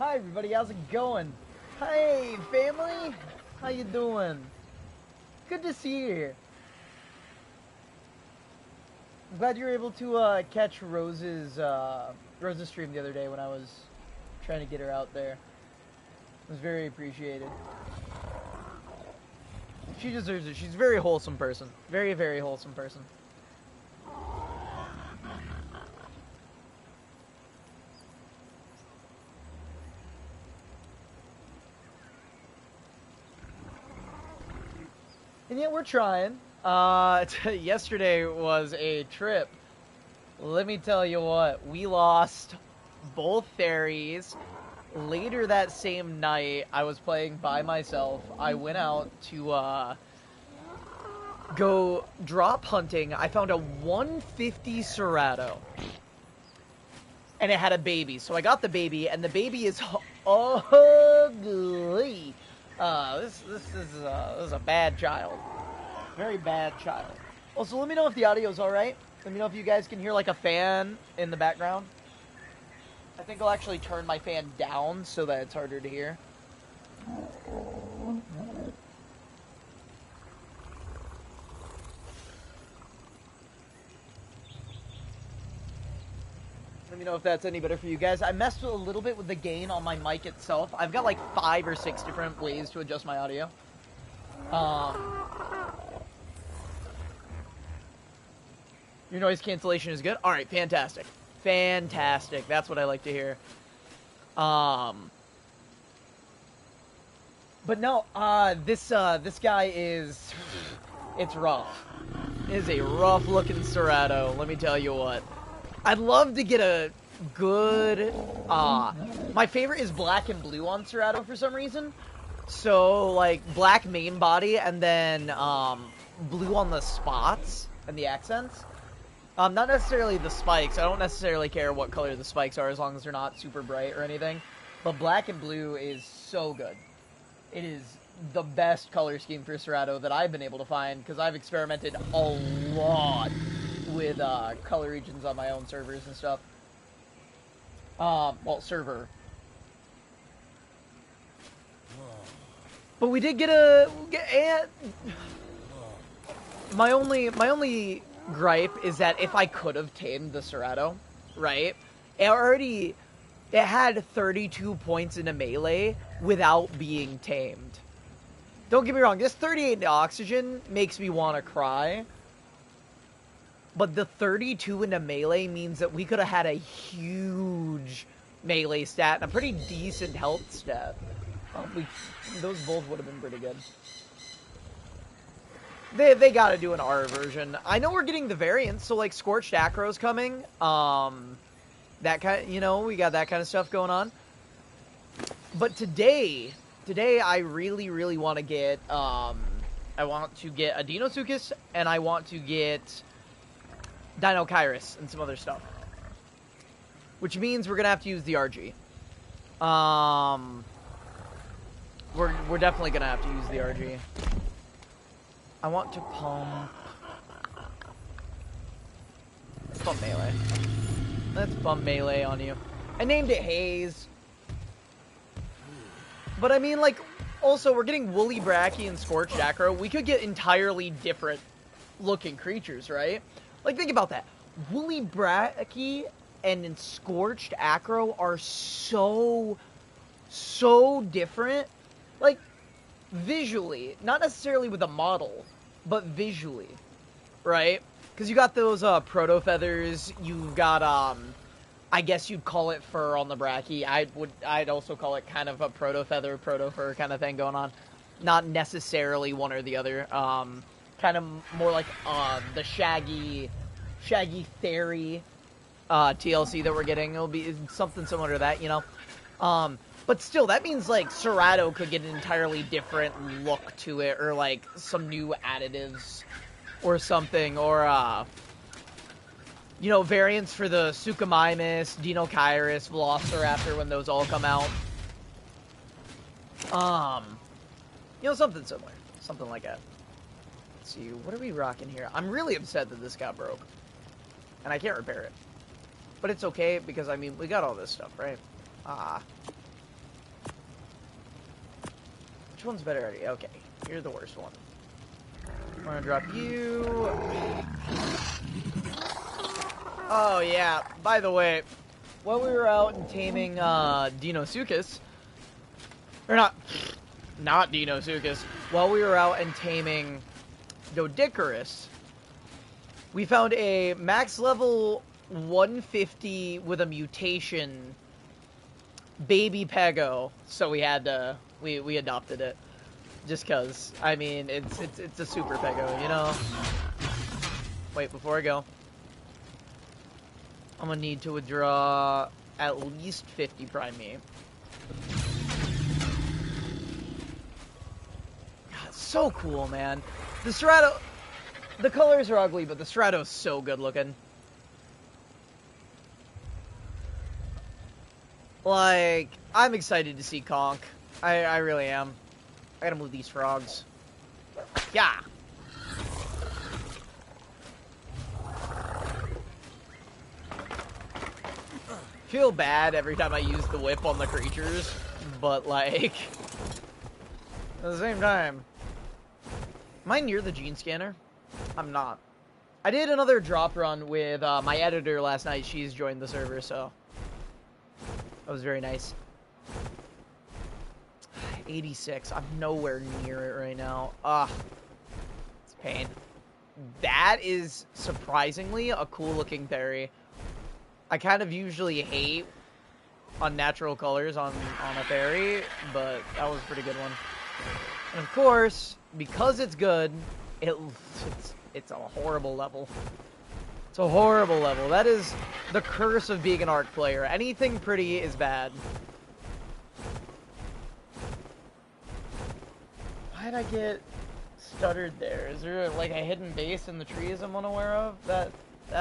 Hi everybody, how's it going? Hey family, how you doing? Good to see you here. I'm glad you were able to catch Rose's stream the other day when I was trying to get her out there. It was very appreciated. She deserves it. She's a very wholesome person. Very, very wholesome person. And yet we're trying. Yesterday was a trip. Let me tell you what, we lost both fairies. Later that same night, I was playing by myself. I went out to go drop hunting. I found a 150 Serato. And it had a baby. So I got the baby, and the baby is ugly. This is a bad child. Very bad child. Also, let me know if the audio's alright. Let me know if you guys can hear like a fan in the background. I think I'll actually turn my fan down so that it's harder to hear. Let me know if that's any better for you guys. I messed a little bit with the gain on my mic itself. I've got like 5 or 6 different ways to adjust my audio. Your noise cancellation is good? Alright, fantastic. Fantastic. That's what I like to hear. But no, this guy is... It's rough. It is a rough-looking Serato, let me tell you what. I'd love to get a good... my favorite is black and blue on Serato for some reason. So, like, black main body and then blue on the spots and the accents. Not necessarily the spikes. I don't necessarily care what color the spikes are as long as they're not super bright or anything. But black and blue is so good. It is the best color scheme for Serato that I've been able to find because I've experimented a lot with color regions on my own servers and stuff. Well, server. But we did get my only gripe is that if I could have tamed the Serato, right? It had 32 points in a melee without being tamed. Don't get me wrong, this 38 into oxygen makes me want to cry. But the 32 into melee means that we could have had a huge melee stat and a pretty decent health stat. Those both would have been pretty good. They gotta do an R version. I know we're getting the variants, so like Scorched Acro's coming. That kind, we got that kind of stuff going on. But today I really, really want to get, I want to get a Deinosuchus, and I want to get Dino Kairos and some other stuff. Which means we're gonna have to use the RG. We're definitely gonna have to use the RG. I want to pump... Let's pump melee. Let's bump melee on you. I named it Haze. But I mean, like, also, we're getting Woolly Bracky and Scorched Acro. We could get entirely different looking creatures, right? Like, think about that. Woolly Bracky and Scorched Acro are so different. Like, visually. Not necessarily with a model, but visually. Right? Because you got those proto feathers, you've got I guess you'd call it fur on the Bracky. I'd also call it kind of a proto feather, proto fur kind of thing going on. Not necessarily one or the other. Kind of more like the shaggy fairy TLC that we're getting. It'll be something similar to that, but still, that means like Serato could get an entirely different look to it, or like some new additives or something, or variants for the Suchomimus, Deinocheirus, Velociraptor when those all come out. Something similar. Something like that. Let's see, what are we rocking here? I'm really upset that this got broke. And I can't repair it. But it's okay, because, I mean, we got all this stuff, right? Which one's better already? Okay, you're the worst one. I'm gonna drop you. Oh yeah, by the way, while we were out and taming Deinosuchus, or not Deinosuchus, while we were out and taming Doedicurus, we found a max level 150 with a mutation baby Pego, so we had to we adopted it just cuz I mean it's a super Pego, you know. Wait, before I go, I'm gonna need to withdraw at least 50 prime meat. God, so cool, man. The Strato, the colors are ugly, but the Strato's so good looking. Like, I'm excited to see Conk. I really am. I gotta move these frogs. Yeah. Feel bad every time I use the whip on the creatures, but like, at the same time, am I near the gene scanner? I'm not. I did another drop run with my editor last night. She's joined the server, so that was very nice. 86. I'm nowhere near it right now. It's pain. That is surprisingly a cool looking berry. I kind of usually hate unnatural colors on a berry, but that was a pretty good one. And of course, because it's good, it's a horrible level. It's a horrible level. That is the curse of being an Ark player. Anything pretty is bad. Why'd I get stuttered there? Is there like a hidden base in the trees I'm unaware of? That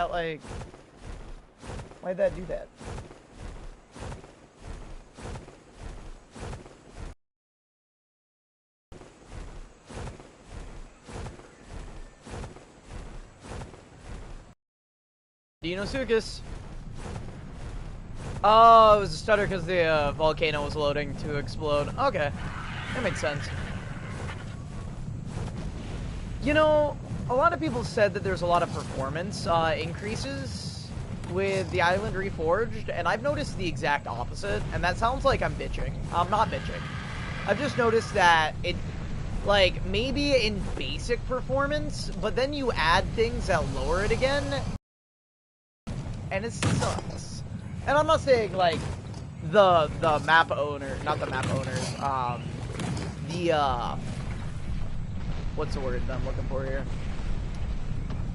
like... Why'd that do that? Deinosuchus. Oh, it was a stutter because the volcano was loading to explode. Okay, that makes sense. You know, a lot of people said that there's a lot of performance increases with the island reforged, and I've noticed the exact opposite, and that sounds like I'm bitching. I'm not bitching. I've just noticed that it, like, maybe in basic performance, but then you add things that lower it again, and it sucks. And I'm not saying, like, the map owner, not the map owners, what's the word that I'm looking for here?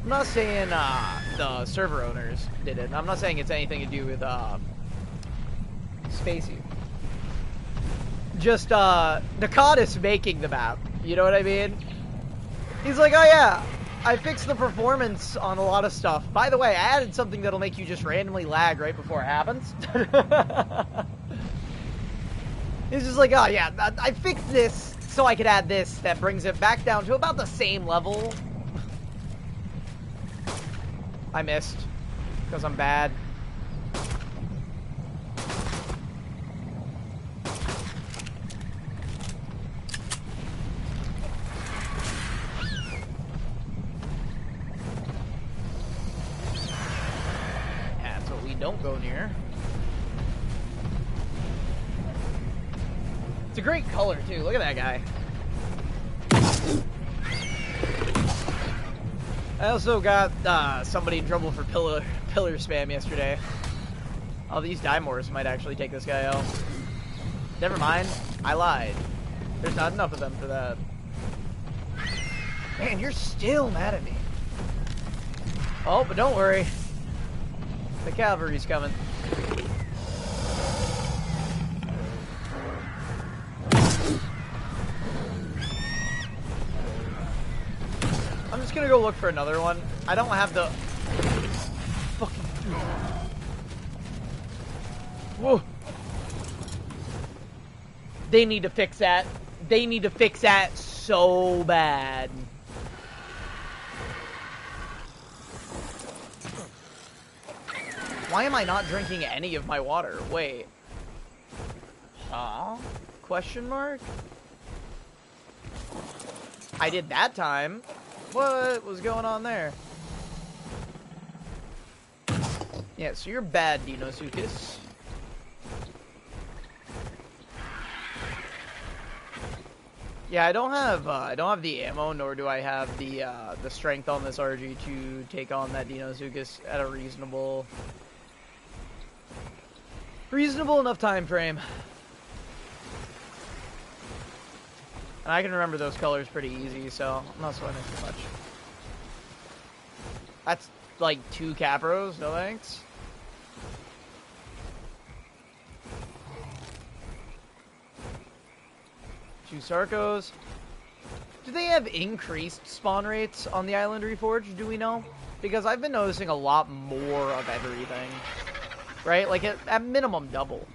I'm not saying the server owners did it. I'm not saying it's anything to do with Spacey. Just Nakata's making the map. You know what I mean? He's like, oh yeah, I fixed the performance on a lot of stuff. By the way, I added something that'll make you just randomly lag right before it happens. He's just like, oh yeah, I fixed this so I could add this that brings it back down to about the same level. I missed, because I'm bad. Yeah, that's what we don't go near. It's a great color, too. Look at that guy. I also got somebody in trouble for pillar spam yesterday. Oh, these Dimors might actually take this guy out. Never mind, I lied. There's not enough of them for that. Man, you're still mad at me. Oh, but don't worry. The cavalry's coming. I'm just gonna go look for another one. I don't have the fucking. Whoa. They need to fix that. They need to fix that so bad. Why am I not drinking any of my water? Wait. Huh? Question mark? I did that time. What was going on there? Yeah, so you're bad, Dinosuchus. Yeah, I don't have the ammo, nor do I have the strength on this RG to take on that Dinosuchus at a reasonable enough time frame. And I can remember those colors pretty easy, so I'm not sweating too much. That's like 2 Capros, no thanks. Two Sarcos. Do they have increased spawn rates on the Island Reforged, do we know? Because I've been noticing a lot more of everything. Right? Like, at minimum, double.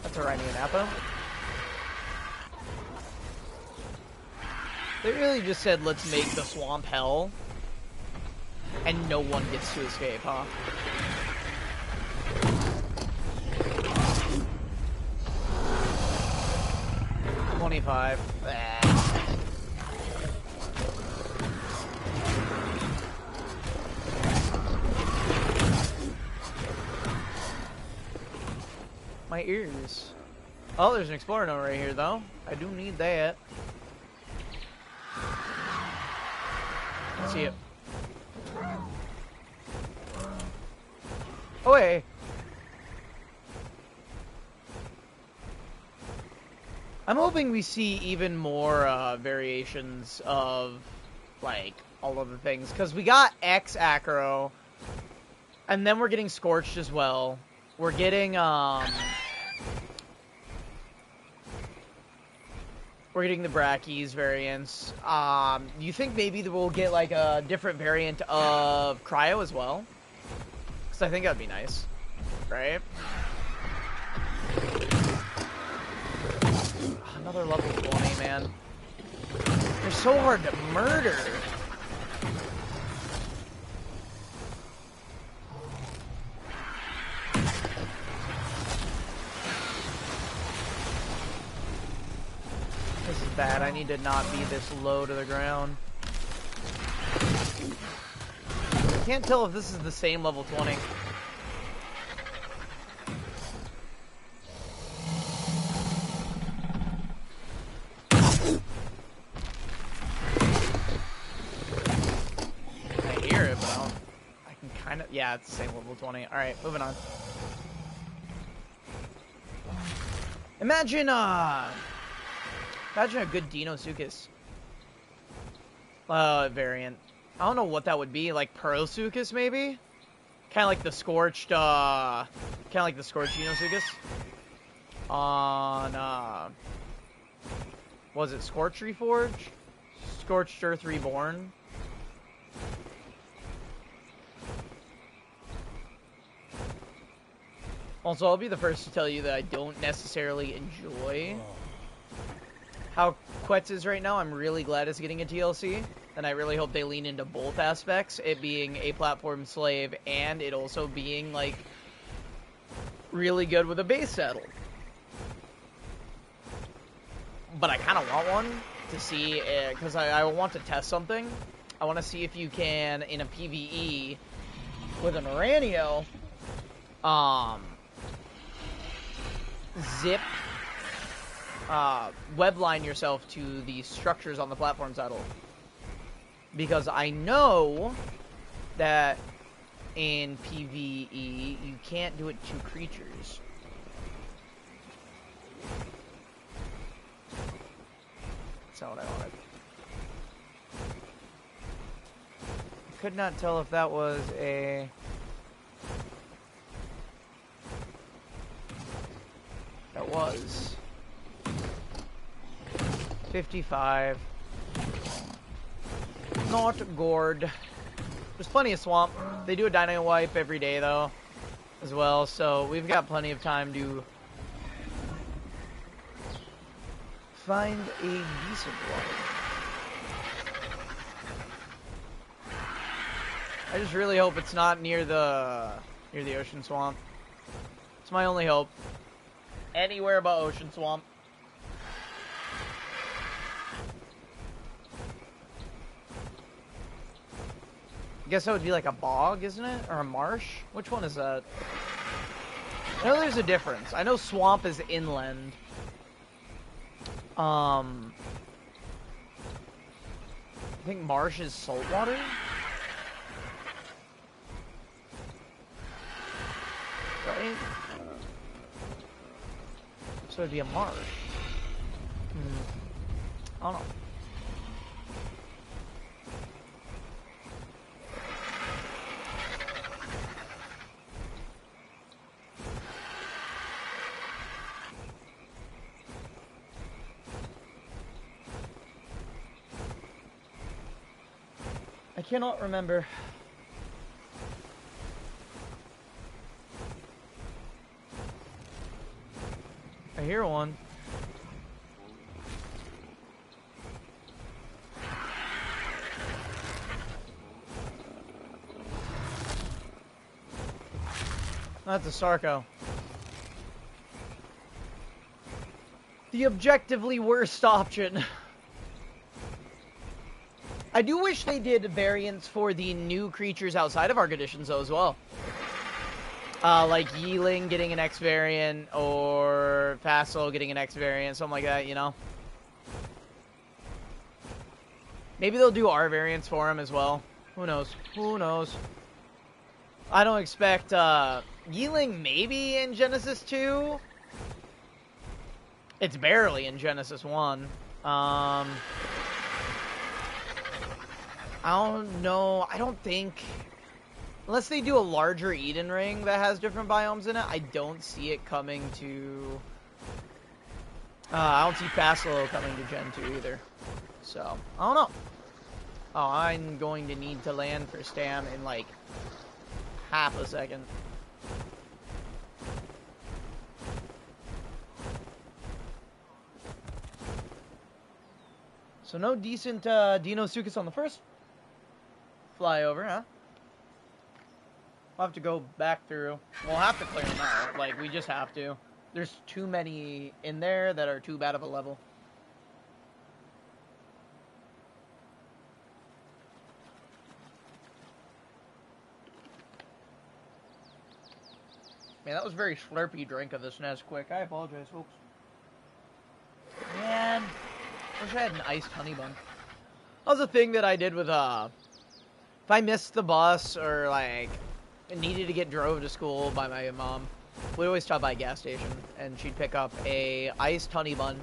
That's a Rhinianappa. They really just said, let's make the swamp hell. And no one gets to escape, huh? $25. My ears. Oh, there's an Explorer Note right here, though. I do need that. See it. Oh, hey. I'm hoping we see even more variations of, like, all of the things. Because we got X Acro, and then we're getting Scorched as well. We're getting, the Brackies variants. You think maybe we'll get, like, a different variant of Cryo as well? Because I think that'd be nice. Right? Another level 20, man. They're so hard to murder. This is bad. I need to not be this low to the ground. I can't tell if this is the same level 20. Yeah, it's the same level 20. Alright, moving on. Imagine a good Dinosuchus variant. I don't know what that would be, like Pearlsuchus maybe? Kinda like the Scorched, Dinosuchus. On, was it Scorched Reforged? Scorched Earth Reborn? Also, I'll be the first to tell you that I don't necessarily enjoy how Quetz is right now. I'm really glad it's getting a TLC, and I really hope they lean into both aspects, it being a platform slave and it also being, like, really good with a base saddle. But I kind of want one to see, because I want to test something. I want to see if you can, in a PvE with an Oranio, zip, webline yourself to the structures on the platform saddle. Because I know that in PvE, you can't do it to creatures. That's not what I wanted. I could not tell if that was a... That was 55. Not gourd. There's plenty of swamp. They do a dino wipe every day though, as well. So we've got plenty of time to find a decent one. I just really hope it's not near the ocean swamp. It's my only hope. Anywhere but ocean swamp. I guess that would be like a bog, isn't it? Or a marsh? Which one is that? I know there's a difference. I know swamp is inland. I think marsh is saltwater. Right? So it'd be a marsh. I don't know. I cannot remember. I hear one. That's a Sarco. The objectively worst option. I do wish they did variants for the new creatures outside of Ark Editions, though, as well. Like Yeeling getting an X variant, or Fassel getting an X variant, something like that, you know? Maybe they'll do R variants for him as well. Who knows? Who knows? I don't expect, Yeeling maybe in Genesis 2? It's barely in Genesis 1. I don't know. I don't think... Unless they do a larger Eden Ring that has different biomes in it, I don't see it coming to... I don't see Fassalo coming to Gen 2 either. So, I don't know. Oh, I'm going to need to land for Stam in, like, half a second. So no decent Dinosuchus on the first flyover, huh? We'll have to go back through. We'll have to clear them out. Like, we just have to. There's too many in there that are too bad of a level. Man, that was a very slurpy drink of this Nesquik. I apologize, folks. Man, wish I had an iced honey bun. That was a thing that I did with, if I missed the bus or, like, needed to get drove to school by my mom, we'd always stop by a gas station, and she'd pick up a iced honey bun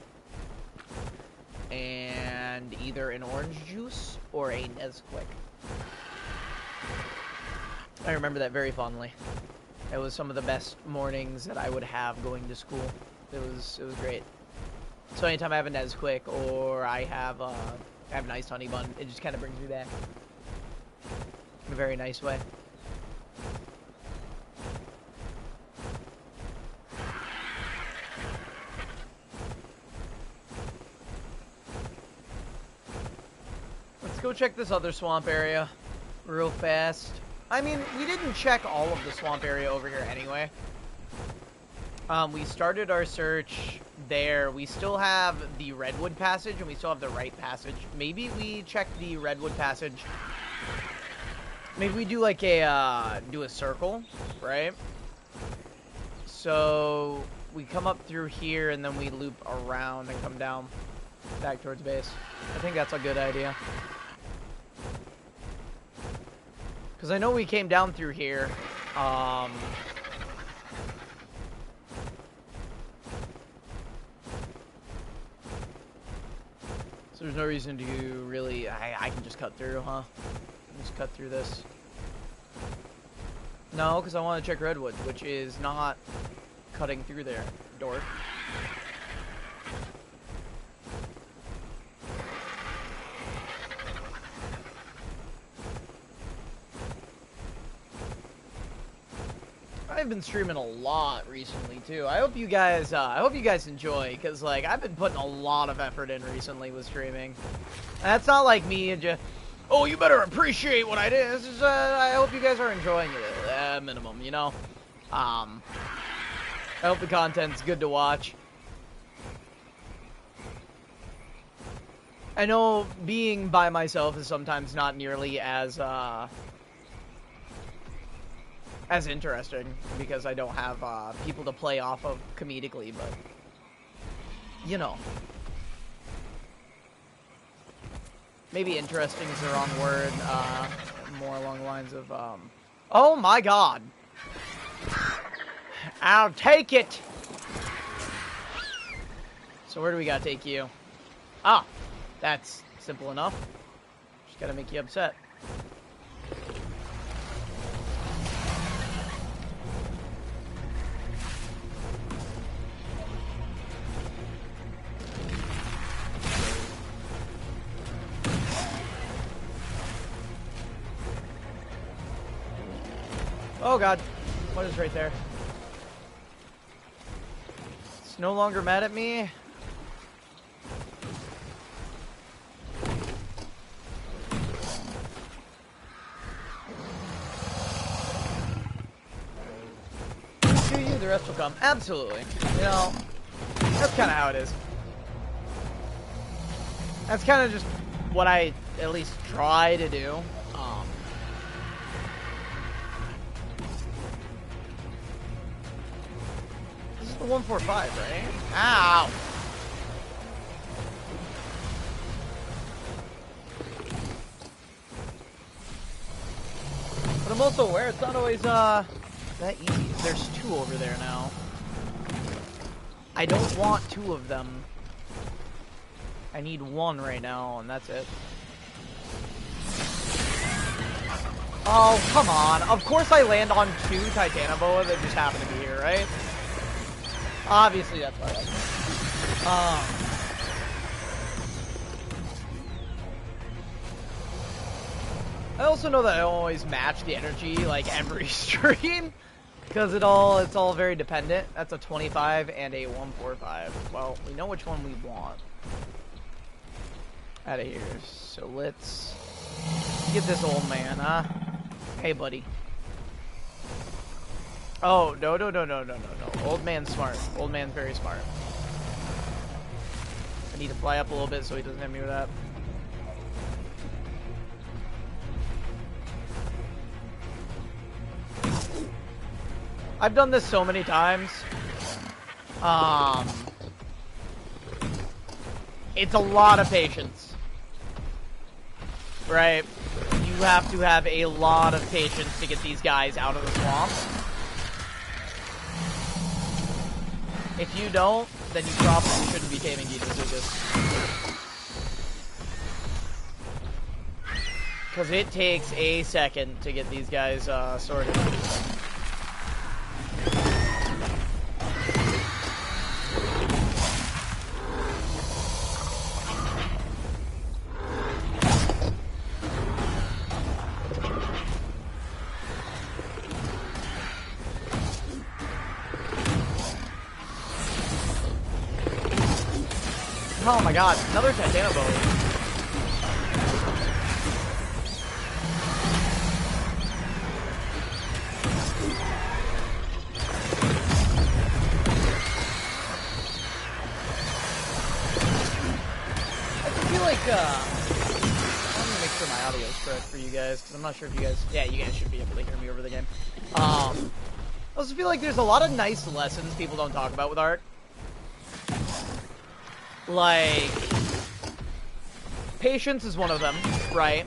and either an orange juice or a Nesquik. I remember that very fondly. It was some of the best mornings that I would have going to school. It was great. So anytime I have a Nesquik or I have an iced honey bun, it just kind of brings me back in a very nice way. Let's go check this other swamp area real fast. I mean, we didn't check all of the swamp area over here anyway. We started our search there. We still have the Redwood Passage, and we still have the Right Passage. Maybe we check the Redwood Passage. Maybe we do like a, do a circle, right? So, we come up through here, and then we loop around and come down back towards base. I think that's a good idea. Because I know we came down through here. So there's no reason to really... I can just cut through, huh? Just cut through this. No, because I want to check Redwood, which is not cutting through there, dork. I've been streaming a lot recently too. I hope you guys enjoy, because like I've been putting a lot of effort in recently with streaming. And that's not like me and just, oh, you better appreciate what I did. This is I hope you guys are enjoying it at minimum, you know. I hope the content's good to watch. I know being by myself is sometimes not nearly as as interesting because I don't have people to play off of comedically, but you know, maybe interesting is the wrong word. More along the lines of oh my god, I'll take it. So where do we gotta take you? Ah, that's simple enough. Just gotta make you upset. Oh god, what is right there? It's no longer mad at me. Do you, the rest will come. Absolutely. You know, that's kind of how it is. That's kind of just what I at least try to do. This is the 145, right? Ow! But I'm also aware it's not always that easy. There's two over there now. I don't want two of them. I need one right now, and that's it. Oh, come on. Of course I land on two Titanoboa that just happen to be here, right? Obviously that's why I also know that I don't always match the energy, like, every stream. Because it's all very dependent. That's a 25 and a 145. Well, we know which one we want. Out of here. So let's get this old man, huh? Hey, buddy. Oh, no. Old man's smart. Old man's very smart. I need to fly up a little bit so he doesn't hit me with that. I've done this so many times. It's a lot of patience. Right? You have to have a lot of patience to get these guys out of the swamp. If you don't, then you probably shouldn't be taming Geetus. Because it takes a second to get these guys sorted. Oh my god, another Titanoboa. I feel like, let me make sure my audio is correct for you guys, because I'm not sure if you guys, yeah, you guys should be able to hear me over the game. I also feel like there's a lot of nice lessons people don't talk about with Ark. Like, patience is one of them, right?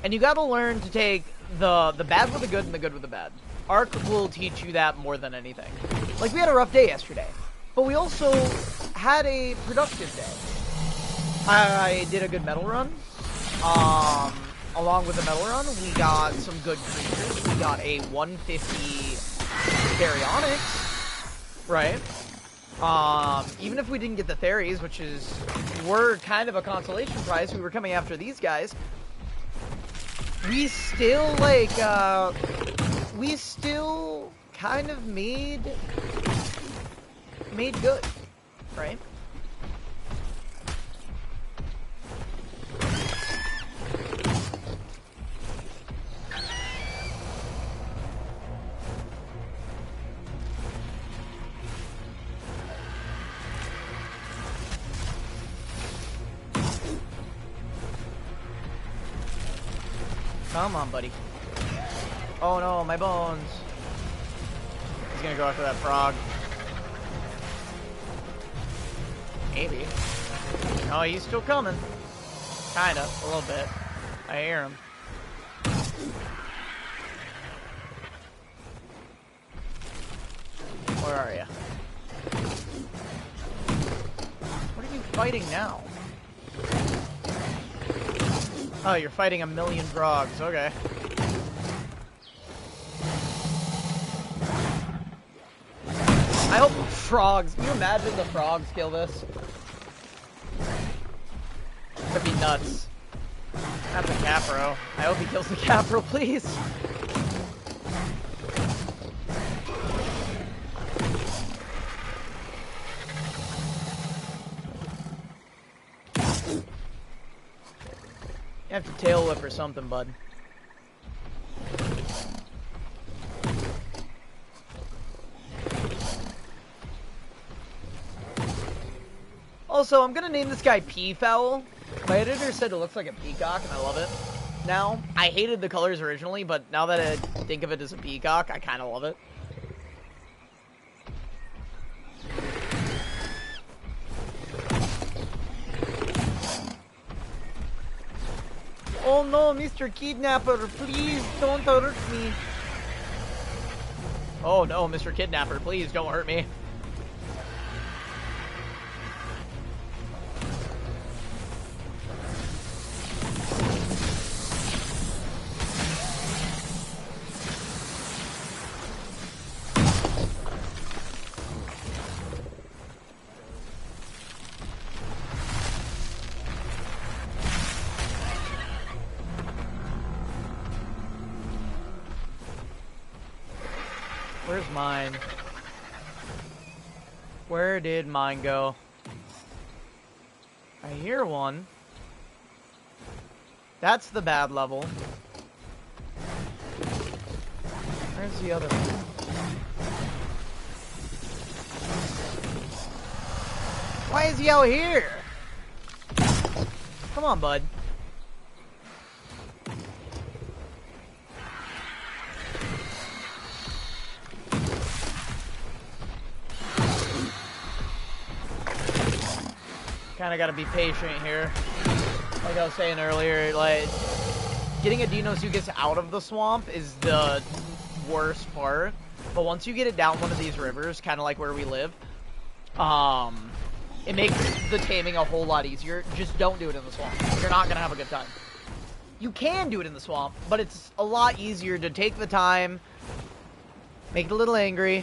And you gotta learn to take the bad with the good and the good with the bad. Ark will teach you that more than anything. Like, we had a rough day yesterday, but we also had a productive day. I did a good metal run. Along with the metal run, we got some good creatures. We got a 150 Baryonyx, right? Even if we didn't get the Theries, which were kind of a consolation prize, we were coming after these guys, we still, like, we still kind of made good, right? Come on, buddy. Oh no, my bones. He's gonna go after that frog. Maybe. Oh, he's still coming. Kinda, a little bit. I hear him. Where are you? What are you fighting now? Oh, you're fighting a million frogs. Okay. I hope frogs... Can you imagine the frogs kill this? That'd be nuts. That's a Capro. I hope he kills the Capro, please. You have to tail whip or something, bud. Also, I'm gonna name this guy Peafowl. My editor said it looks like a peacock, and I love it. Now, I hated the colors originally, but now that I think of it as a peacock, I kind of love it. Oh no, Mr. Kidnapper, please don't hurt me. Oh no, Mr. Kidnapper, please don't hurt me. Where's mine? Where did mine go? I hear one. That's the bad level. Where's the other one? Why is he out here? Come on, bud. Kind of got to be patient here. Like I was saying earlier, like, getting a Deinosuchus out of the swamp is the worst part. But once you get it down one of these rivers, kind of like where we live, it makes the taming a whole lot easier. Just don't do it in the swamp. You're not going to have a good time. You can do it in the swamp, but it's a lot easier to take the time, make it a little angry.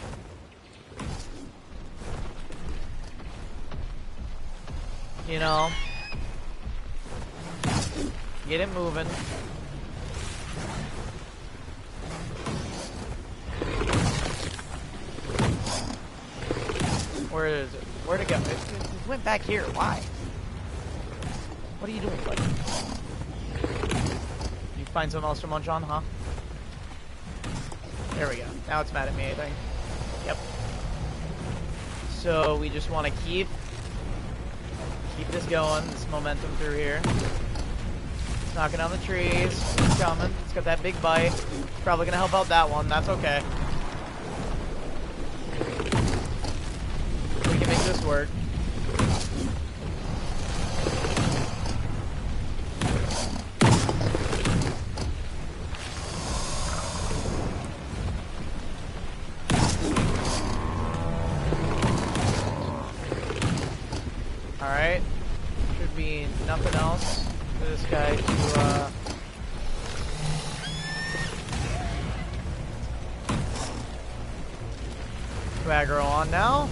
You know, get it moving. Where is it? Where'd it go? It went back here. Why? What are you doing, buddy? You find something else to munch on, huh? There we go. Now it's mad at me, I think. Yep. So we just want to keep this going, this momentum through here. It's knocking down the trees. It's coming. It's got that big bite. It's probably going to help out that one. That's okay. We can make this work. Alright. Should be nothing else for this guy to, aggro on now.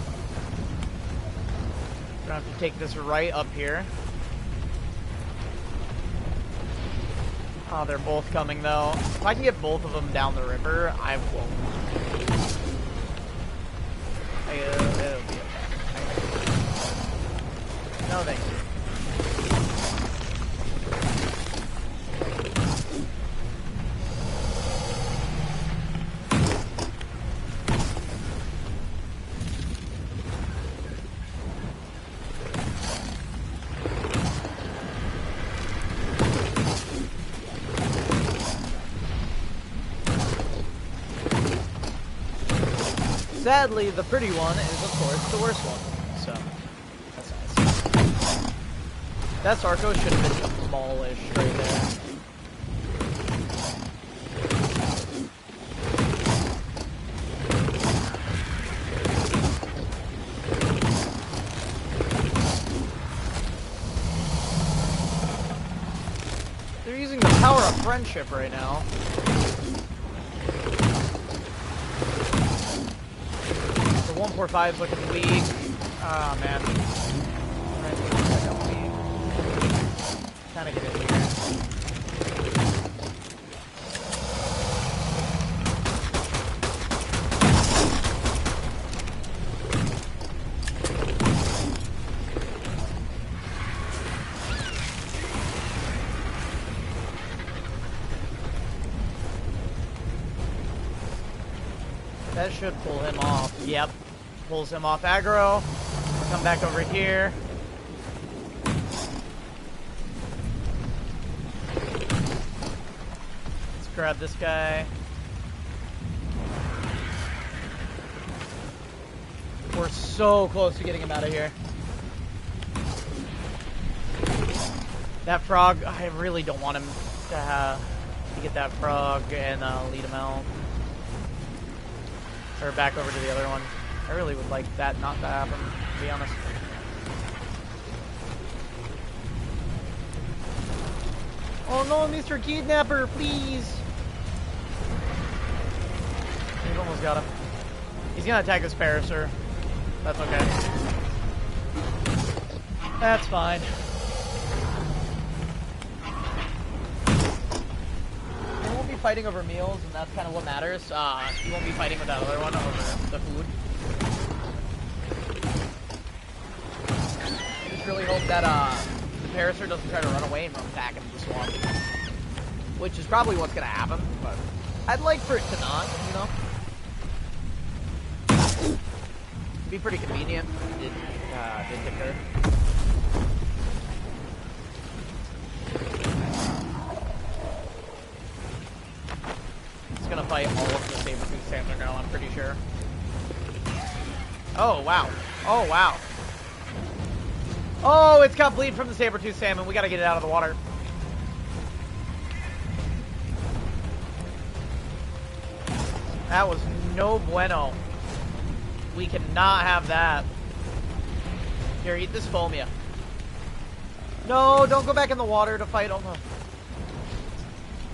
Gonna have to take this right up here. Oh, they're both coming though. If I can get both of them down the river, I will. It'll be okay. No, thank you. Sadly, the pretty one is, of course, the worst one. So, that's nice. That Sarco should have been demolished right there. They're using the power of friendship right now. The 145 is looking weak. Ah, man. Kind of get in here. That should pull him off. Yep. Pulls him off aggro. Come back over here. Let's grab this guy. We're so close to getting him out of here. That frog, I really don't want him to get that frog and lead him out. Or back over to the other one. I really would like that not to happen, to be honest. Oh no, Mr. Kidnapper, please! We've almost got him. He's gonna attack this Parasaur. That's okay. That's fine. Fighting over meals, and that's kind of what matters. You won't be fighting with that other one over the food. Just really hope that the Parasaur doesn't try to run away and run back into the swamp, which is probably what's gonna happen. But I'd like for it to not, you know. Be pretty convenient. Did occur. Gonna fight all of the saber-tooth salmon now, I'm pretty sure. Oh, wow. Oh, wow. Oh, it's got bleed from the saber-tooth salmon. We gotta get it out of the water. That was no bueno. We cannot have that. Here, eat this Phomia. No, don't go back in the water to fight. Oh, no.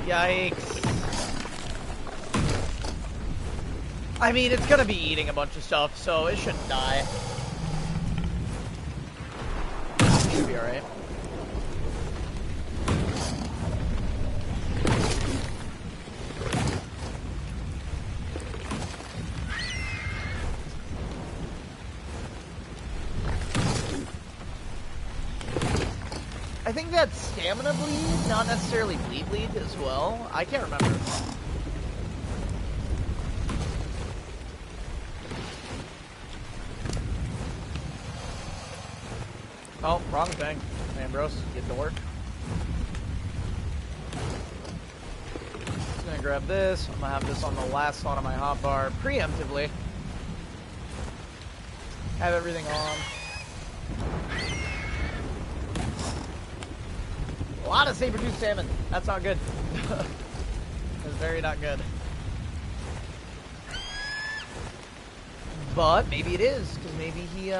Yikes. I mean, it's gonna be eating a bunch of stuff, so it shouldn't die. Should be alright. I think that's stamina bleed, not necessarily bleed as well. I can't remember. Oh, wrong thing. Ambrose, get to work. Just gonna grab this. I'm gonna have this on the last slot of my hotbar preemptively. Have everything on. A lot of saber-tooth salmon. That's not good. That's very not good. But maybe it is, because maybe he,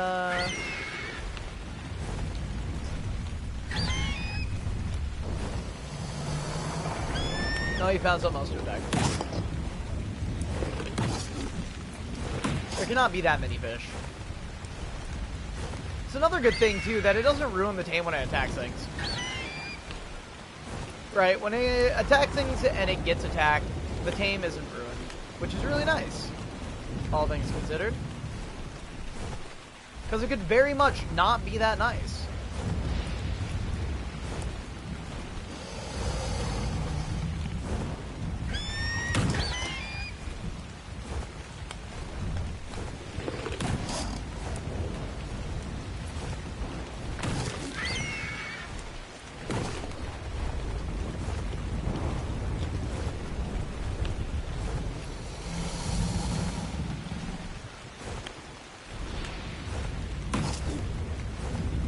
No, he found something else to attack. There cannot be that many fish. It's another good thing, too, that it doesn't ruin the tame when it attacks things. Right, when it attacks things and it gets attacked, the tame isn't ruined, which is really nice, all things considered. Because it could very much not be that nice.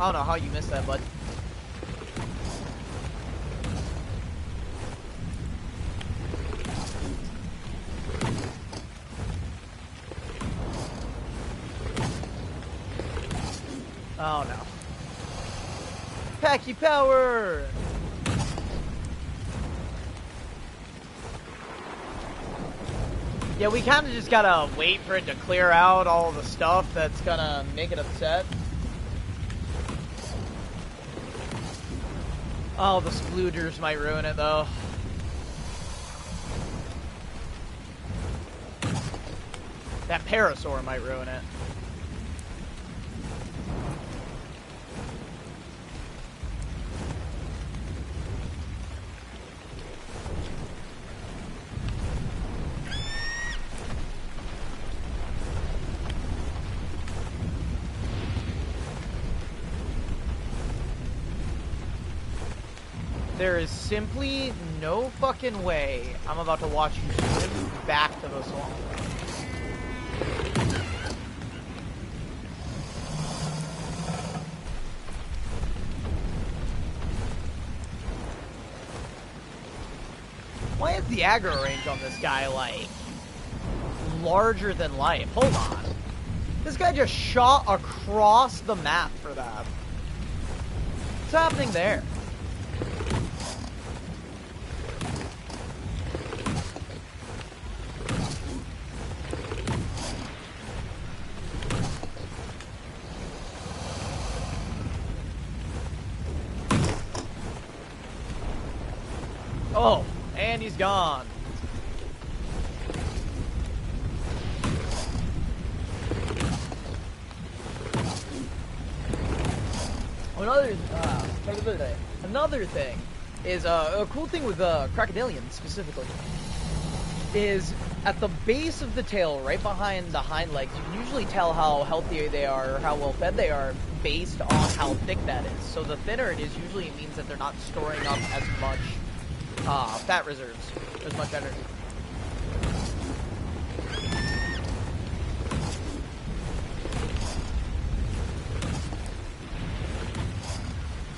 I don't know how you missed that, bud. Oh no. Packy power! Yeah, we kind of just gotta wait for it to clear out all the stuff that's gonna make it upset. Oh, the sploogers might ruin it, though. That parasaur might ruin it. There is simply no fucking way I'm about to watch you swim back to the swamp. Why is the aggro range on this guy, like, larger than life? Hold on. This guy just shot across the map for that. What's happening there? Oh, and he's gone. Another thing is a cool thing with crocodilians specifically is at the base of the tail, right behind the hind legs, you can usually tell how healthy they are or how well fed they are based on how thick that is. So the thinner it is, usually it means that they're not storing up as much fat reserves, as much energy.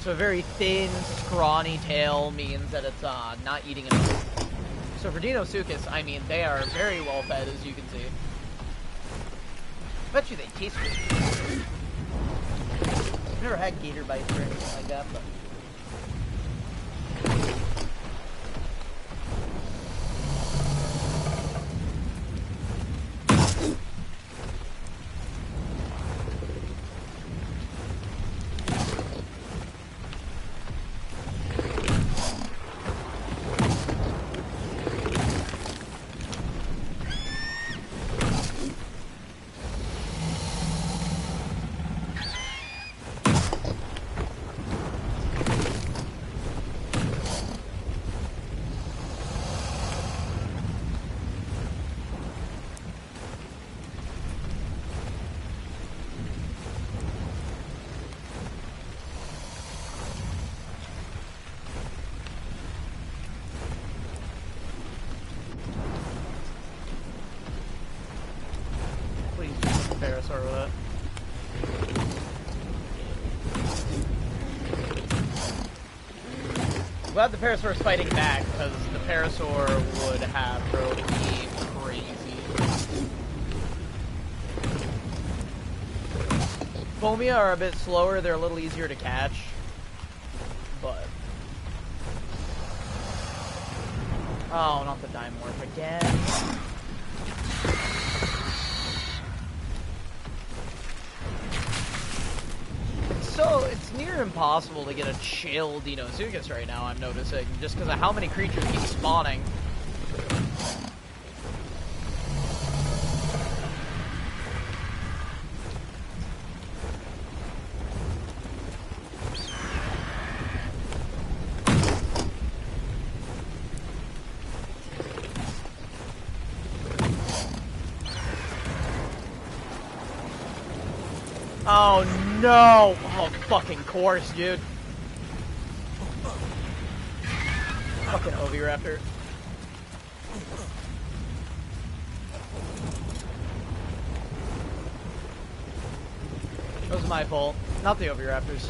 So a very thin, scrawny tail means that it's not eating enough. So for Deinosuchus, I mean, they are very well fed, as you can see. Bet you they taste good. I've never had gator bites or anything like that, but... Parasaur with it. Glad the Parasaur's fighting back, because the Parasaur would have drove me crazy. Phomia are a bit slower, they're a little easier to catch, but... Oh, not the Dimorph again. So, it's near impossible to get a chill Deinosuchus right now, I'm noticing, just because of how many creatures keep spawning. Oh no! Oh, fucking course, dude. Fucking Oviraptor. Those was my fault, not the Oviraptors.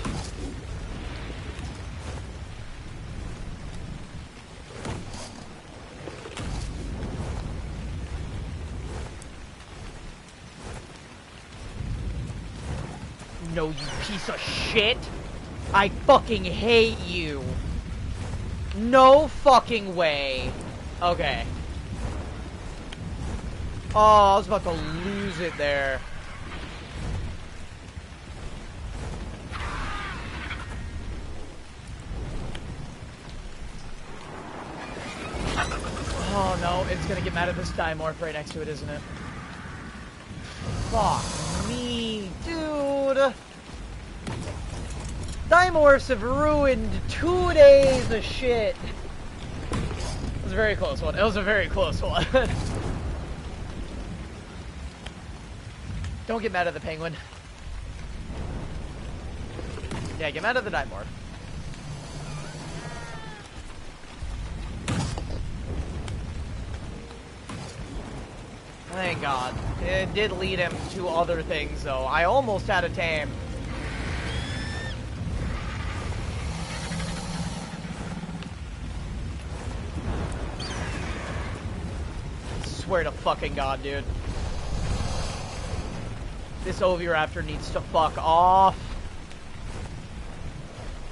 No, you piece of shit! I fucking hate you! No fucking way! Okay. Oh, I was about to lose it there. Oh no, it's gonna get mad at this Dimorph right next to it, isn't it? Fuck me, dude! Dimorphs have ruined 2 days of shit. It was a very close one. It was a very close one. Don't get mad at the penguin. Yeah, get mad at the Dimorph. Thank God. It did lead him to other things, though. I almost had a tame. Swear to fucking God, dude. This Oviraptor needs to fuck off.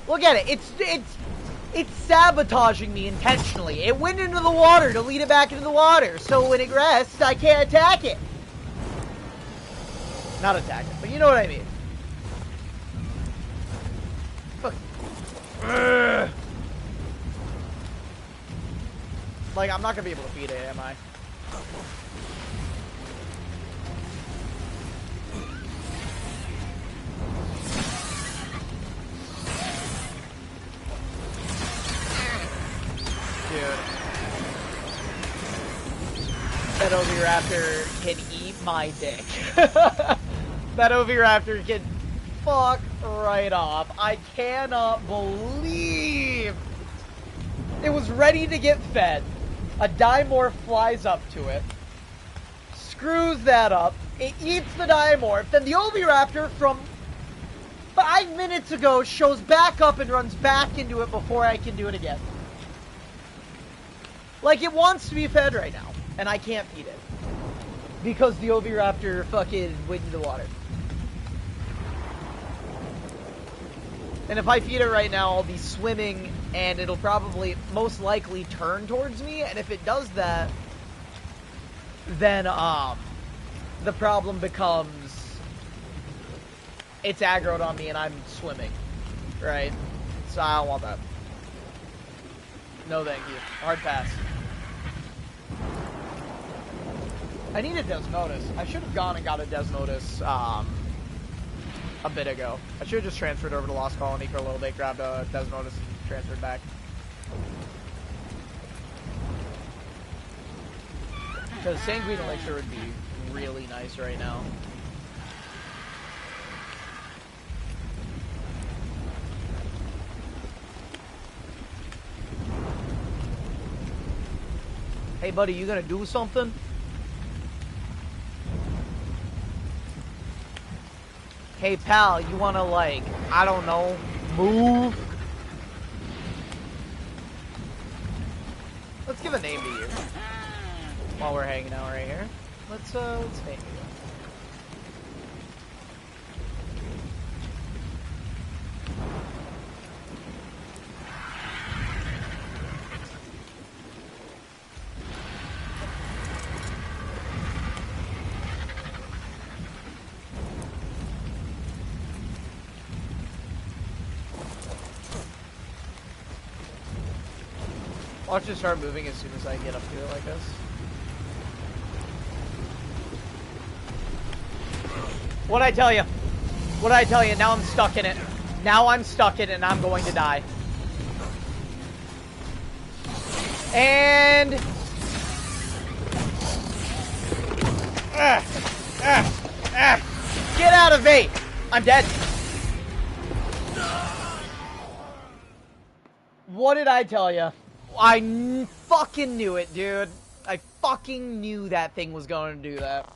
Look at it. It's sabotaging me intentionally. It went into the water to lead it back into the water. So when it rests, I can't attack it. Not attack it, but you know what I mean. Fuck. Like, I'm not gonna be able to feed it, am I? Dude. That Oviraptor can eat my dick. That Oviraptor can fuck right off. I cannot believe it was ready to get fed. A Dimorph flies up to it, screws that up, it eats the Dimorph, then the Oviraptor from 5 minutes ago shows back up and runs back into it before I can do it again. Like, it wants to be fed right now, and I can't feed it. Because the Oviraptor fucking went into the water. And if I feed it right now, I'll be swimming, and it'll probably, most likely, turn towards me, and if it does that, then, the problem becomes, it's aggroed on me and I'm swimming, right? So I don't want that. No thank you. Hard pass. I need a Desmodus. I should have gone and got a Desmodus, a bit ago. I should have just transferred over to Lost Colony for a little bit, grabbed a Desmodus, and transferred back. Because Sanguine Elixir would be really nice right now. Hey buddy, you gonna do something? Hey pal, you wanna like, I don't know, move? Let's give a name to you. While we're hanging out right here. Let's name you. Watch it start moving as soon as I get up to it like this. What'd I tell you? What'd I tell you? Now I'm stuck in it. Now I'm stuck in it and I'm going to die. And... Get out of me! I'm dead. What did I tell you? I fucking knew it, dude. I fucking knew that thing was going to do that.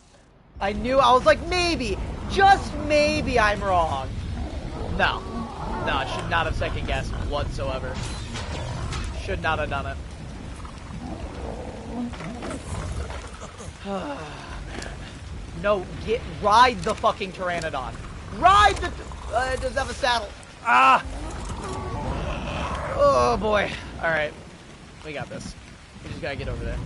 I knew, I was like, maybe, just maybe I'm wrong. No. No, I should not have second guessed whatsoever. Should not have done it. Man. No, ride the fucking Pteranodon. Ride the, it doesn't have a saddle. Ah! Oh boy. Alright. We got this. We just gotta get over there.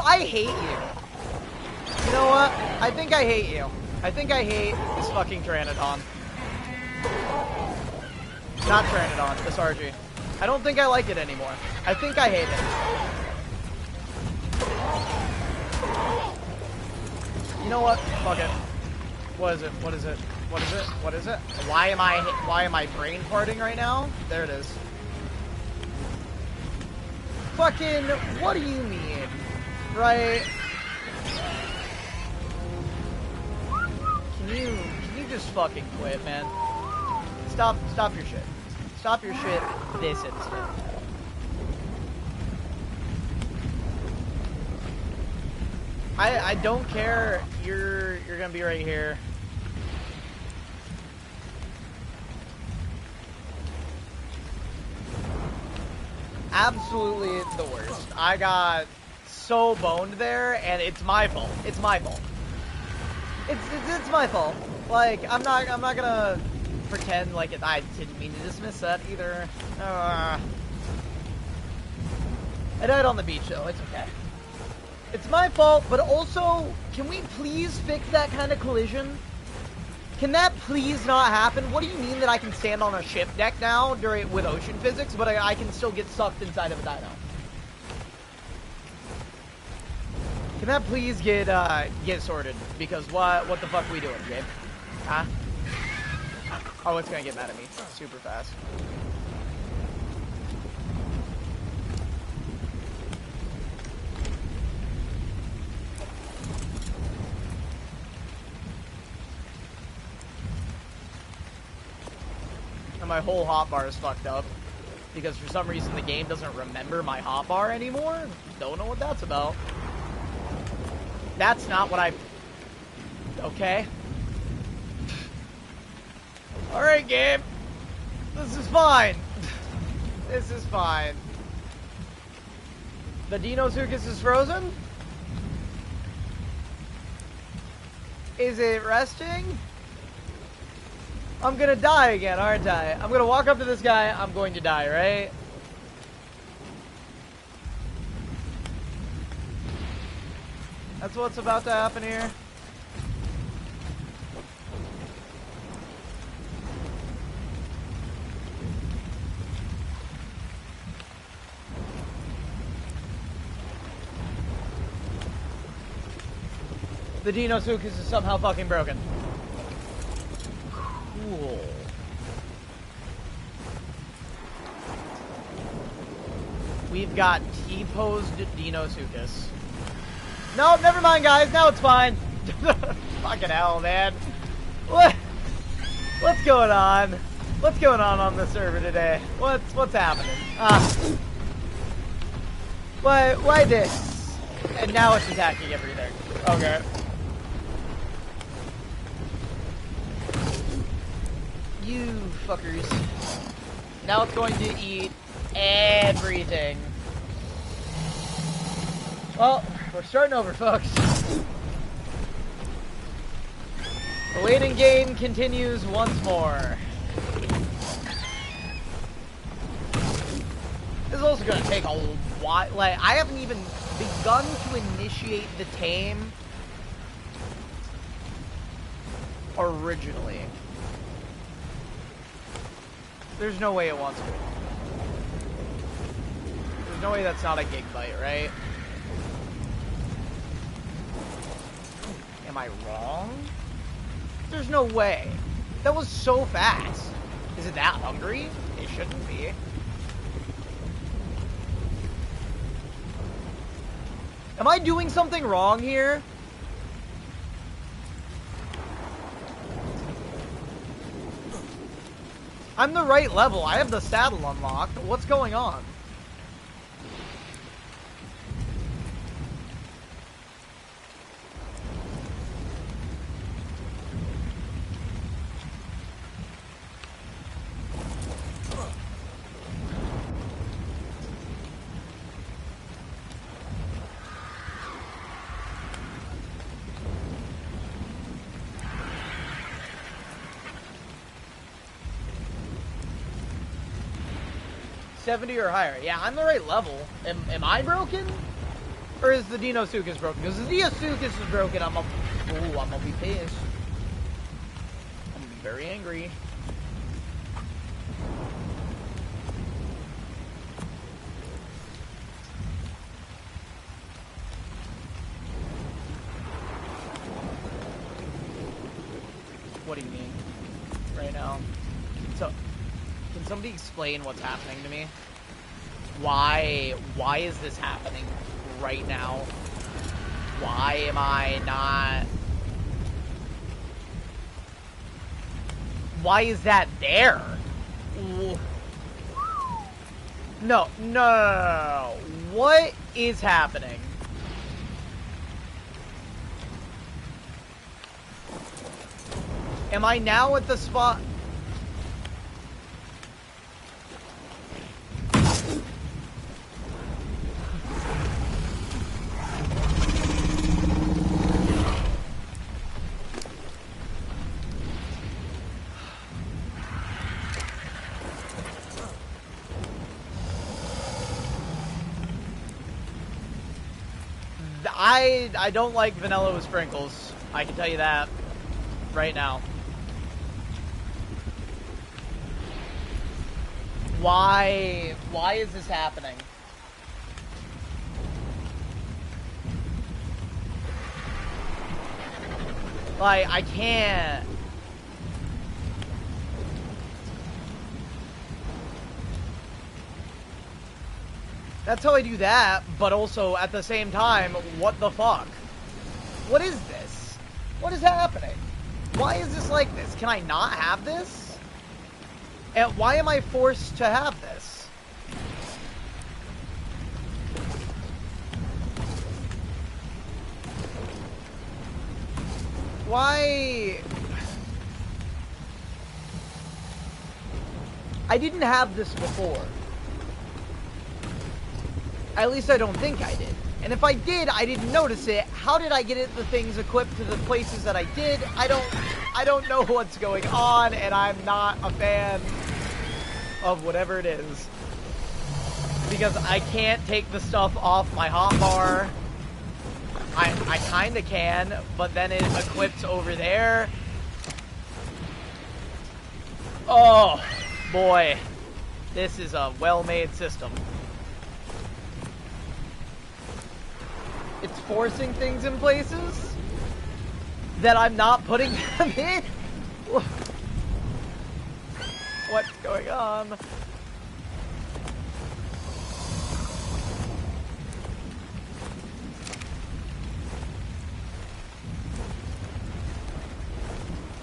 I hate you. You know what? I think I hate you. I think I hate this fucking Pteranodon. Not Pteranodon, this RG. I don't think I like it anymore. I think I hate it. You know what? Fuck it. What is it? What is it? What is it? What is it? Why am I brain farting right now? There it is. Fucking, what do you mean? Right? Can you just fucking quit, man? Stop your shit. Stop your shit this instant. I don't care. You're gonna be right here. Absolutely the worst. I got so boned there, and it's my fault. It's my fault. It's my fault. Like, I'm not gonna pretend like I didn't mean to dismiss that either. I died on the beach though. It's okay. It's my fault, but also, can we please fix that kind of collision? Can that please not happen? What do you mean that I can stand on a ship deck now with ocean physics, but I can still get sucked inside of a dino? Can that please get sorted? Because what the fuck are we doing, Gabe? Huh? Oh, it's gonna get mad at me super fast. And my whole hotbar is fucked up. Because for some reason the game doesn't remember my hotbar anymore. Don't know what that's about. That's not what I... Okay. Alright, Gabe. This is fine. This is fine. The Dinosuchus is frozen? Is it resting? I'm gonna die again, aren't I? I'm gonna walk up to this guy, I'm going to die, right? That's what's about to happen here. The Dinosuchus is somehow fucking broken. Cool. We've got T-posed Dinosuchus. No, never mind, guys. Now it's fine. Fucking hell, man. What's going on? What's going on the server today? What's happening? Why this? And now it's attacking everything. Okay. You fuckers. Now it's going to eat everything. Well, we're starting over, folks. The waiting game continues once more. This is also going to take a while. Like, I haven't even begun to initiate the tame originally. There's no way it wants to. There's no way that's not a gigabyte, right? Am I wrong? There's no way. That was so fast. Is it that hungry? It shouldn't be. Am I doing something wrong here? I'm the right level. I have the saddle unlocked. What's going on? $70 or higher. Yeah, I'm the right level. Am I broken? Or is the Deinosuchus broken? Because the Deinosuchus is broken, I'm gonna be pissed. I'm gonna be very angry. What do you mean? Right now? So, can somebody explain what's happening to me? Why is this happening right now? Why am I not... Why is that there? No. What is happening? Am I now at the spot... I don't like vanilla with sprinkles. I can tell you that right now. Why is this happening? Like, I can't. That's how I do that, but also at the same time, what the fuck? What is this? What is happening? Why is this like this? Can I not have this? And why am I forced to have this? Why? I didn't have this before. At least I don't think I did. And if I did, I didn't notice it. How did I get the things equipped to the places that I did? I don't know what's going on, and I'm not a fan of whatever it is. Because I can't take the stuff off my hotbar. I kinda can, but then it equips over there. Oh, boy. This is a well-made system. It's forcing things in places that I'm not putting them in. What's going on?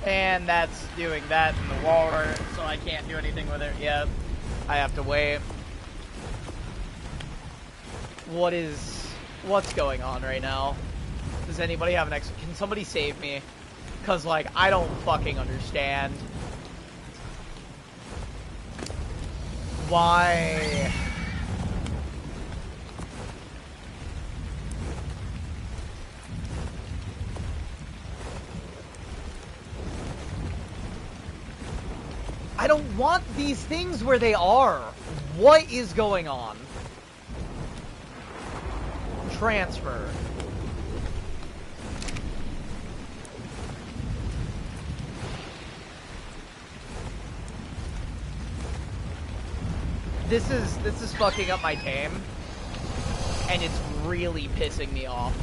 And that's doing that in the water, so I can't do anything with it yet. I have to wait. What's going on right now? Does anybody have an can somebody save me? Cause like, I don't fucking understand. Why? I don't want these things where they are. What is going on? Transfer. This is fucking up my tame, and it's really pissing me off.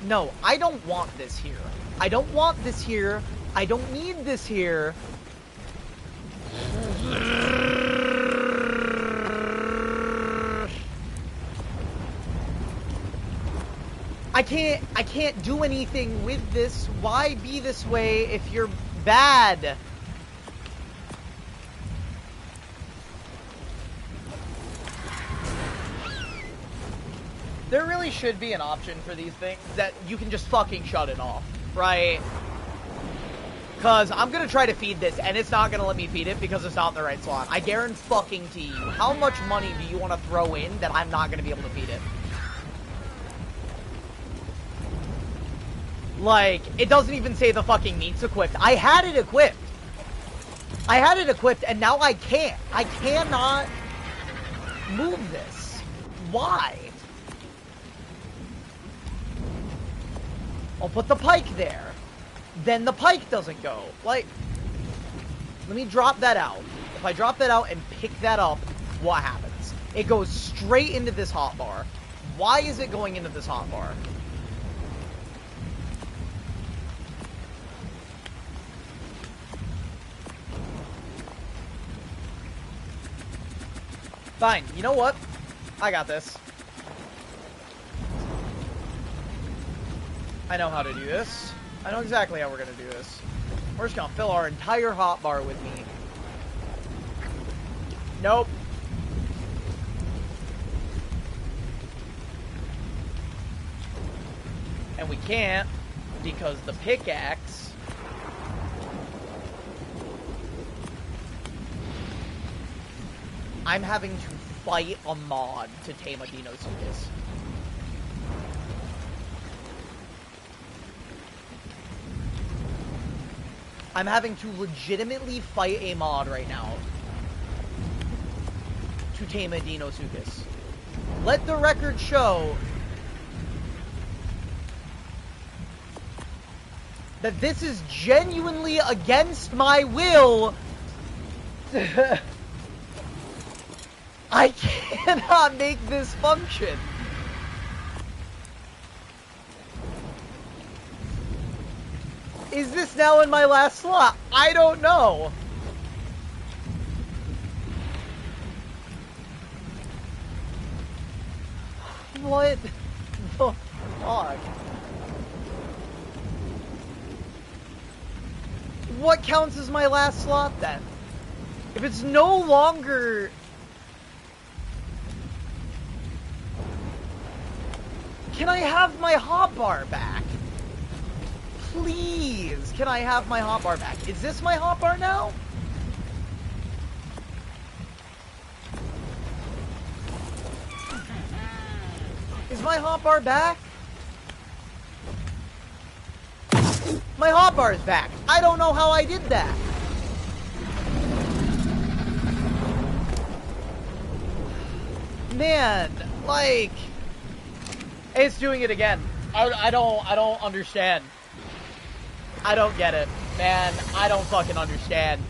No, I don't want this here. I don't want this here I don't need this here. I can't do anything with this. Why be this way if you're bad? There really should be an option for these things that you can just fucking shut it off, right? Because I'm going to try to feed this, and it's not going to let me feed it because it's not in the right slot. I guarantee fucking to you. How much money do you want to throw in that I'm not going to be able to feed it? Like, it doesn't even say the fucking meat's equipped. I had it equipped. I had it equipped, and now I can't. I cannot move this. Why? I'll put the pike there. Then the pike doesn't go. Like, let me drop that out. If I drop that out and pick that up, what happens? It goes straight into this hotbar. Why is it going into this hotbar? Fine, you know what? I got this. I know how to do this. I know exactly how we're gonna do this. We're just gonna fill our entire hotbar with meat. Nope. And we can't because the pickaxe I'm having to fight a mod to tame a Deinosuchus. I'm having to legitimately fight a mod right now to tame a Deinosuchus. Let the record show that this is genuinely against my will. I cannot make this function. Is this now in my last slot? I don't know. What the fuck? What counts as my last slot then? If it's no longer... Can I have my hotbar back? Please, can I have my hotbar back? Is this my hotbar now? Is my hotbar back? My hotbar is back. I don't know how I did that. Man, like, it's doing it again. I don't understand. I don't get it, man. I don't fucking understand.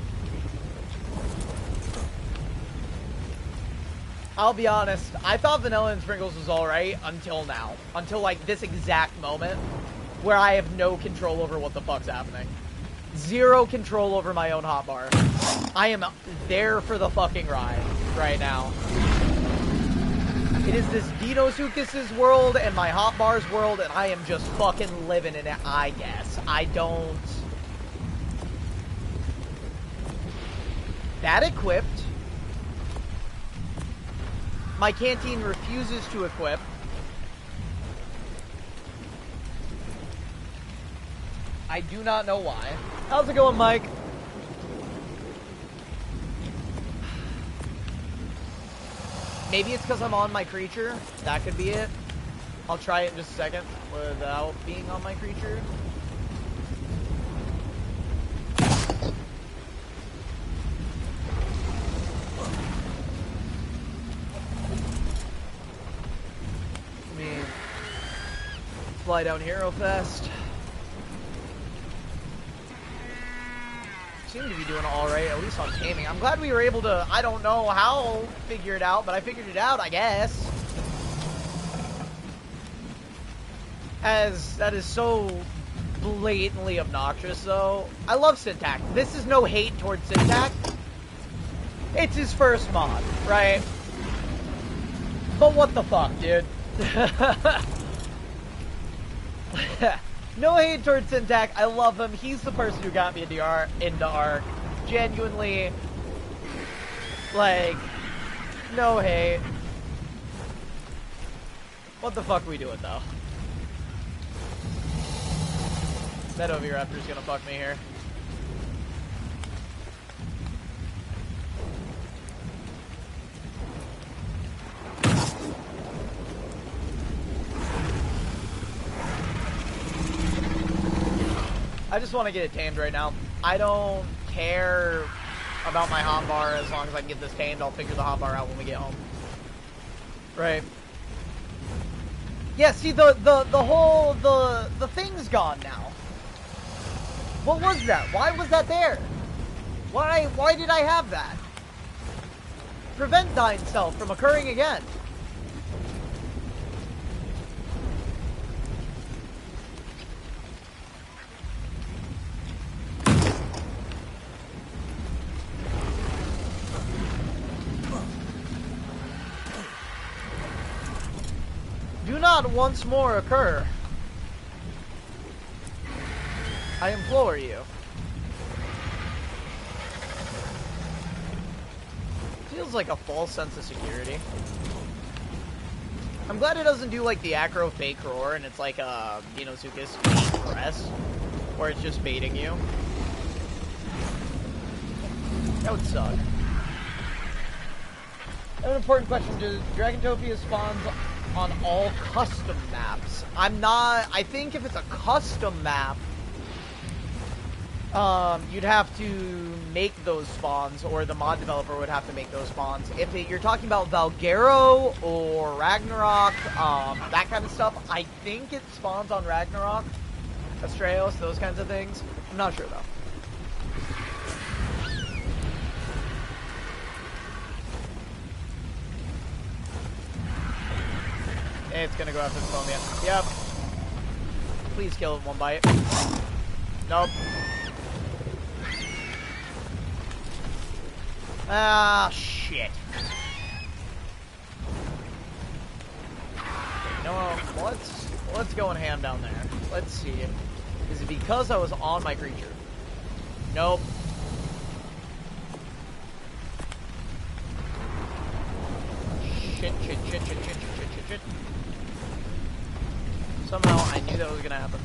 I'll be honest. I thought Vanilla and Sprinkles was alright until now. Until, like, this exact moment where I have no control over what the fuck's happening. Zero control over my own hotbar. I am there for the fucking ride right now. It is this Deinosuchus' world and my hotbar's world, and I am just fucking living in it, I guess. I don't... That equipped. My canteen refuses to equip. I do not know why. How's it going, Mike? Maybe it's because I'm on my creature. That could be it. I'll try it in just a second without being on my creature. Let me fly down here real fast. Seem to be doing all right, at least on taming. I'm glad we were able to, I don't know how, figure it out, but I figured it out, I guess. As that is so blatantly obnoxious, though. I love Syntax. This is no hate towards Syntax. It's his first mod, right? But what the fuck, dude? No hate towards Syntax. I love him. He's the person who got me into Ark. Genuinely, like, no hate. What the fuck are we doing, though? Meadowviraptor's gonna fuck me here. I just want to get it tamed right now. I don't care about my hotbar as long as I can get this tamed. I'll figure the hotbar out when we get home. Right. Yeah, see, the thing's gone now. What was that? Why was that there? Why did I have that? Prevent thine self from occurring again. Do not once more occur. I implore you. Feels like a false sense of security. I'm glad it doesn't do like the acro fake roar and it's like a Inosuke's fake press, where it's just baiting you. That would suck. An important question: do Dragontopia spawns on all custom maps? I think if it's a custom map, you'd have to make those spawns, or the mod developer would have to make those spawns. If you're talking about Valguero or Ragnarok, that kind of stuff, I think it spawns on Ragnarok, Astraeos, those kinds of things. I'm not sure, though. It's gonna go after the Phomia. Yep. Please kill it one bite. Nope. Ah, shit. No, let's go and ham down there. Let's see. Is it because I was on my creature? Nope. Shit. Somehow I knew that was gonna happen.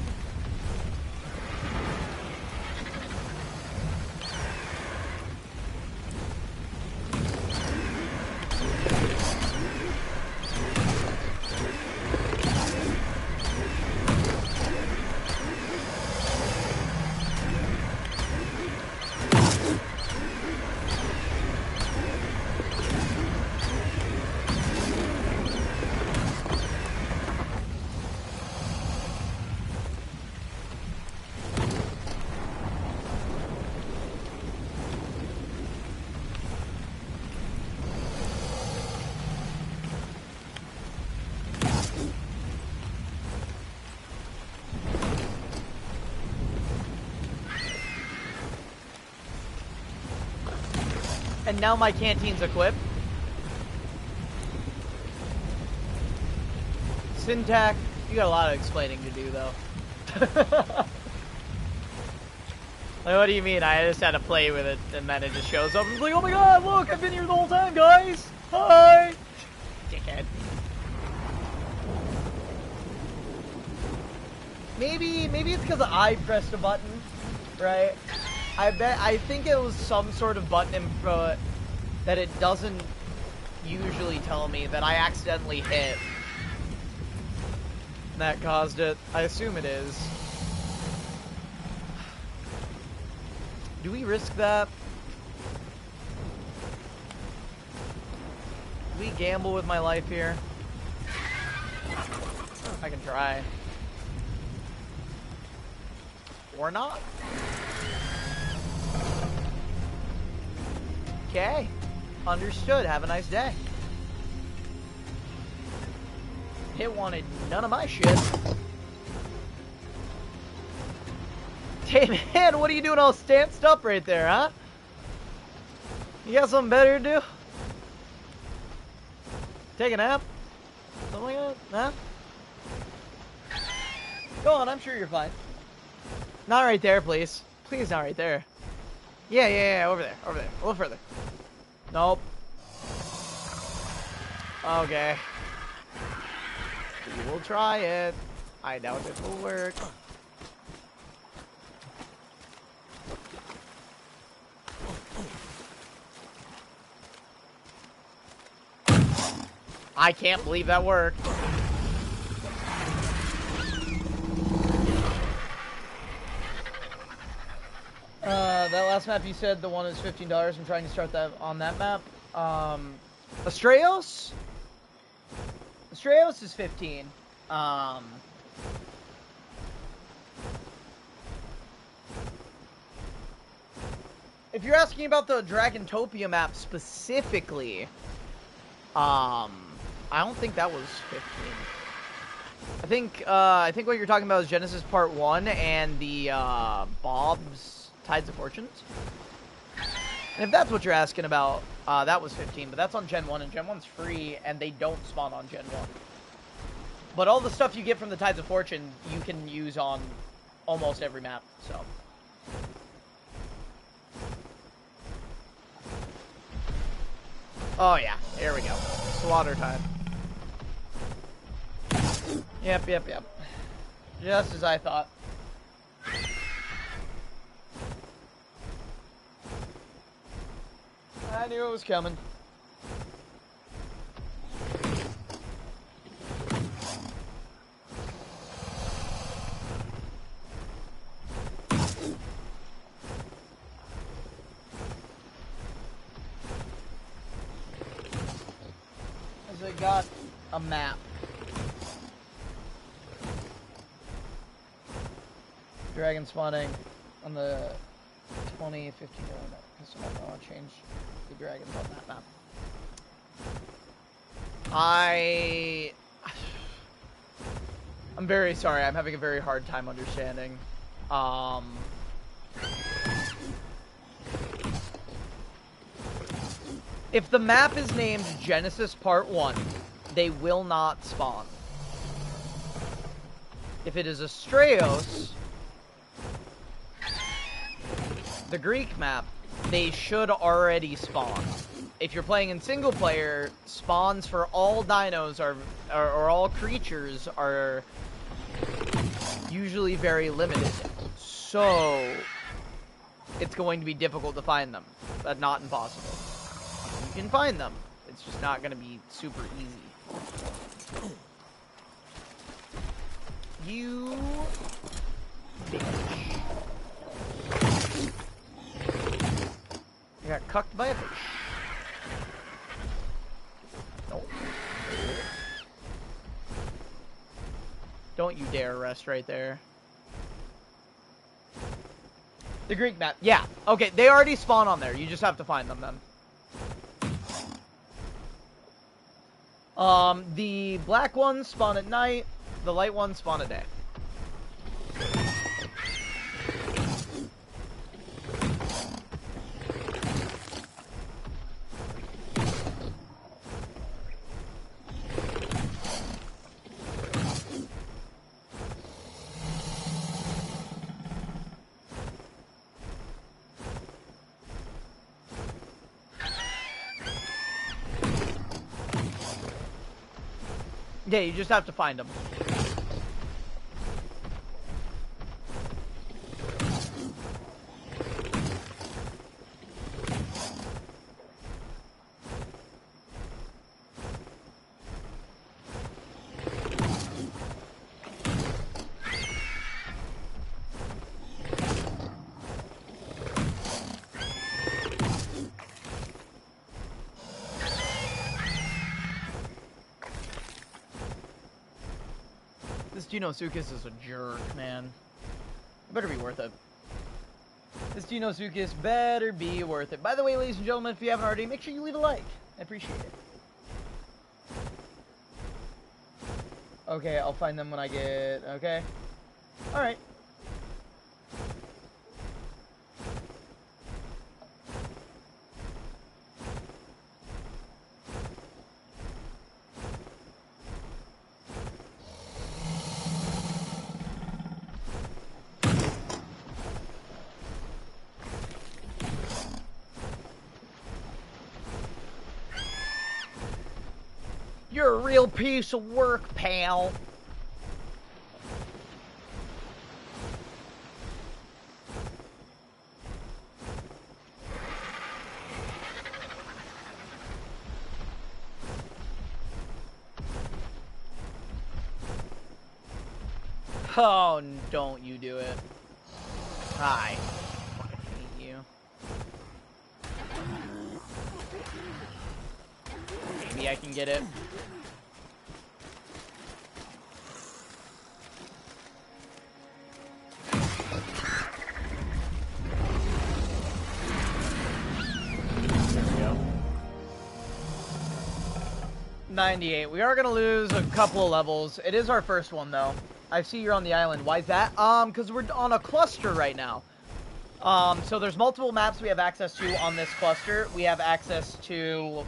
And now my canteen's equipped. Syntax, you got a lot of explaining to do, though. Like, what do you mean? I just had to play with it, and then it just shows up. It's like, oh my god, look, I've been here the whole time, guys! Hi! Dickhead. Maybe it's because I pressed a button, right? I think it was some sort of button input that it doesn't usually tell me that I accidentally hit. That caused it. I assume it is. Do we risk that? Do we gamble with my life here? I can try. Or not. Okay. Understood. Have a nice day. It wanted none of my shit. Hey man, what are you doing all stanced up right there, huh? You got something better to do? Take a nap? Something like that? Nah? Go on, I'm sure you're fine. Not right there, please. Please, not right there. Yeah, over there, a little further. Nope. Okay. We will try it. I doubt it will work. I can't believe that worked. That last map you said the one is $15. I'm trying to start that on that map. Astraeos? Astraeos is 15. If you're asking about the Dragontopia map specifically, I don't think that was 15. I think what you're talking about is Genesis Part 1 and the Bob's Tides of Fortunes. And if that's what you're asking about, that was 15, but that's on Gen 1, and Gen 1's free, and they don't spawn on Gen 1. But all the stuff you get from the Tides of Fortune, you can use on almost every map, so. Oh yeah, here we go. Slaughter time. Yep. Just as I thought. I knew it was coming. As I got a map. Dragon spawning on the 2015 map. So I want to change the dragons on that map. I'm very sorry. I'm having a very hard time understanding. If the map is named Genesis Part 1, they will not spawn. If it is Astraeos, the Greek map, they should already spawn. If you're playing in single player, spawns for all dinos or all creatures are usually very limited. So it's going to be difficult to find them, but not impossible. You can find them. It's just not going to be super easy. You bitch. I got cucked by a fish. Nope. Don't you dare rest right there. The Greek map. Yeah. Okay, they already spawn on there. You just have to find them then. The black ones spawn at night. The light ones spawn at day. Yeah, you just have to find them. This Genosuchus is a jerk, man. It better be worth it. This Genosuchus better be worth it. By the way, ladies and gentlemen, if you haven't already, make sure you leave a like. I appreciate it. Okay, I'll find them when I get... Okay. Alright. You're a real piece of work, pal. Oh, don't you do it. Hi. I hate you. Maybe I can get it. There we go. 98. We are going to lose a couple of levels. It is our first one, though. I see you're on the island. Why is that? Because we're on a cluster right now. So there's multiple maps we have access to on this cluster. We have access to...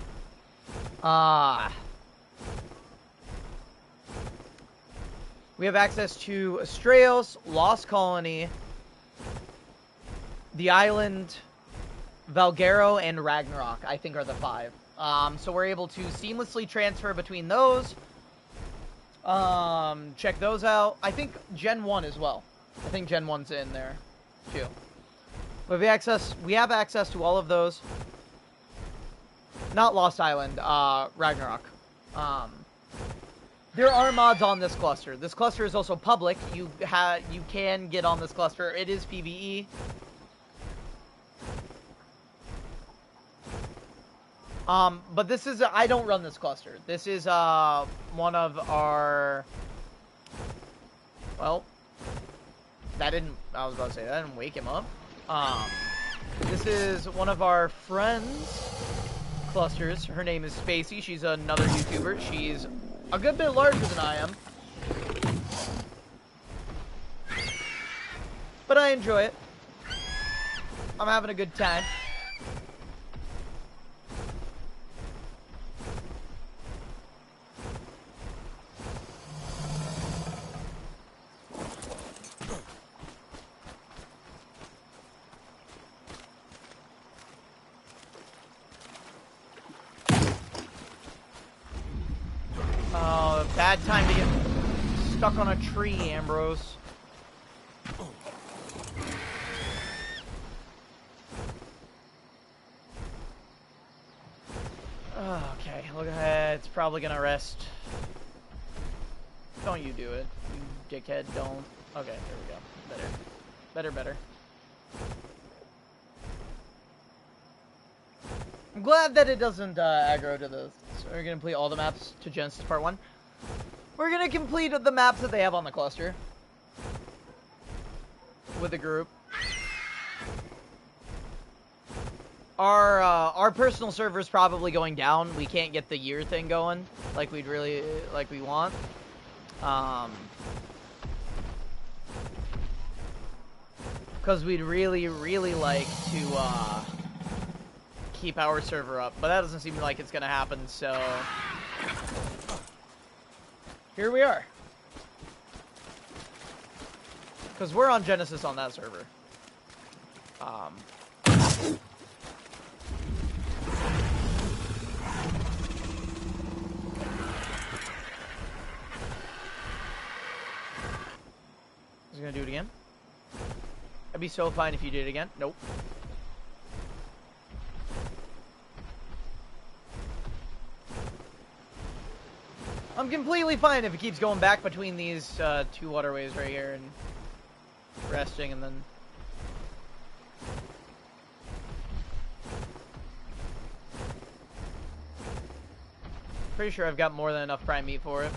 we have access to Astraeos, Lost Colony, the island, Valgero, and Ragnarok, I think are the 5. So we're able to seamlessly transfer between those. Check those out. I think Gen 1 as well. I think Gen 1's in there, too. But we have access to all of those. Not Lost Island, Ragnarok. There are mods on this cluster. This cluster is also public. You can get on this cluster. It is PvE. But this is, I don't run this cluster. This is, one of our, well, I was about to say, that didn't wake him up. This is one of our friends' clusters. Her name is Spacey. She's another YouTuber. She's a good bit larger than I am. But I enjoy it. I'm having a good time. Bad time to get stuck on a tree, Ambrose. Okay, look ahead. It's probably gonna rest. Don't you do it, you dickhead. Don't. Okay, there we go. Better. I'm glad that it doesn't aggro to the... So we're gonna complete all the maps to Genesis Part 1. We're gonna complete the maps that they have on the cluster. With a group. Our personal server's probably going down. We can't get the year thing going like we want. Because we'd really like to keep our server up, but that doesn't seem like it's gonna happen, so here we are. Because we're on Genesis on that server. Is he gonna do it again? That'd be so fine if you did it again. Nope. I'm completely fine if it keeps going back between these two waterways right here and resting and then... Pretty sure I've got more than enough prime meat for it.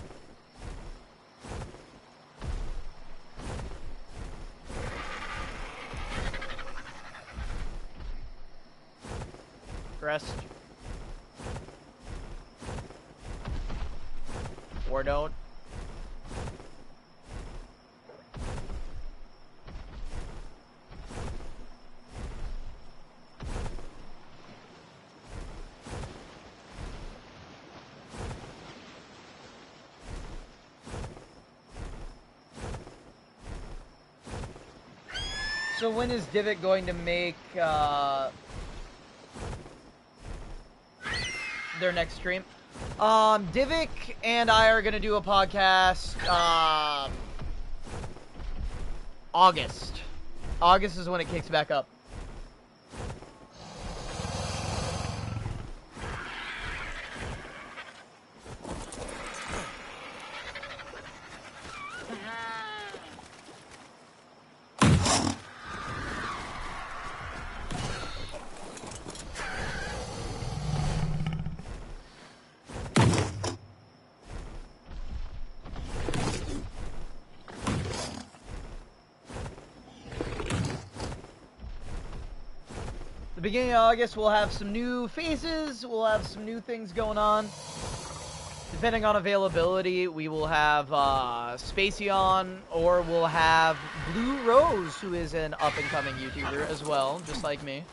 Rest. Or don't. So when is Divot going to make their next stream? Divik and I are gonna do a podcast, August. August is when it kicks back up. Beginning of August, we'll have some new faces, we'll have some new things going on. Depending on availability, we will have Spacey on, or we'll have Blue Rose, who is an up-and-coming YouTuber as well, just like me.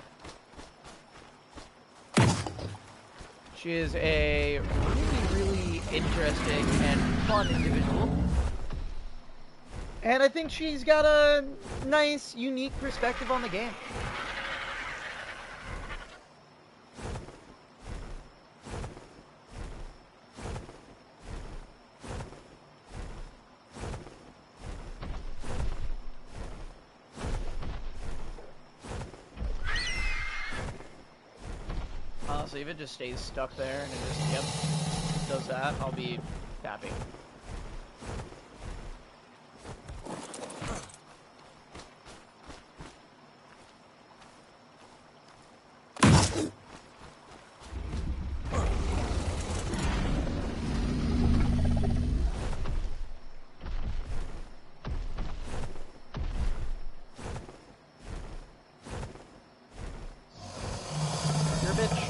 She is a really, really interesting and fun individual. And I think she's got a nice, unique perspective on the game. Honestly, if it just stays stuck there and it just, yep, does that, I'll be happy. You're a bitch.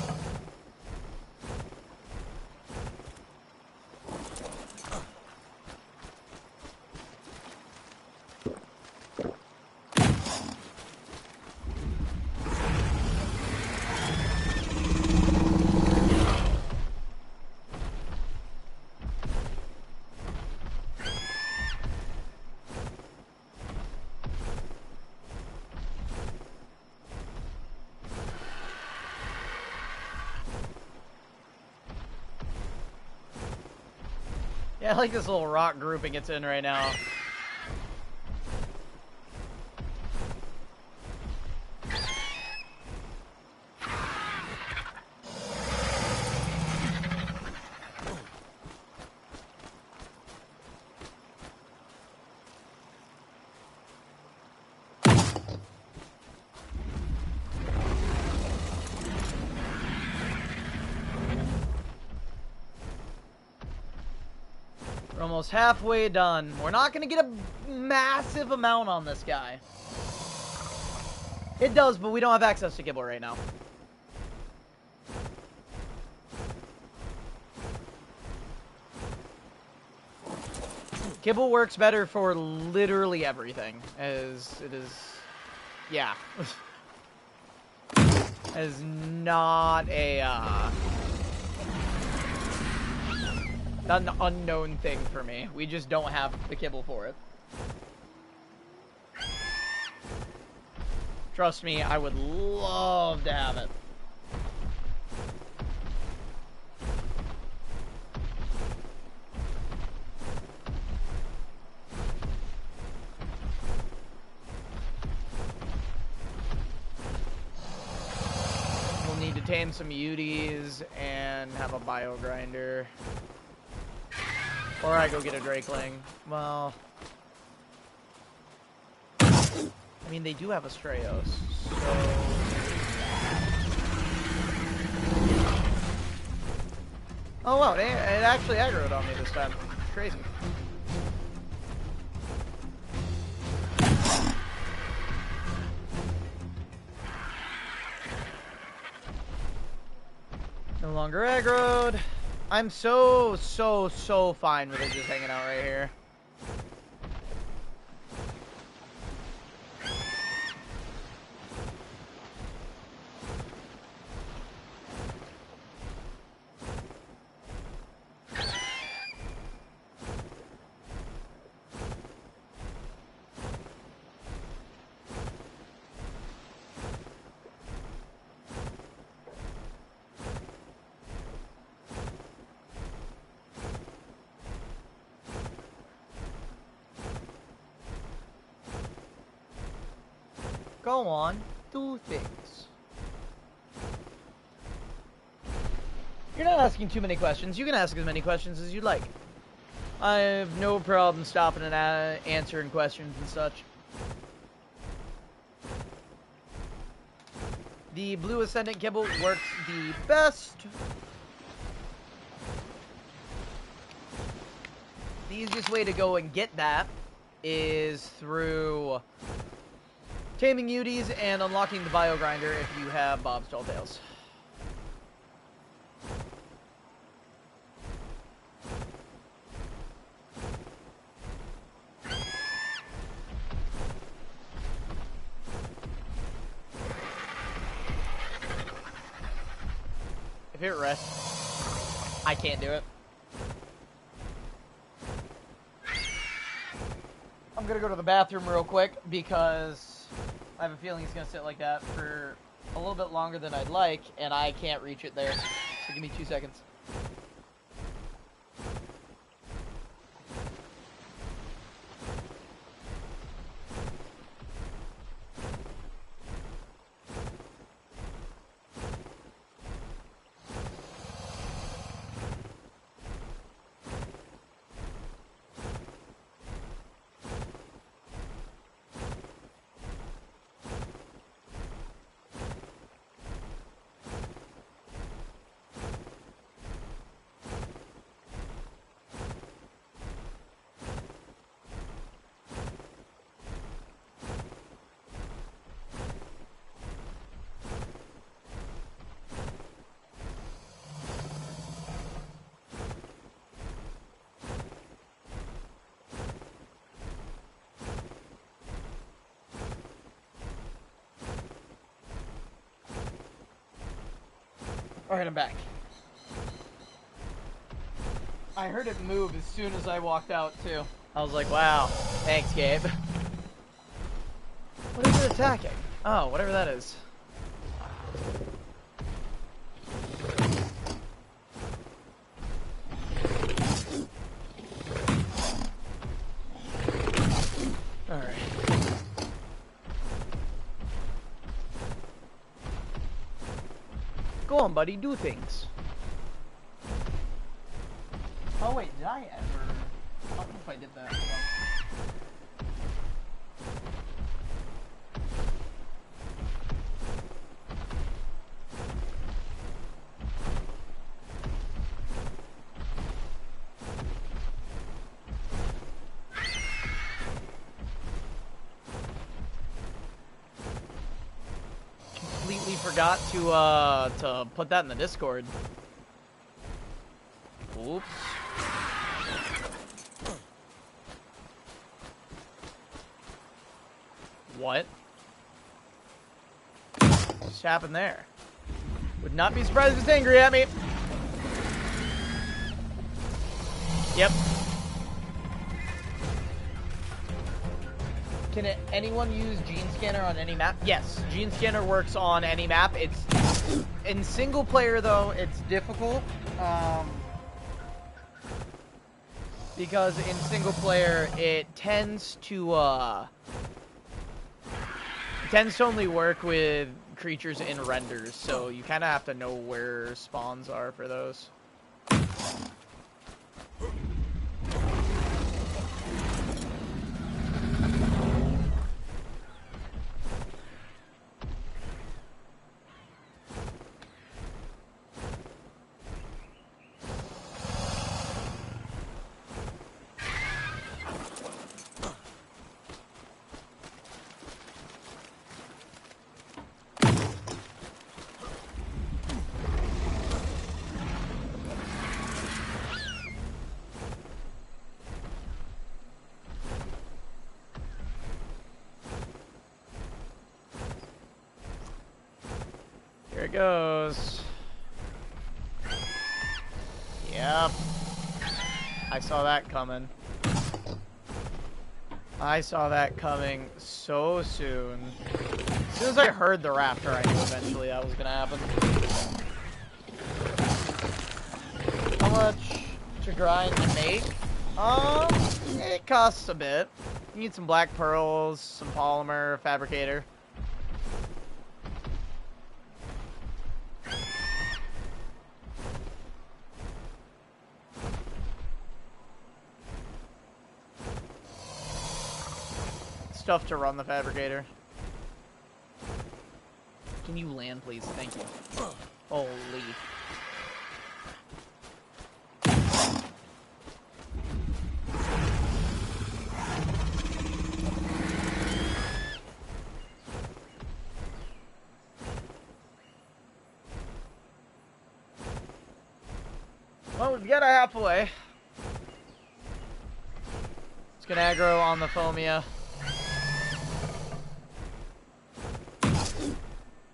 Yeah, I like this little rock grouping it's in right now. We're almost halfway done. We're not going to get a massive amount on this guy. It does, but we don't have access to kibble right now. Kibble works better for literally everything, as it is, yeah. As not a, an unknown thing for me. We just don't have the kibble for it. Trust me, I would love to have it. We'll need to tame some UDs and have a bio grinder. Or I go get a Drakeling. Well, I mean, they do have a Strayos, so... Oh, wow, it actually aggroed on me this time. Crazy. No longer aggroed. I'm so fine with it just hanging out right here. Go on, do things. You're not asking too many questions. You can ask as many questions as you'd like. I have no problem stopping and answering questions and such. The blue Ascendant kibble works the best. The easiest way to go and get that is through taming Uties and unlocking the Bio Grinder if you have Bob's Tall Tales. If it rests, I can't do it. I'm gonna go to the bathroom real quick because I have a feeling he's gonna sit like that for a little bit longer than I'd like, and I can't reach it there. So give me 2 seconds. Alright, I'm back. I heard it move as soon as I walked out, too. I was like, wow. Thanks, Gabe. What is it attacking? Oh, whatever that is. Alright. Go on, buddy, do things. Oh wait, did I ever? I don't know if I did that. Completely forgot to put that in the Discord. Oops. What? What's happened there? Would not be surprised if it's angry at me. Yep. Can anyone use Gene Scanner on any map? Yes, Gene Scanner works on any map. It's in single player though. It's difficult because in single player it tends to only work with creatures in renders, so you kind of have to know where spawns are for those. Here it goes. Yep. I saw that coming. I saw that coming so soon. As soon as I heard the raptor, I knew eventually that was gonna happen. How much to grind to make? It costs a bit. You need some black pearls, some polymer, fabricator. stuff to run the fabricator. Can you land, please? Thank you. Holy. Well, we've got a halfway. It's gonna aggro on the Phomia.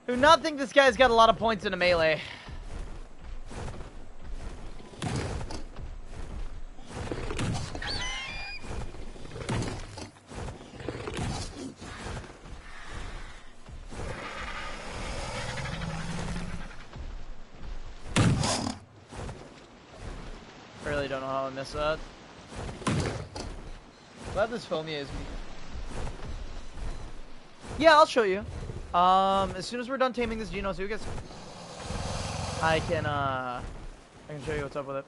Do not think this guy's got a lot of points in a melee. Really don't know how I missed that. Glad this Phomia is me. Yeah, I'll show you. As soon as we're done taming this Genosuchus, I can show you what's up with it.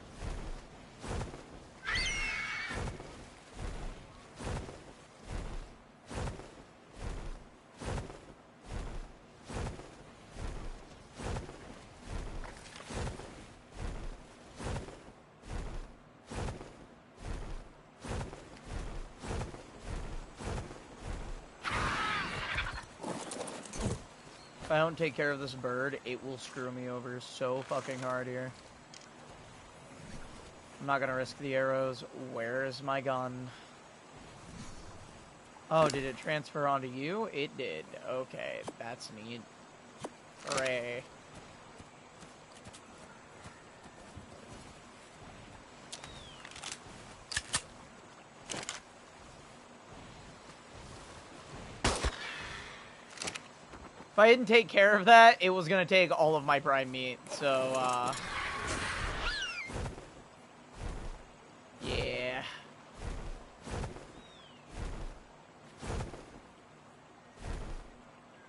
If I don't take care of this bird, it will screw me over so fucking hard here. I'm not gonna risk the arrows. Where is my gun? Oh, did it transfer onto you? It did. Okay, that's neat. Hooray. If I didn't take care of that, it was gonna take all of my prime meat, so, yeah.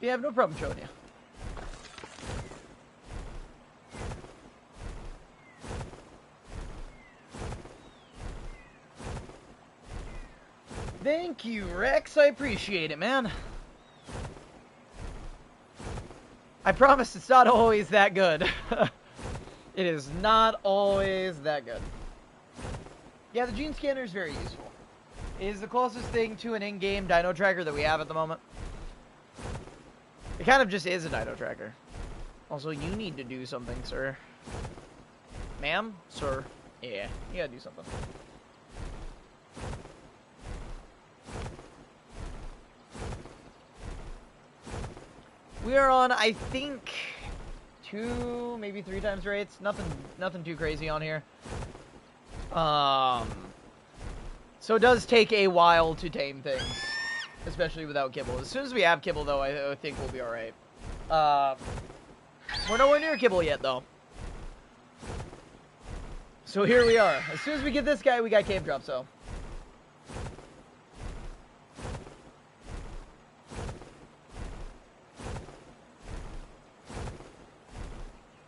Yeah, I have no problem showing you. Thank you, Rex. I appreciate it, man. I promise it's not always that good. It is not always that good. Yeah, the gene scanner is very useful. It is the closest thing to an in-game dino tracker that we have at the moment. It kind of just is a dino tracker. Also, you need to do something, sir. Ma'am? Sir? Yeah, you gotta do something. We are on, I think, 2, maybe 3 times rates. Nothing too crazy on here. So it does take a while to tame things, especially without kibble. As soon as we have kibble, though, I think we'll be all right. We're nowhere near kibble yet, though. So here we are. As soon as we get this guy, we got cave drop. So.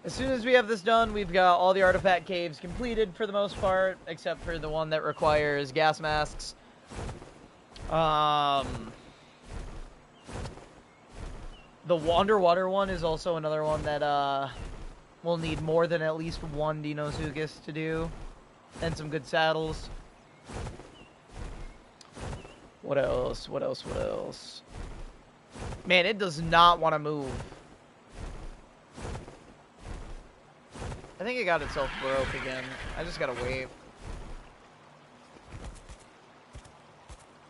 As soon as we have this done, we've got all the artifact caves completed for the most part, except for the one that requires gas masks. The underwater one is also another one that will need more than at least one Dinosuchus to do, and some good saddles. What else? What else? What else? Man, it does not want to move. I think it got itself broke again. I just gotta wait.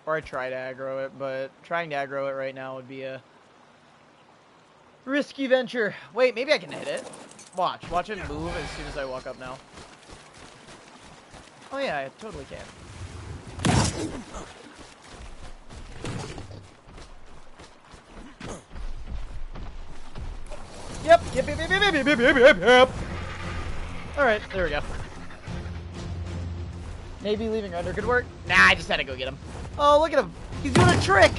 Or I try to aggro it, but trying to aggro it right now would be a risky venture. Wait, maybe I can hit it. Watch. Watch it move as soon as I walk up now. Oh yeah, I totally can. Yep. Alright, there we go. Maybe leaving under could work. Nah, I just had to go get him. Oh, look at him. He's doing a trick!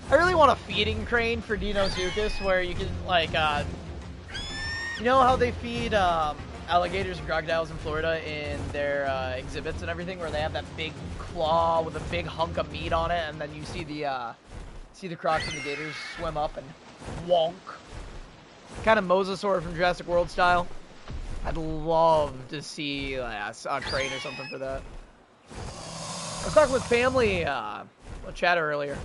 I really want a feeding crane for Dinosuchus where you can, like, you know how they feed alligators and crocodiles in Florida in their exhibits and everything, where they have that big claw with a big hunk of meat on it, and then you see the Crocs and the Gators swim up and wonk. Kind of Mosasaur from Jurassic World style. I'd love to see a crane or something for that. I was talking with family, chatter earlier,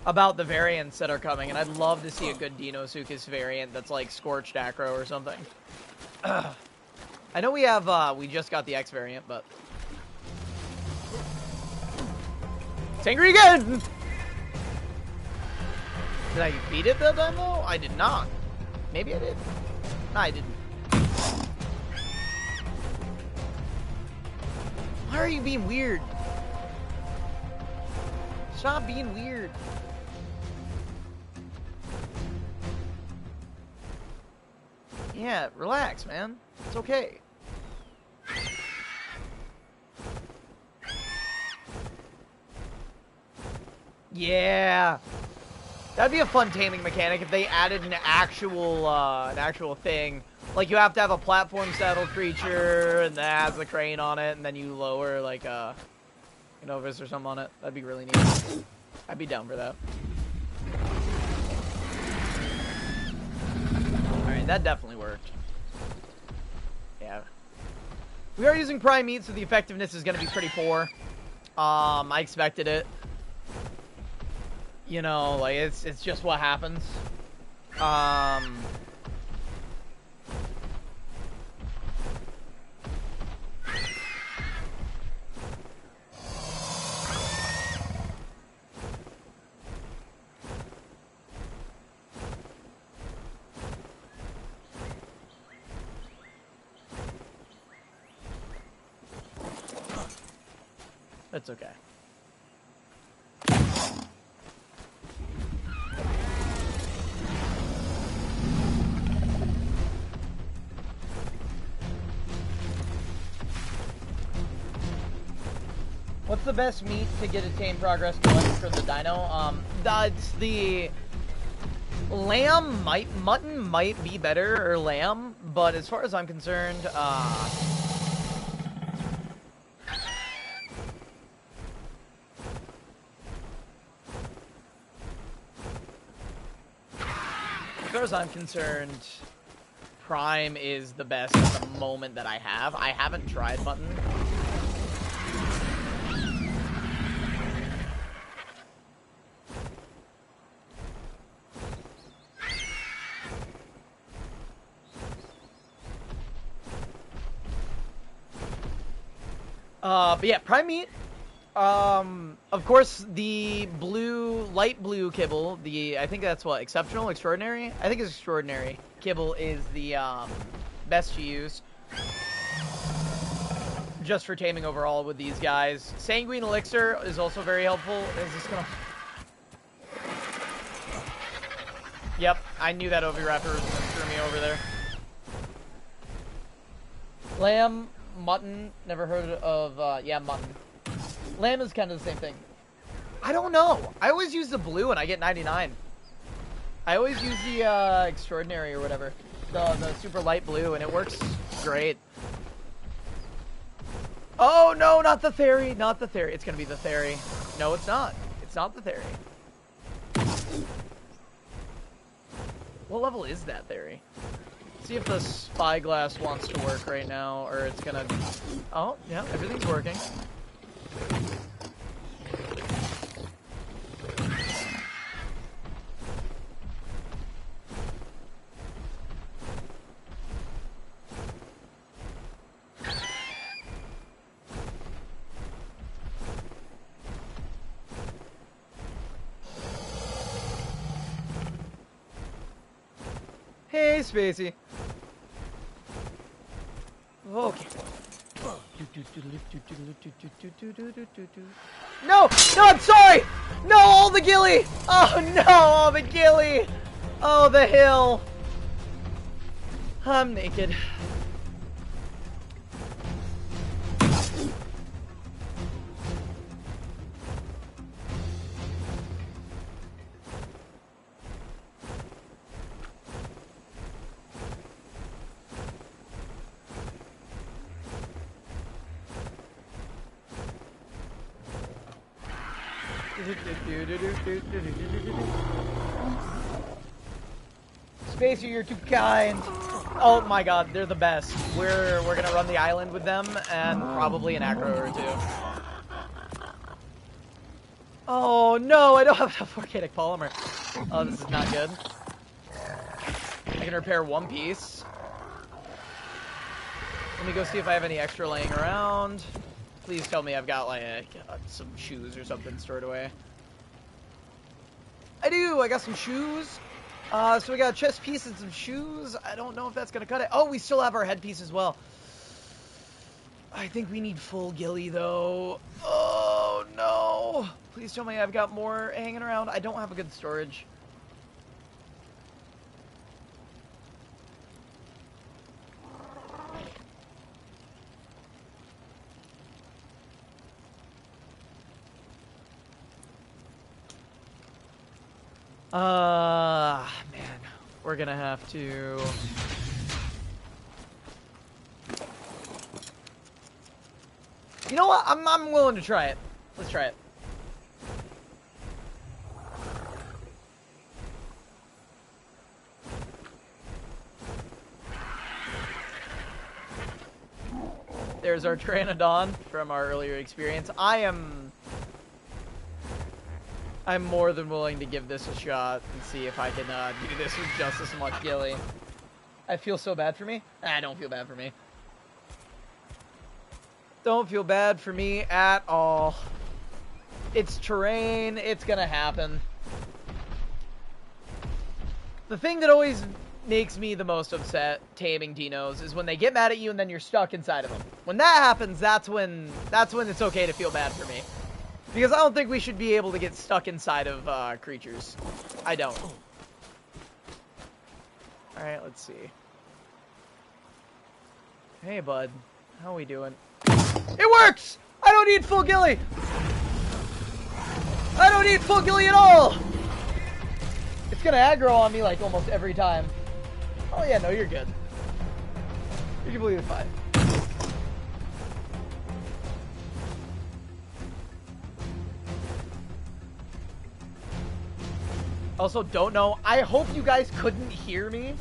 about the variants that are coming, and I'd love to see a good Deinosuchus variant that's like Scorched Acro or something. I know we have, we just got the X variant, but... It's angry again! Did I beat it that time, though? I did not. Maybe I did. No, I didn't. Why are you being weird? Stop being weird. Yeah, relax, man. It's okay. Yeah. That'd be a fun taming mechanic if they added an actual thing. Like, you have to have a platform saddle creature, and that has a crane on it, and then you lower, like, a Novice or something on it. That'd be really neat. I'd be down for that. Alright, that definitely worked. Yeah. We are using prime meat, so the effectiveness is going to be pretty poor. I expected it. You know, like, it's just what happens. That's okay. What's the best meat to get a tame progress going for the dino? That's the lamb mutton might be better, or lamb, but as far as I'm concerned, Prime is the best at the moment that I have. I haven't tried mutton. But yeah, prime meat. Of course, the light blue kibble, I think that's what, exceptional, extraordinary? I think it's extraordinary. Kibble is the, best to use. Just for taming overall with these guys. Sanguine elixir is also very helpful. Is this gonna... Yep, I knew that Oviraptor was gonna screw me over there. Lamb, mutton, never heard of, yeah, mutton. Lamb is kind of the same thing. I don't know. I always use the blue and I get 99. I always use the extraordinary or whatever. The super light blue and it works great. Oh no, not the Theory. Not the Theory. It's going to be the Theory. No, it's not. It's not the Theory. What level is that Theory? See if the spyglass wants to work right now, or it's gonna... Oh, yeah, everything's working. Hey, Spacey. Okay. No! No, I'm sorry! No, all the ghillie! Oh no, all the ghillie! Oh, the hill! I'm naked. Spacey, you're too kind. Oh my god, they're the best. We're gonna run the island with them and probably an acro or two. Oh no, I don't have enough organic polymer. Oh, this is not good. I can repair one piece. Let me go see if I have any extra laying around. Please tell me I've got like some shoes or something stored away. I do. I got some shoes. So we got a chest piece and some shoes. I don't know if that's gonna cut it. Oh, we still have our headpiece as well. I think we need full ghillie though. Oh no! Please tell me I've got more hanging around. I don't have a good storage. Man, we're gonna have to. You know what? I'm willing to try it. Let's try it. There's our Pteranodon from our earlier experience. I'm more than willing to give this a shot and see if I can do this with just as much ghillie. I feel so bad for me. I don't feel bad for me. Don't feel bad for me at all. It's terrain. It's gonna happen. The thing that always makes me the most upset taming dinos is when they get mad at you and then you're stuck inside of them. When that happens, that's when it's okay to feel bad for me. Because I don't think we should be able to get stuck inside of creatures. I don't. Alright, let's see. Hey, bud. How we doing? It works! I don't need full ghillie! I don't need full ghillie at all! It's gonna aggro on me like almost every time. Oh yeah, no, you're good. You're completely fine. Also, don't know. I hope you guys couldn't hear me.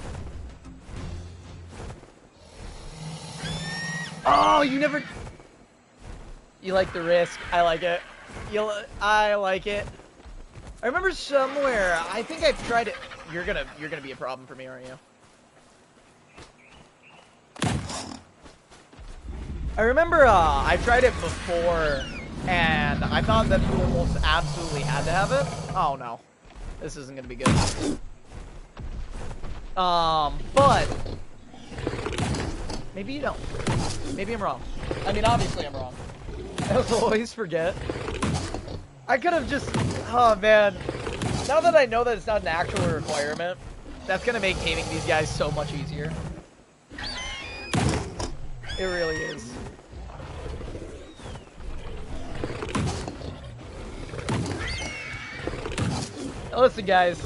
Oh, you never... You like the risk. I like it. I like it. I remember somewhere. I think I've tried it. You're gonna be a problem for me, aren't you? I remember I tried it before, and I thought that you almost absolutely had to have it. Oh no. This isn't gonna be good. But maybe you don't. Maybe I'm wrong. I mean, obviously I'm wrong. I always forget. I could have just. Oh man. Now that I know that it's not an actual requirement, that's gonna make taming these guys so much easier. It really is. Listen, guys,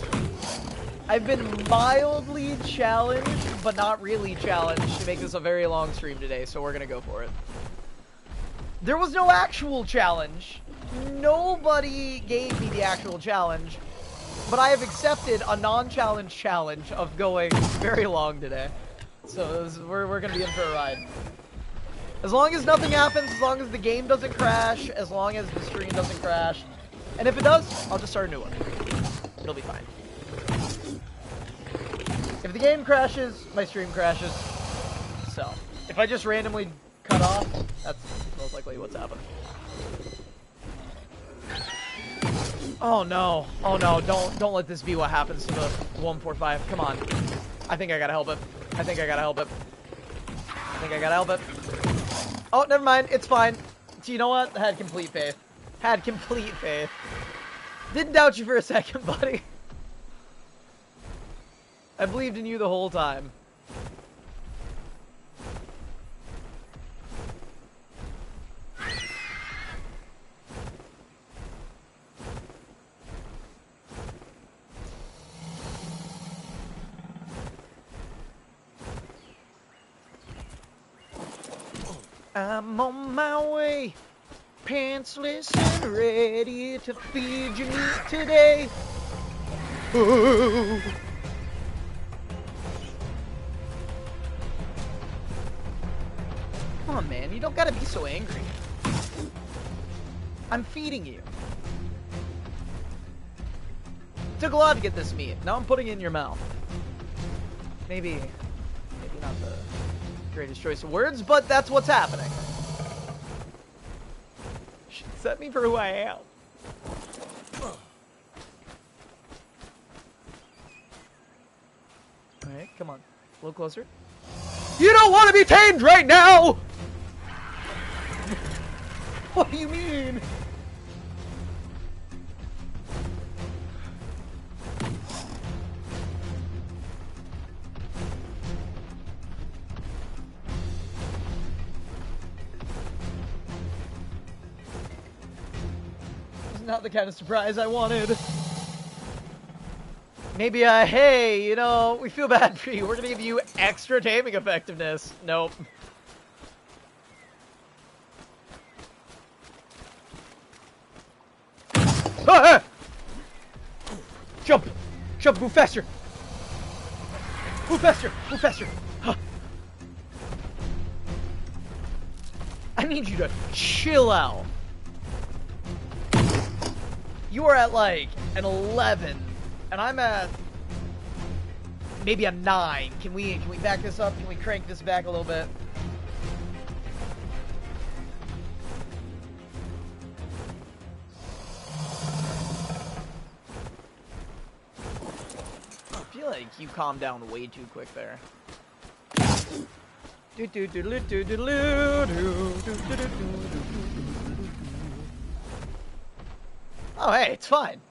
I've been mildly challenged, but not really challenged to make this a very long stream today, so we're gonna go for it. There was no actual challenge. Nobody gave me the actual challenge, but I have accepted a non-challenge challenge of going very long today. So we're gonna be in for a ride. As long as nothing happens, as long as the game doesn't crash, as long as the stream doesn't crash, and if it does, I'll just start a new one. It'll be fine. If the game crashes, my stream crashes. So, if I just randomly cut off, that's most likely what's happening. Oh no. Oh no, don't let this be what happens to the 145. Come on. I think I gotta help it. I think I gotta help it. I think I gotta help it. Oh, never mind. It's fine. So you know what? I had complete faith. Had complete faith. Didn't doubt you for a second, buddy. I believed in you the whole time. I'm on my way. Pantsless and ready to feed you meat today. Ooh. Come on, man. You don't gotta be so angry. I'm feeding you. It took a lot to get this meat. Now I'm putting it in your mouth. Maybe not the greatest choice of words, but that's what's happening. Should set me for who I am. Alright, come on. A little closer. You don't want to be tamed right now! What do you mean? Not the kind of surprise I wanted. Maybe hey, you know, we feel bad for you. We're gonna give you extra taming effectiveness. Nope. Ah! Jump! Jump, move faster! Move faster! Move faster! Huh. I need you to chill out. You are at like an 11, and I'm at maybe a 9. Can we back this up? Can we crank this back a little bit? I feel like you calmed down way too quick there. Oh, hey, it's fine.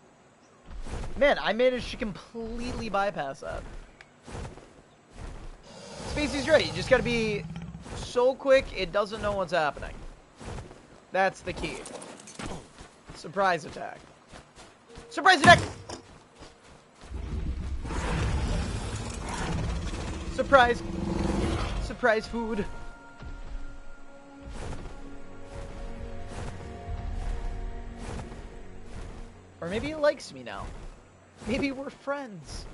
Man, I managed to completely bypass that. Spacey's right. You just gotta be so quick, it doesn't know what's happening. That's the key. Surprise attack. Surprise attack! Surprise. Surprise food. Or maybe it likes me now. Maybe we're friends.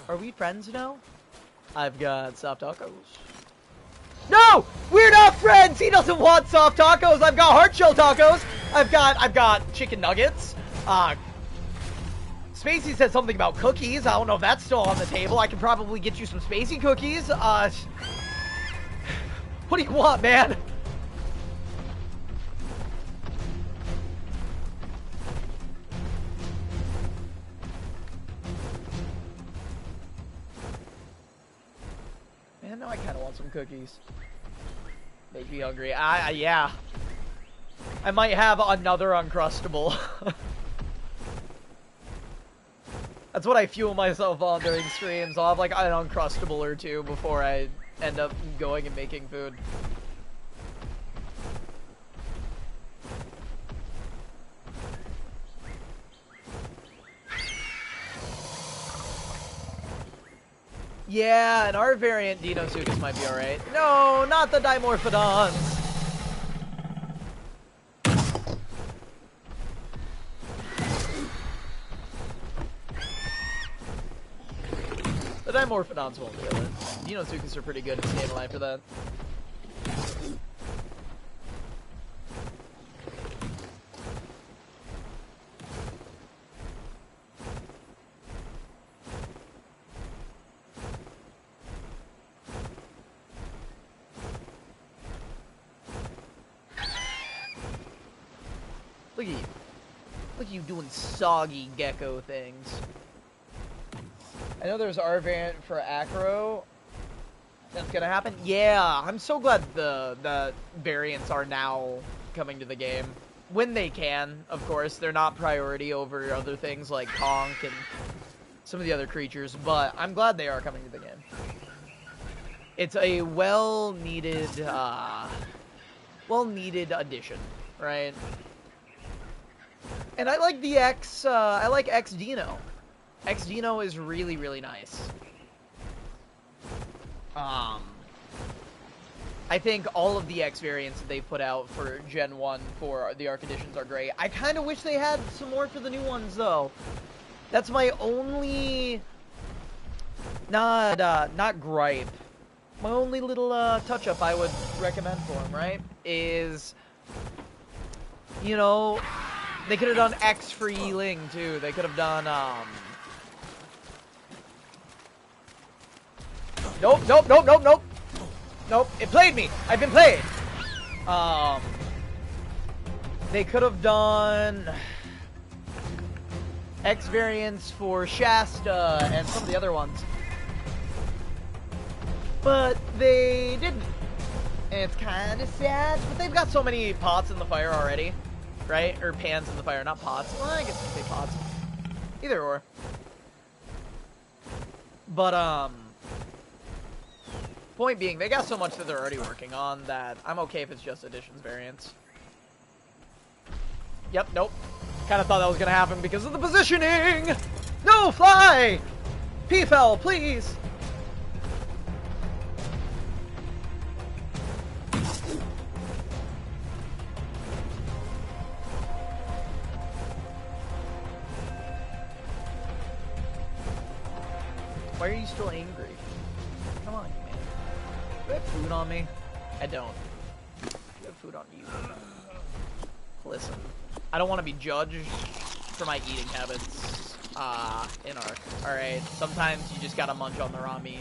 Are we friends now? I've got soft tacos. No! We're not friends! He doesn't want soft tacos! I've got hard shell tacos! I've got chicken nuggets. Spacey said something about cookies. I don't know if that's still on the table. I can probably get you some Spacey cookies. What do you want, man? Man, now I kind of want some cookies. Make me hungry. Yeah. I might have another Uncrustable. That's what I fuel myself on during streams. I'll have like an Uncrustable or two before I end up going and making food. Yeah, and our variant Dinosuchus might be alright. No, not the Dimorphodons! The Dimorphodons won't kill it. Dinosuchus are pretty good at staying alive for that. Look at you. Look at you doing soggy gecko things. I know there's our variant for Acro. That's gonna happen. Yeah, I'm so glad the variants are now coming to the game. When they can, of course. They're not priority over other things like Conk and some of the other creatures, but I'm glad they are coming to the game. It's a well-needed addition, right? And I like the I like X Dino. X Dino is really, really nice. I think all of the X variants that they put out for Gen 1 for the Ark Editions are great. I kind of wish they had some more for the new ones, though. That's my only... not gripe. My only little touch-up I would recommend for them, right? Is, you know, they could have done X for Yi-Ling, too. They could have done, Nope, nope, nope, nope, nope. Nope, it played me. I've been played. They could have done X variants for Shasta and some of the other ones. But they didn't. And it's kind of sad. But they've got so many pots in the fire already. Right? Or pans in the fire, not pots. Well, I guess you say pots. Either or. But, point being, they got so much that they're already working on that I'm okay if it's just Editions variants. Yep, nope. Kind of thought that was going to happen because of the positioning! No, fly! P-Fel, please! Why are you still angry? Come on, man. Do I have food on me? I don't. Do I have food on you? Listen, I don't want to be judged for my eating habits in Ark. Alright, sometimes you just gotta munch on the raw meat.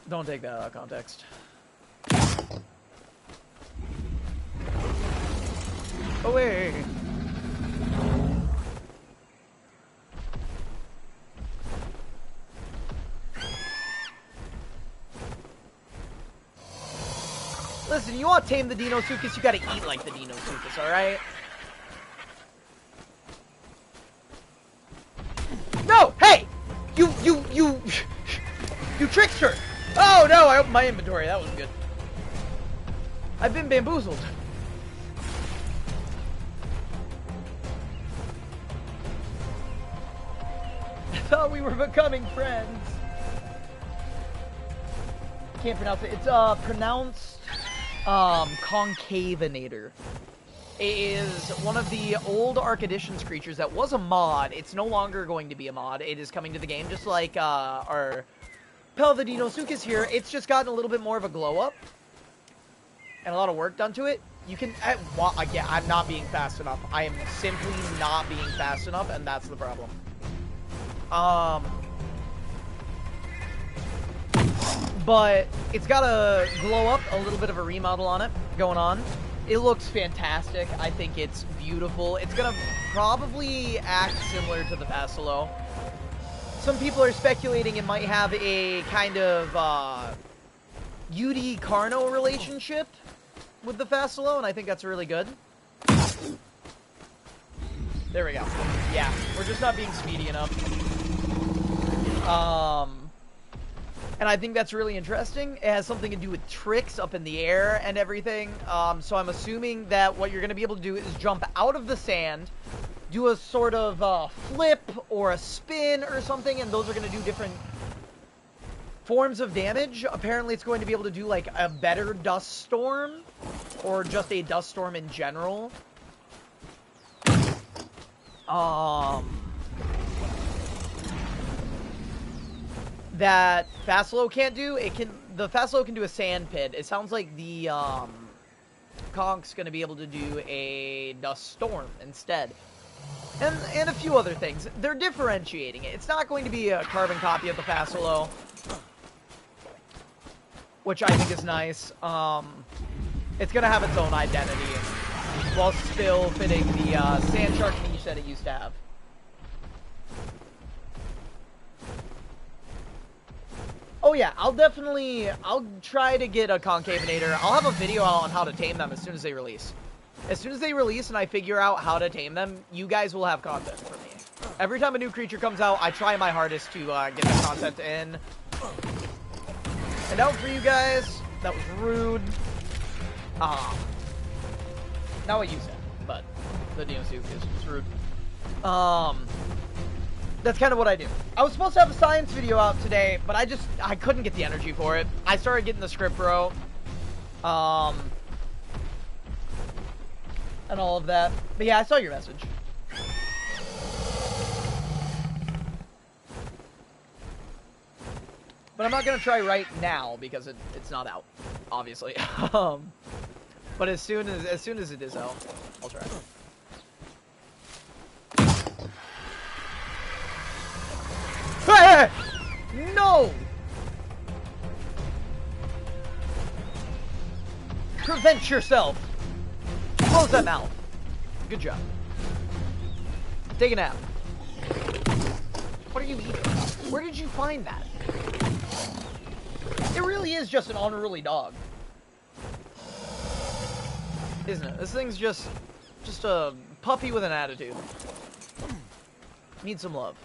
Don't take that out of context. Away! Listen, you want to tame the Deinosuchus, you gotta eat like the Deinosuchus, alright? No! Hey! You trickster! Oh no, I opened my inventory, that was good. I've been bamboozled. I thought we were becoming friends. Can't pronounce it. It's pronounced Concavinator. It is one of the old Ark Editions creatures that was a mod. It's no longer going to be a mod. It is coming to the game just like our Pel the Deinosuchus here. It's just gotten a little bit more of a glow up and a lot of work done to it. You can, again, I'm not being fast enough. I am simply not being fast enough, and that's the problem. But it's got a glow up, a little bit of a remodel on it going on. It looks fantastic. I think it's beautiful. It's gonna probably act similar to the Fasilo. Some people are speculating it might have a kind of UD Carno relationship with the Fasilo, and I think that's really good. There we go. Yeah, we're just not being speedy enough. And I think that's really interesting. It has something to do with tricks up in the air and everything. So I'm assuming that what you're going to be able to do is jump out of the sand, do a sort of flip or a spin or something, and those are going to do different forms of damage. Apparently it's going to be able to do like a better dust storm or just a dust storm in general. That Fasilo can't do. The Fasilo can do a sand pit. It sounds like the Conk's gonna be able to do a dust storm instead. And a few other things. They're differentiating it. It's not going to be a carbon copy of the Fasilo, which I think is nice. It's gonna have its own identity while still fitting the sand shark niche that it used to have. Oh yeah, I'll try to get a Concavinator. I'll have a video out on how to tame them as soon as they release. As soon as they release and I figure out how to tame them, you guys will have content for me. Every time a new creature comes out, I try my hardest to get the content in. And out for you guys. That was rude. Not what you said, but the Deinosuchus is rude. That's kind of what I do. I was supposed to have a science video out today, but I couldn't get the energy for it. I started getting the script bro. And all of that. But yeah, I saw your message. But I'm not gonna try right now because it's not out, obviously. But as soon as it is out, I'll try. Hey! No! Prevent yourself. Close that mouth. Good job. Take a nap. What are you eating? Where did you find that? It really is just an unruly dog. Isn't it? This thing's just a puppy with an attitude. Needs some love.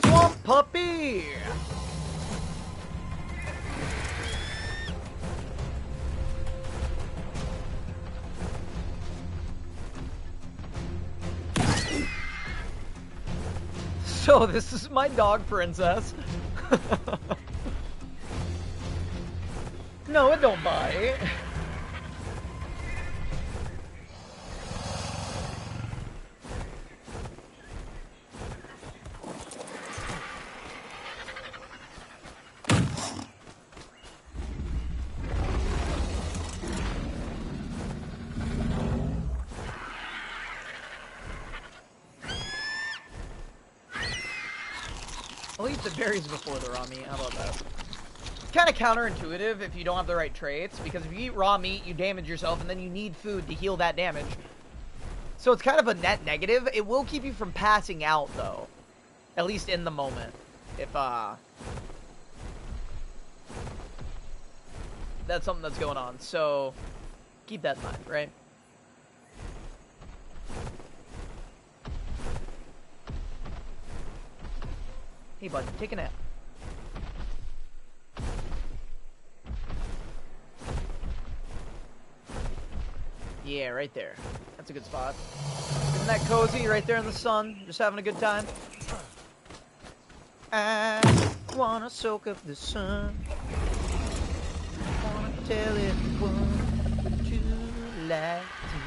Swamp puppy! So this is my dog princess. No, it don't bite. I'll eat the berries before the raw meat. How about that? It's kind of counterintuitive if you don't have the right traits, because if you eat raw meat, you damage yourself, and then you need food to heal that damage. So it's kind of a net negative. It will keep you from passing out, though. At least in the moment. If, that's something that's going on. So, keep that in mind, right? Hey, bud, take a nap. Yeah, right there. That's a good spot. Isn't that cozy? Right there in the sun, just having a good time. I wanna soak up the sun. I wanna tell everyone what you like to know.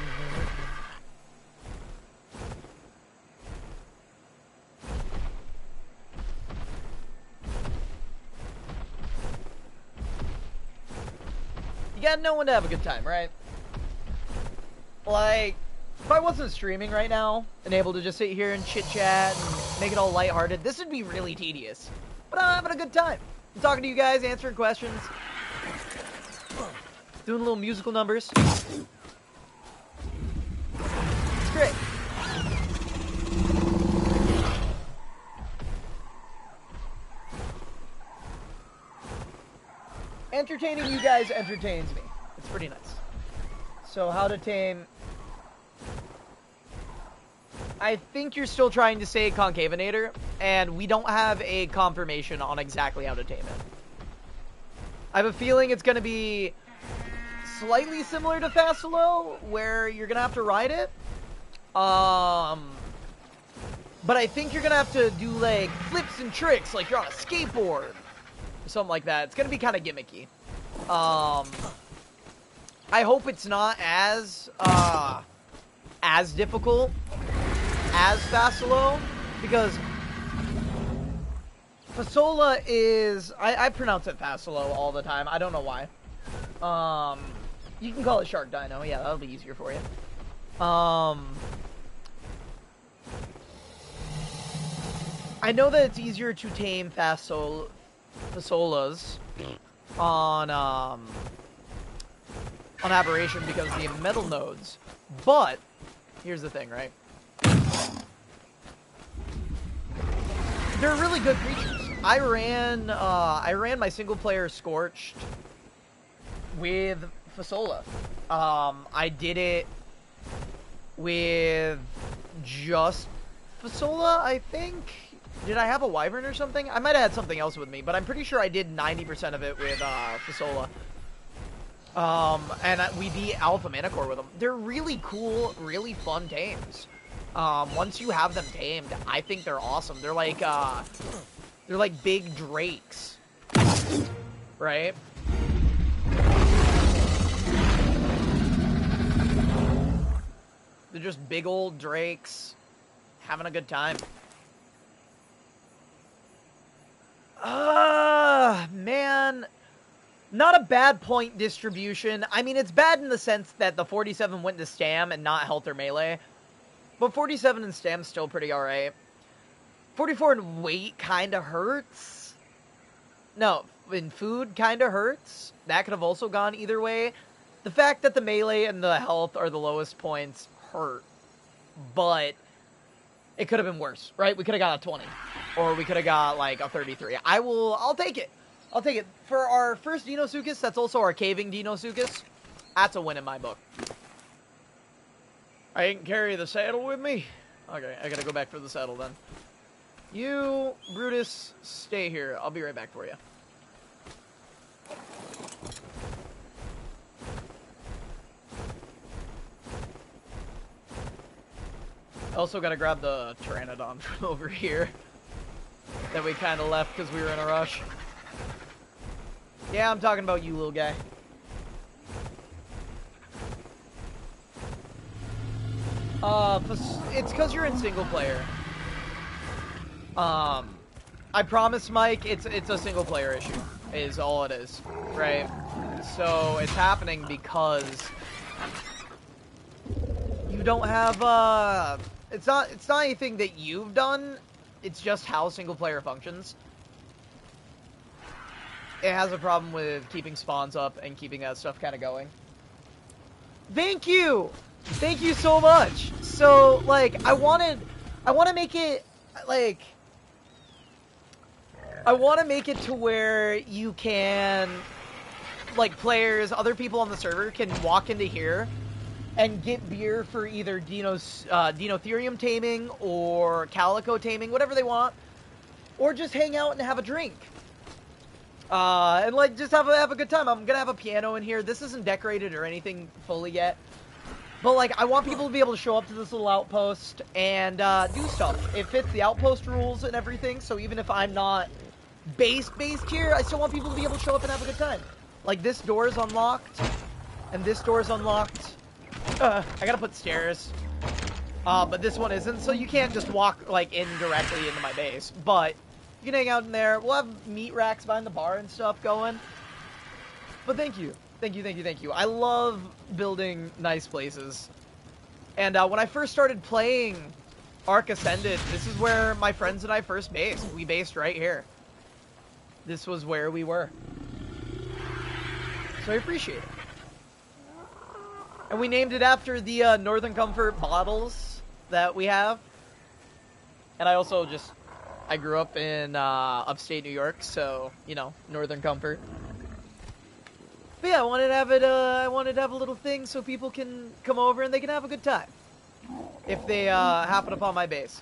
You gotta know when to have a good time, right? Like, if I wasn't streaming right now and able to just sit here and chit-chat and make it all lighthearted, this would be really tedious. But I'm having a good time. I'm talking to you guys, answering questions, doing little musical numbers. It's great. Entertaining you guys entertains me. It's pretty nice. So how to tame... I think you're still trying to say Concavinator, and we don't have a confirmation on exactly how to tame it. I have a feeling it's going to be slightly similar to Fasilo, where you're going to have to ride it. But I think you're going to have to do, like, flips and tricks, like you're on a skateboard. Or something like that. It's going to be kind of gimmicky. I hope it's not as difficult as Fasilo, because Fasola is... I pronounce it Fasilo all the time. I don't know why. You can call it Shark Dino. Yeah, that'll be easier for you. I know that it's easier to tame Fasolas on Aberration because of the metal nodes. But here's the thing, right? They're really good creatures. I ran my single player Scorched with Fasola. I did it with just Fasola, I think. Did I have a Wyvern or something? I might have had something else with me, but I'm pretty sure I did 90% of it with Fasola. And we beat Alpha Manicore with them. They're really cool, really fun tames. Once you have them tamed, I think they're awesome. They're like big drakes, right? They're just big old drakes, having a good time. Man. Not a bad point distribution. I mean, it's bad in the sense that the 47 went to Stam and not Health or Melee. But 47 and Stam's still pretty alright. 44 in weight kind of hurts. No, in food kind of hurts. That could have also gone either way. The fact that the Melee and the Health are the lowest points hurt. But it could have been worse, right? We could have got a 20. Or we could have got, like, a 33. I'll take it. I'll take it. For our first Deinosuchus, that's also our caving Deinosuchus. That's a win in my book. I didn't carry the saddle with me? Okay, I gotta go back for the saddle then. You, Brutus, stay here. I'll be right back for you. Also gotta grab the Pteranodon from over here. That we kind of left because we were in a rush. Yeah, I'm talking about you, little guy. It's because you're in single player. I promise, Mike, it's a single player issue, is all it is, right? So, it's happening because you don't have, it's not anything that you've done, it's just how single player functions. It has a problem with keeping spawns up and keeping that stuff kind of going. Thank you! Thank you so much! So, like, I want to make it, like, I want to make it to where you can, like, players, other people on the server can walk into here and get beer for either Dinotherium taming or Calico taming, whatever they want, or just hang out and have a drink. And like, just have a good time. I'm gonna have a piano in here. This isn't decorated or anything fully yet. But like, I want people to be able to show up to this little outpost and, do stuff. It fits the outpost rules and everything, so even if I'm not based here, I still want people to be able to show up and have a good time. Like, this door is unlocked, and this door is unlocked. I gotta put stairs. But this one isn't, so you can't just walk, like, in directly into my base. But you can hang out in there. We'll have meat racks behind the bar and stuff going. But thank you. Thank you, thank you, thank you. I love building nice places. And when I first started playing Ark Ascended, this is where my friends and I first based. We based right here. This was where we were. So I appreciate it. And we named it after the Northern Comfort bottles that we have. And I also I grew up in upstate New York, so, you know, Northern Comfort. But yeah, I wanted to have a little thing so people can come over and they can have a good time. If they happen upon my base.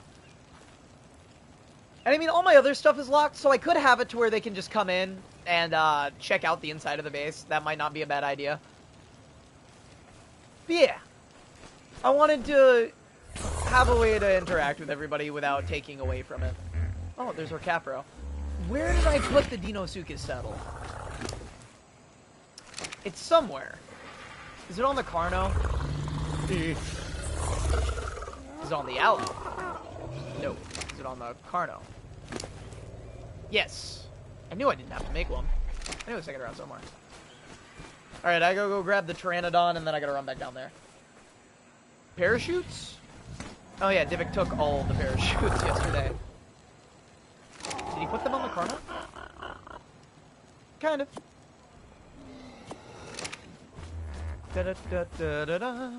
And I mean, all my other stuff is locked, so I could have it to where they can just come in and check out the inside of the base. That might not be a bad idea. But yeah, I wanted to have a way to interact with everybody without taking away from it. Oh, there's our Capro. Where did I put the Deinosuchus saddle? It's somewhere. Is it on the Carno? Is it on the Aloe? No. Is it on the Carno? Yes. I knew I didn't have to make one. I knew it was second around somewhere. Alright, I gotta go grab the Pteranodon, and then I gotta run back down there. Parachutes? Oh yeah, Divik took all the parachutes yesterday. Did he put them on the Carno? Kind of. Da-da-da-da-da-da.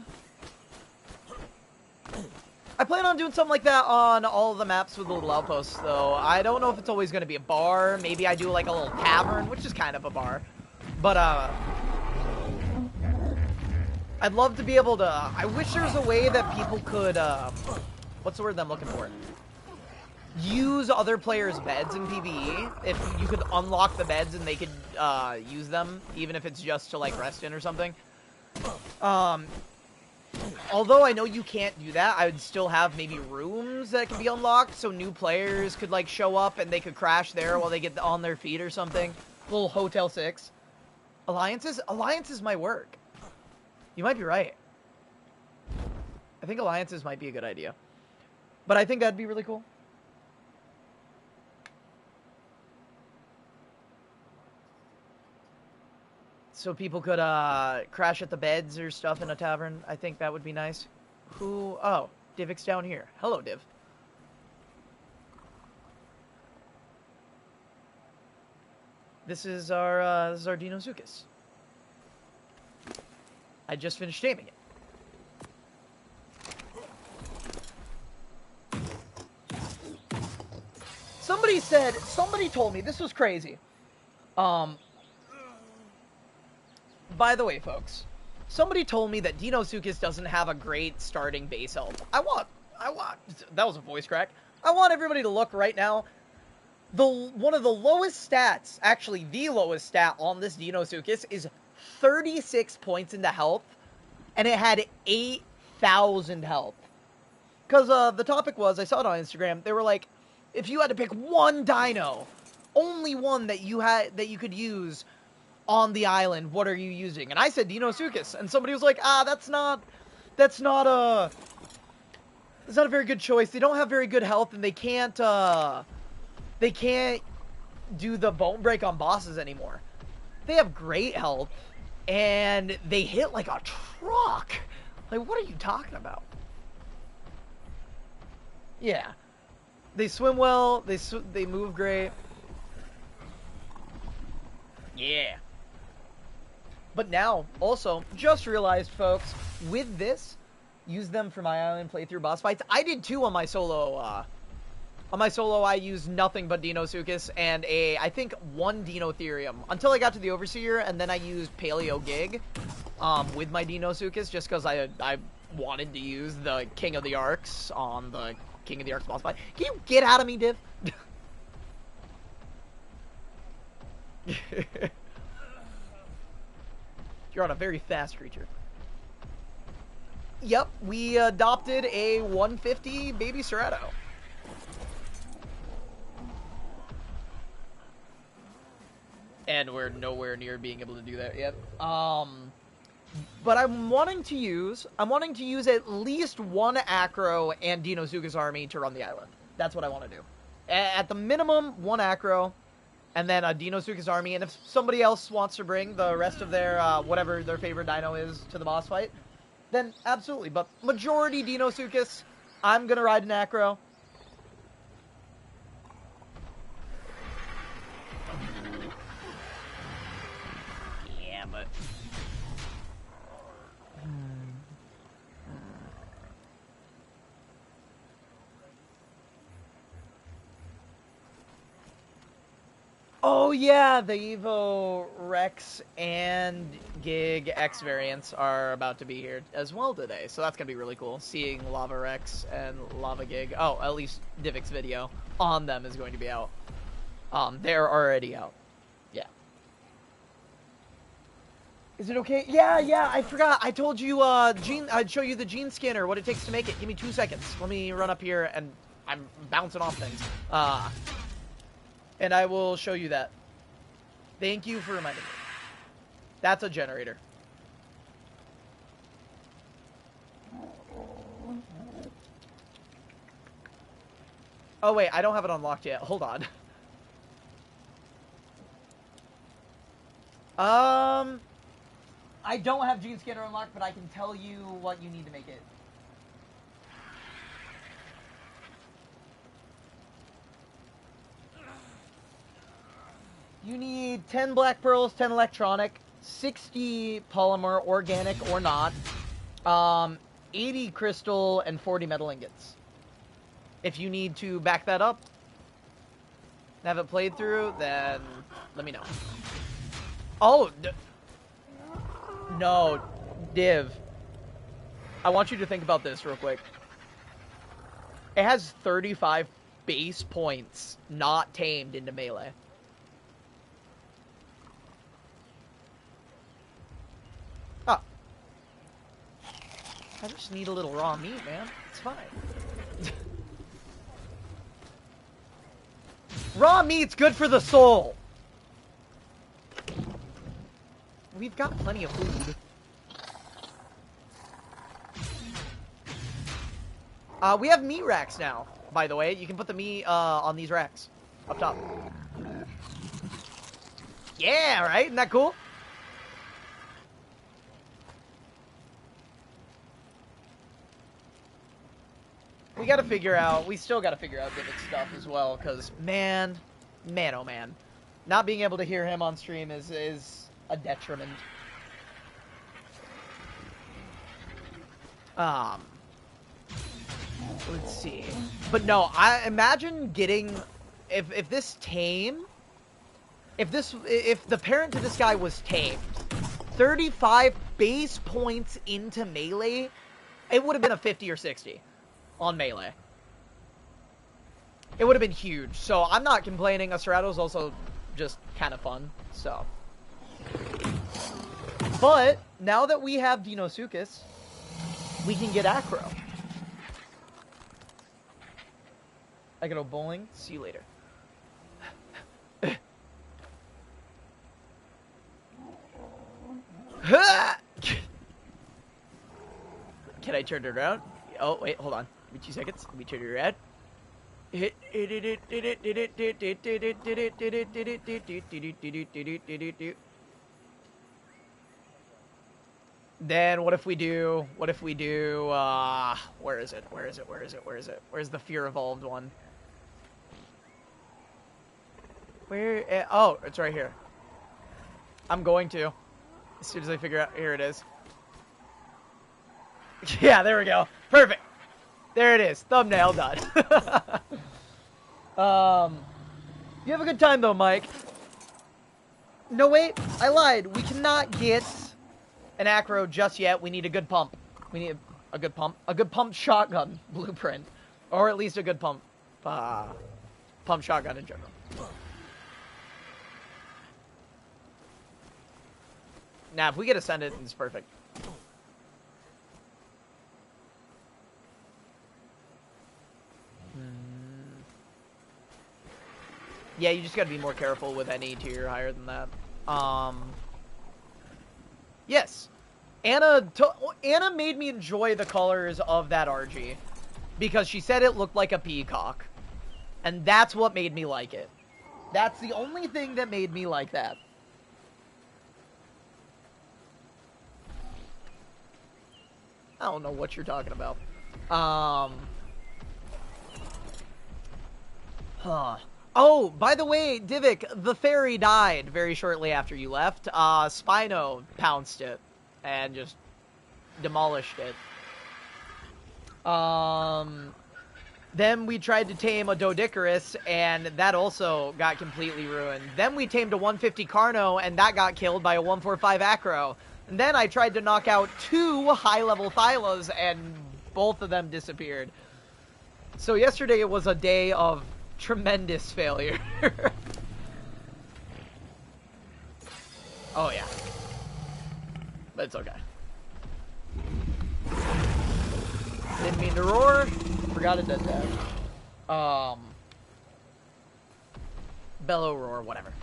I plan on doing something like that on all of the maps with the little outposts, though. I don't know if it's always going to be a bar. Maybe I do, like, a little tavern, which is kind of a bar. But, I'd love to be able to... I wish there was a way that people could, what's the word I'm looking for? Use other players' beds in PvE. If you could unlock the beds and they could, use them, even if it's just to, like, rest in or something. Although I know you can't do that, I would still have maybe rooms that can be unlocked so new players could, like, show up and they could crash there while they get on their feet or something. Little Hotel 6. Alliances? Alliances might work. You might be right. I think alliances might be a good idea. But I think that'd be really cool. So people could crash at the beds or stuff in a tavern. I think that would be nice. Who? Oh, Divik's down here. Hello, Div. This is our Dinosuchus. I just finished taming it. Somebody told me, this was crazy. By the way, folks, somebody told me that Dinosuchus doesn't have a great starting base health. I want, that was a voice crack. I want everybody to look right now. One of the lowest stats, actually the lowest stat on this Dinosuchus is 36 points into health, and it had 8,000 health. Because the topic was, I saw it on Instagram, they were like, if you had to pick one dino, only one that you could use on the island, what are you using? And I said Dinosuchus, and somebody was like, that's not a very good choice. They don't have very good health, and they can't do the bone break on bosses anymore. They have great health, and they hit like a truck. Like, what are you talking about? Yeah. They swim well, they move great. Yeah. But now, also, just realized, folks, with this, use them for my island playthrough boss fights. I did too on my solo. On my solo, I used nothing but Dinosuchus and I think one Dinotherium until I got to the Overseer, and then I used Paleo Gig with my Dinosuchus just because I wanted to use the King of the Arks on the King of the Arks boss fight. Can you get out of me, Div? You're on a very fast creature. Yep, we adopted a 150 baby Cerrato. And we're nowhere near being able to do that yet. But I'm wanting to use at least one Acro and Dinosuchus army to run the island. That's what I want to do. At the minimum, one Acro, and then a Dinosuchus army. And if somebody else wants to bring the rest of their, whatever their favorite dino is to the boss fight, then absolutely. But majority Dinosuchus, I'm going to ride an Acro. Yeah, but... Oh yeah, the Evo Rex and Gig X variants are about to be here as well today, so that's gonna be really cool. Seeing Lava Rex and Lava Gig, oh, at least Divik's video on them is going to be out. They're already out. Yeah. Is it okay? Yeah, I forgot. I told you, I'd show you the gene scanner, what it takes to make it. Give me 2 seconds. Let me run up here, and I'm bouncing off things. And I will show you that. Thank you for reminding me. That's a generator. Oh wait, I don't have it unlocked yet. Hold on. I don't have Gene Scanner unlocked, but I can tell you what you need to make it. You need 10 black pearls, 10 electronic, 60 polymer, organic or not, 80 crystal, and 40 metal ingots. If you need to back that up, have it played through, then let me know. Oh, no, Div. I want you to think about this real quick. It has 35 base points not tamed into melee. I just need a little raw meat, man. It's fine. Raw meat's good for the soul. We've got plenty of food. We have meat racks now, by the way. You can put the meat on these racks up top. Yeah, right? Isn't that cool? We gotta figure out, we still gotta figure out Divik's stuff as well, because, man, oh man. Not being able to hear him on stream is a detriment. Let's see. But no, I imagine getting, if this tame, if the parent to this guy was tamed, 35 base points into melee, it would have been a 50 or 60 on melee. It would have been huge. So I'm not complaining. A Cerato's also just kind of fun. So, but now that we have Deinosuchus, we can get Acro. I gotta go bowling. See you later. Can I turn it around? Oh, wait, hold on. Give me 2 seconds. Let me turn it around. Then what if we do, where is it? Where's the Fear Evolved one? Where, oh, it's right here. I'm going to. As soon as I figure out, here it is. Yeah, there we go. Perfect. There it is. Thumbnail done. You have a good time though, Mike. No, wait. I lied. We cannot get an Acro just yet. We need a good pump. We need a good pump. A good pump shotgun blueprint. Or at least a good pump shotgun in general. Now, if we get Ascended, it's perfect. Yeah, you just gotta be more careful with any tier higher than that. Yes. Anna made me enjoy the colors of that RG. Because she said it looked like a peacock. And that's what made me like it. That's the only thing that made me like that. I don't know what you're talking about. Oh, by the way, Divik, the fairy died very shortly after you left. Spino pounced it and just demolished it. Then we tried to tame a Doedicurus, and that also got completely ruined. Then we tamed a 150 Carno, and that got killed by a 145 Acro. And then I tried to knock out 2 high-level Thylas, and both of them disappeared. So yesterday was a day of tremendous failure. Oh, yeah. But it's okay. Didn't mean to roar. Forgot it did that. Bellow, roar, whatever.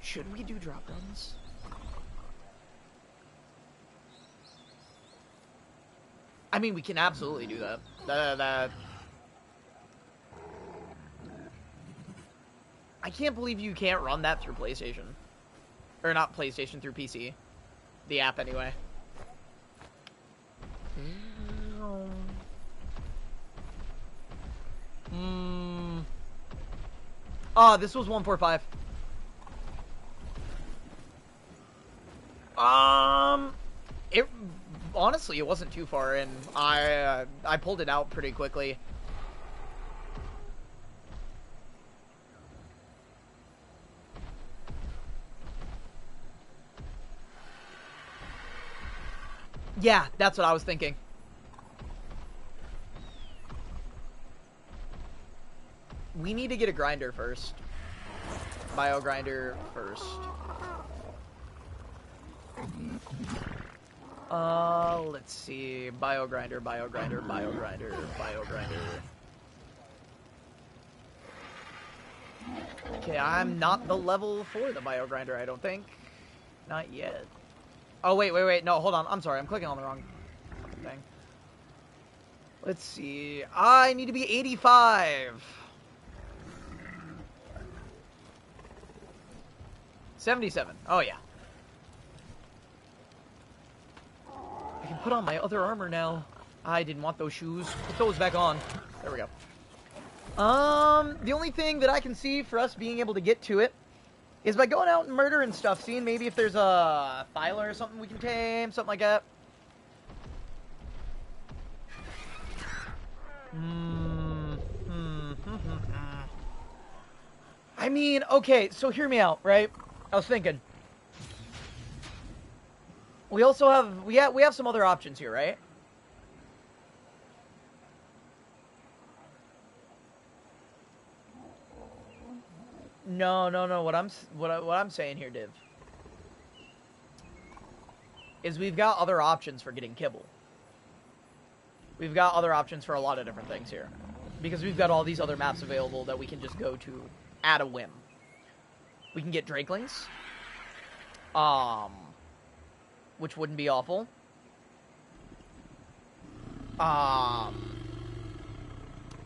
Should we do drop guns? I mean, we can absolutely do that. I can't believe you can't run that through PlayStation. Or not PlayStation, through PC. The app, anyway. Oh, this was 145. Honestly, it wasn't too far in. I pulled it out pretty quickly. Yeah, that's what I was thinking. We need to get a grinder first. Bio grinder first. Let's see. Bio grinder, bio grinder, bio grinder, bio grinder. Okay, I'm not the level for the bio grinder, I don't think. Not yet. Oh, wait. No, hold on. I'm sorry. I'm clicking on the wrong thing. Let's see. I need to be 85. 77. Oh, yeah. I can put on my other armor now. I didn't want those shoes. Put those back on. There we go. The only thing that I can see for us being able to get to it is by going out and murdering stuff, seeing maybe if there's a Thyla or something we can tame, something like that. I mean, okay, so hear me out, right? I was thinking. We also have, we have some other options here, right? No. What I'm saying here, Div, is we've got other options for getting kibble. We've got other options for a lot of different things here, because we've got all these other maps available that we can just go to at a whim. We can get drakelings, which wouldn't be awful.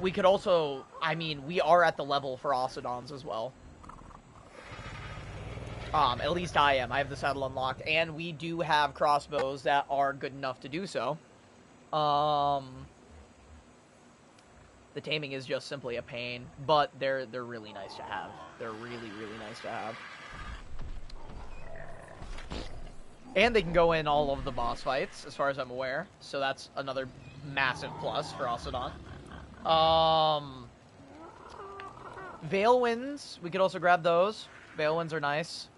We could also, I mean, we are at the level for Ocedons as well. At least I am. I have the saddle unlocked, and we do have crossbows that are good enough to do so. The taming is just simply a pain, but they're really nice to have. They're really nice to have. And they can go in all of the boss fights, as far as I'm aware. So that's another massive plus for Ocedon. Veil Winds, we could also grab those. Veil Winds are nice.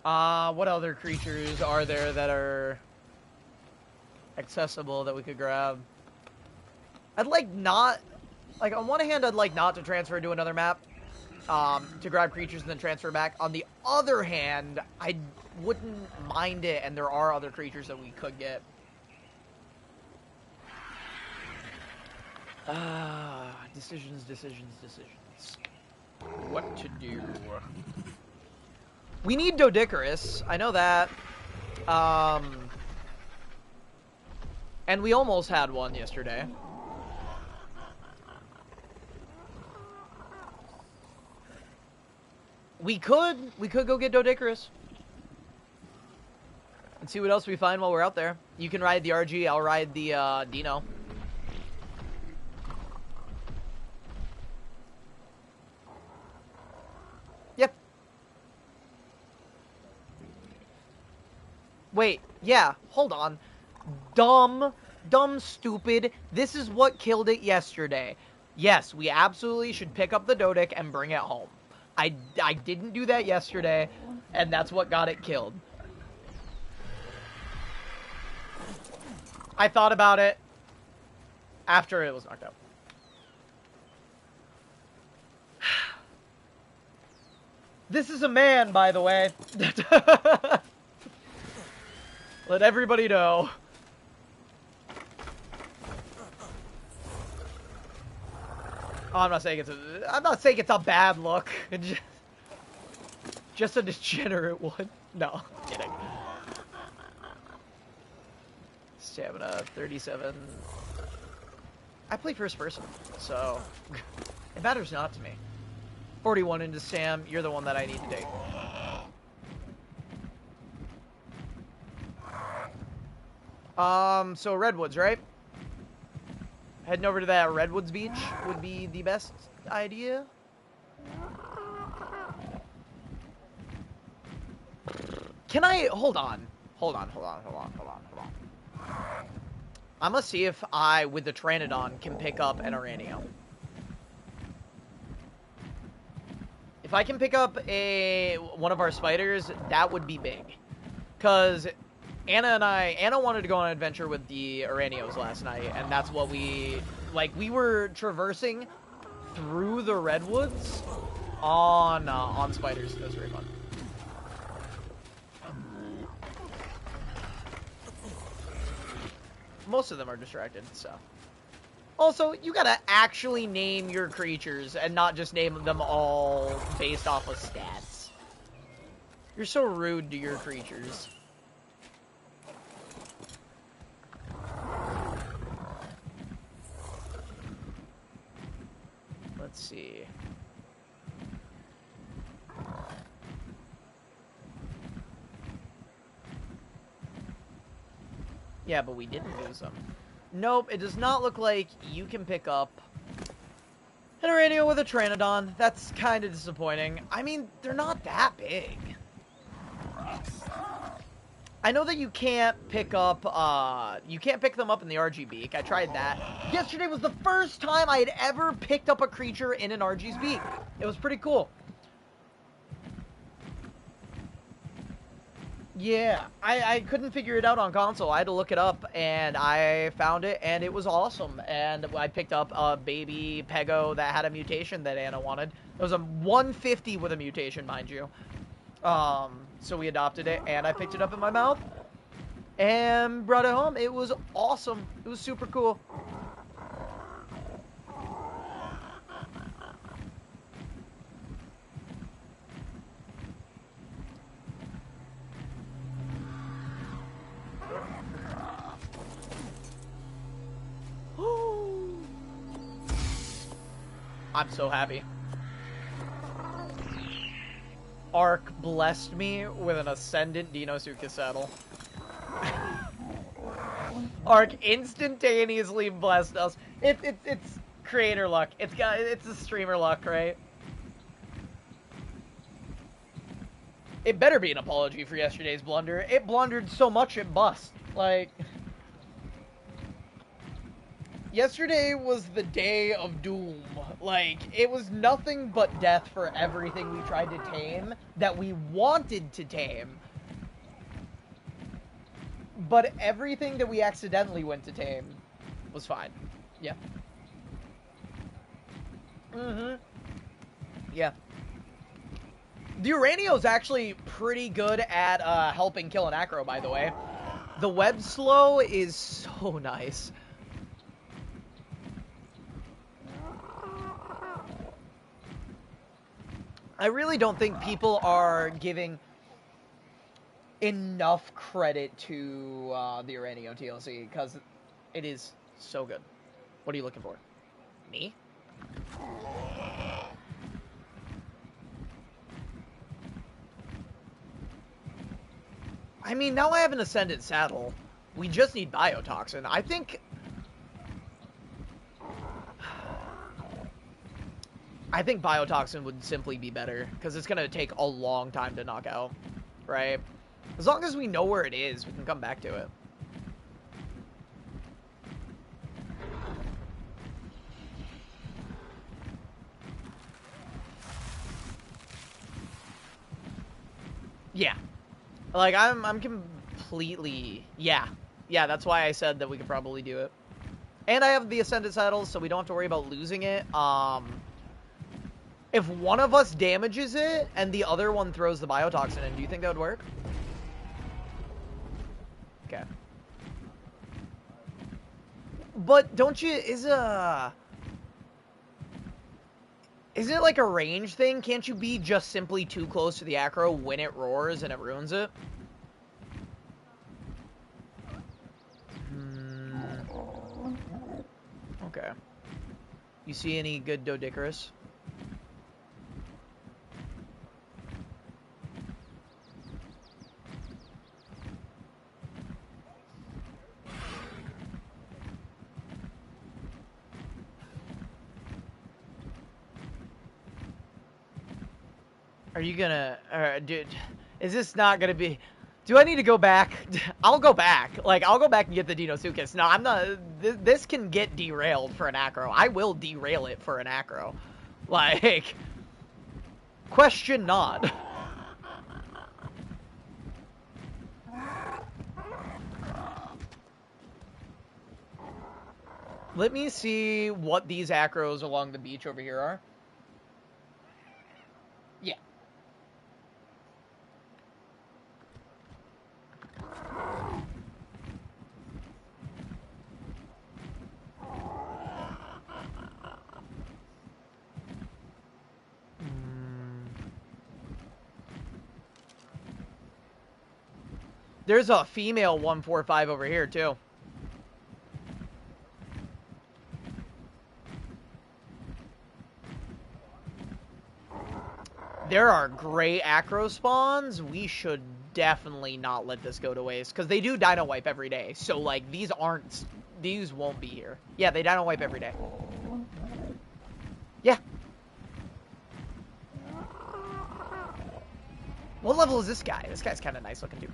What other creatures are there that are accessible that we could grab? I'd like not, like, on one hand, I'd like not to transfer to another map, to grab creatures and then transfer back. On the other hand, I wouldn't mind it, and there are other creatures that we could get. Decisions. What to do? We need Doedicurus. I know that. And we almost had one yesterday. We could go get Doedicurus. And see what else we find while we're out there. You can ride the RG, I'll ride the Dino. Yep. Wait, yeah, hold on. Dumb, stupid. This is what killed it yesterday. Yes, we absolutely should pick up the Doedic and bring it home. I didn't do that yesterday, and that's what got it killed. I thought about it after it was knocked out. This is a man, by the way. Let everybody know. Oh, I'm not saying it's a bad look. Just a degenerate one. No, I'm kidding. Stamina 37. I play first person, so it matters not to me. 41 into Sam. You're the one that I need to take. So Redwoods, right? Heading over to that Redwoods beach would be the best idea. Can I, hold on. I'm gonna see if I, with the Pteranodon, can pick up an Uranio. If I can pick up one of our spiders, that would be big. Because Anna wanted to go on an adventure with the Uranios last night, and that's what we were traversing through the Redwoods on spiders. That was very fun. most of them are distracted, so. Also, you gotta actually name your creatures and not just name them all based off of stats. You're so rude to your creatures. Let's see. Yeah, but we didn't lose them. Nope, it does not look like you can pick up an Uranio with a Pteranodon. That's kind of disappointing. I mean, they're not that big. I know that you can't pick up, you can't pick them up in the RG Beak. I tried that. Yesterday was the first time I had ever picked up a creature in an RG's Beak. It was pretty cool. Yeah, I couldn't figure it out on console. I had to look it up, and I found it, and it was awesome. And I picked up a baby Pego that had a mutation that Anna wanted. It was a 150 with a mutation, mind you. So we adopted it, and I picked it up in my mouth, and brought it home. It was awesome. It was super cool. I'm so happy. Ark blessed me with an Ascendant Deinosuchus saddle. Ark instantaneously blessed us. It's creator luck. It's a streamer luck, right? It better be an apology for yesterday's blunder. It blundered so much it bust. Like, yesterday was the day of doom. Like, it was nothing but death for everything we tried to tame that we wanted to tame. But everything that we accidentally went to tame was fine. Yeah. Mm-hmm. Yeah. The Uranio's actually pretty good at helping kill an acro, by the way. The web slow is so nice. I really don't think people are giving enough credit to the Uranio TLC, because it is so good. What are you looking for? Me? I mean, now I have an Ascended saddle. We just need Biotoxin. I think Biotoxin would simply be better, because it's going to take a long time to knock out, right? As long as we know where it is, we can come back to it. Yeah. Like, I'm completely... Yeah. Yeah, that's why I said that we could probably do it. And I have the Ascended saddles, so we don't have to worry about losing it. If one of us damages it, and the other one throws the Biotoxin in, do you think that would work? Okay. But don't you... Isn't it like a range thing? Can't you be just simply too close to the acro when it roars and it ruins it? Okay. You see any good Doedicurus? Are you gonna... dude, is this not gonna be... Do I need to go back? I'll go back. Like, I'll go back and get the Deinosuchus. No, I'm not... This can get derailed for an acro. I will derail it for an acro. Like... Question not. Let me see what these acros along the beach over here are. Yeah. There's a female 145 over here, too. There are great acro spawns. We should definitely not let this go to waste, because they do dino wipe every day. So, like, these won't be here. Yeah, they dino wipe every day. Yeah. What level is this guy? This guy's kind of nice looking, dude.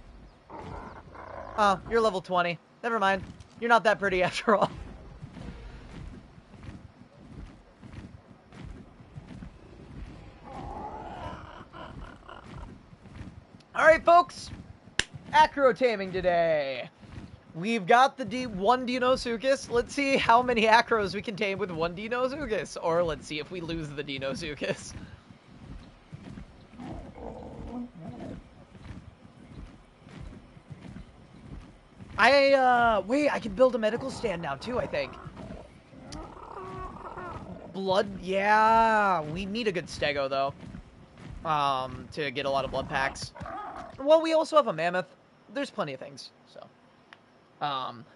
Oh, you're level 20. Never mind. You're not that pretty after all. Alright, folks. Acro taming today. We've got the one Deinosuchus. Let's see how many acros we can tame with one Deinosuchus. Or let's see if we lose the Deinosuchus. Wait, I can build a medical stand now too, I think. Blood, yeah, we need a good stego though. To get a lot of blood packs. Well, we also have a mammoth. There's plenty of things, so.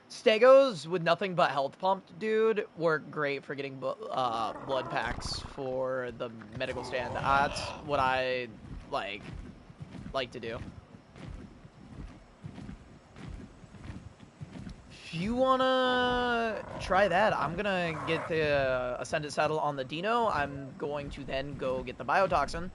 Stegos with nothing but health pumped, dude, work great for getting blood packs for the medical stand. That's what I like to do. If you wanna try that, I'm gonna get the Ascended saddle on the Dino. I'm going to then go get the biotoxin.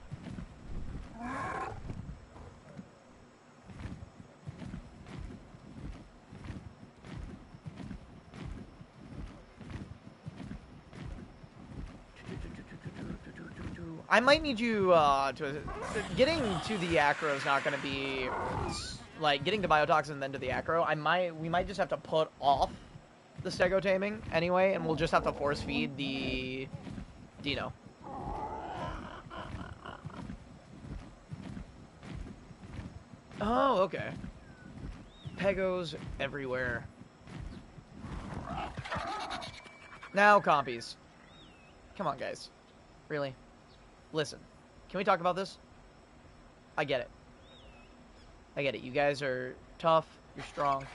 I might need you getting to the acro is not going to be like getting to biotoxin and then to the acro. We might just have to put off the stego taming anyway, and we'll just have to force feed the Dino. Oh, okay. Pegos everywhere. Now, compies. Come on, guys. Really? Listen. Can we talk about this? I get it. I get it. You guys are tough. You're strong.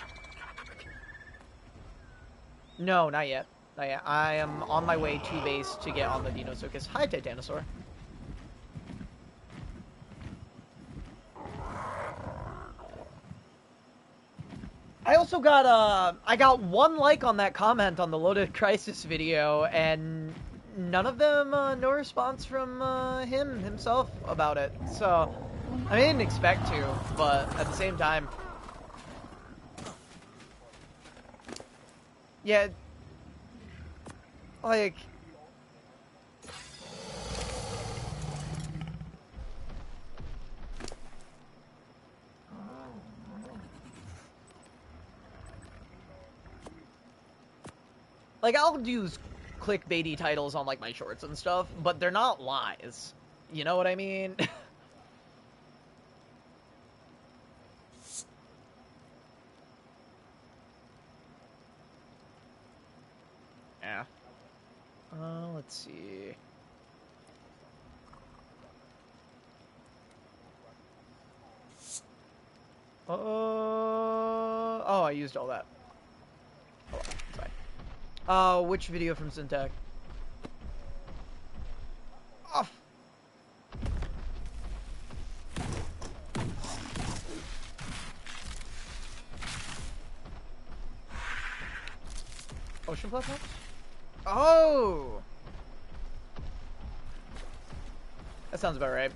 No, not yet. Not yet. I am on my way to base to get on the Deinosuchus. Hi, Titanosaur. I also got, I got 1 like on that comment on the Loaded Crisis video, and none of them, no response from, himself about it. So, I didn't expect to, but at the same time, yeah, like, I'll do clickbaity titles on, like, my shorts and stuff, but they're not lies. You know what I mean? Yeah. Let's see. Oh, I used all that. Oh, sorry. Which video from Syntac? Off. Ocean platforms? Oh! That sounds about right.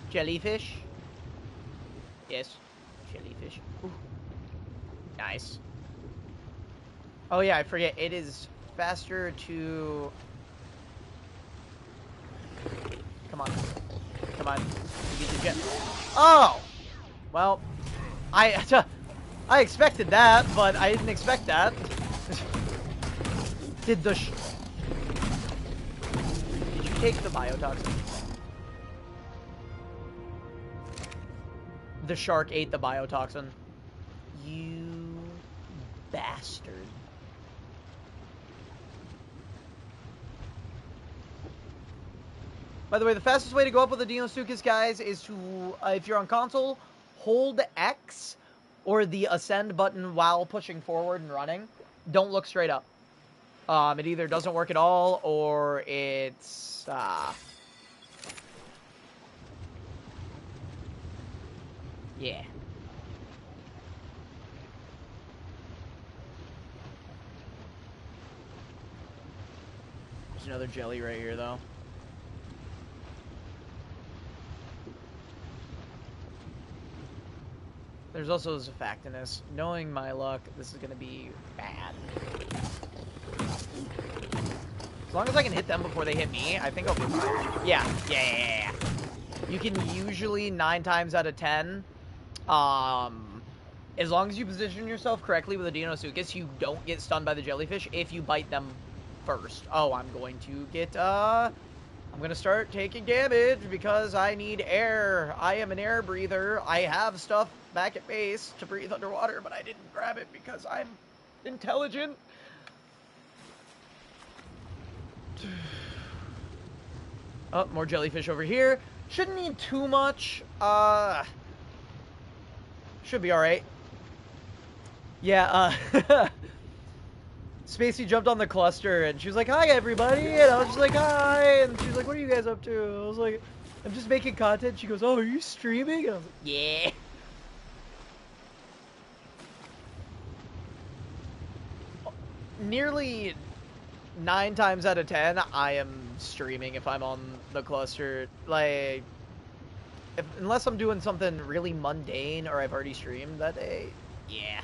Jellyfish? Yes, jellyfish. Ooh. Nice. Oh yeah, I forget. It is faster to... Come on. Come on. Oh! Well, I expected that, but I didn't expect that. Did you take the biotoxin? the shark ate the biotoxin. You bastard. By the way, the fastest way to go up with the Deinosuchus, guys, is to, if you're on console, hold X or the ascend button while pushing forward and running. Don't look straight up. It either doesn't work at all, or it's, yeah. There's another jelly right here, though. There's also Zafactinus. Knowing my luck, this is gonna be bad. As long as I can hit them before they hit me, I think I'll be fine. Yeah. You can usually, 9 times out of 10, as long as you position yourself correctly with a Deinosuchus, you don't get stunned by the jellyfish if you bite them first. Oh, I'm going to get, I'm gonna start taking damage because I need air. I am an air breather. I have stuff back at base to breathe underwater, but I didn't grab it because I'm intelligent. Oh, more jellyfish over here. Shouldn't need too much. Should be alright. Yeah, Spacey jumped on the cluster, and she was like, hi, everybody, and I was just like, hi, and she was like, what are you guys up to? I was like, I'm just making content. She goes, oh, are you streaming? And I was like, yeah. Nearly 9 times out of 10, I am streaming if I'm on the cluster. Like, unless I'm doing something really mundane or I've already streamed that day, yeah.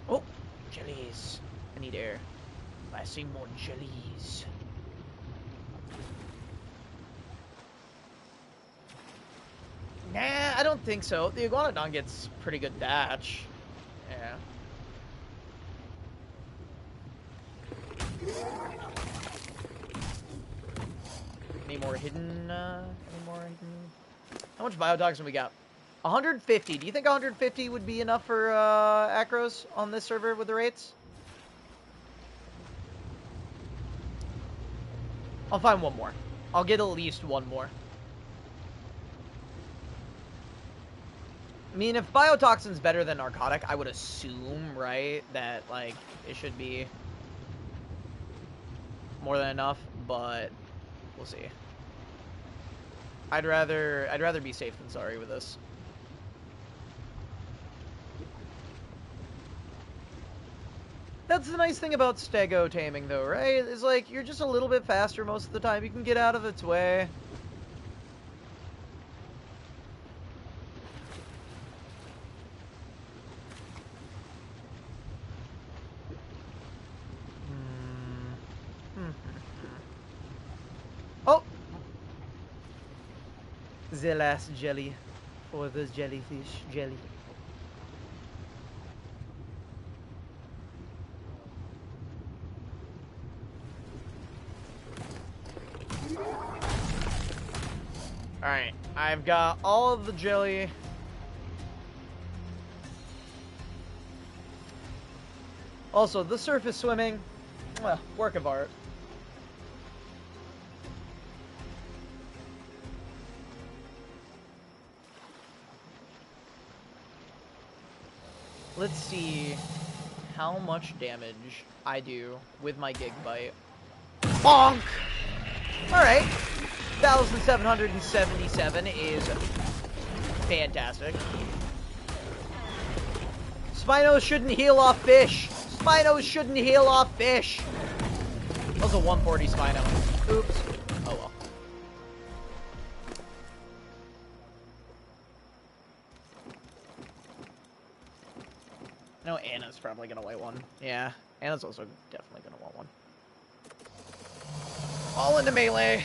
Oh, jellies. I need air. I see more jellies. Nah, I don't think so. The Iguanodon gets pretty good dash. Yeah. Any more hidden, How much biotoxin we got? 150. Do you think 150 would be enough for, acros on this server with the rates? I'll find one more. I'll get at least one more. I mean, if biotoxin's better than narcotic, I would assume, right, that, like, it should be more than enough, but we'll see. I'd rather be safe than sorry with this. That's the nice thing about stego taming, though, right? Is like, you're just a little bit faster most of the time. You can get out of its way. Oh! The last jelly. For the jellyfish jelly. Alright, I've got all of the jelly. Also, the surface swimming, well, work of art. Let's see how much damage I do with my Gig Bite. Bonk! Alright. 1,777 is fantastic. Spinos shouldn't heal off fish. Spinos shouldn't heal off fish. That was a 140 Spino. Oops. Oh well. No, Anna's probably gonna white one. Yeah, Anna's also definitely gonna want one. All into melee.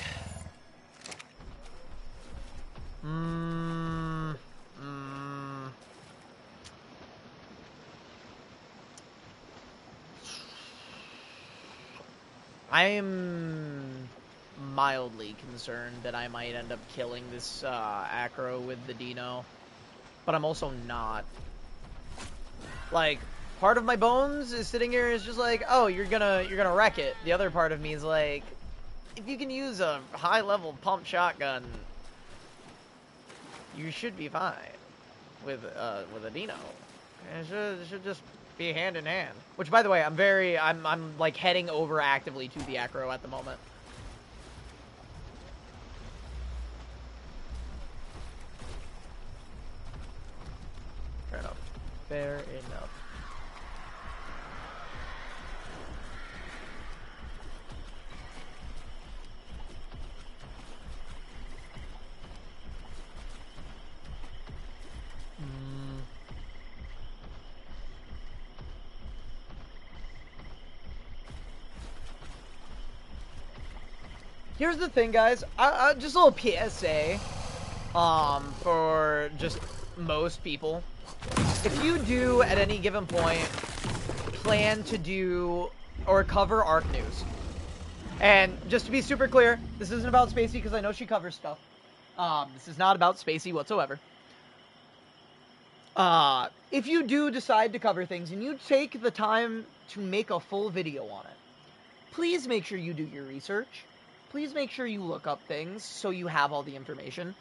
I am mildly concerned that I might end up killing this acro with the Dino, but I'm also not. Like, part of my bones is sitting here is just like, oh, you're gonna wreck it. The other part of me is like, if you can use a high-level pump shotgun, you should be fine with a Dino. It should just be hand in hand. Which, by the way, I'm like heading over actively to the acro at the moment. Fair enough. Fair enough. Here's the thing, guys. Just a little PSA, for just most people. If you do, at any given point, plan to do or cover Ark news, and just to be super clear, this isn't about Spacey, because I know she covers stuff. This is not about Spacey whatsoever. If you do decide to cover things, and you take the time to make a full video on it, please make sure you do your research. Please make sure you look up things so you have all the information.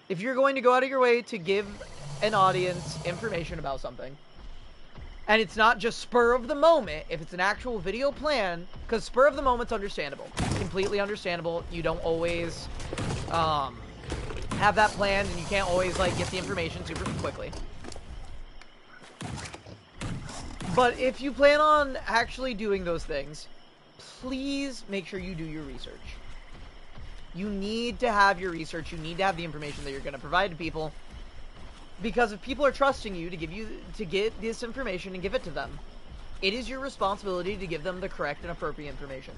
If you're going to go out of your way to give an audience information about something, and it's not just spur of the moment, if it's an actual video plan, because spur of the moment's understandable. Completely understandable. You don't always have that planned, and you can't always like get the information super quickly. But if you plan on actually doing those things, please make sure you do your research. You need to have your research. You need to have the information that you're going to provide to people. Because if people are trusting you to get this information and give it to them, it is your responsibility to give them the correct and appropriate information.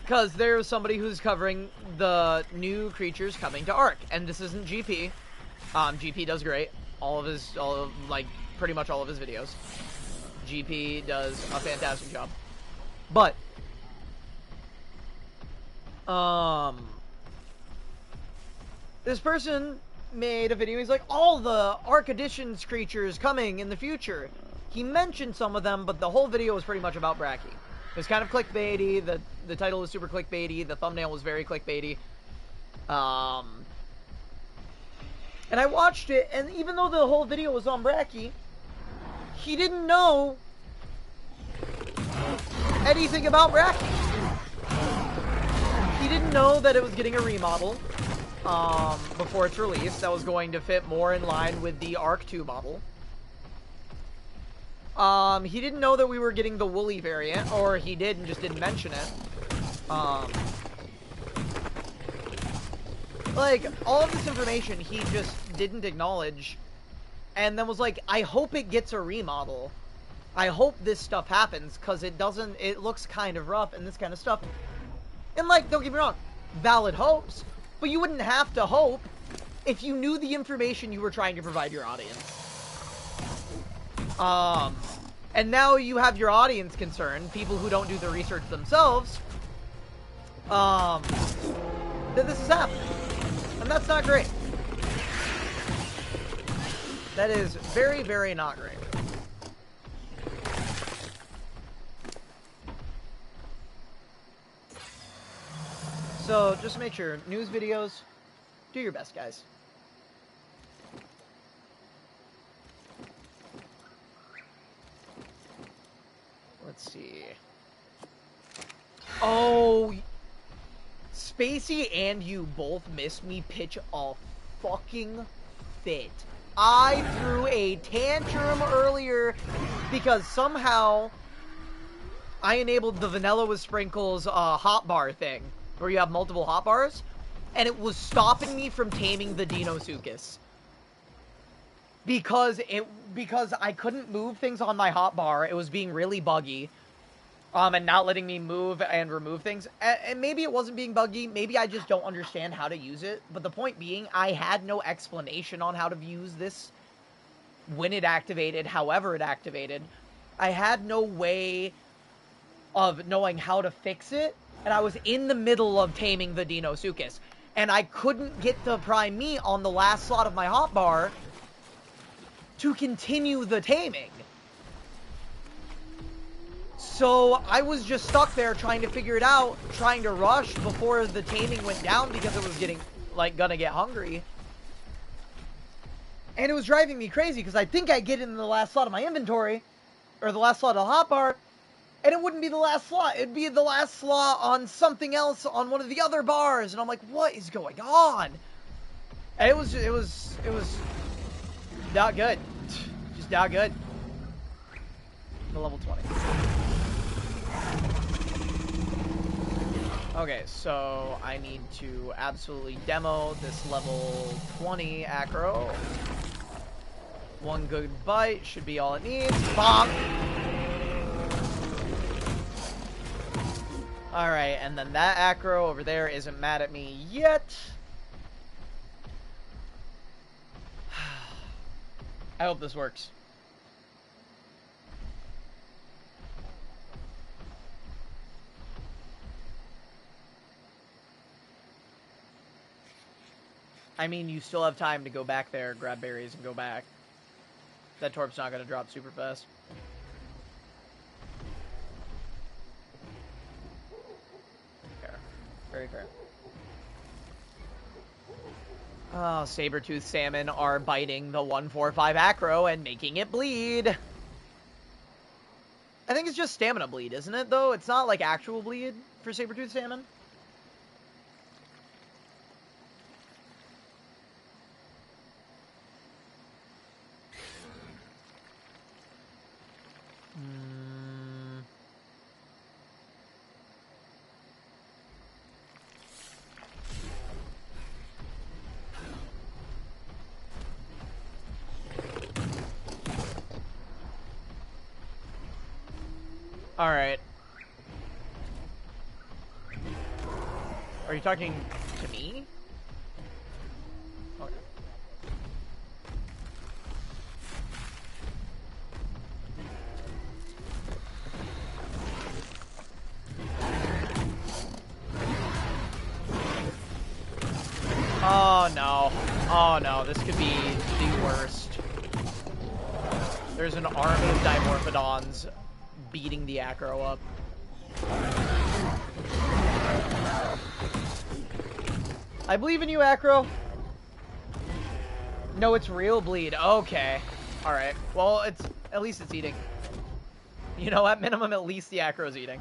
Because there's somebody who's covering the new creatures coming to Ark, and this isn't GP. GP does great. Pretty much all of his videos. GP does a fantastic job. But, this person made a video. He's like, all the Ark Editions creatures coming in the future. He mentioned some of them, but the whole video was pretty much about Bracky. It was kind of clickbaity. The title was super clickbaity. The thumbnail was very clickbaity. And I watched it, and even though the whole video was on Bracky, he didn't know anything about Bracky. He didn't know that it was getting a remodel before its release that was going to fit more in line with the Ark 2 model. He didn't know that we were getting the woolly variant, or he did and just didn't mention it. Like, all of this information he just didn't acknowledge, and then was like, I hope it gets a remodel. I hope this stuff happens, because it looks kind of rough and this kind of stuff. And like, don't get me wrong, valid hopes, but you wouldn't have to hope if you knew the information you were trying to provide your audience. And now you have your audience concerned, people who don't do the research themselves, that this is happening. And that's not great. That is very, very not great. So, just make sure, news videos, do your best, guys. Let's see. Oh, Spacey and you both missed me pitch a fucking fit. I threw a tantrum earlier because somehow I enabled the vanilla with sprinkles hotbar thing, where you have multiple hotbars, and it was stopping me from taming the Dinosuchus. Because I couldn't move things on my hotbar, it was being really buggy. And not letting me move and remove things. And maybe it wasn't being buggy, maybe I just don't understand how to use it. But the point being, I had no explanation on how to use this, when it activated, however it activated. I had no way of knowing how to fix it, and I was in the middle of taming the Deinosuchus, and I couldn't get the prime meat on the last slot of my hotbar to continue the taming. So I was just stuck there trying to figure it out, trying to rush before the taming went down because it was getting, like, gonna get hungry. And it was driving me crazy because I think I get it in the last slot of my inventory, or the last slot of the hotbar, and it wouldn't be the last slot. It'd be the last slot on something else on one of the other bars. And I'm like, what is going on? And it was not good. Just not good. The level 20. Okay, so I need to absolutely demo this level 20 acro. One good bite should be all it needs. Bonk! Alright, and then that acro over there isn't mad at me yet. I hope this works. I mean, you still have time to go back there, grab berries, and go back. That torp's not going to drop super fast. Fair. Very fair. Oh, saber-toothed salmon are biting the 145 acro and making it bleed. I think it's just stamina bleed, isn't it, though? It's not, like, actual bleed for saber-toothed salmon. Alright. Are you talking to me? Okay. Oh no. Oh no, this could be the worst. There's an army of Dimorphodons beating the acro up. I believe in you, acro. No, it's real bleed. Okay. Alright. Well, at least it's eating. You know, at minimum, at least the acro's eating.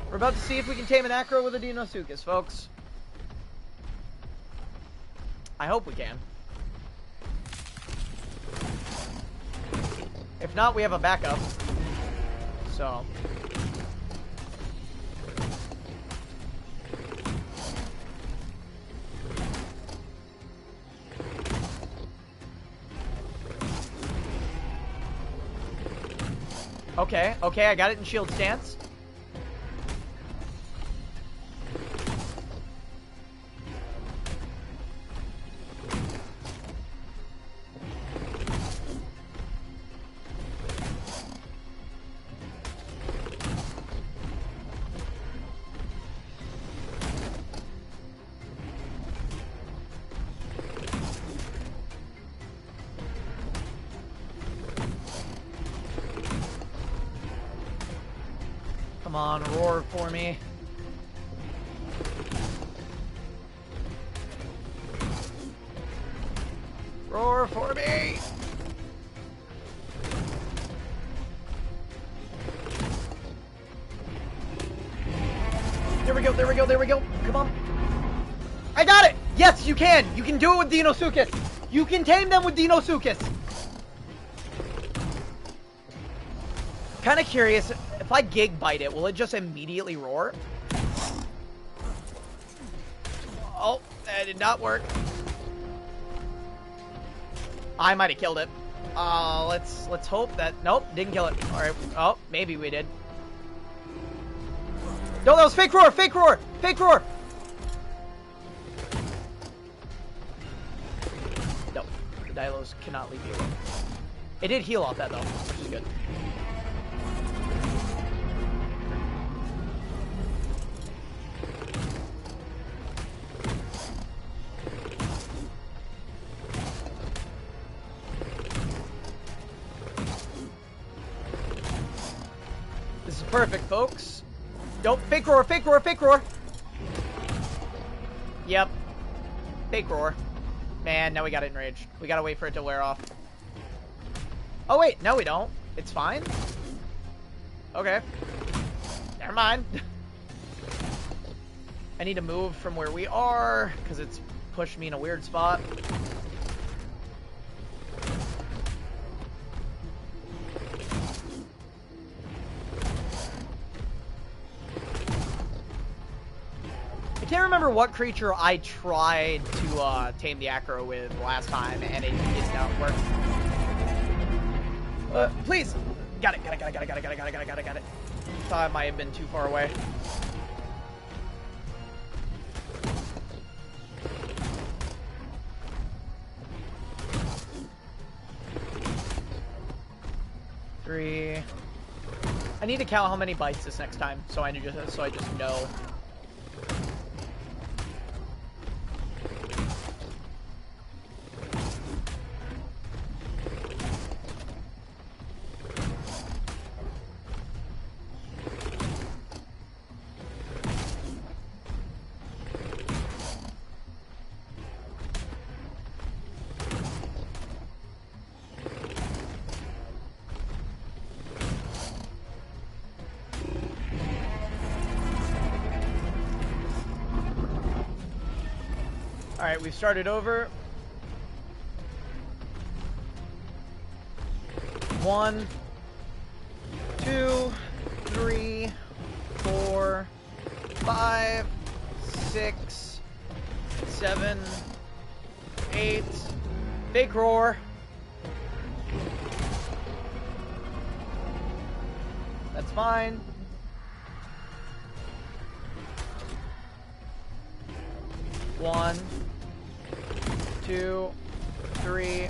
We're about to see if we can tame an acro with a Deinosuchus, folks. I hope we can. If not, we have a backup. So. Okay, okay, I got it in shield stance. Come on, roar for me. Roar for me! There we go, there we go, there we go. Come on. I got it! Yes, you can! You can do it with Deinosuchus! You can tame them with Deinosuchus! Kinda curious, if I gig bite it, will it just immediately roar? Oh, that did not work. I might have killed it. Let's hope that... Nope, didn't kill it. Alright, oh, maybe we did. No, that was fake roar! Fake roar! Fake roar! Dilos cannot leave you alone. It did heal off that though, which is good. This is perfect, folks. Don't fake roar, fake roar, fake roar. Yep. Fake roar. Man, now we got enraged. We gotta wait for it to wear off. Oh wait, no we don't. It's fine. Okay. Never mind. I need to move from where we are, because it's pushed me in a weird spot. I can't remember what creature I tried to tame the Acro with last time, and it did not work. Please! Got it. Thought I might have been too far away. Three. I need to count how many bites this next time, so I just know. Alright, we've started over. 1, 2, 3, 4, 5, 6, 7, 8. Fake roar. That's fine. One, 2, 3,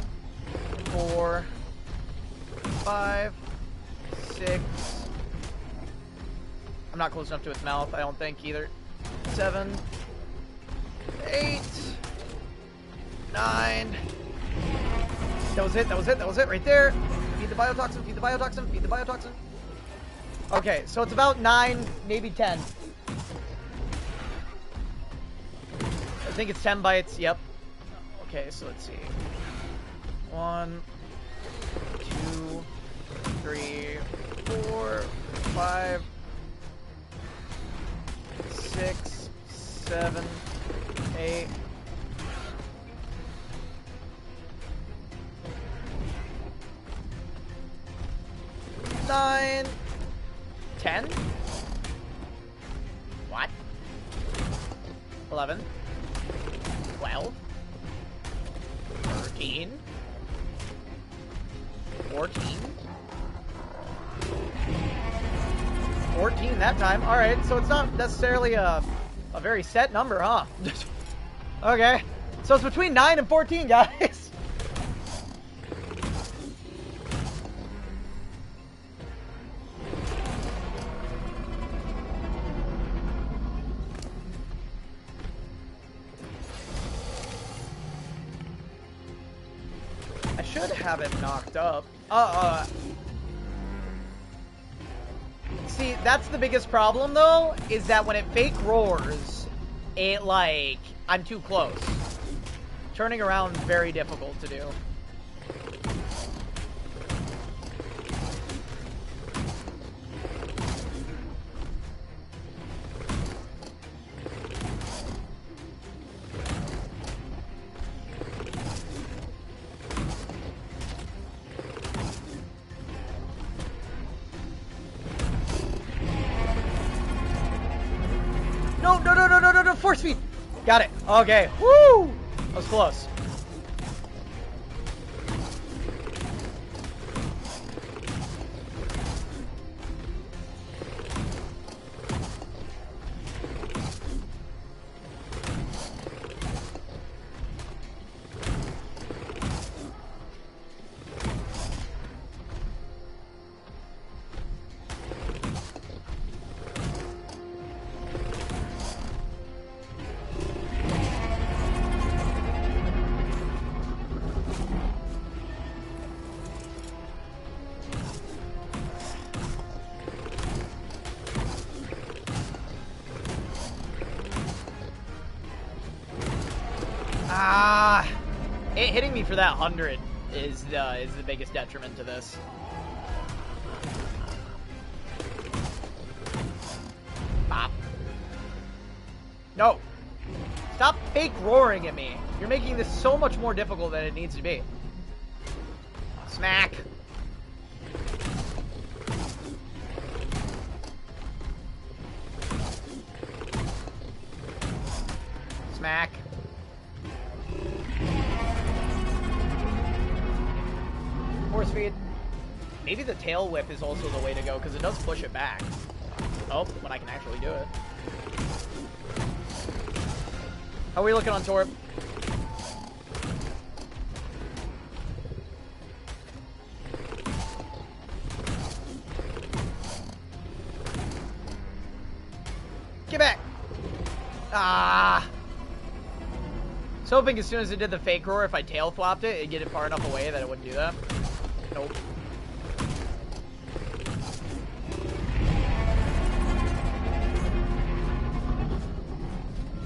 4, 5, 6. I'm not close enough to its mouth, I don't think either. 7, 8, 9. That was it right there. Feed the biotoxin, feed the biotoxin, feed the biotoxin. Okay, so it's about 9, maybe 10. I think it's 10 bites, yep. Okay, so let's see. 1, 2, 3, 4, 5, 6, 7, 8. 9, 10. What? 11. 12. 13. 14. 14 that time. Alright, so it's not necessarily a very set number, huh? Okay. So it's between 9 and 14, guys. I should have it knocked up. See, that's the biggest problem, though, is that when it fake roars, it, like, I'm too close. Turning around, very difficult to do. No, force feed! Got it. Okay. Woo! That was close. Ah, hitting me for that 100 is the biggest detriment to this. Bop. No. Stop fake roaring at me. You're making this so much more difficult than it needs to be. Smack. Smack. Force feed. Maybe the tail whip is also the way to go, because it does push it back. Oh, when I can actually do it. How are we looking on Torp? Get back! Ah! I was hoping as soon as it did the fake roar, if I tail flopped it, it'd get it far enough away that it wouldn't do that. Nope.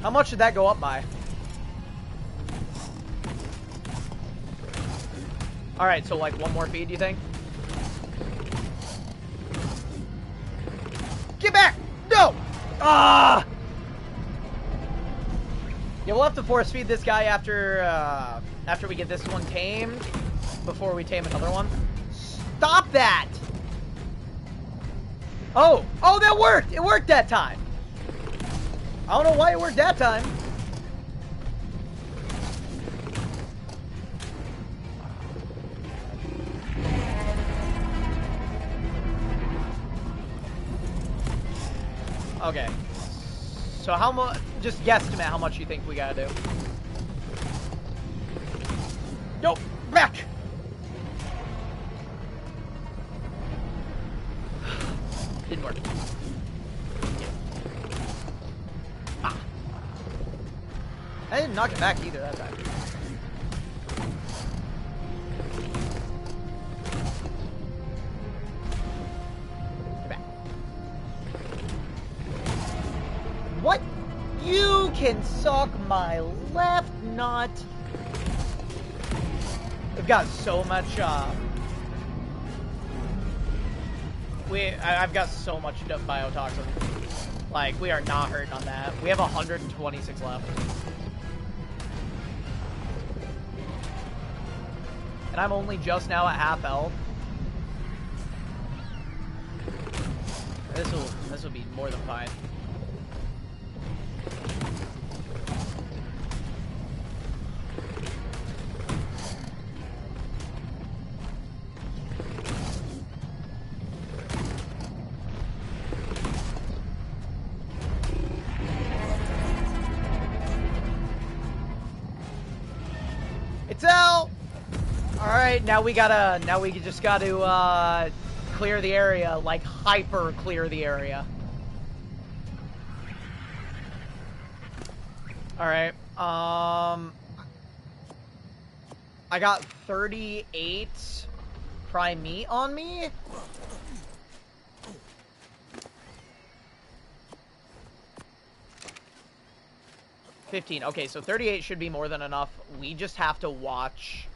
How much did that go up by? Alright, so like one more feed, do you think? Get back! No! Ah! Yeah, we'll have to force feed this guy after we get this one tamed, before we tame another one. Stop that! Oh! Oh, that worked! It worked that time! I don't know why it worked that time. Okay. So how much, just guesstimate how much you think we gotta do. Nope, back! Didn't work. Ah. I didn't knock it back either that time. Get back. What? You can suck my left nut. We've got so much, I've got so much biotoxin. Like, we are not hurting on that. We have 126 left. And I'm only just now at half health. This will be more than fine. It's out. All right, now we just gotta clear the area, like hyper clear the area. All right. I got 38 prime meat on me. $15. Okay, so 38 should be more than enough. We just have to watch.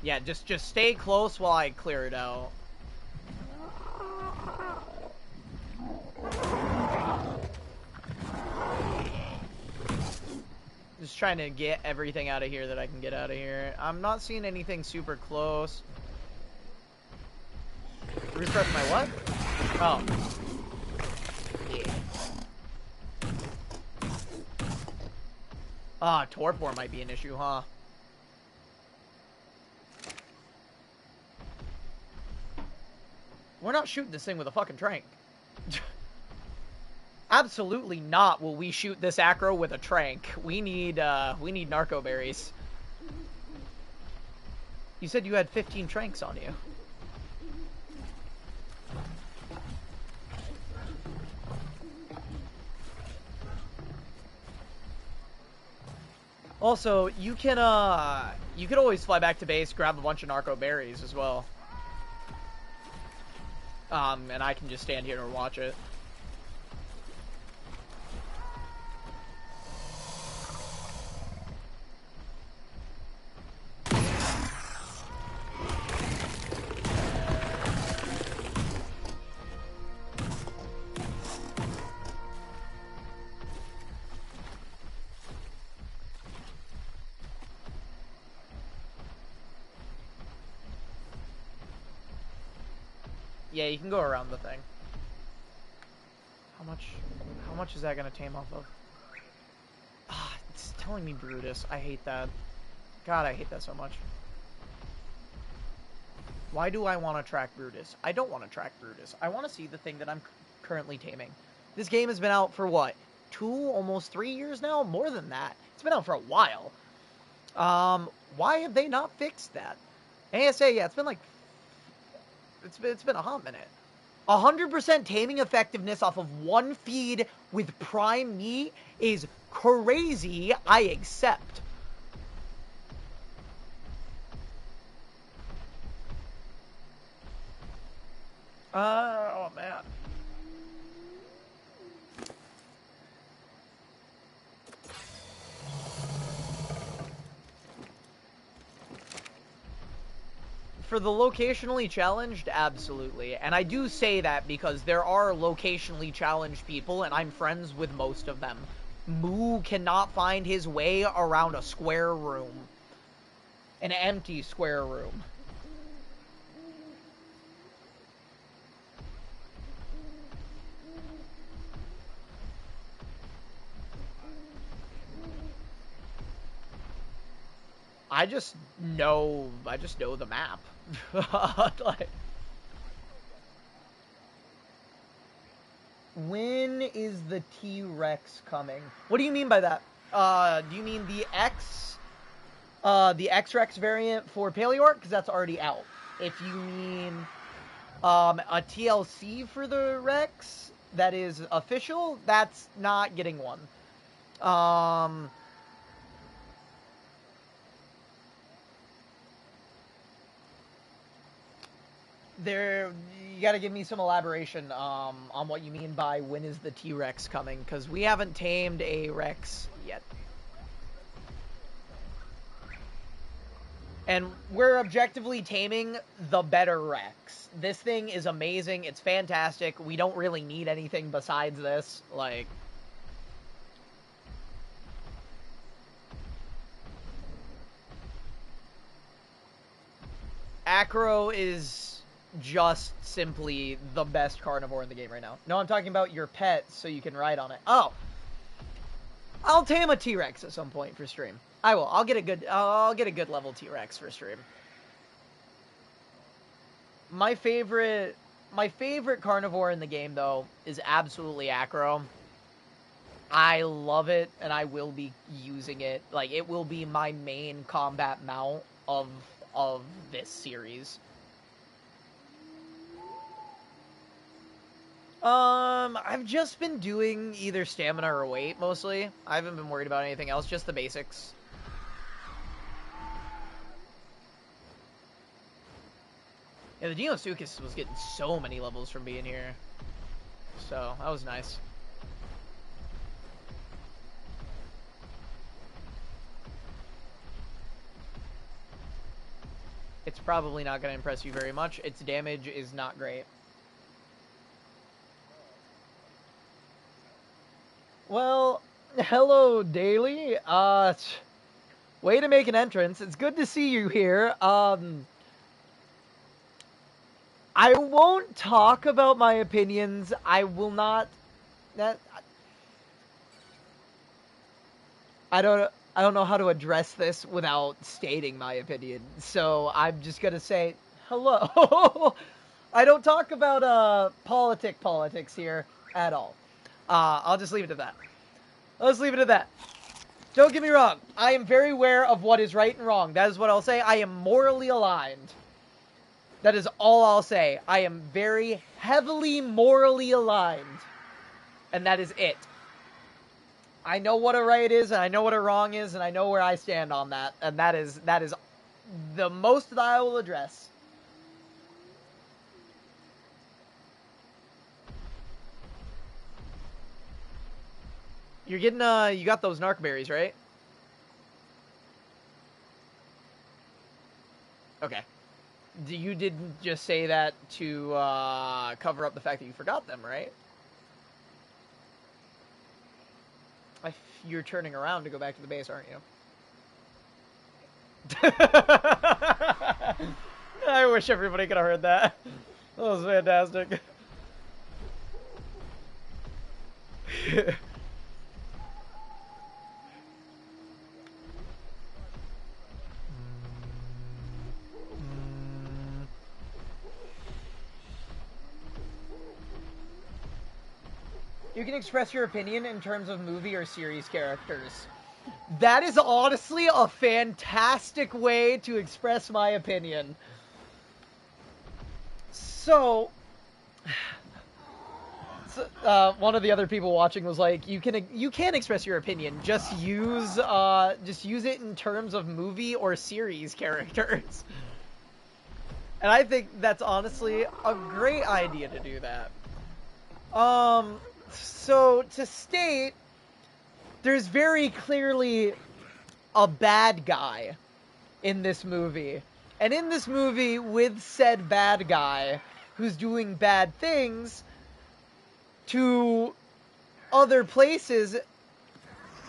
Yeah, just stay close while I clear it out. Just trying to get everything out of here that I can get out of here. I'm not seeing anything super close. Refresh my what? Oh. Yeah. Ah, torpor might be an issue, huh? We're not shooting this thing with a fucking trank. Absolutely not will we shoot this acro with a trank. We need narco berries. You said you had 15 tranks on you. Also, you could always fly back to base, grab a bunch of narco berries as well. And I can just stand here and watch it. Yeah, you can go around the thing. How much is that gonna tame off of? Ah, it's telling me Brutus. I hate that. God, I hate that so much. Why do I want to track Brutus? I don't want to track Brutus. I want to see the thing that I'm currently taming. This game has been out for what? 2, almost 3 years now? More than that. It's been out for a while. Why have they not fixed that? ASA, yeah, it's been like... It's been a hot minute. 100% taming effectiveness off of one feed with prime meat is crazy. I accept. Oh man. For the locationally challenged, absolutely. And I do say that because there are locationally challenged people, and I'm friends with most of them. Moo cannot find his way around a square room. An empty square room. I just know the map. Like, when is the T-Rex coming? What do you mean by that? Do you mean the X-Rex variant for Paleorc? Because that's already out. If you mean a TLC for the Rex that is official, that's not getting one. You gotta give me some elaboration on what you mean by when is the T-Rex coming, because we haven't tamed a Rex yet. And we're objectively taming the better Rex. This thing is amazing, it's fantastic, we don't really need anything besides this, like... Acro is just simply the best carnivore in the game right now. No, I'm talking about your pet so you can ride on it. Oh! I'll tame a T-Rex at some point for stream. I will. I'll get a good level T-Rex for stream. My favorite carnivore in the game though is absolutely Acro. I love it and I will be using it. Like, it will be my main combat mount of this series. I've just been doing either stamina or weight, mostly. I haven't been worried about anything else, just the basics. Yeah, the Deinosuchus was getting so many levels from being here. So, that was nice. It's probably not going to impress you very much. Its damage is not great. Well, hello, Daily. Way to make an entrance. It's good to see you here. I won't talk about my opinions. I will not... I don't know how to address this without stating my opinion. So I'm just gonna say, hello. I don't talk about politics here at all. I'll just leave it at that. Let's leave it at that. Don't get me wrong. I am very aware of what is right and wrong. That is what I'll say. I am morally aligned. That is all I'll say. I am very heavily morally aligned. And that is it. I know what a right is, and I know what a wrong is, and I know where I stand on that. And that is the most that I will address. You're getting, you got those narc berries, right? Okay. You didn't just say that to, cover up the fact that you forgot them, right? You're turning around to go back to the base, aren't you? I wish everybody could have heard that. That was fantastic. You can express your opinion in terms of movie or series characters. That is honestly a fantastic way to express my opinion. So, one of the other people watching was like, "You can express your opinion. Just use it in terms of movie or series characters." And I think that's honestly a great idea to do that. So to state, there's very clearly a bad guy in this movie. And in this movie, with said bad guy, who's doing bad things to other places,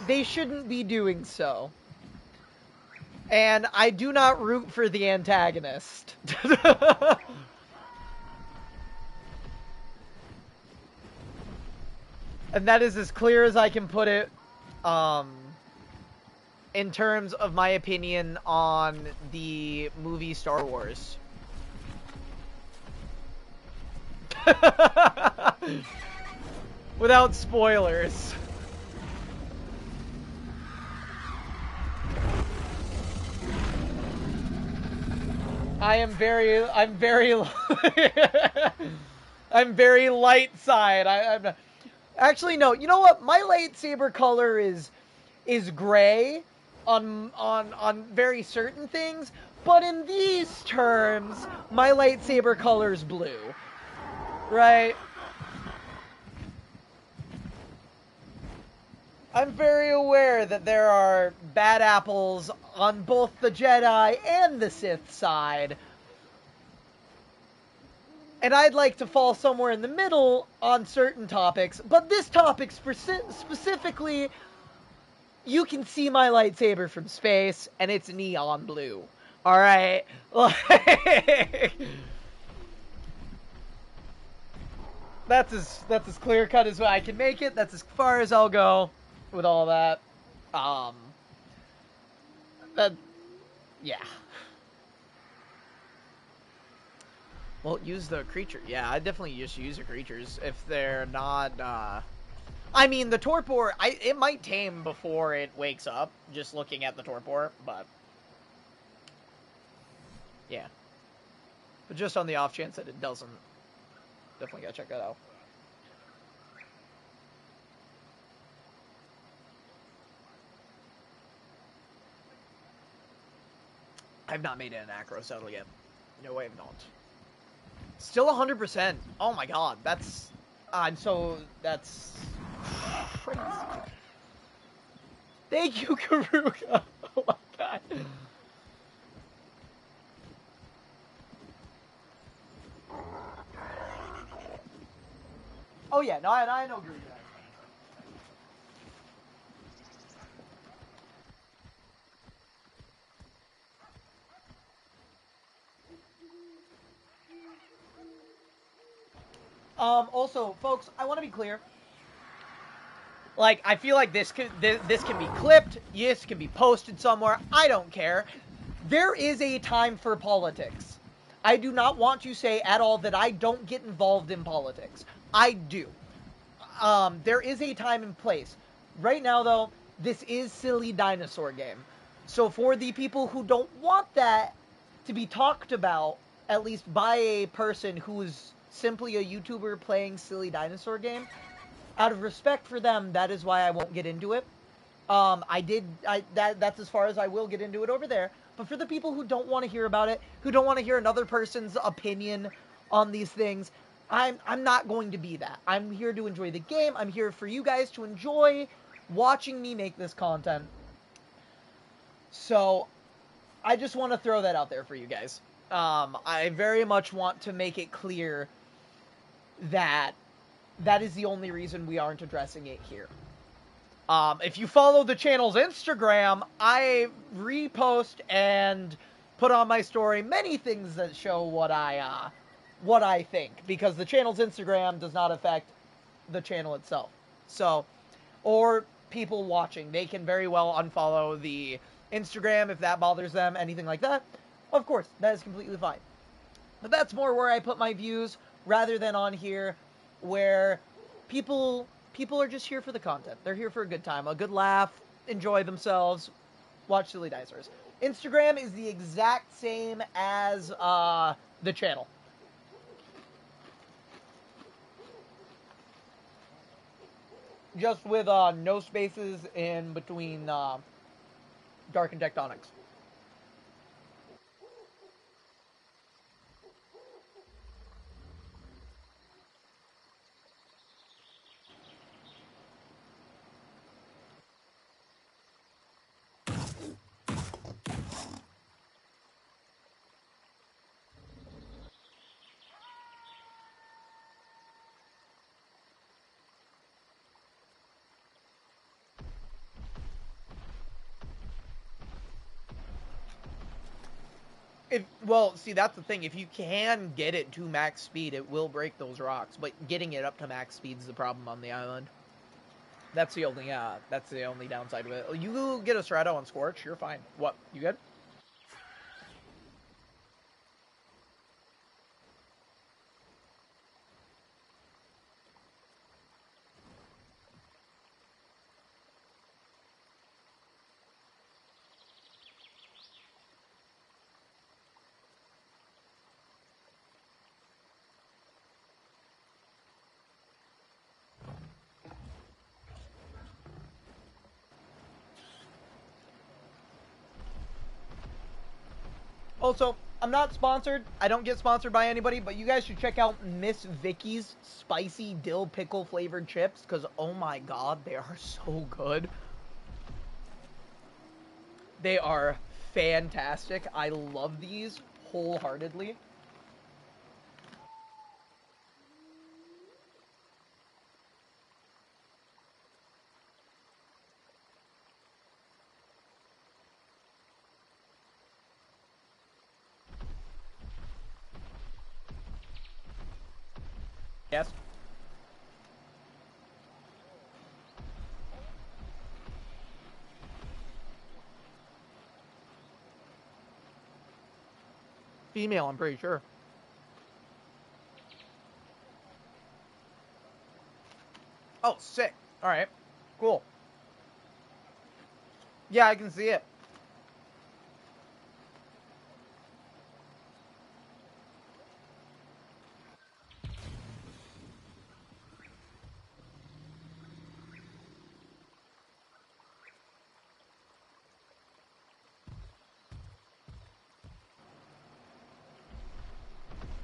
they shouldn't be doing so. And I do not root for the antagonist. And that is as clear as I can put it, in terms of my opinion on the movie Star Wars. Without spoilers. I'm very I'm very light side. I'm not... Actually, no. You know what? My lightsaber color is gray on very certain things, but in these terms, my lightsaber color is blue. Right? I'm very aware that there are bad apples on both the Jedi and the Sith side. And I'd like to fall somewhere in the middle on certain topics, but this topic specifically, you can see my lightsaber from space, and it's neon blue. Alright? Like, that's as clear cut as I can make it. That's as far as I'll go with all that. Yeah. Well, use the creature. Yeah, I definitely just use the creatures if they're not, I mean, the torpor, it might tame before it wakes up, just looking at the torpor, but... Yeah. But just on the off chance that it doesn't, definitely gotta check that out. I've not made it an acro saddle yet. No, I have not. Still 100%. Oh my god, that's... that's... crazy. Thank you, Karuga. Oh my god. Oh yeah, no, I know Karuga. Also, folks, I want to be clear. Like, I feel like this can be clipped. This can be posted somewhere. I don't care. There is a time for politics. I do not want to say at all that I don't get involved in politics. I do. There is a time and place. Right now, though, this is Silly Dinosaur Game. So for the people who don't want that to be talked about, at least by a person who is simply a YouTuber playing Silly Dinosaur Game, out of respect for them, that is why I won't get into it. That's as far as I will get into it over there. But for the people who don't want to hear about it, who don't want to hear another person's opinion on these things, I'm not going to be that. I'm here to enjoy the game. I'm here for you guys to enjoy watching me make this content. So, I just want to throw that out there for you guys. I very much want to make it clear that that is the only reason we aren't addressing it here. If you follow the channel's Instagram, I repost and put on my story many things that show what I think, because the channel's Instagram does not affect the channel itself. So, or people watching, they can very well unfollow the Instagram if that bothers them, anything like that. Of course, that is completely fine. But that's more where I put my views, rather than on here, where people are just here for the content. They're here for a good time, a good laugh, enjoy themselves, watch silly dicers. Instagram is the exact same as the channel. Just with no spaces in between Dark and Tectonics. Well, see, that's the thing. If you can get it to max speed, it will break those rocks. But getting it up to max speed is the problem on the island. That's the only downside of it. You get a Strato on Scorch, you're fine. What? You good? Also, I'm not sponsored. I don't get sponsored by anybody, but you guys should check out Miss Vicky's spicy dill pickle flavored chips, because oh my god, they are so good. They are fantastic. I love these wholeheartedly. Yes. Female, I'm pretty sure. Oh, sick. Alright. Cool. Yeah, I can see it.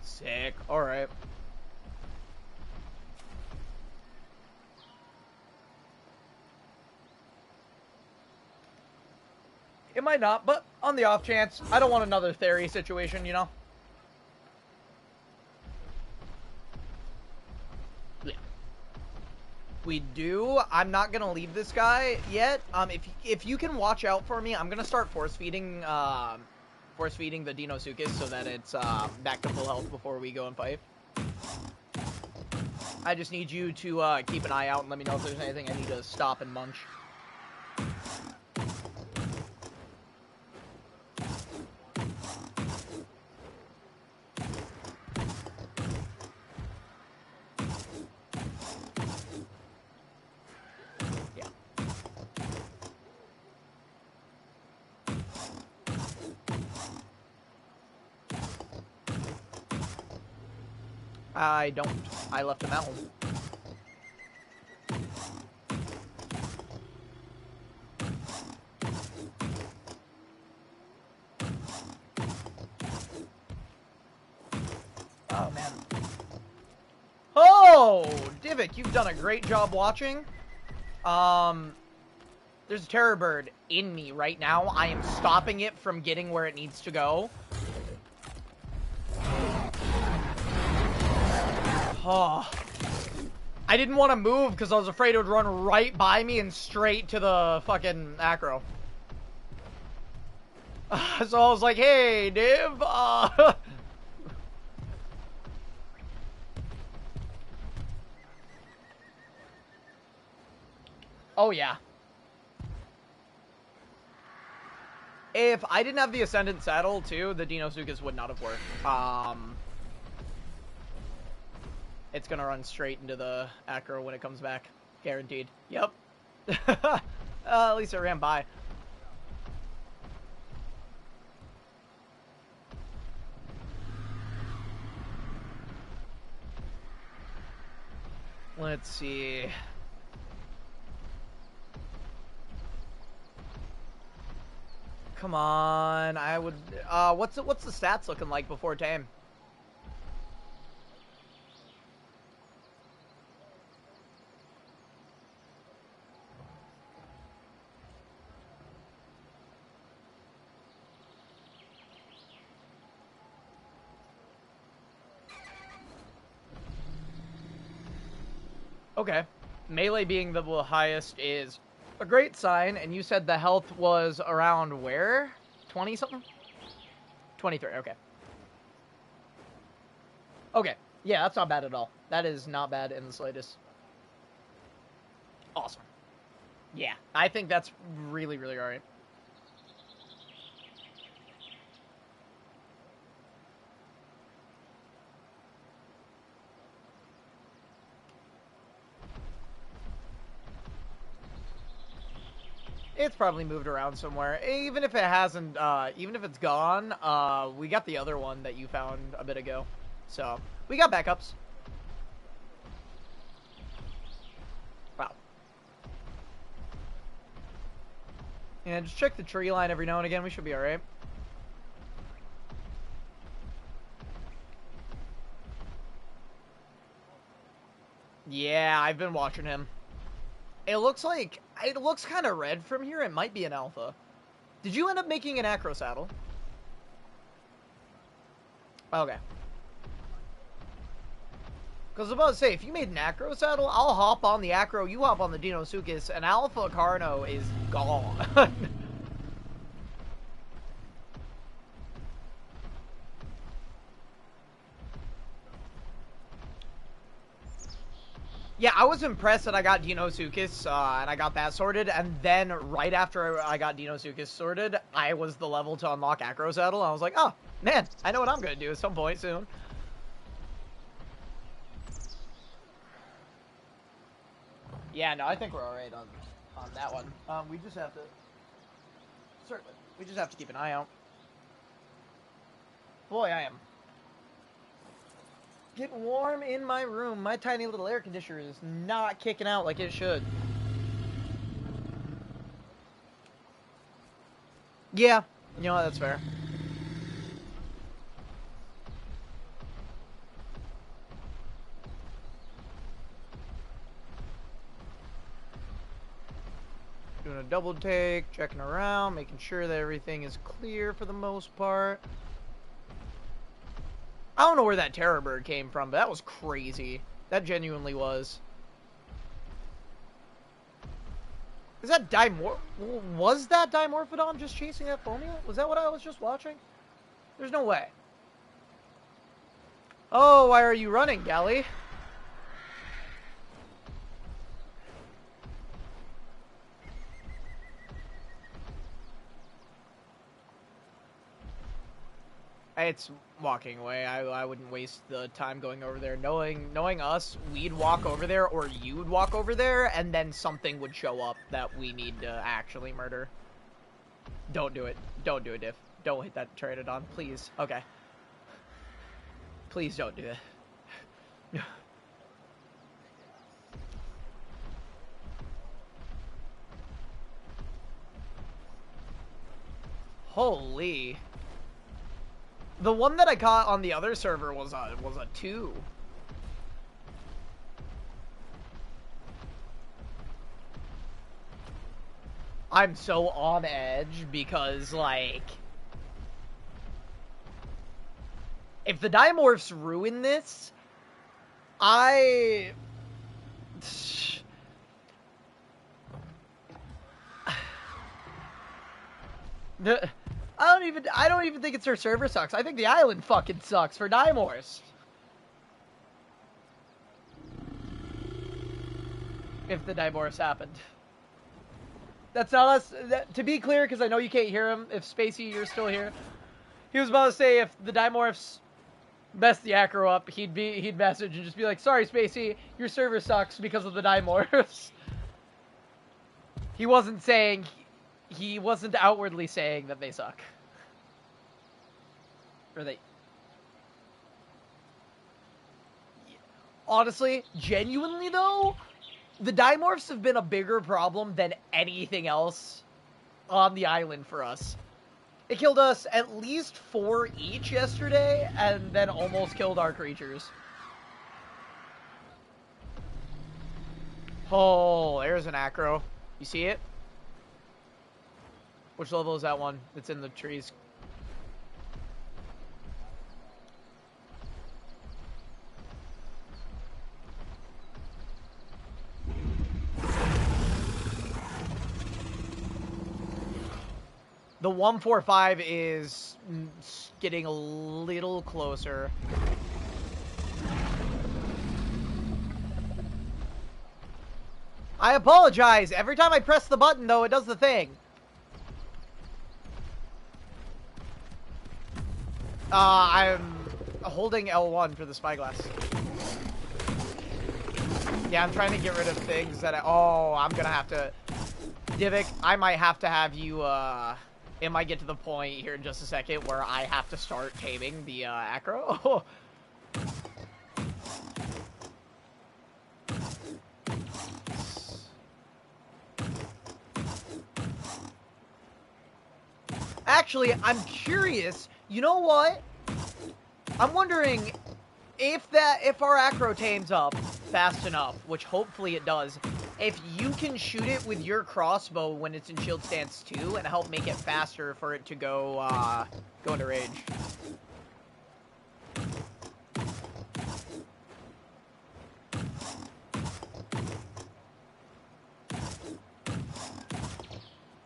Sick. Alright. It might not, but on the off chance, I don't want another Theory situation, you know? Yeah. We do. I'm not gonna leave this guy yet. If you can watch out for me, I'm gonna start force feeding the Deinosuchus so that it's back to full health before we go and fight. I just need you to keep an eye out and let me know if there's anything I need to stop and munch. I don't. I left him at home. Oh, man. Oh, Divik, you've done a great job watching. There's a terror bird in me right now. I am stopping it from getting where it needs to go. Oh. I didn't want to move because I was afraid it would run right by me and straight to the fucking acro. So I was like, hey, Div, Oh, yeah. If I didn't have the Ascendant saddle, too, the Deinosuchus would not have worked. It's gonna run straight into the acro when it comes back. Guaranteed. Yep. At least it ran by. Let's see. Come on, I would. What's the stats looking like before tame? Okay, melee being the highest is a great sign, and you said the health was around where? 20 something? 23, okay. Okay, yeah, that's not bad at all. That is not bad in the slightest. Awesome. Yeah, I think that's really, really alright. It's probably moved around somewhere. Even if it hasn't, even if it's gone, we got the other one that you found a bit ago. So, we got backups. Wow. Yeah, just check the tree line every now and again. We should be alright. Yeah, I've been watching him. It looks kind of red from here. It might be an alpha. Did you end up making an acro saddle? Okay. Because I was about to say, if you made an acro saddle, I'll hop on the acro, you hop on the Deinosuchus, and Alpha Carno is gone. Yeah, I was impressed that I got Deinosuchus, and I got that sorted, and then right after I got Deinosuchus sorted, I was the level to unlock Acro Saddle, and I was like, oh, man, I know what I'm going to do at some point soon. Yeah, no, I think we're alright on that one. We just have to... Certainly. We just have to keep an eye out. Boy, I am getting warm in my room. My tiny little air conditioner is not kicking out like it should. Yeah, you know what, that's fair. Doing a double take, checking around, making sure that everything is clear for the most part. I don't know where that terror bird came from, but that was crazy. That genuinely was. Is that was that Dimorphodon just chasing that Phomia? Was that what I was just watching? There's no way. Oh, why are you running, Gally? It's walking away. I wouldn't waste the time going over there. Knowing us, we'd walk over there, or you'd walk over there, and then something would show up that we need to actually murder. Don't do it. Don't do it, Diff. Don't hit that Pteranodon, please. Okay. Please don't do it. Holy. The one that I caught on the other server was a 2. I'm so on edge because, like, if the Dimorphs ruin this, I don't even think it's their server sucks. I think the island fucking sucks for Dimorphs. If the Dimorphs happened. That's not us. To be clear, because I know you can't hear him, if Spacey, you're still here, he was about to say if the Dimorphs messed the acro up, he'd message and just be like, sorry, Spacey, your server sucks because of the Dimorphs. He wasn't outwardly saying that they suck. Or they... Honestly, genuinely though, the Dimorphs have been a bigger problem than anything else on the island for us. It killed us at least 4 each yesterday, and then almost killed our creatures. Oh, there's an acro. You see it? Which level is that one? It's in the trees. The 145 is getting a little closer. I apologize. Every time I press the button, though, it does the thing. I'm holding L1 for the spyglass. Yeah, I'm trying to get rid of things that I'm gonna have to... Divik, I might have to have you, it might get to the point here in just a second where I have to start taming the, acro. Actually, I'm curious, you know what? I'm wondering if our acro tames up fast enough, which hopefully it does, if you can shoot it with your crossbow when it's in shield stance 2 and help make it faster for it to go into rage.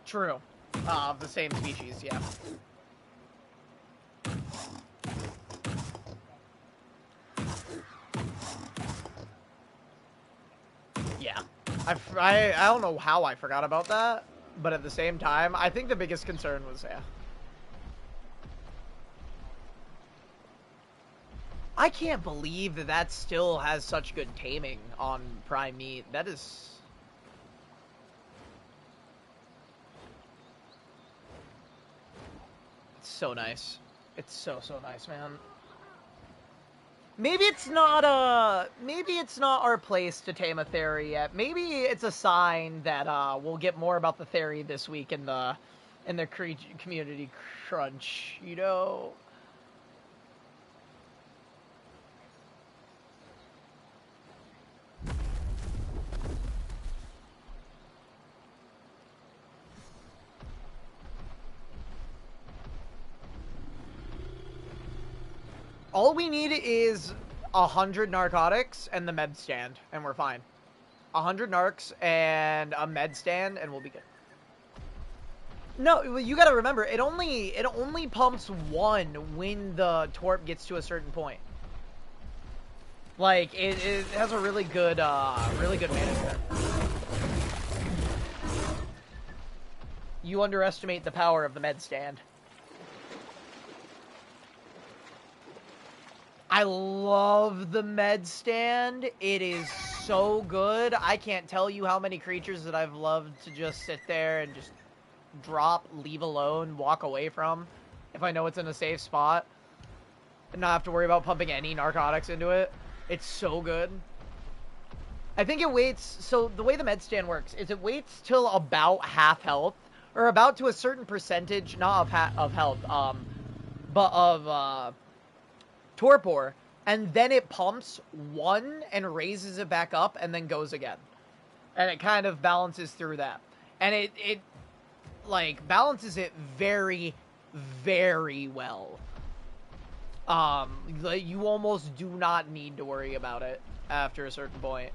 True. Of the same species, yeah. Yeah. I don't know how I forgot about that, but at the same time, I think the biggest concern was, yeah. I can't believe that that still has such good taming on prime meat. That is... It's so nice. It's so nice, man. Maybe it's not our place to tame a Theory yet. Maybe it's a sign that we'll get more about the Theory this week in the community crunch, you know. All we need is 100 narcotics and the med stand, and we're fine. 100 narcs and a med stand, and we'll be good. No, you gotta remember, it only pumps 1 when the torp gets to a certain point. Like, it has a really good management. You underestimate the power of the med stand. I love the med stand. It is so good. I can't tell you how many creatures that I've loved to just sit there and just drop, leave alone, walk away from if I know it's in a safe spot and not have to worry about pumping any narcotics into it. It's so good. I think it waits, so the way the med stand works is it waits till about half health, or about to a certain percentage, not of health, but of torpor, and then it pumps 1 and raises it back up and then goes again. And it kind of balances through that. And like, balances it very, very well. Like, you almost do not need to worry about it after a certain point.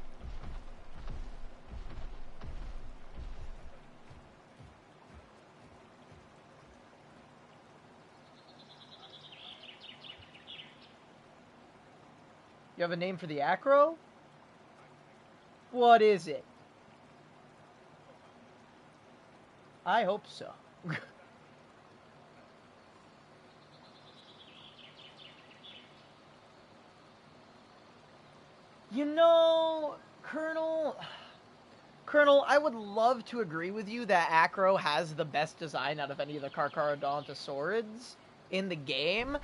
You have a name for the acro? What is it? I hope so. You know, Colonel, I would love to agree with you that acro has the best design out of any of the Carcharodontosaurids in the game.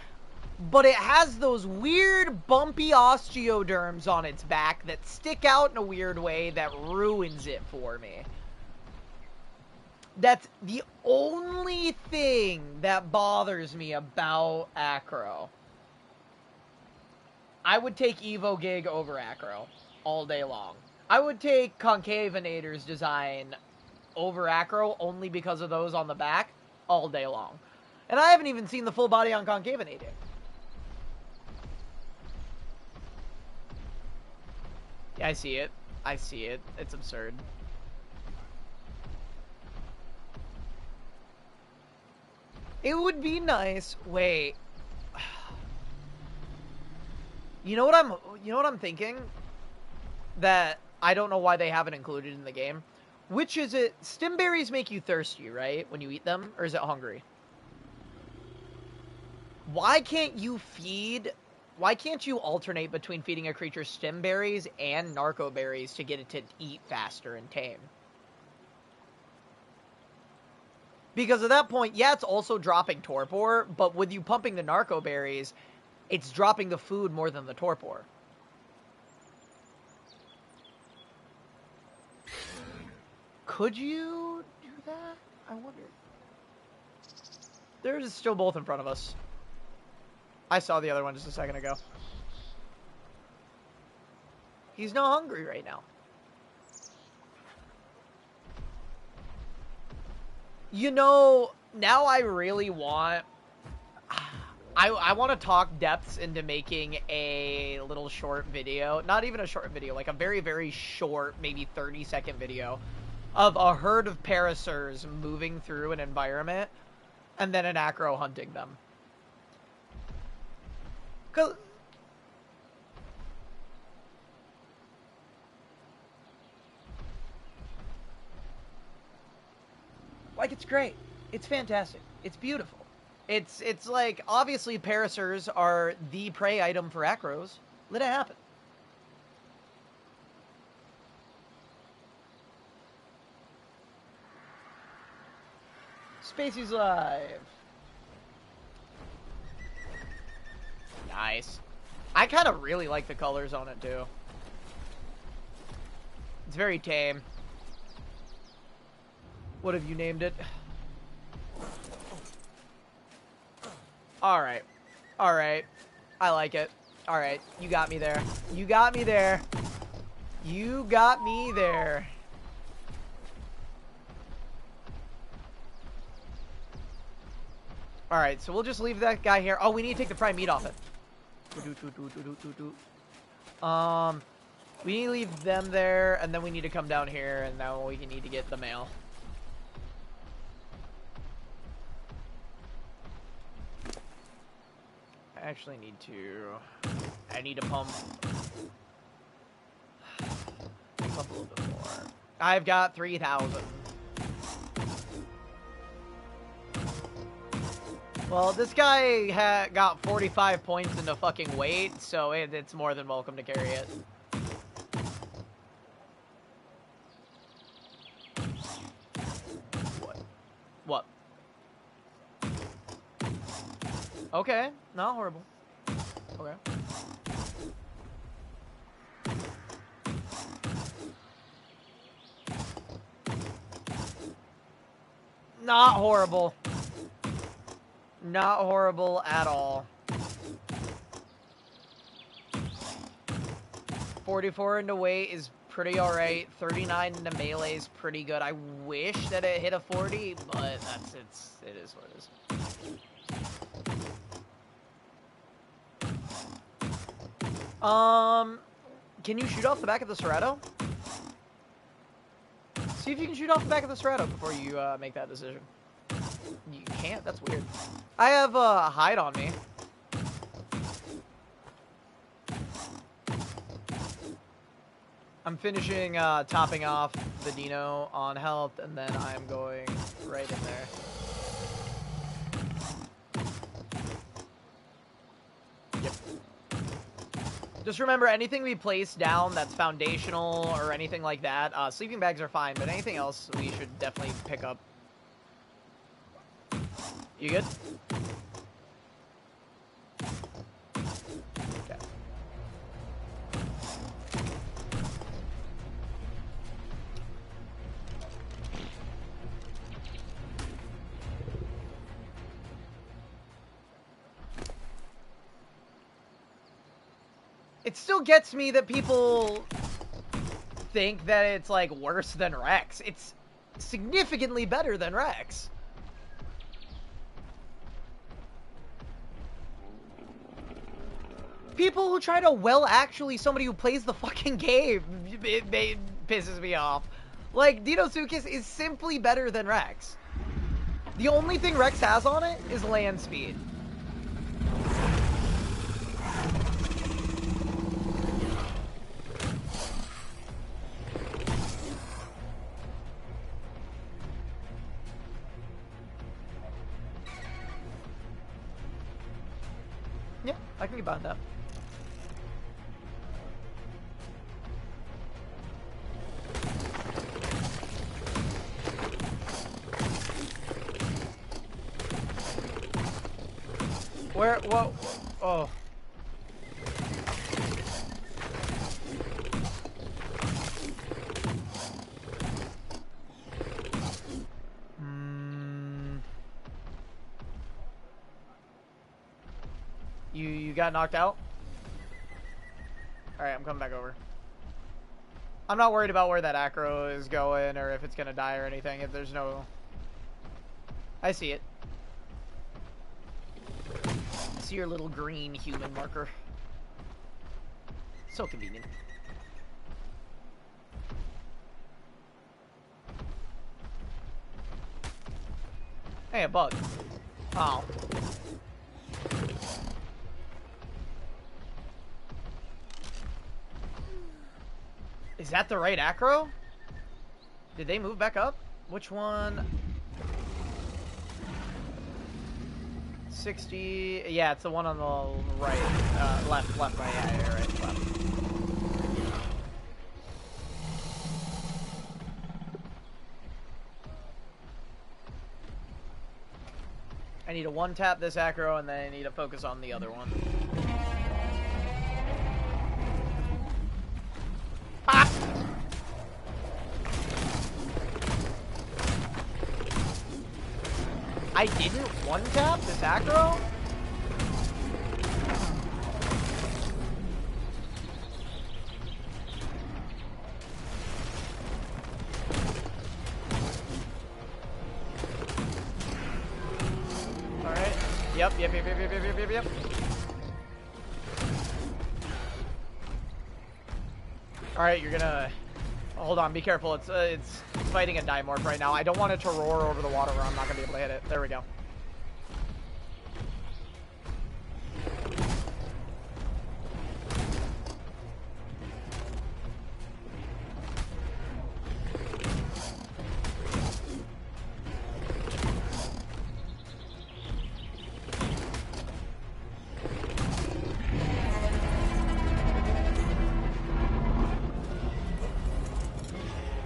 But it has those weird, bumpy osteoderms on its back that stick out in a weird way that ruins it for me. That's the only thing that bothers me about acro. I would take Evogig over acro all day long. I would take Concavenator's design over acro only because of those on the back all day long. And I haven't even seen the full body on Concavenator. I see it. I see it. It's absurd. It would be nice. Wait. You know what I'm thinking? That I don't know why they haven't included in the game. Which is it? Stimberries make you thirsty, right? When you eat them? Or is it hungry? Why can't you alternate between feeding a creature stimberries and narcoberries to get it to eat faster and tame? Because at that point, yeah, it's also dropping torpor, but with you pumping the narcoberries, it's dropping the food more than the torpor. Could you do that? I wonder. They're still both in front of us. I saw the other one just a second ago. He's not hungry right now. You know, now I really want... I want to talk depths into making a little short video. Not even a short video, like a very, very short, maybe 30-second video of a herd of parasaurs moving through an environment and then an acro hunting them. 'Cause... like, it's great. It's fantastic. It's beautiful. It's like, obviously, parasaurs are the prey item for acros. Let it happen. Spacey's live. Nice. I kind of really like the colors on it, too. It's very tame. What have you named it? Alright. Alright. I like it. Alright. You got me there. You got me there. You got me there. Alright, so we'll just leave that guy here. Oh, we need to take the prime meat off it. We need to leave them there, and then we need to come down here, and now we need to get the male. I actually need to... I need to pump a little bit more. I've got 3,000. Well, this guy got 45 points into fucking weight, so it's more than welcome to carry it. What? Okay, not horrible. Okay. Not horrible. Not horrible at all. 44 into weight is pretty alright. 39 into melee is pretty good. I wish that it hit a 40, but it is what it is. Can you shoot off the back of the Serato? See if you can shoot off the back of the Serato before you make that decision. You can't? That's weird. I have a hide on me. I'm finishing topping off the Dino on health, and then I'm going right in there. Yep. Just remember, anything we place down that's foundational or anything like that, sleeping bags are fine, but anything else we should definitely pick up. You good? Okay. It still gets me that people think that it's, like, worse than Rex. It's significantly better than Rex. People who try to actually somebody who plays the fucking game, it pisses me off. Like, Dinosuchus is simply better than Rex. The only thing Rex has on it is land speed. Yeah, I can get behind that. Where? Whoa! Oh. You got knocked out? Alright, I'm coming back over. I'm not worried about where that acro is going or if it's gonna die or anything. If there's no... I see it. I see your little green human marker. So convenient. Hey, a bug. Oh. Is that the right acro? Did they move back up? Which one? 60. Yeah, it's the one on the right. Left, right. Yeah, right, left. I need to one-tap this acro, and then I need to focus on the other one. Ah! I didn't one-tap this acro? Alright. Yep. Alright, you're gonna... Hold on, be careful. It's fighting a Dimorph right now. I don't want it to roar over the water or I'm not gonna be able to hit it. There we go.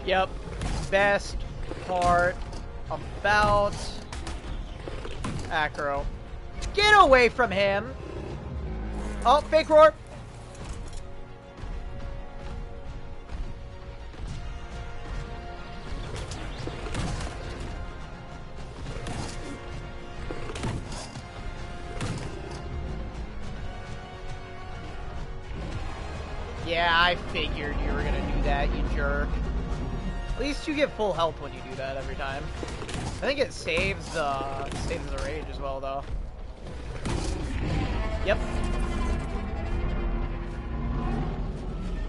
Yep. Best part about acro. Get away from him! Oh, fake roar! Yeah, I figured you were gonna do that, you jerk. At least you get full health when you do that every time. I think it saves the rage as well, though. Yep.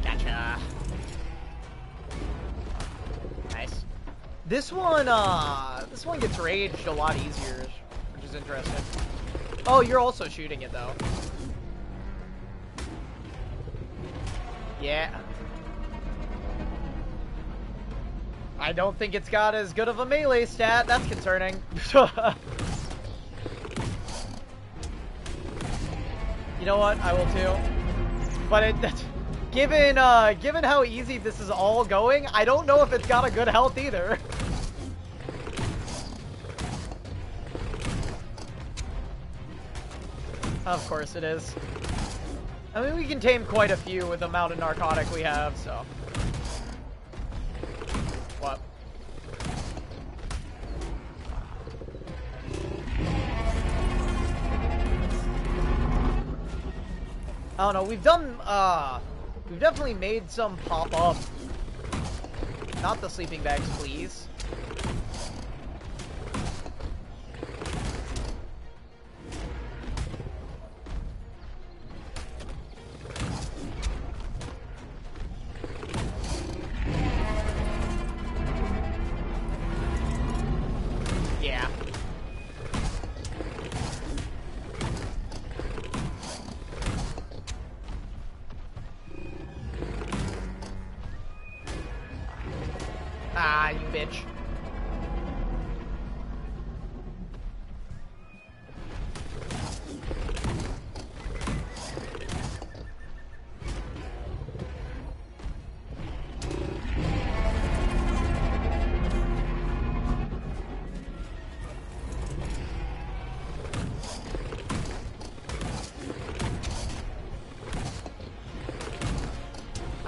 Gotcha. Nice. This one gets raged a lot easier, which is interesting. Oh, you're also shooting it though. Yeah. I don't think it's got as good of a melee stat. That's concerning. You know what? I will too. But given how easy this is all going, I don't know if it's got a good health either. Of course it is. I mean, we can tame quite a few with the amount of narcotic we have, so. What? I don't know, we've definitely made some pop up. Not the sleeping bags, please. Yeah. Ah, you bitch.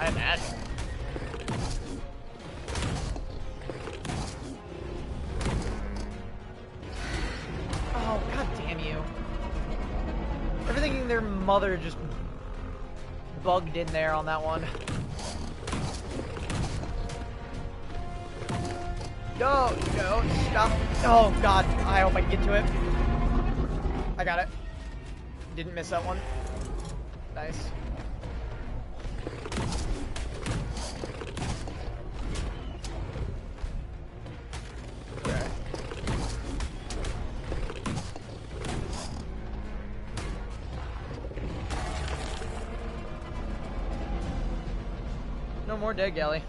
I imagine. Oh, god damn you. Everything in their mother just bugged in there on that one. No, stop. Oh god, I hope I can get to it. I got it. Didn't miss that one. Nice. No more dead galley.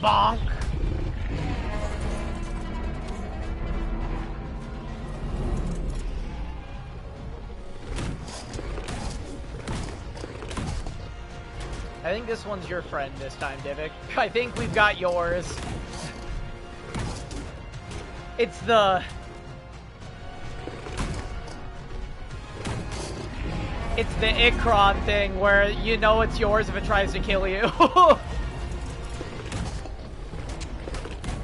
Bonk! I think this one's your friend this time, Divik. I think we've got yours. It's the Ikron thing where you know it's yours if it tries to kill you.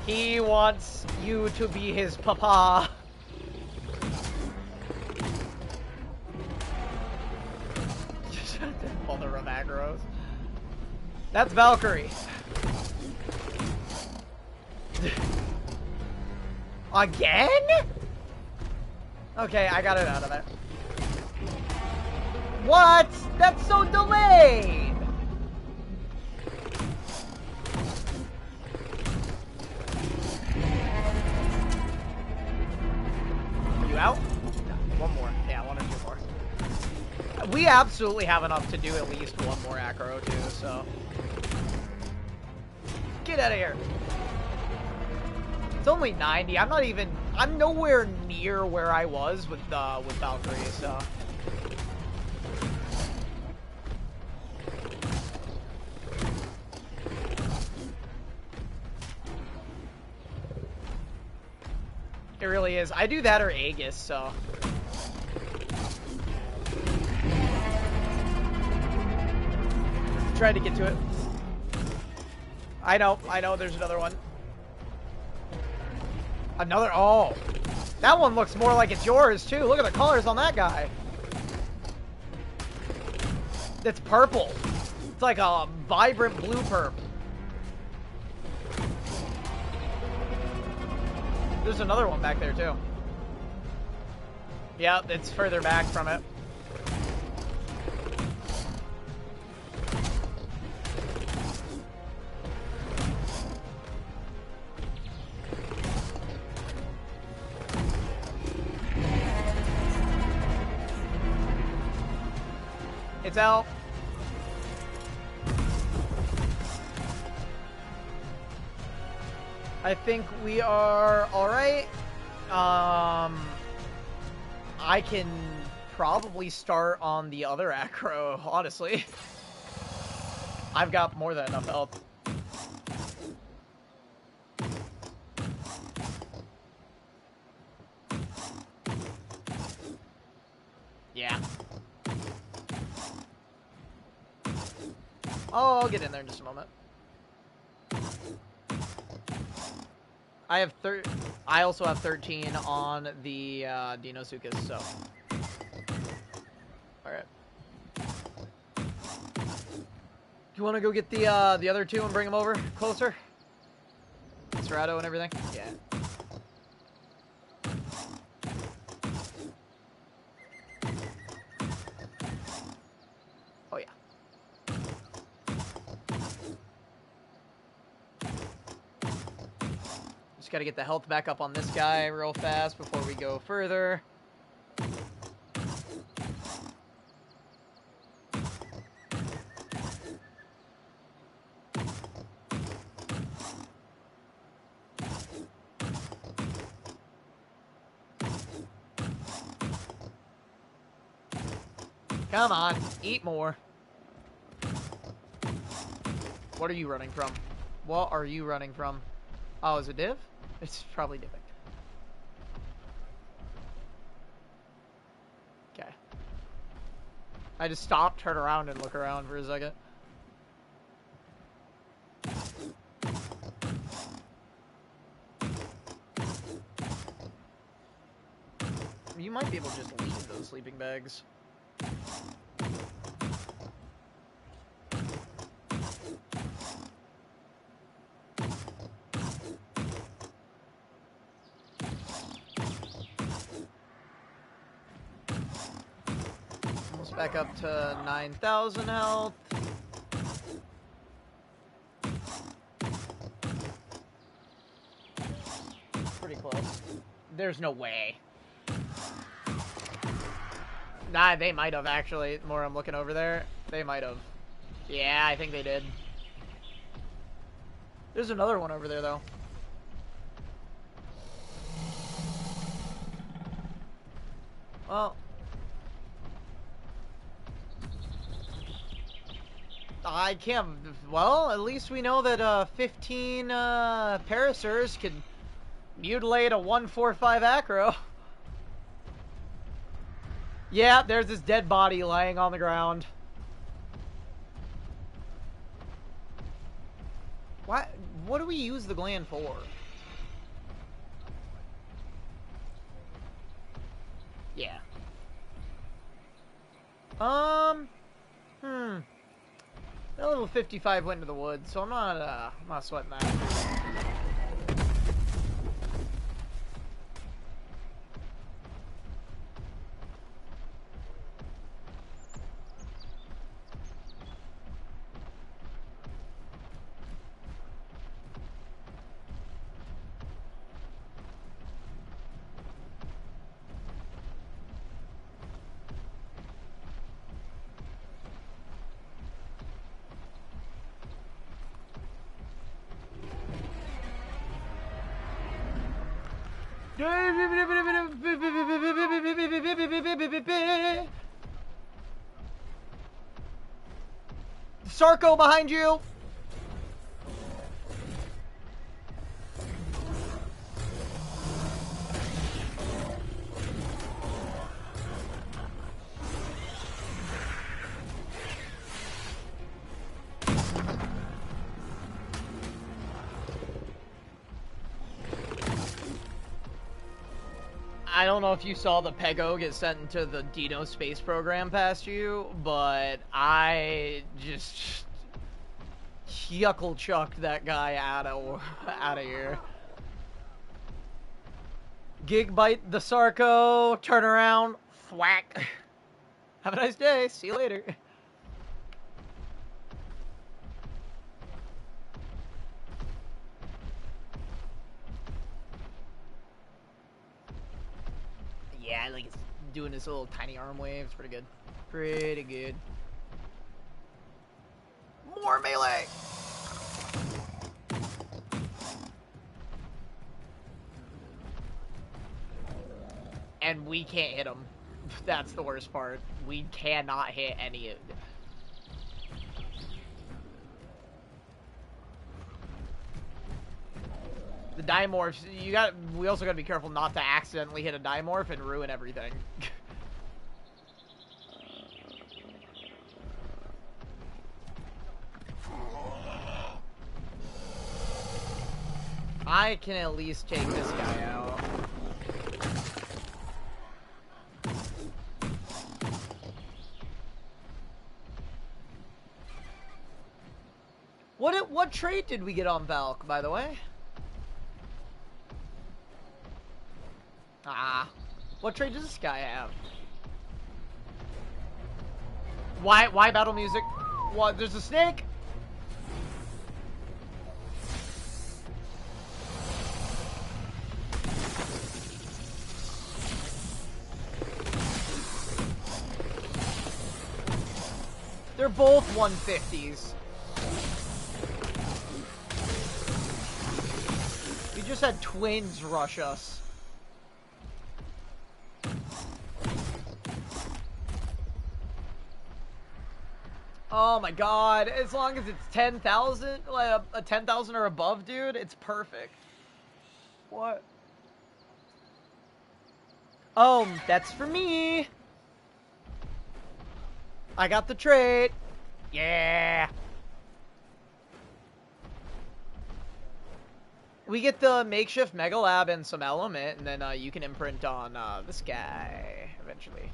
He wants you to be his papa. All the Ramagros. That's Valkyrie. Again? Okay, I got it out of there. What? That's so delayed! You out? No, one more. Yeah, one or two more. We absolutely have enough to do at least one more acro too, so. Get out of here. It's only 90. I'm nowhere near where I was with Valkyrie, so. It really is. I do that or Aegis, so. Tried to get to it. I know, there's another one. Another, oh. That one looks more like it's yours, too. Look at the colors on that guy. That's purple. It's like a vibrant blue perp. There's another one back there, too. Yep, it's further back from it. It's out. I think we are alright. I can probably start on the other acro, honestly. I've got more than enough health. Yeah. Oh, I'll get in there in just a moment. I also have 13 on the Dinosuchus, so. Alright. You want to go get the other two and bring them over closer? Cerrado and everything? Yeah. Oh, yeah. Just gotta get the health back up on this guy real fast before we go further. Come on, eat more. What are you running from? What are you running from? Oh, is it div? It's probably dipping. Okay. I just stopped, turn around, and look around for a second. You might be able to just leave those sleeping bags. Almost back up to 9,000 health. Pretty close. There's no way. Nah, they might have, actually. The more I'm looking over there, they might have. Yeah, I think they did. There's another one over there, though. Well. I can't... Well, at least we know that 15 Paracers can mutilate a 145 acro. Yeah, there's this dead body laying on the ground. What do we use the gland for? Yeah. That level 55 went into the woods, so I'm not sweating that. Sarko behind you! I don't know if you saw the Pego get sent into the Dino space program past you, but I just yuckle chucked that guy out of here. Gigbite the Sarco, turn around, thwack. Have a nice day. See you later. Yeah, like it's doing this little tiny arm wave. It's pretty good. Pretty good. More melee! And we can't hit him. That's the worst part. We cannot hit any of them. The dimorphs, we also gotta be careful not to accidentally hit a dimorph and ruin everything. I can at least take this guy out. What trait did we get on Valk, by the way? What trait does this guy have? Why battle music? What? There's a snake? They're both 150s. We just had twins rush us. Oh my god, as long as it's 10,000, like a 10,000 or above, dude, it's perfect. What? Oh, that's for me. I got the trait. Yeah. We get the makeshift Mega Lab and some element, and then you can imprint on this guy eventually.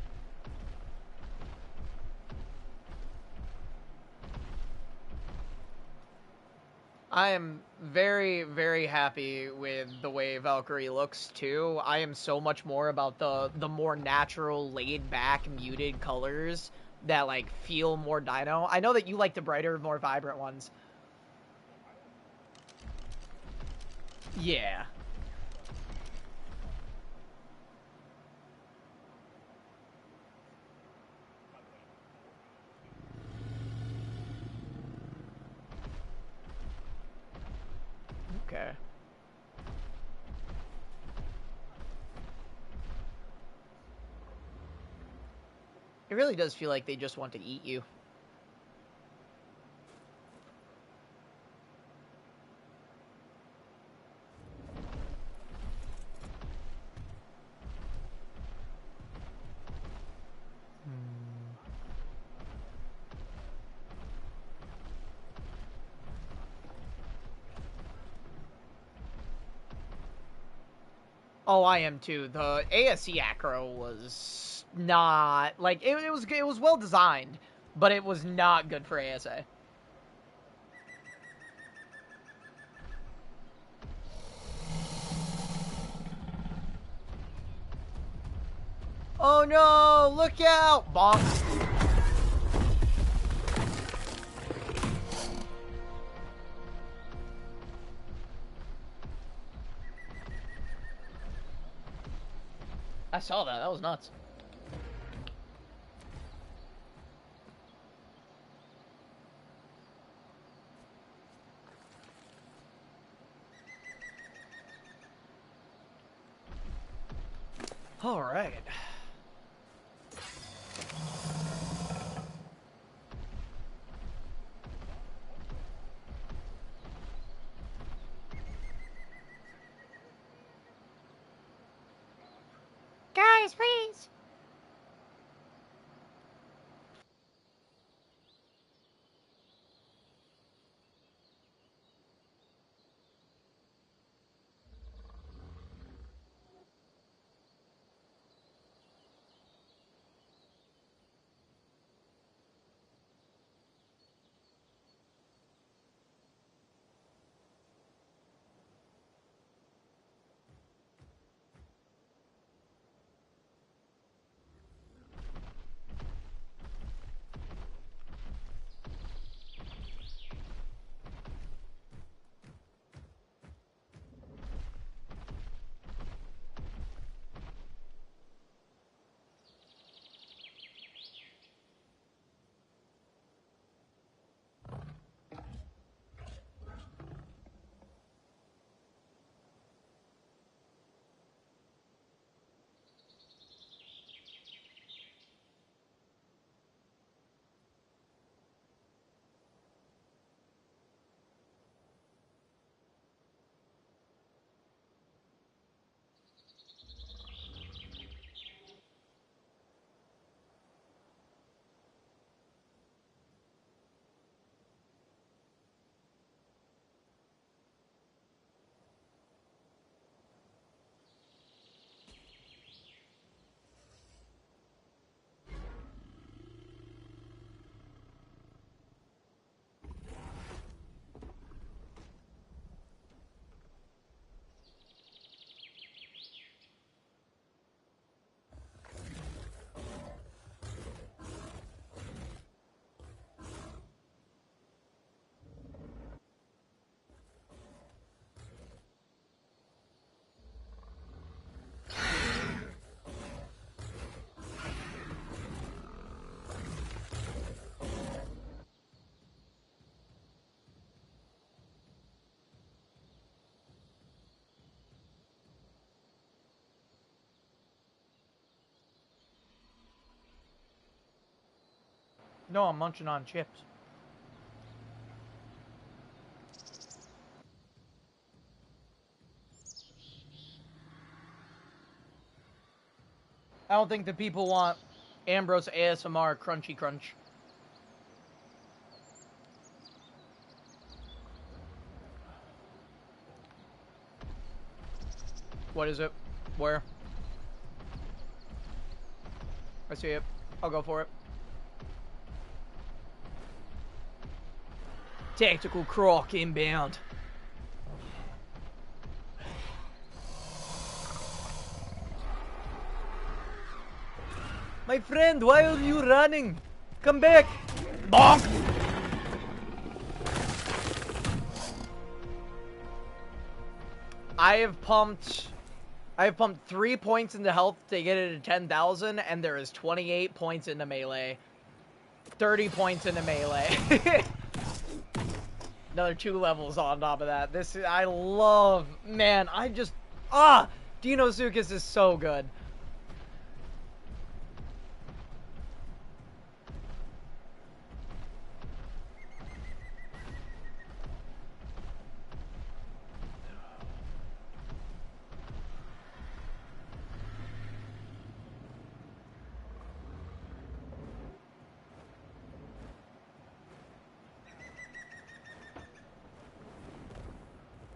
I am very, very happy with the way Valkyrie looks, too. I am so much more about the more natural, laid-back, muted colors that, like, feel more dino. I know that you like the brighter, more vibrant ones. Yeah. Okay. It really does feel like they just want to eat you. Oh, I am too. The ASE acro was not like it was well designed, but it was not good for ASA. Oh no! Look out! Bonk. I saw that. That was nuts. All right. Guys, please. No, I'm munching on chips. I don't think the people want Ambrose ASMR crunchy crunch. What is it? Where? I see it. I'll go for it. Tactical Croc inbound. My friend, why are you running? Come back! Bonk! I have pumped 3 points into health to get it to 10,000, and there is 28 points into melee. 30 points into melee. Another 2 levels on top of that. This, I love, man, Dinosuchus is so good.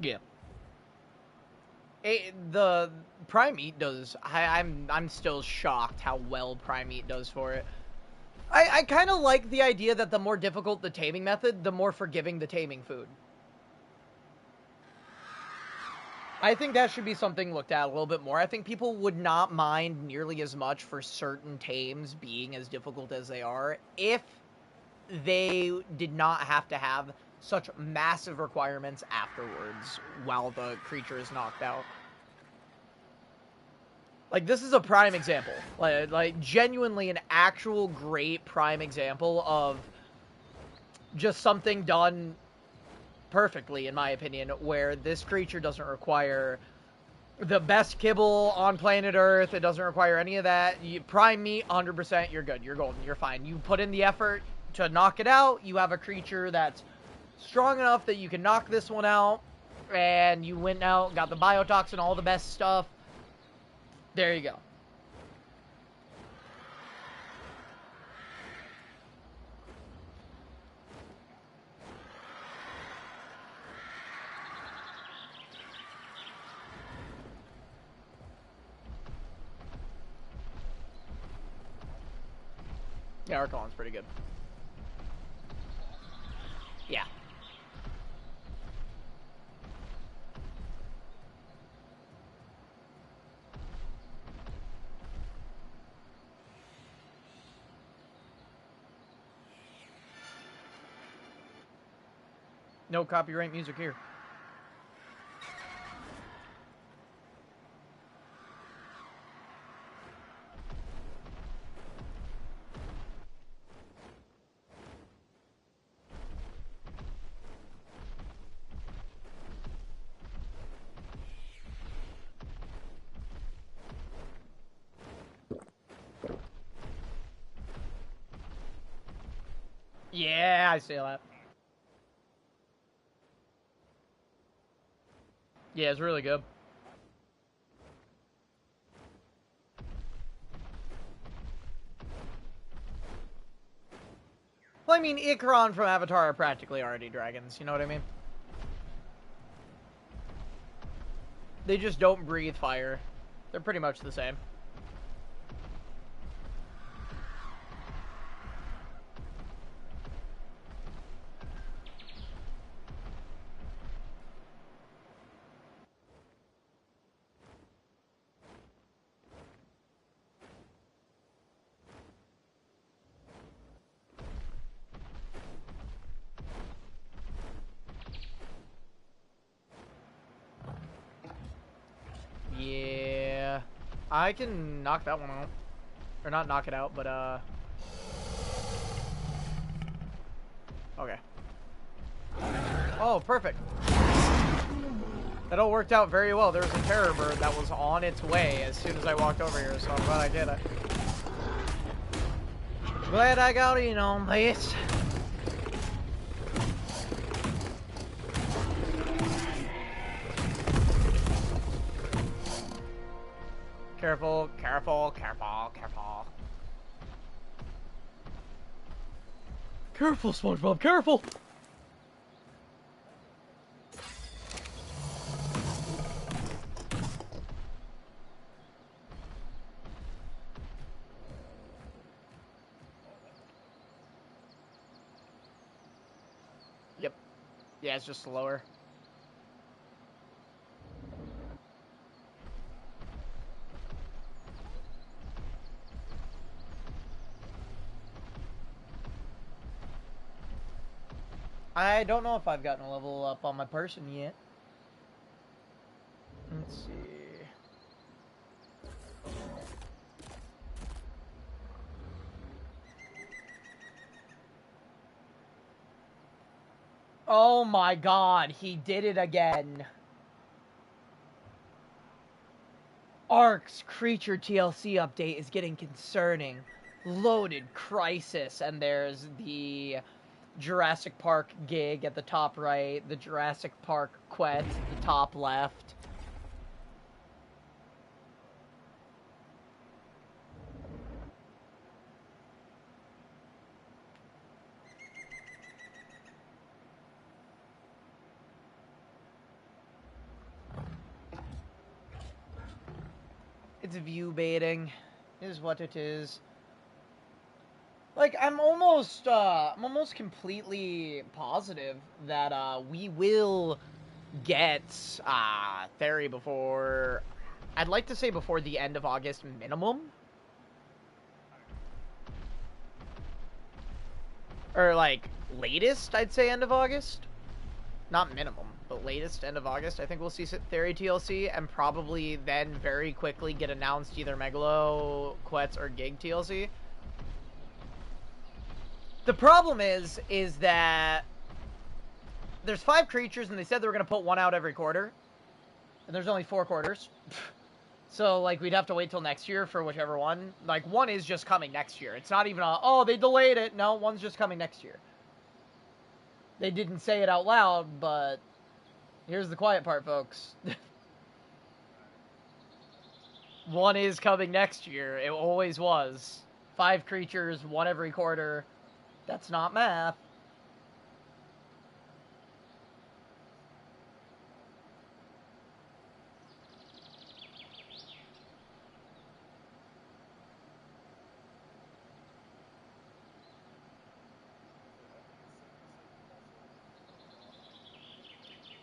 Yeah. The Prime Meat does. I'm still shocked how well Prime Meat does for it. I kind of like the idea that the more difficult the taming method, the more forgiving the taming food. I think that should be something looked at a little bit more. I think people would not mind nearly as much for certain tames being as difficult as they are if they did not have to have such massive requirements afterwards while the creature is knocked out. Like, this is a prime example. Like genuinely an actual great prime example of just something done perfectly, in my opinion, where this creature doesn't require the best kibble on planet Earth. It doesn't require any of that. You prime meat, 100%, you're good. You're golden. You're fine. You put in the effort to knock it out. You have a creature that's strong enough that you can knock this one out, and you went out, got the biotoxin, all the best stuff. There you go. Yeah, Archon's pretty good. Yeah. No copyright music here. Yeah, I see that. Yeah, it's really good. Well, I mean, Ikron from Avatar are practically already dragons, you know what I mean? They just don't breathe fire. They're pretty much the same. Yeah, I can knock that one out. Or not knock it out, but, okay. Oh, perfect. That all worked out very well. There was a terror bird that was on its way as soon as I walked over here, so I'm glad I did it. Glad I got in on this. Careful, careful, careful, careful. Careful, SpongeBob, careful! Yep. Yeah, it's just slower. I don't know if I've gotten a level up on my person yet. Let's see. Oh my god, he did it again. Ark's creature TLC update is getting concerning. Loaded crisis, and there's the Jurassic Park gig at the top right, the Jurassic Park quet at the top left. It's view baiting, is what it is. Like, I'm almost completely positive that, we will get, Theory before, I'd like to say before the end of August minimum. Or, like, latest, I'd say end of August. Not minimum, but latest end of August. I think we'll see Theory TLC, and probably then very quickly get announced either Megalo, Quets, or Gig TLC. The problem is that there's 5 creatures, and they said they were going to put one out every quarter. And there's only 4 quarters. So, like, we'd have to wait till next year for whichever one. Like, one is just coming next year. It's not even a, oh, they delayed it. No, one's just coming next year. They didn't say it out loud, but here's the quiet part, folks. One is coming next year. It always was. 5 creatures, one every quarter. That's not math.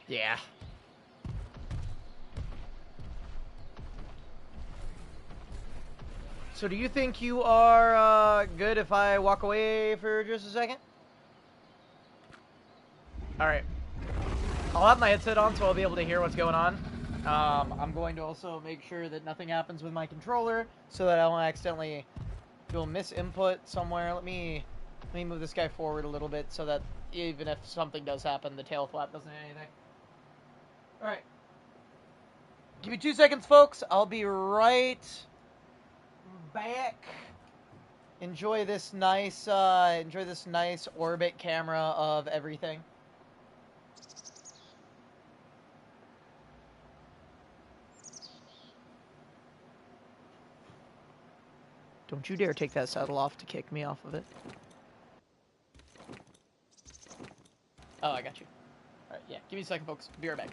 Yeah. So do you think you are good if I walk away for just a second? Alright. I'll have my headset on so I'll be able to hear what's going on. I'm going to also make sure that nothing happens with my controller so that I won't accidentally do a misinput somewhere. Let me move this guy forward a little bit so that even if something does happen, the tail flap doesn't hit anything. Alright. Give me 2 seconds, folks. I'll be right back. Enjoy this nice orbit camera of everything. Don't you dare take that saddle off to kick me off of it. Oh, I got you. Alright, yeah. Give me a second, folks. Be right back.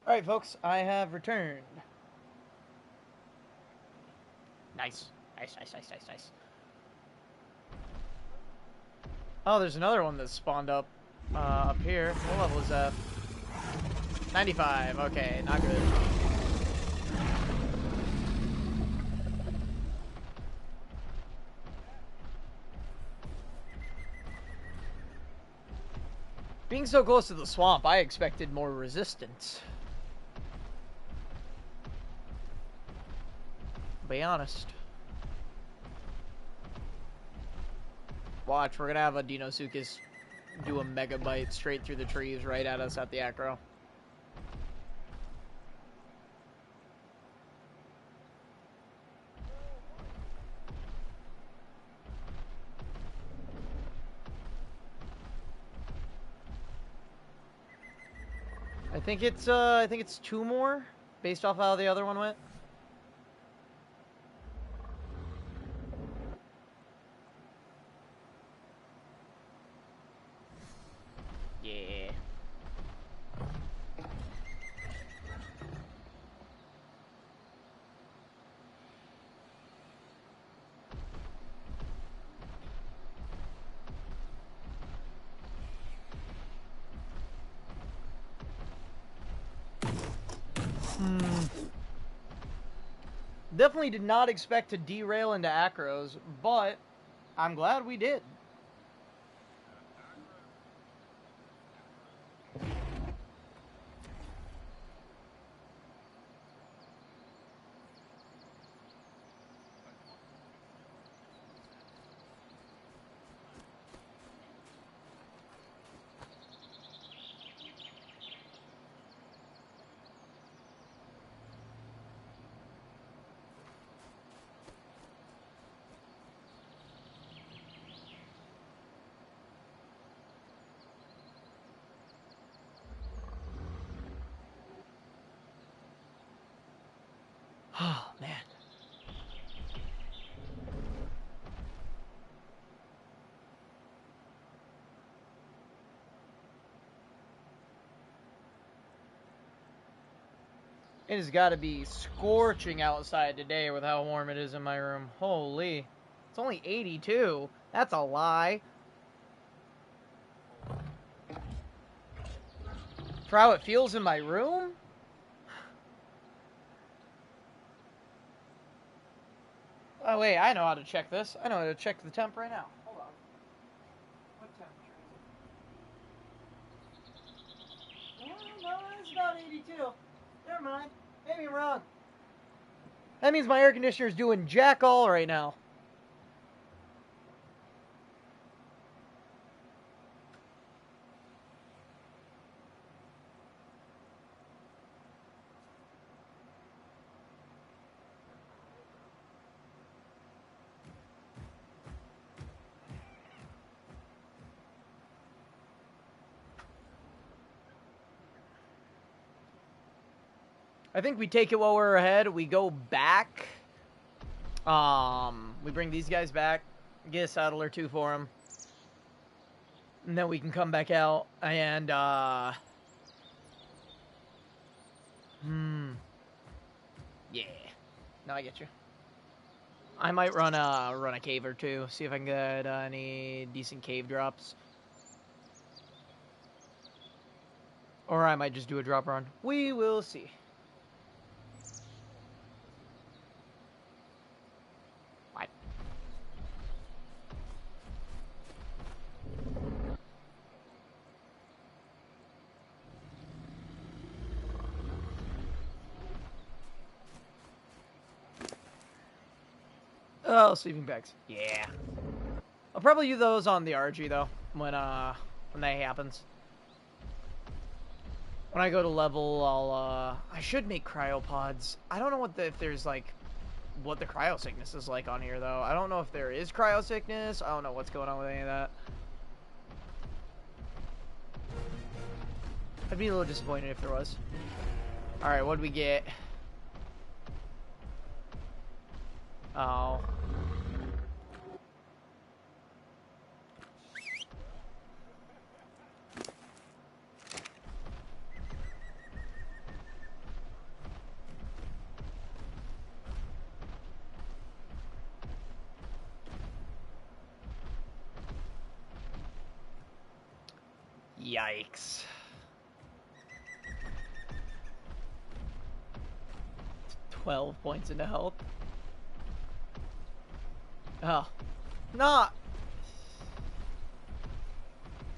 Alright, folks, I have returned. Nice. Nice. Oh, there's another one that spawned up here. What level is that? 95. Okay, not good. Being so close to the swamp, I expected more resistance. To be honest. Watch, we're gonna have a Deinosuchus do a mega bite straight through the trees right at us at the acro. I think it's 2 more based off how the other one went. Yeah. Definitely did not expect to derail into acros, but I'm glad we did. Oh, man. It has got to be scorching outside today with how warm it is in my room. Holy. It's only 82. That's a lie. For how it feels in my room? Oh, wait, I know how to check this. I know how to check the temp right now. Hold on. What temperature is it? No, it's about 82. Never mind. Maybe I'm wrong. That means my air conditioner is doing jack all right now. I think we take it while we're ahead. We go back. We bring these guys back. Get a saddle or 2 for them. And then we can come back out and, yeah. No, I get you. I might run a cave or 2. See if I can get any decent cave drops. Or I might just do a drop run. We will see. What? Oh, sleeping bags. Yeah. I'll probably use those on the RG though when that happens. When I go to level, I should make cryopods. I don't know if there's like what the cryo sickness is like on here though. I don't know if there is cryo sickness. I don't know what's going on with any of that. I'd be a little disappointed if there was. All right, what'd we get? Oh. Yikes. $12 points into health. Oh. Nah.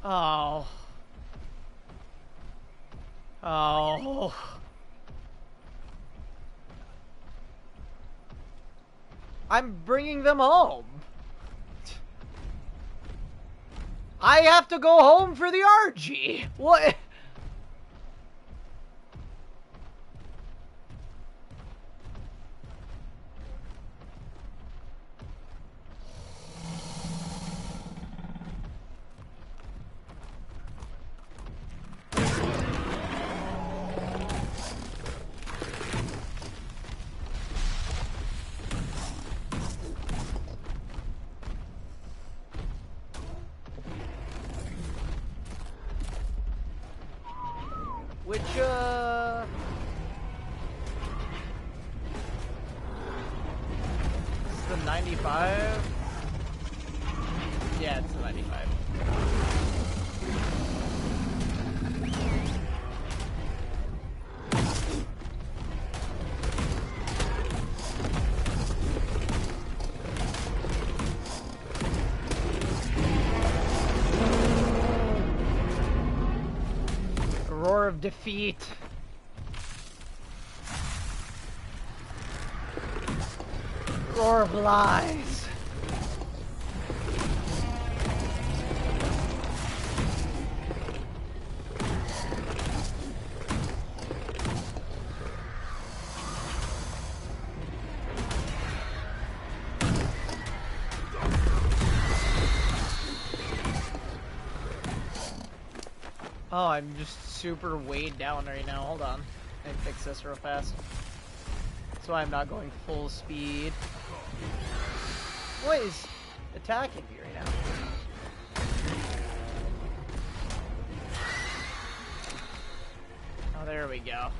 Oh. Oh. I'm bringing them home. I have to go home for the RG. What? Which, This is the 95? Yeah, it's the 95. Roar of defeat. Roar of lies. Oh, I'm just super weighed down right now. Hold on. Let me fix this real fast. That's why I'm not going full speed. What is attacking me right now? Oh, there we go.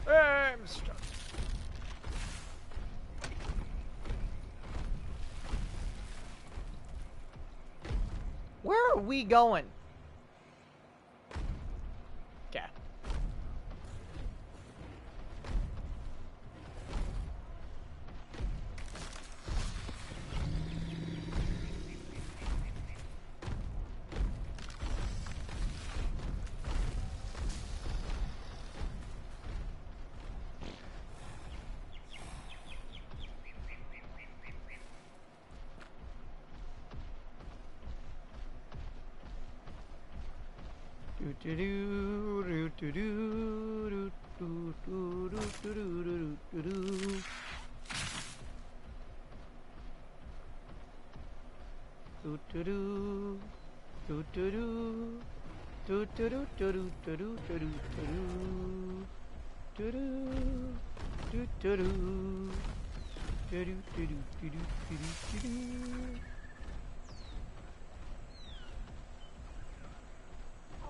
I'm stuck. Where are we going? Okay.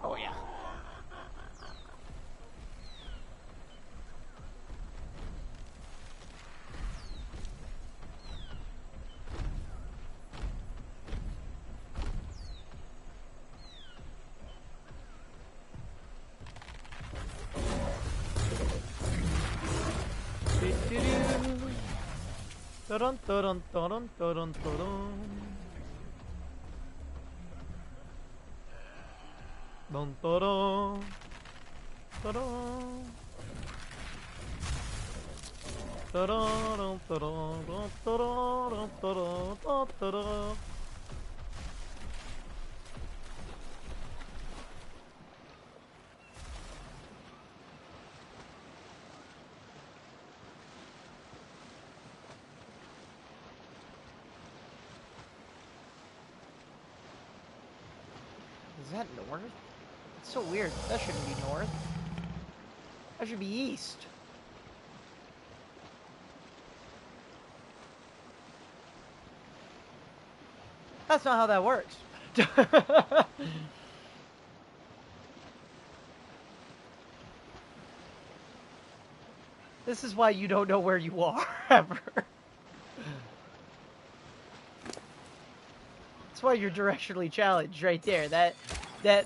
Oh yeah. Dun dun dun dun dun dun. Dun dun dun dun. Is that north? It's so weird. That shouldn't be north. That should be east. That's not how that works. This is why you don't know where you are, ever. That's why you're directionally challenged, right there. That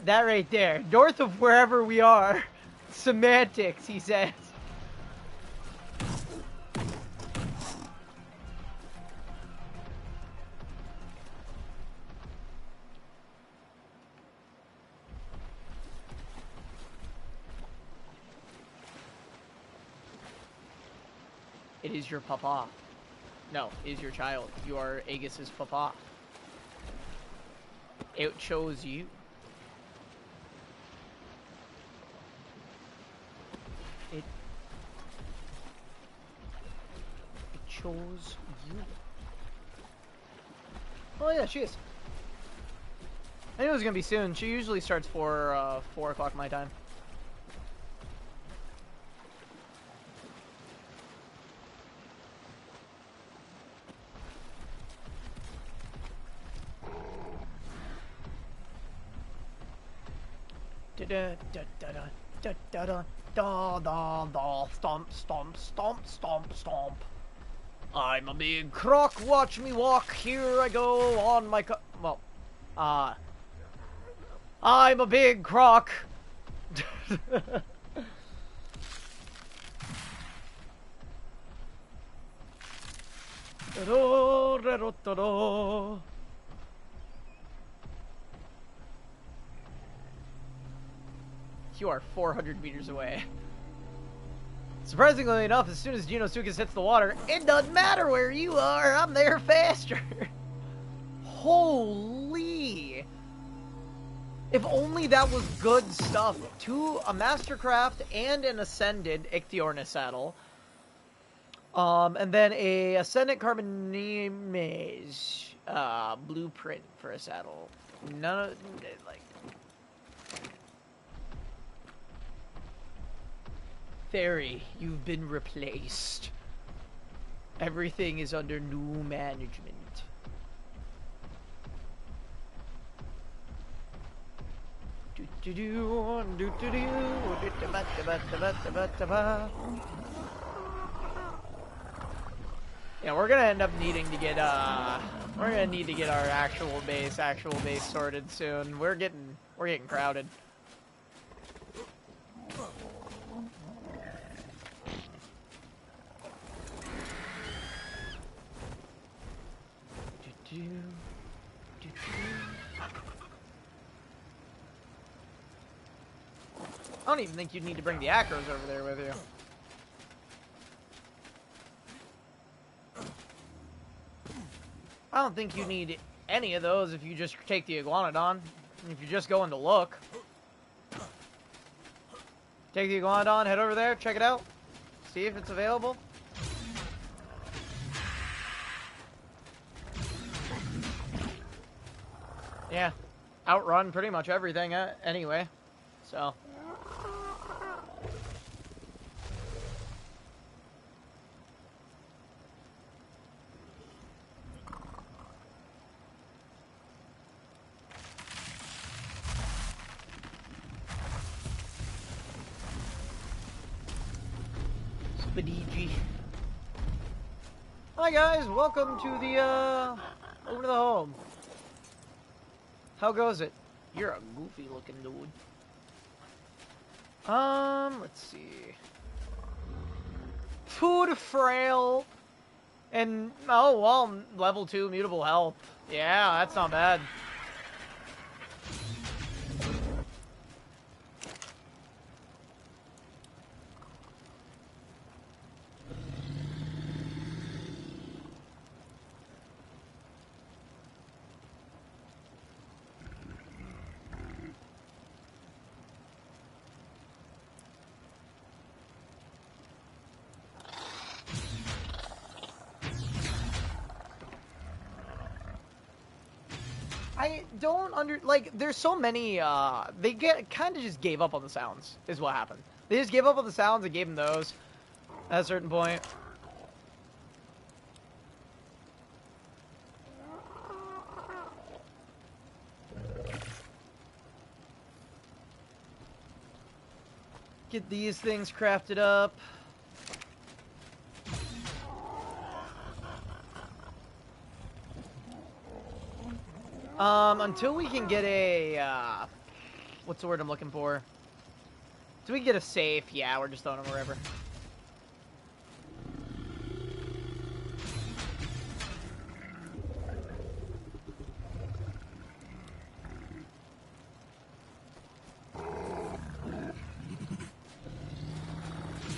right there. North of wherever we are. Semantics, he says. It is your papa. No, it is your child. You are Aegis's papa. It chose you. It chose you. Oh yeah, she is. I knew it was gonna be soon. She usually starts for 4 o'clock my time. Da da da da da da da da da stomp stomp stomp stomp stomp. I'm a big croc, watch me walk. Here I go on my I'm a big croc. You are 400 meters away. Surprisingly enough, as soon as Genosuchus hits the water, it doesn't matter where you are, I'm there faster. Holy! If only that was good stuff. A Mastercraft and an Ascended Ichthyornis saddle. And then a Ascendant Carbonemase blueprint for a saddle. None of, like... Fairy, you've been replaced. Everything is under new management. Yeah, we're gonna end up needing to get we're gonna need to get our actual base sorted soon. We're getting crowded. I don't even think you'd need to bring the acros over there with you. I don't think you need any of those if you just take the Iguanodon. If you're just going to look. Take the Iguanodon, head over there, check it out. See if it's available. Yeah. Outrun pretty much everything anyway. So... Hi guys, welcome to the over to the home. How goes it? You're a goofy looking dude. Let's see. Food frail and oh well, level 2 mutable health. Yeah, that's not bad. I don't like, there's so many, they kind of just gave up on the sounds, is what happened. They just gave up on the sounds and gave them those at a certain point. Get these things crafted up. Until we can get a, what's the word I'm looking for? Until we can get a safe, yeah, we're just throwing them wherever.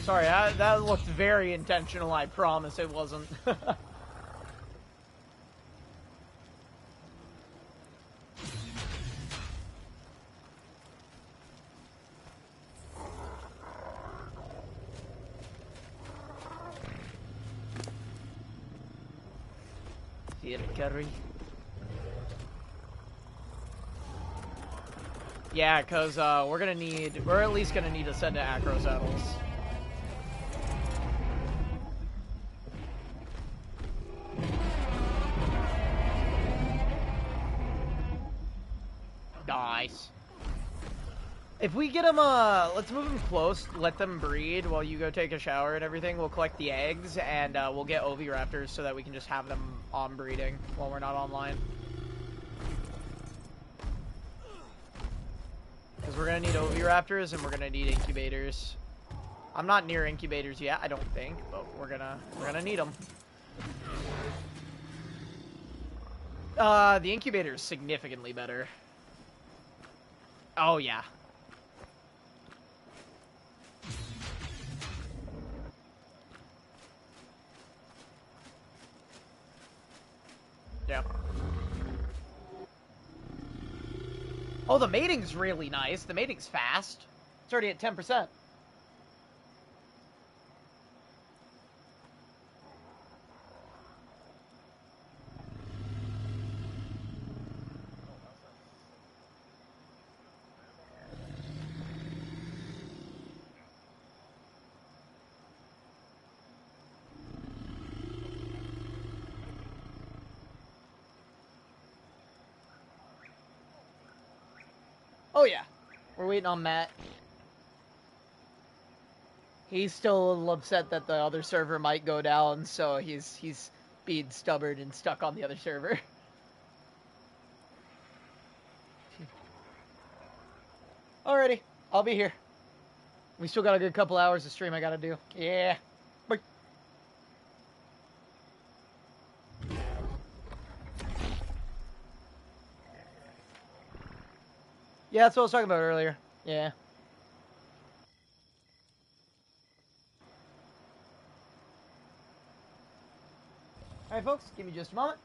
Sorry, that looked very intentional, I promise it wasn't. Here, curry. Yeah, because we're at least gonna need to send to acro saddles. Nice. If we get them, let's move them close, let them breed while you go take a shower and everything. We'll collect the eggs, and we'll get oviraptors so that we can just have them on breeding while we're not online. Because we're going to need oviraptors, and we're going to need incubators. I'm not near incubators yet, I don't think, but we're gonna need them. The incubator is significantly better. Oh, yeah. Yeah. Oh, the mating's really nice. The mating's fast. It's already at 10%. Oh, yeah. We're waiting on Matt. He's still a little upset that the other server might go down, so he's being stubborn and stuck on the other server. Alrighty, I'll be here. We still got a good couple hours of stream I gotta do. Yeah. Bye. Yeah, that's what I was talking about earlier. Yeah. Alright, folks, give me just a moment.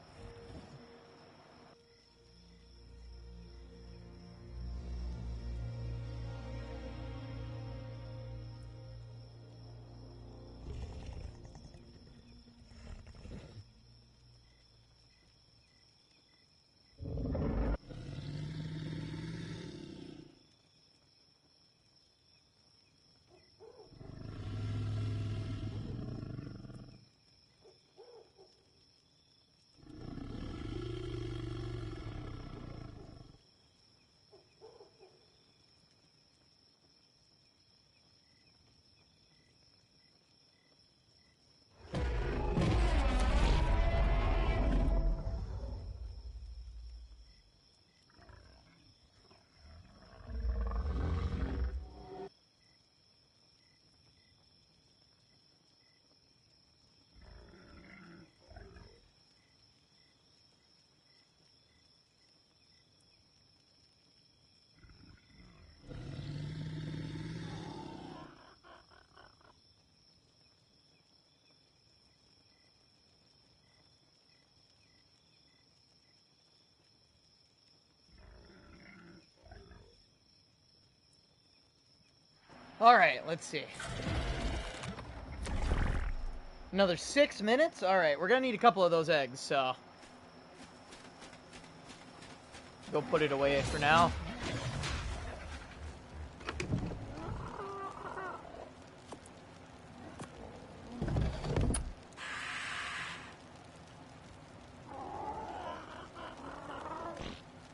Alright, let's see. Another 6 minutes? Alright, we're gonna need a couple of those eggs, so... Go put it away for now.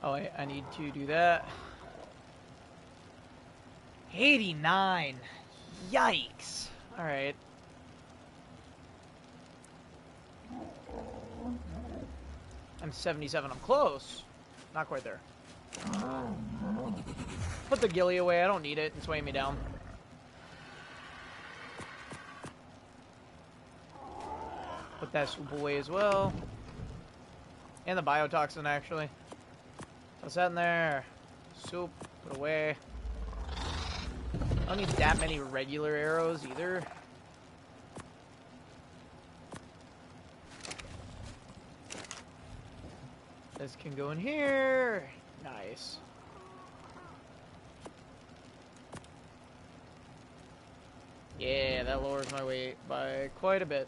Oh, wait, I need to do that. 89. Yikes. Alright. I'm 77. I'm close. Not quite there. Put the ghillie away. I don't need it. It's weighing me down. Put that swoop away as well. And the biotoxin, actually. What's that in there? Soup. Put away. I don't need that many regular arrows either. This can go in here. Nice. Yeah, that lowers my weight by quite a bit.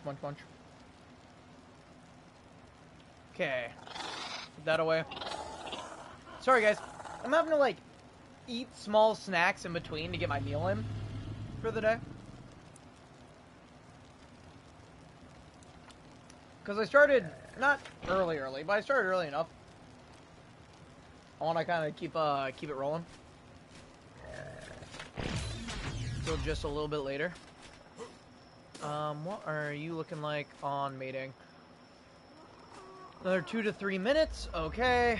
Munch, munch. Okay. Put that away. Sorry, guys. I'm having to, like, eat small snacks in between to get my meal in for the day. Because I started, not early, but I started early enough. I want to kind of keep it rolling. Till just a little bit later. What are you looking like on mating? Another 2 to 3 minutes. Okay.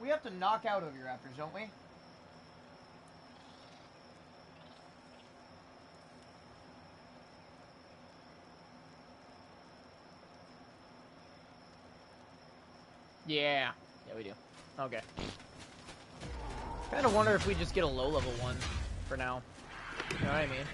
We have to knock out Oviraptors, don't we? Yeah. Yeah, we do. Okay. Kind of wonder if we just get a low-level one for now. You know what I mean?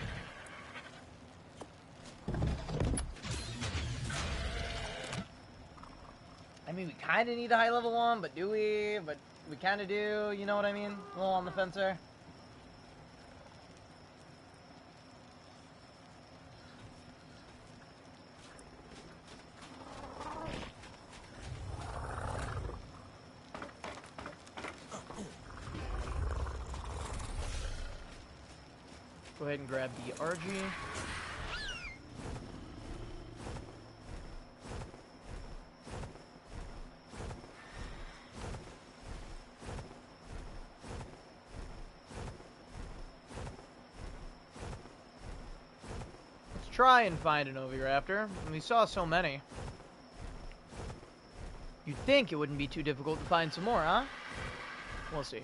I mean, we kind of need a high-level one, but do we? But we kind of do. You know what I mean? A little on the fence there. Go ahead and grab the RG. Let's try and find an Oviraptor. We saw so many. You'd think it wouldn't be too difficult to find some more, huh? We'll see.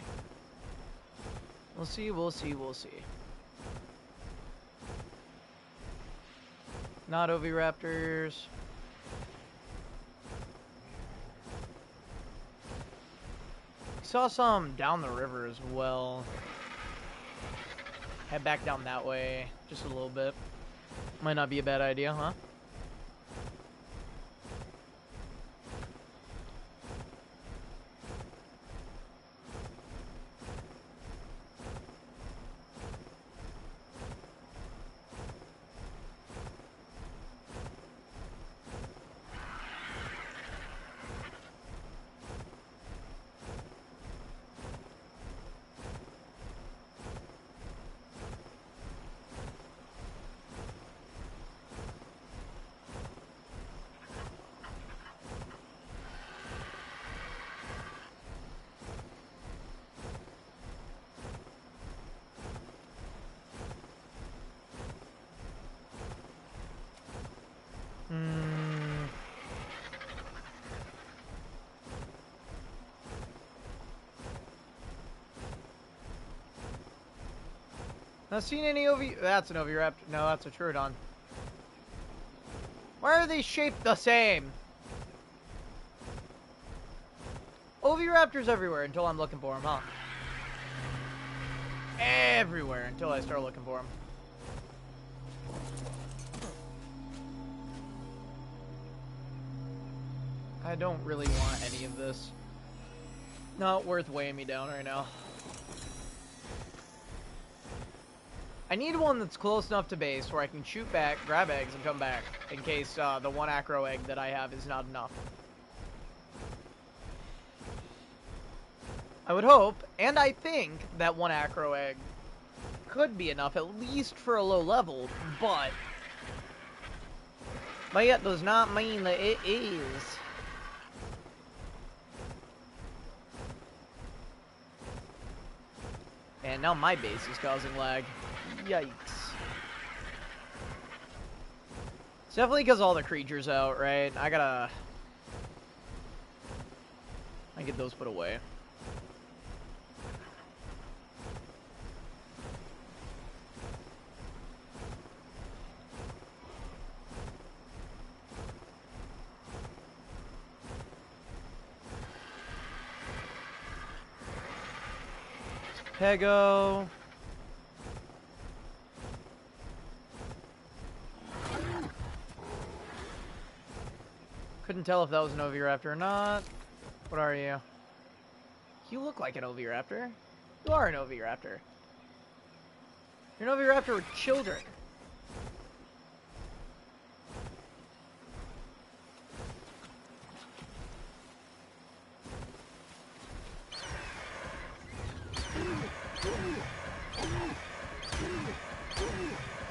We'll see, we'll see, we'll see. Not Oviraptors. Saw some down the river as well. Head back down that way just a little bit. Might not be a bad idea, huh? Not seen any That's an Oviraptor. No, that's a Troodon. Why are they shaped the same? Oviraptors everywhere until I'm looking for them, huh? Everywhere until I start looking for them. I don't really want any of this. Not worth weighing me down right now. I need one that's close enough to base where I can shoot back, grab eggs, and come back in case the one acro egg that I have is not enough. I would hope, and I think, that one acro egg could be enough, at least for a low level, but that does not mean that it is. And now my base is causing lag. Yikes. It's definitely because all the creatures out, right? I get those put away. Pego. Couldn't tell if that was an Oviraptor or not. What are you? You look like an Oviraptor. You are an Oviraptor. You're an Oviraptor with children.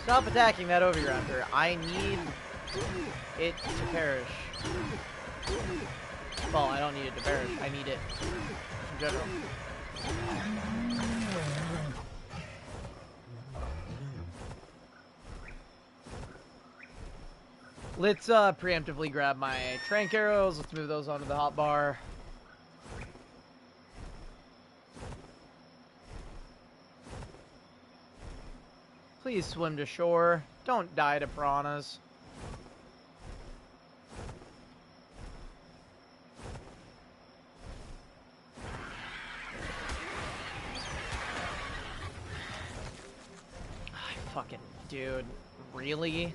Stop attacking that Oviraptor. I need it to perish. Well, I don't need it to perish. I need it in general. Let's preemptively grab my trank arrows. Let's move those onto the hotbar. Please swim to shore. Don't die to piranhas. Fucking dude. Really?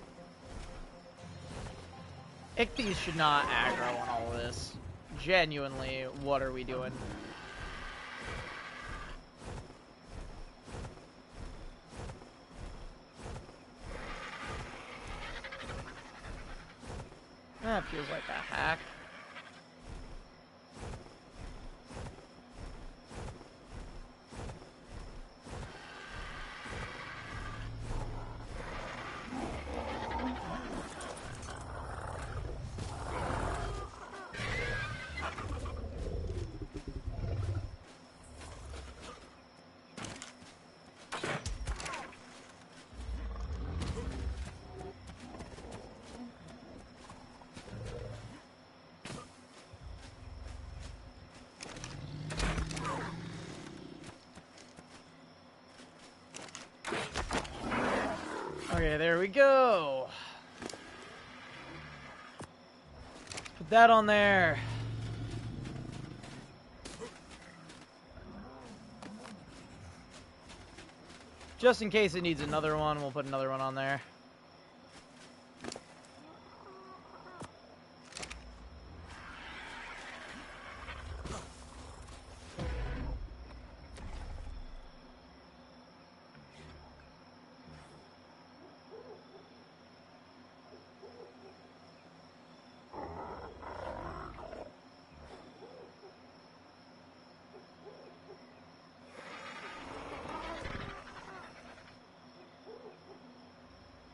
Ichthyes should not aggro on all of this. Genuinely, what are we doing? That feels like a hack. Okay, there we go. Put that on there. Just in case it needs another one, we'll put another one on there.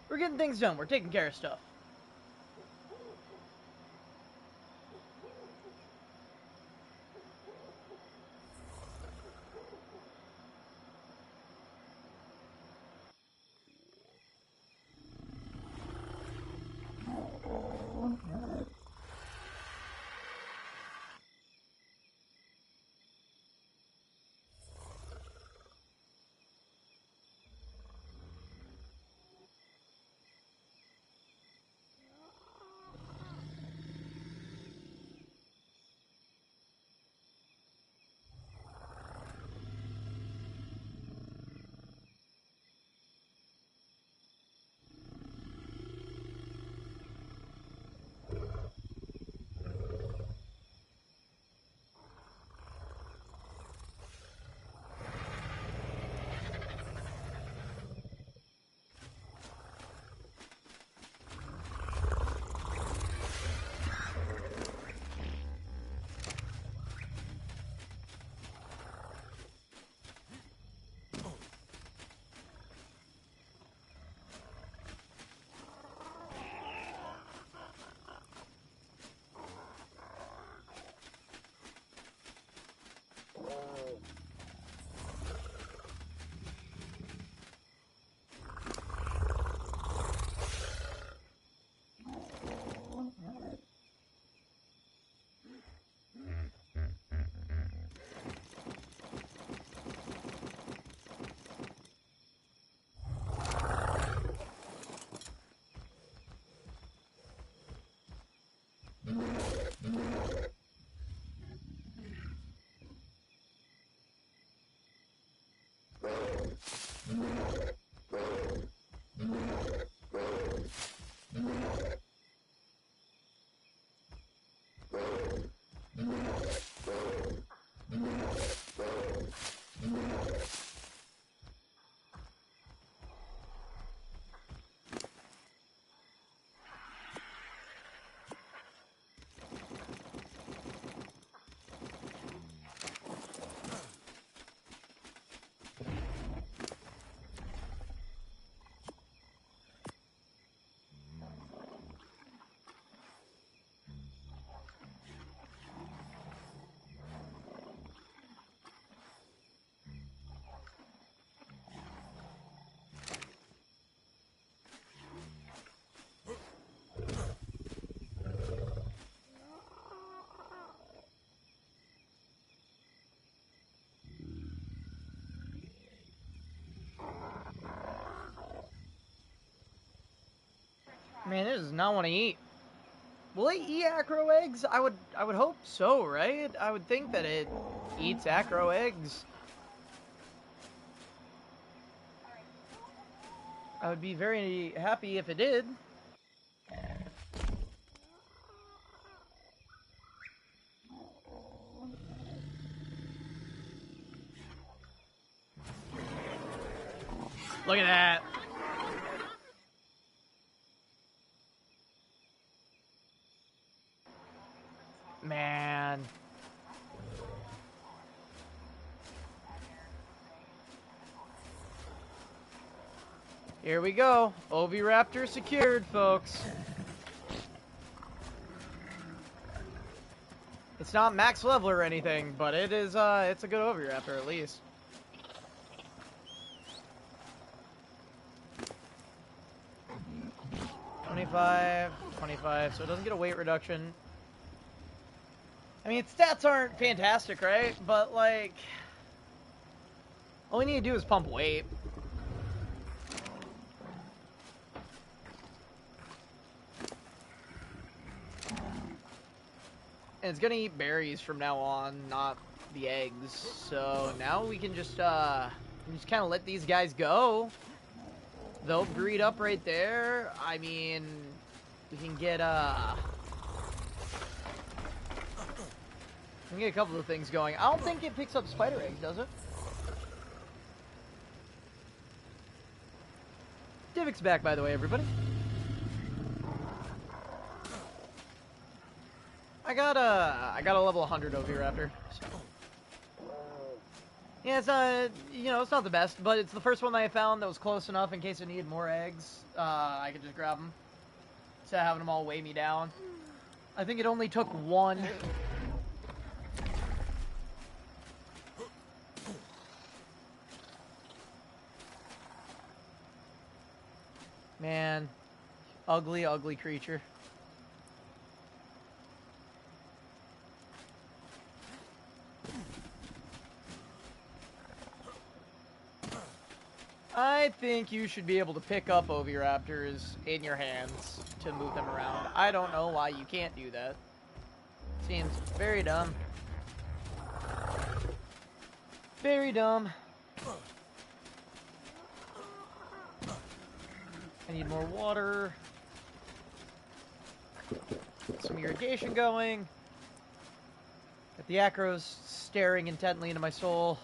We're getting things done. We're taking care of stuff. Man, it does not want to eat. Will it eat acro eggs? I would hope so, right? I would think that it eats acro eggs. I would be very happy if it did. Look at that. Man. Here we go. Oviraptor secured, folks. It's not max level or anything, but it is, it's a good Oviraptor at least. $25, so it doesn't get a weight reduction. I mean, its stats aren't fantastic, right? But, like, all we need to do is pump weight. And it's gonna eat berries from now on, not the eggs. So now we can just kind of let these guys go. They'll breed up right there. I mean, we can get a couple of things going. I don't think it picks up spider eggs, does it? Divik's back, by the way, everybody. I got a level 100 Oviraptor. So. Yeah, it's it's not the best, but it's the first one that I found that was close enough in case I needed more eggs. I could just grab them instead of having them all weigh me down. I think it only took one. Man, ugly, ugly creature. I think you should be able to pick up Oviraptors in your hands to move them around. I don't know why you can't do that. Seems very dumb. Very dumb. I need more water. Get some irrigation going. Got the acros staring intently into my soul.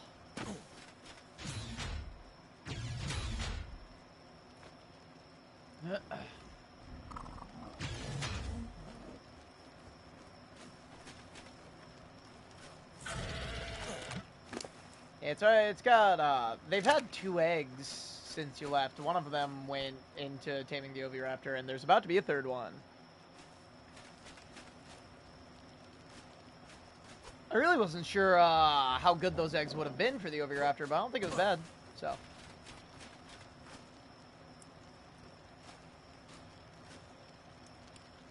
It's got, they've had 2 eggs since you left. One of them went into taming the Oviraptor, and there's about to be a 3rd one. I really wasn't sure, how good those eggs would have been for the Oviraptor, but I don't think it was bad, so.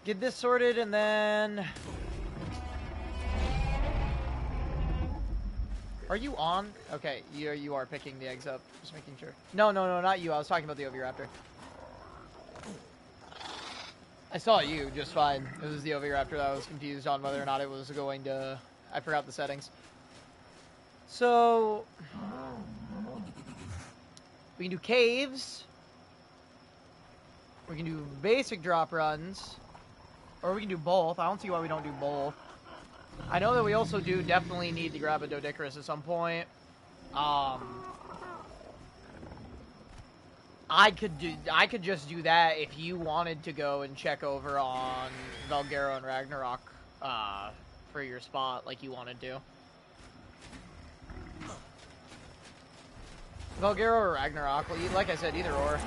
Get this sorted, and then... Are you on? Okay, you are picking the eggs up. Just making sure. No, not you. I was talking about the Oviraptor. I saw you just fine. It was the Oviraptor that I was confused on whether or not it was going to... I forgot the settings. So... we can do caves. We can do basic drop runs. Or we can do both. I don't see why we don't do both. I know that we also do definitely need to grab a Doedicurus at some point. I could just do that if you wanted to go and check over on Valgero and Ragnarok for your spot like you wanted to. Valgero or Ragnarok, like I said, either or.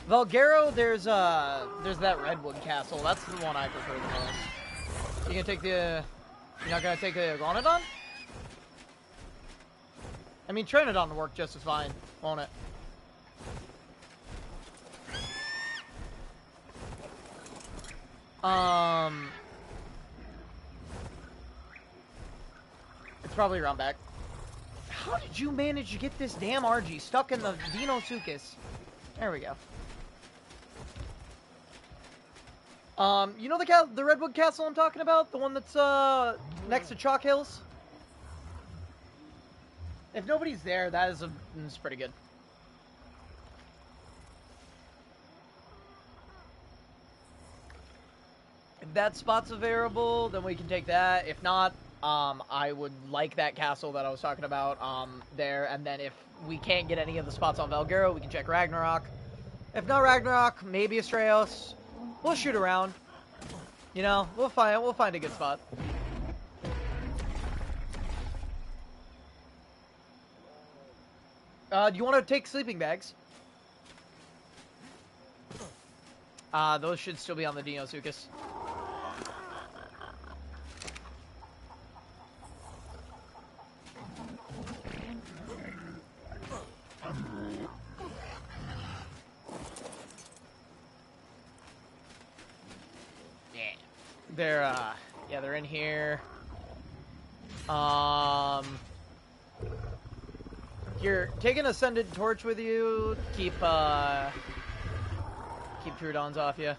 Valgero, there's that Redwood Castle. That's the one I prefer the most. You gonna take the... You're not gonna take the Iguanodon? I mean, Trinodon will work just as fine, won't it? It's probably around back. How did you manage to get this damn RG stuck in the Deinosuchus? There we go. You know the Redwood Castle I'm talking about? The one that's, next to Chalk Hills? If nobody's there, that is pretty good. If that spot's available, then we can take that. If not, I would like that castle that I was talking about there. And then if we can't get any of the spots on Valgero, we can check Ragnarok. If not Ragnarok, maybe Astraeos. We'll shoot around. You know, we'll find a good spot. Do you want to take sleeping bags? Those should still be on the Deinosuchus. Yeah, they're in here. Here, take an Ascended Torch with you. Keep Trudons off you.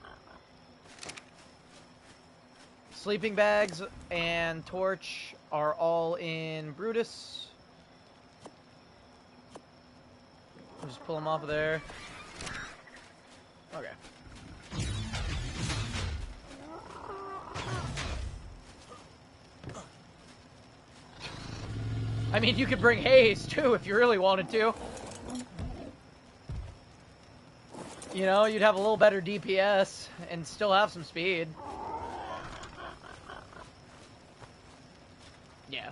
Sleeping bags and torch are all in Brutus. We'll just pull them off of there. Okay. I mean, you could bring haze, too, if you really wanted to. You know, you'd have a little better DPS and still have some speed. Yeah.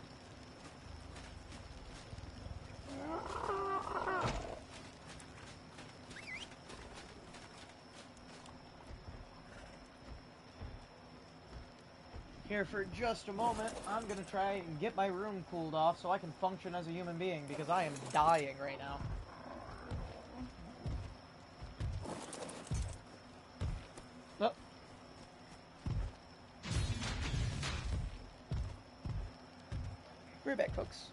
Here for just a moment, I'm going to try and get my room cooled off so I can function as a human being, because I am dying right now. Oh. We're back, folks.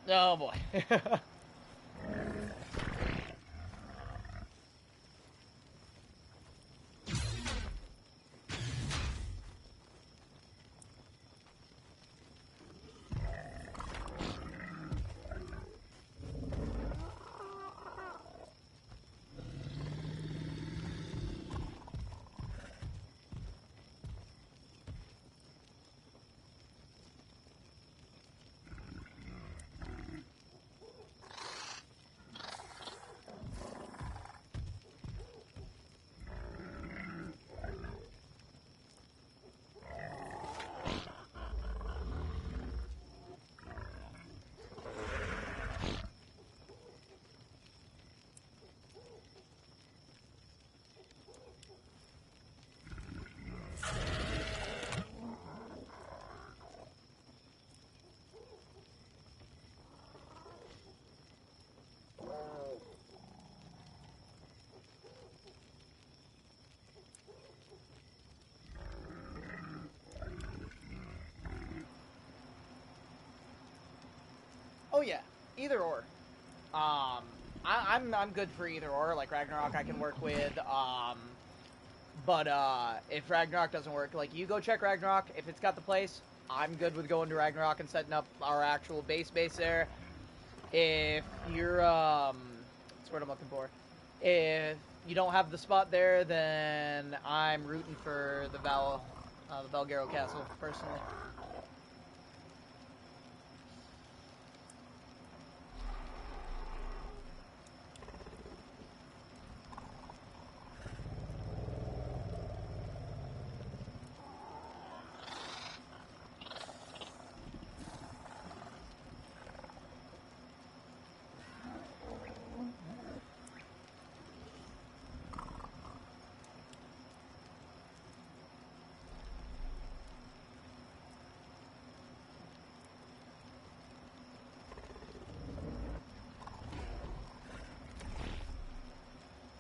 Oh, boy. Oh yeah, either or. I'm good for either or. Like Ragnarok, I can work with. But if Ragnarok doesn't work, like you go check Ragnarok. If it's got the place, I'm good with going to Ragnarok and setting up our actual base there. If you're that's what I'm looking for. If you don't have the spot there, then I'm rooting for the Valgero Castle personally.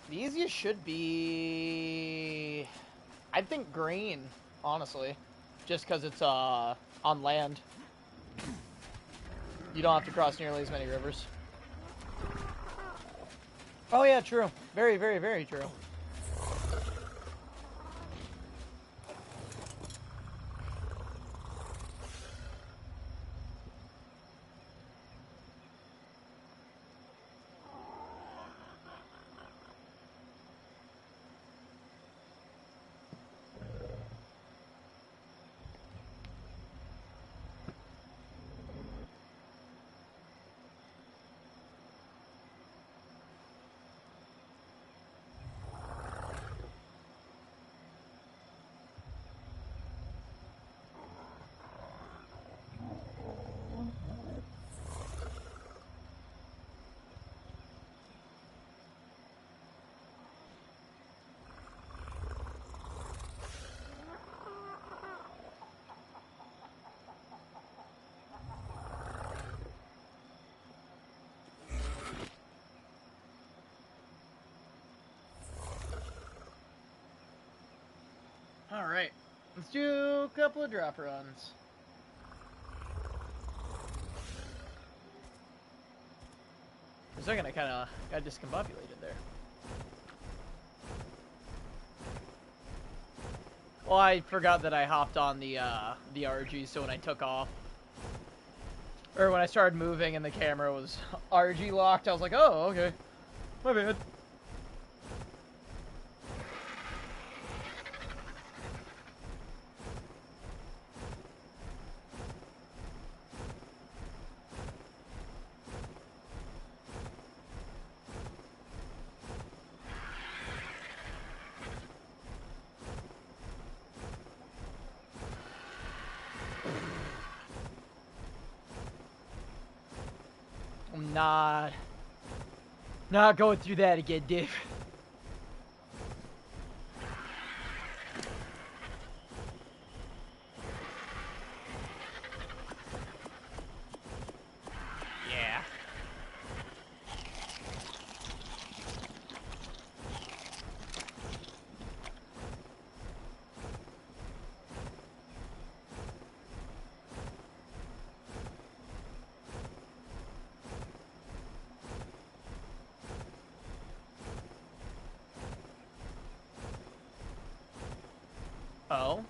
The easiest should be, I think, green, honestly. Just because it's on land. You don't have to cross nearly as many rivers. Oh yeah, true. Very, very, very true. Alright. Let's do a couple of drop runs. For a second, I kind of got discombobulated there. Well, I forgot that I hopped on the RG, so when I took off, or when I started moving and the camera was RG locked, I was like, oh, okay. My bad. I'm not going through that again, Div. Yeah. Oh.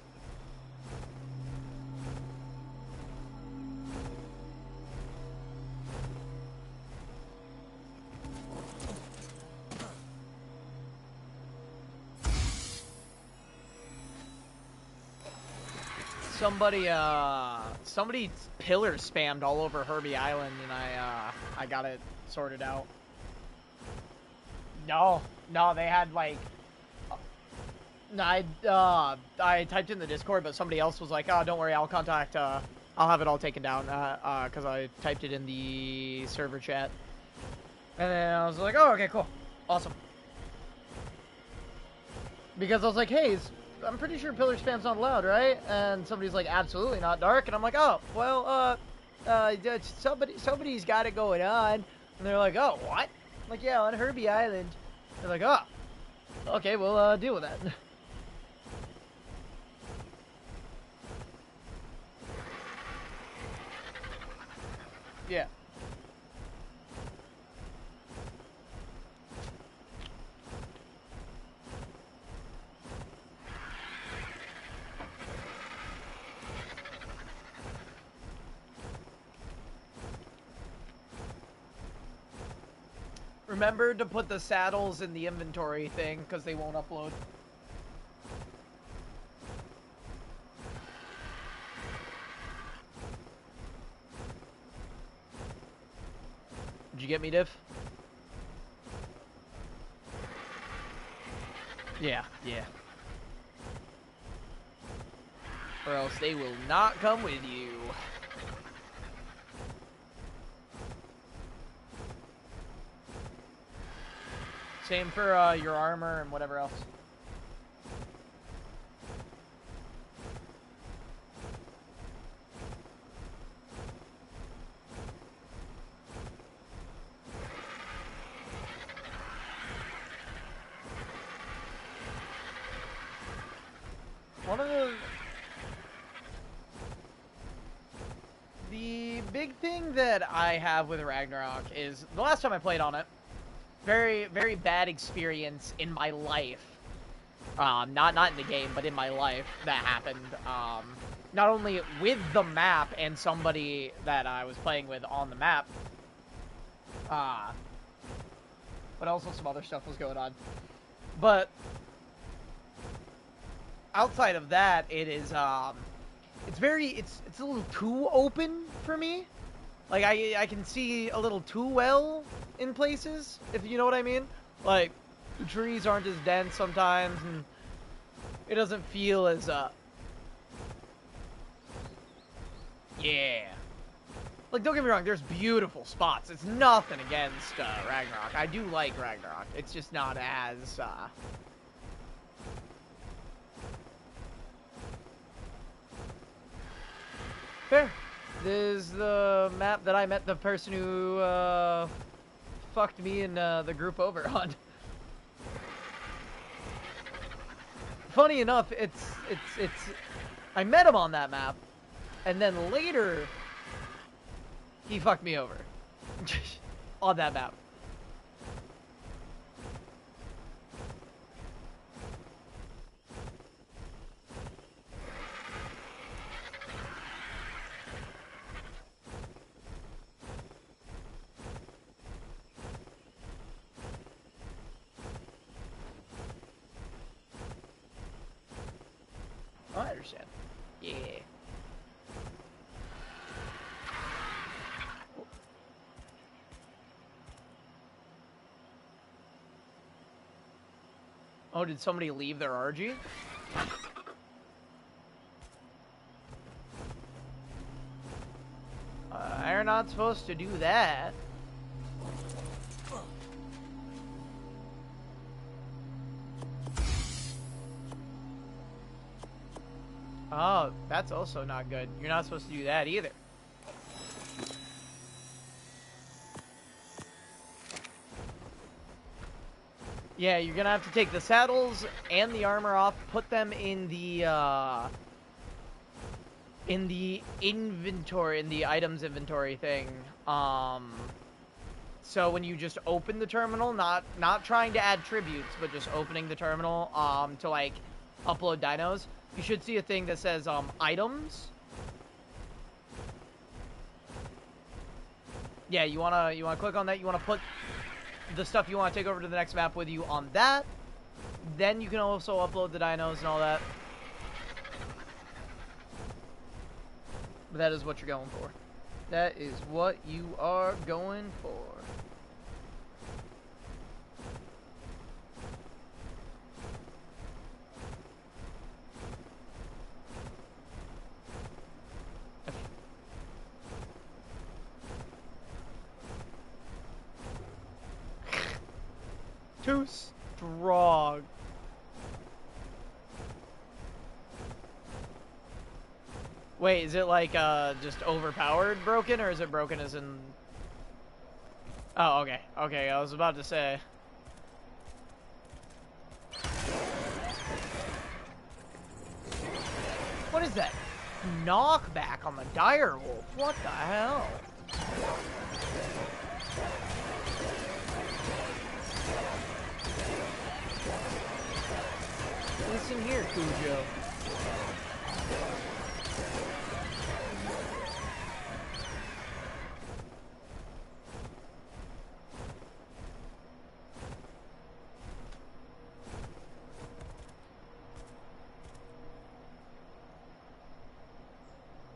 Somebody pillar spammed all over Herbie Island, and I got it sorted out. No, they had like, I typed in the Discord, but somebody else was like, oh, don't worry, I'll have it all taken down, because I typed it in the server chat. And then I was like, oh, okay, cool. Awesome. Because I was like, hey, I'm pretty sure pillar spam's not allowed, right? And somebody's like, absolutely not, Dark. And I'm like, oh, well, somebody's got it going on. And they're like, oh, what? I'm like, yeah, on Herbie Island. They're like, oh, okay, we'll deal with that. Yeah. Remember to put the saddles in the inventory thing, because they won't upload. Did you get me, Div? Yeah. Or else they will not come with you. Same for your armor and whatever else. One of the big thing that I have with Ragnarok is the last time I played on it, very, very bad experience in my life. Not in the game, but in my life that happened. Not only with the map and somebody that I was playing with on the map, but also some other stuff was going on. But outside of that, it is it's a little too open for me. Like I can see a little too well in places, if you know what I mean. Like the trees aren't as dense sometimes, and it doesn't feel as yeah. Like, don't get me wrong, there's beautiful spots. It's nothing against Ragnarok. I do like Ragnarok. It's just not as fair. This is the map that I met the person who fucked me and the group over on. funny enough, I met him on that map, and then later, he fucked me over. On that map. Oh, I understand. Yeah. Oh, did somebody leave their RG? You're not supposed to do that. Oh, that's also not good. You're not supposed to do that either. Yeah, you're gonna have to take the saddles and the armor off, put them in the inventory, in the items inventory thing. So when you just open the terminal, not trying to add tributes, but just opening the terminal, to like upload dinos, you should see a thing that says, items. Yeah, you wanna click on that, you wanna put the stuff you want to take over to the next map with you on that. Then you can also upload the dinos and all that. But that is what you're going for. That is what you are going for. Too strong. Wait, is it like just overpowered broken, or is it broken as in... Oh, okay. Okay, I was about to say. What is that? Knockback on the dire wolf. What the hell? Listen here, Cujo.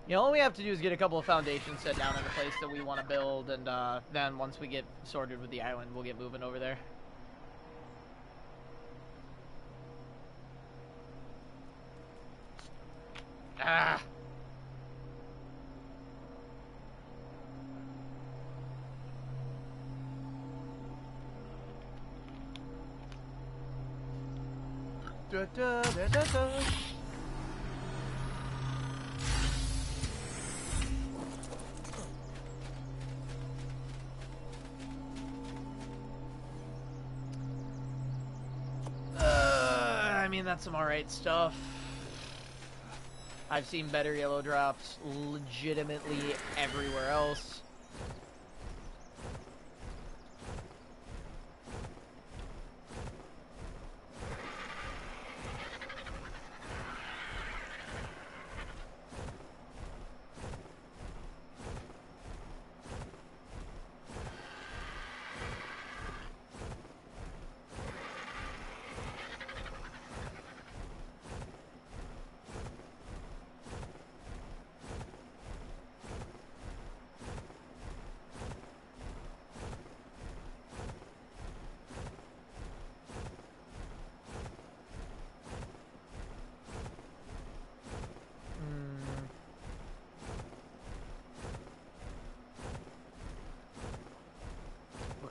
You know, all we have to do is get a couple of foundations set down in the place that we want to build, and then once we get sorted with the island, we'll get moving over there. Ah! Da, da, da, da, da. I mean, that's some alright stuff. I've seen better yellow drops legitimately everywhere else.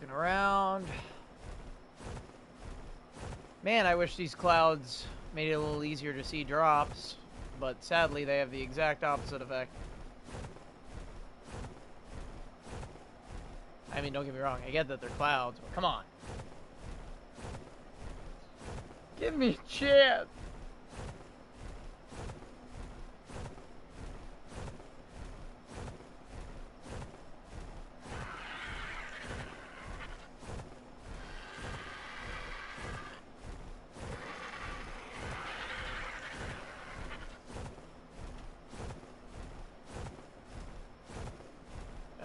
Around. Man, I wish these clouds made it a little easier to see drops, but sadly they have the exact opposite effect. I mean, don't get me wrong, I get that they're clouds, but come on. Give me a chance.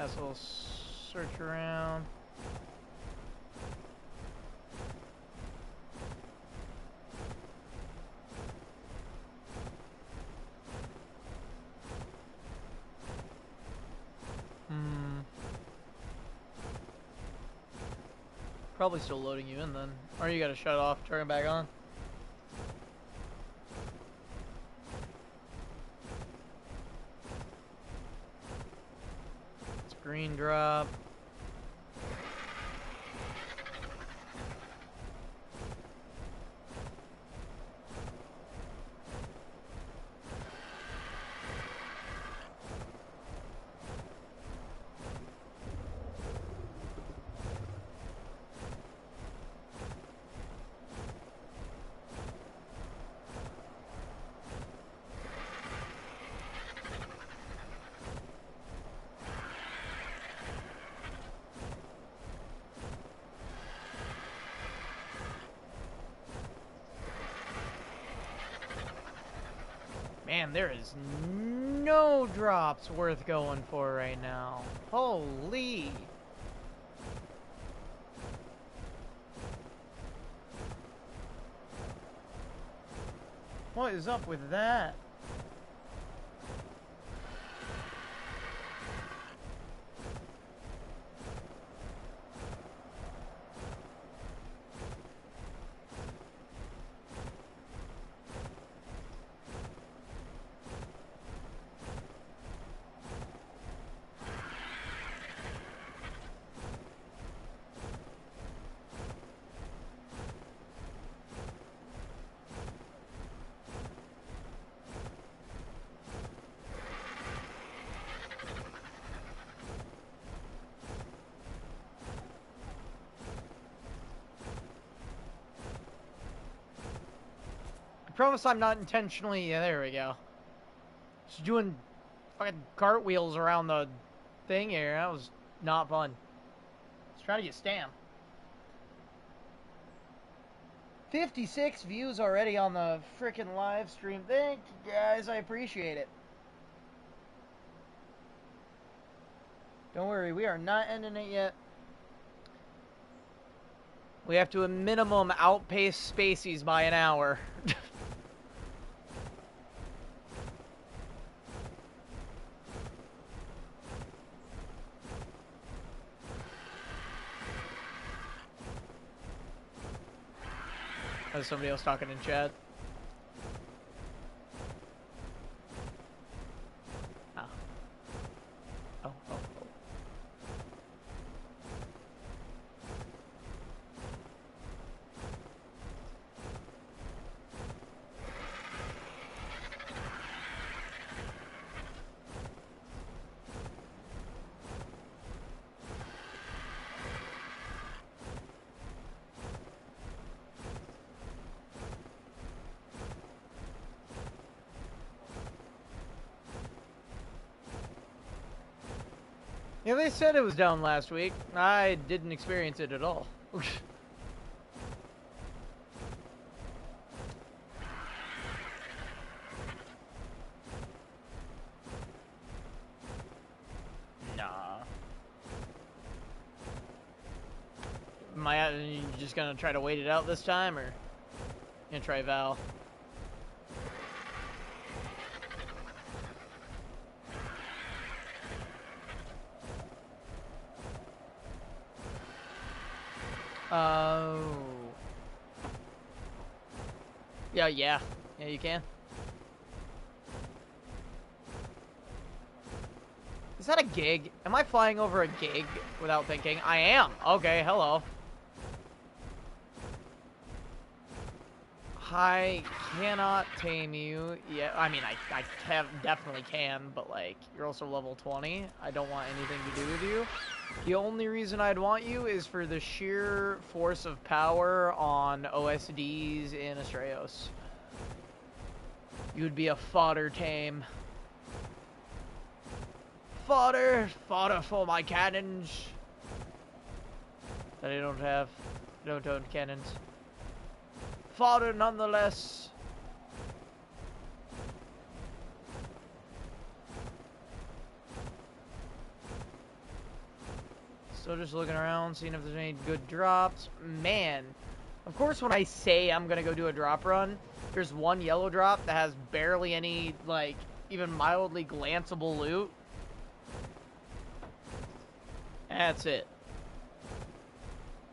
That's a little search around. Probably still loading you in then. Or you gotta shut it off, turn it back on. Screen drop. Man, there is no drops worth going for right now. Holy. What is up with that? I promise I'm not intentionally... Yeah, there we go. Just doing fucking cartwheels around the thing here. That was not fun. Let's try to get Stam. 56 views already on the frickin' live stream. Thank you guys, I appreciate it. Don't worry, we are not ending it yet. We have to a minimum outpace Spacey's by an hour. There's somebody else talking in chat. Oh. Oh, oh, yeah, they said it was down last week. I didn't experience it at all. Nah. You just gonna try to wait it out this time, or gonna try Val? Oh. Yeah, you can. Is that a gig? Am I flying over a gig without thinking? I am. Okay, hello. I cannot tame you. Yeah, I mean, I definitely can, but, like, you're also level 20. I don't want anything to do with you. The only reason I'd want you is for the sheer force of power on OSDs in Astraeos. You'd be a fodder tame. Fodder for my cannons. That I don't have. Don't own cannons. Fodder nonetheless. Still just looking around, seeing if there's any good drops. Man, of course when I say I'm gonna go do a drop run, there's one yellow drop that has barely any, like, even mildly glanceable loot. That's it.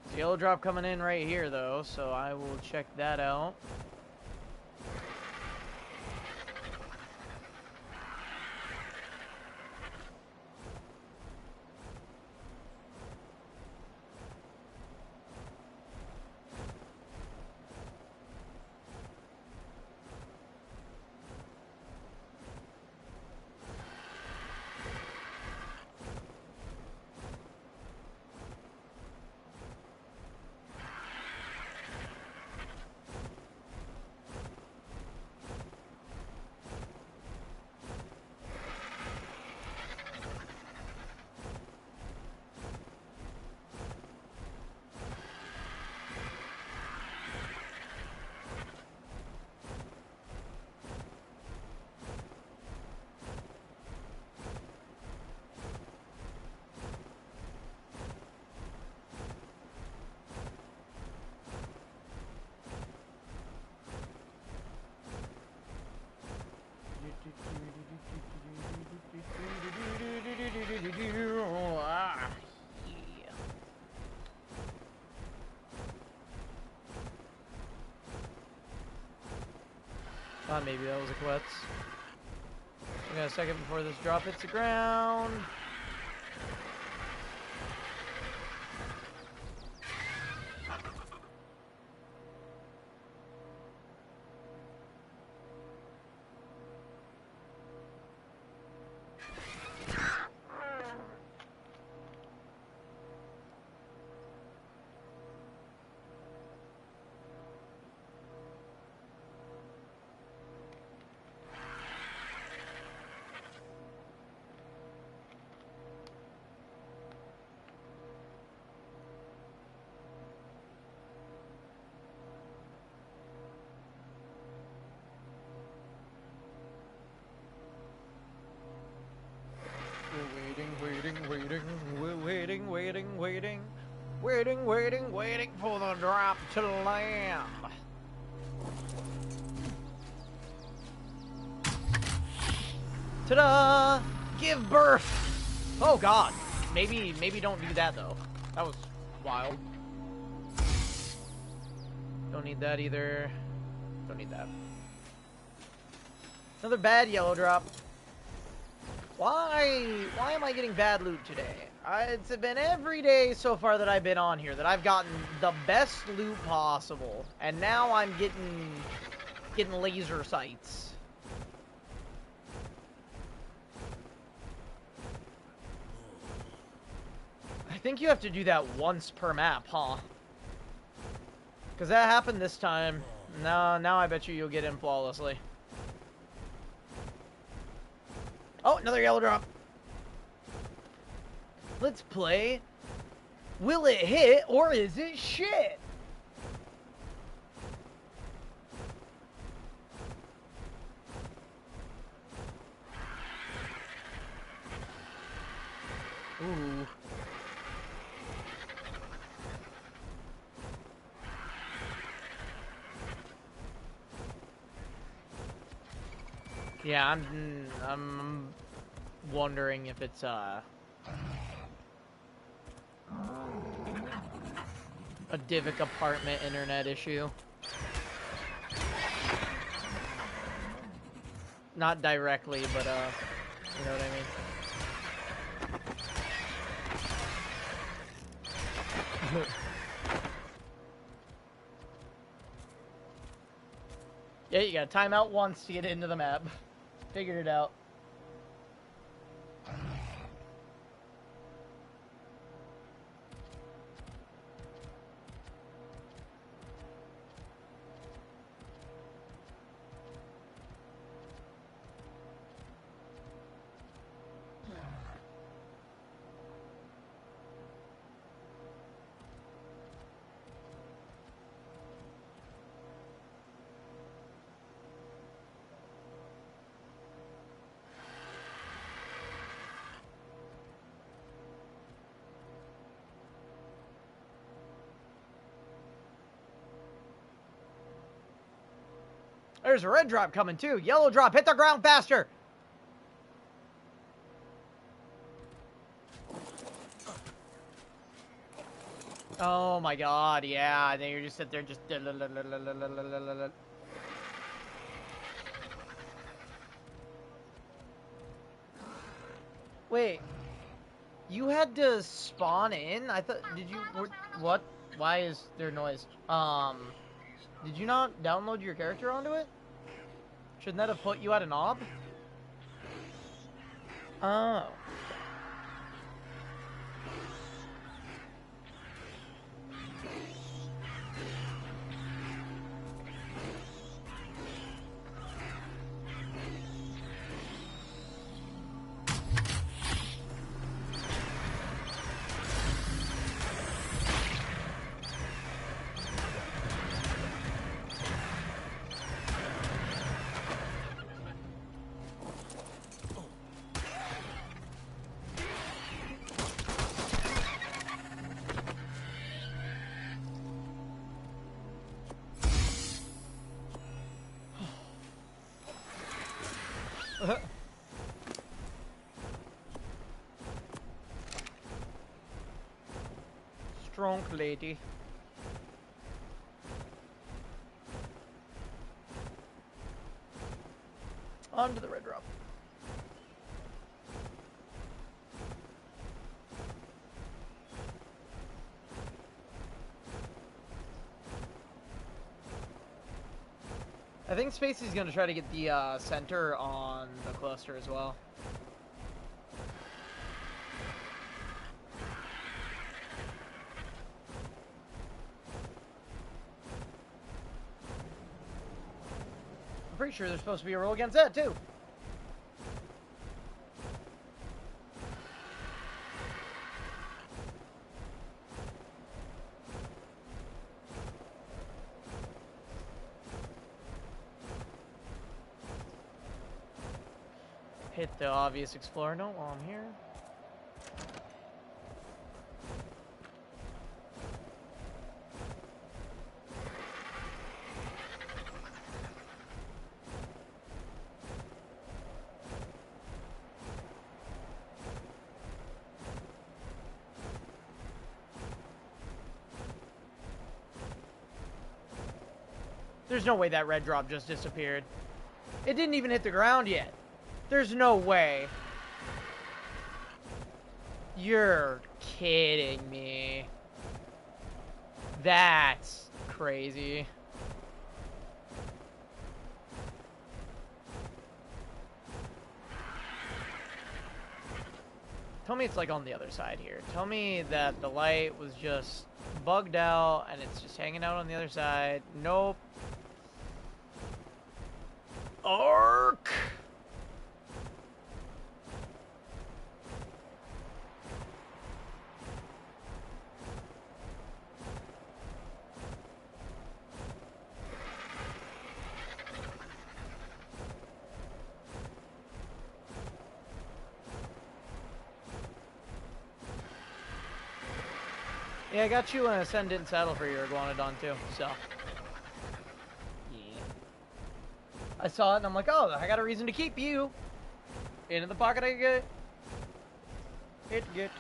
There's a yellow drop coming in right here, though, so I will check that out. Thought maybe that was a Quetz. We got a second before this drop hits the ground. Waiting for the drop to land. Ta-da! Give birth! Oh god. Maybe don't do that though. That was wild. Don't need that either. Don't need that. Another bad yellow drop. Why am I getting bad loot today? It's been every day so far that I've been on here that I've gotten the best loot possible, and now I'm getting laser sights. I think you have to do that once per map, huh? Because that happened this time. Now I bet you'll get in flawlessly. Oh, another yellow drop. Let's play. Will it hit or is it shit? Ooh. Yeah, I'm wondering if it's a Divic apartment internet issue. Not directly, but you know what I mean. Yeah, you gotta time out once to get into the map. Figured it out. There's a red drop coming too. Yellow drop, hit the ground faster. Oh my god, yeah. And then you're just sit there just... Wait. You had to spawn in? I thought... Did you... What? Why is there noise? Did you not download your character onto it? Shouldn't that have put you at a knob? Oh. Strong lady. On to the red drop. I think Spacey's gonna try to get the center on the cluster as well. I'm pretty sure there's supposed to be a roll against that too. Hit the obvious explorer note while I'm here. There's no way that red drop just disappeared. It didn't even hit the ground yet. There's no way. You're kidding me. That's crazy. Tell me it's like on the other side here. Tell me that the light was just bugged out and it's just hanging out on the other side. Nope. Ark! Yeah, I got you an Ascendant saddle for your Iguanodon too, so. Yeah. I saw it and I'm like, oh, I got a reason to keep you. Into the pocket I get. Get.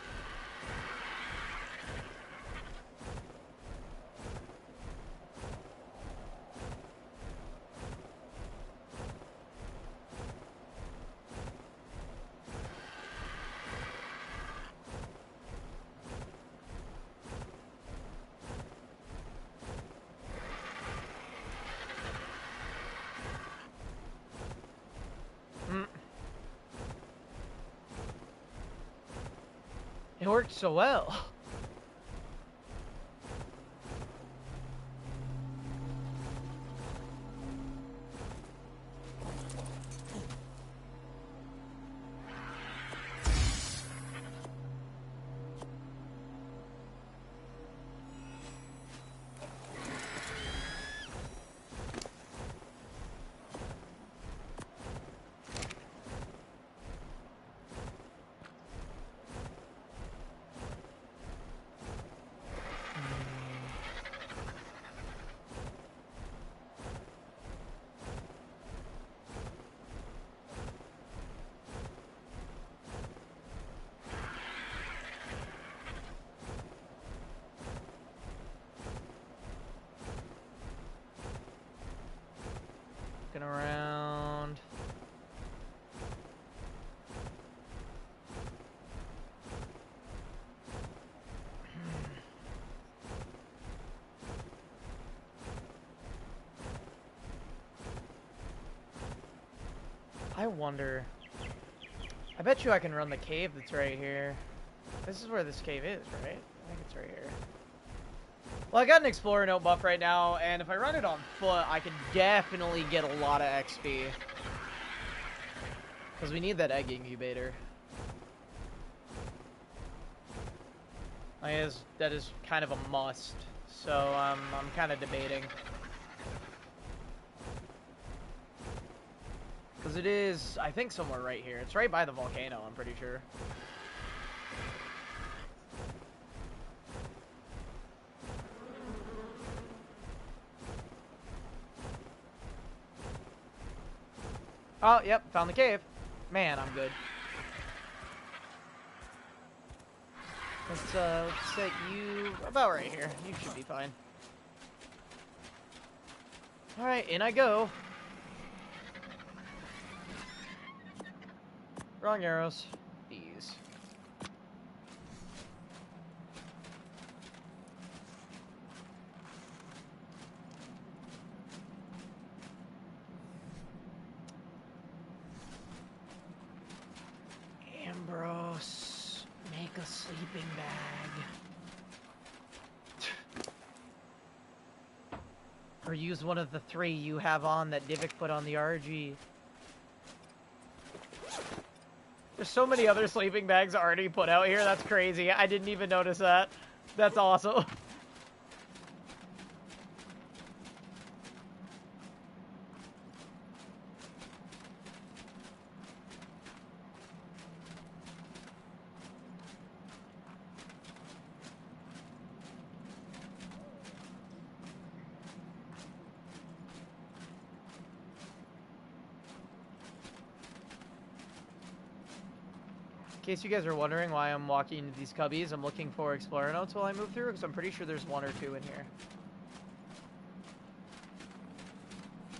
It worked so well. looking around. I wonder... I bet you I can run the cave that's right here. This is where this cave is, right? I think it's right here. Well, I got an Explorer Note buff right now, and if I run it on foot, I can definitely get a lot of XP. Because we need that egg incubator. That is kind of a must, so I'm kind of debating. Because it is, I think, somewhere right here. It's right by the volcano, I'm pretty sure. Oh, yep, found the cave. Man, I'm good. Let's set you about right here. You should be fine. Alright, in I go. Wrong arrows. These. Ambrose, make a sleeping bag. Or use one of the 3 you have on that Divik put on the RG. There's so many other sleeping bags already put out here. That's crazy. I didn't even notice that. That's awesome. In case you guys are wondering why I'm walking into these cubbies, I'm looking for Explorer Notes while I move through, because I'm pretty sure there's 1 or 2 in here.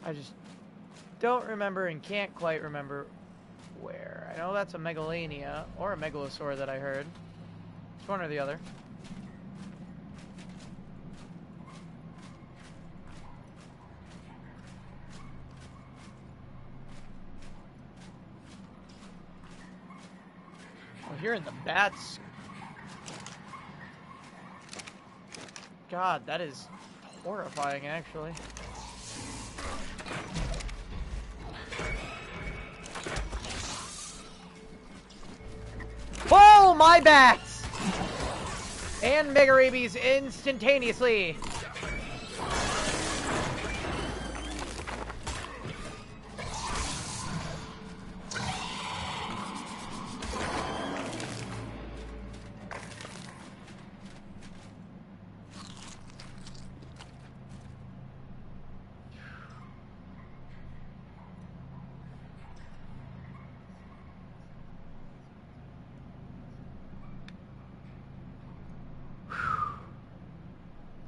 I just don't remember and can't quite remember where. I know that's a Megalania, or a Megalosaur that I heard. It's one or the other. Hearing the bats. God, that is horrifying, actually. Oh, my bats! And mega rabies instantaneously.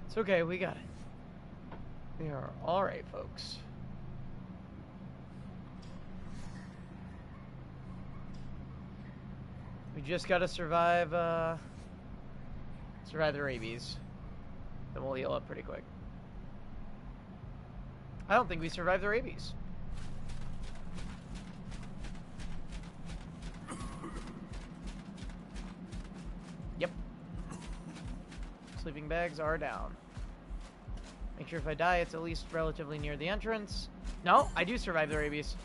It's okay, we got it. We are alright, folks. We just gotta survive, survive the rabies. Then we'll heal up pretty quick. I don't think we survived the rabies. Yep. Sleeping bags are down. Make sure if I die, it's at least relatively near the entrance. No, I do survive the rabies.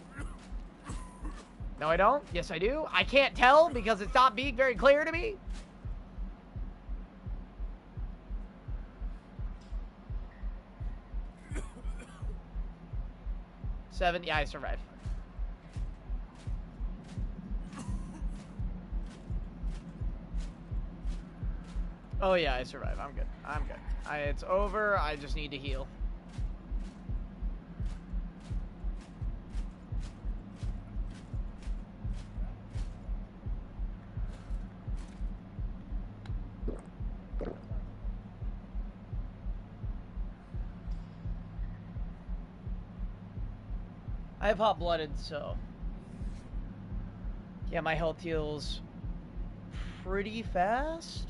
No, I don't. Yes, I do. I can't tell because it's not being very clear to me. Seven. Yeah, I survived. Oh yeah, I survive. I'm good. I'm good. It's over. I just need to heal. I have hot-blooded, so... Yeah, my health heals pretty fast.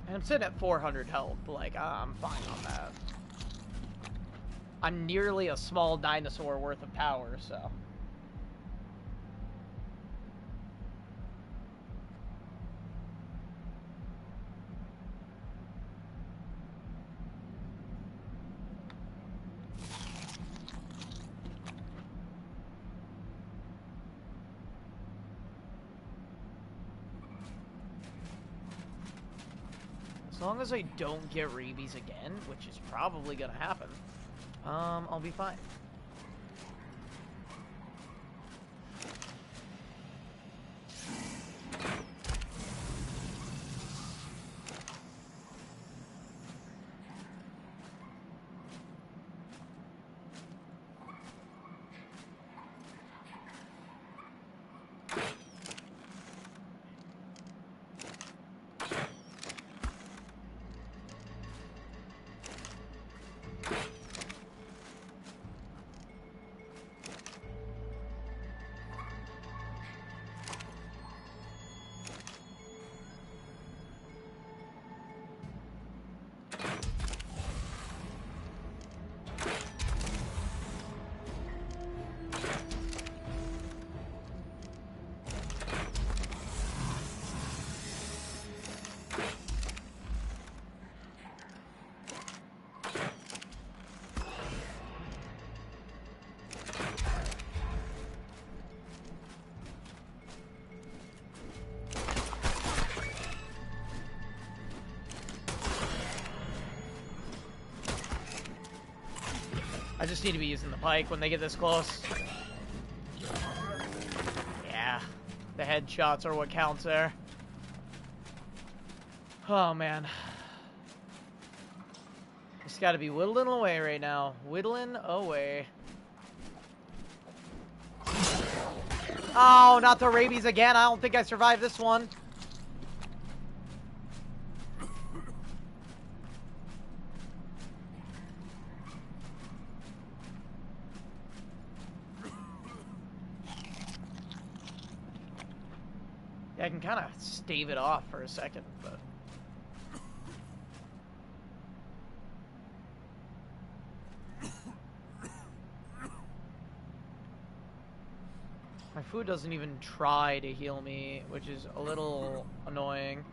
And I'm sitting at 400 health. Like, I'm fine on that. I'm nearly a small dinosaur worth of power, so... As long as I don't get rabies again, which is probably gonna happen, I'll be fine. I just need to be using the pike when they get this close. Yeah, the headshots are what counts there. Oh, man. Just gotta be whittling away right now. Whittling away. Oh, not the rabies again. I don't think I survived this one. Yeah, I can kind of stave it off for a second, but... My food doesn't even try to heal me, which is a little annoying.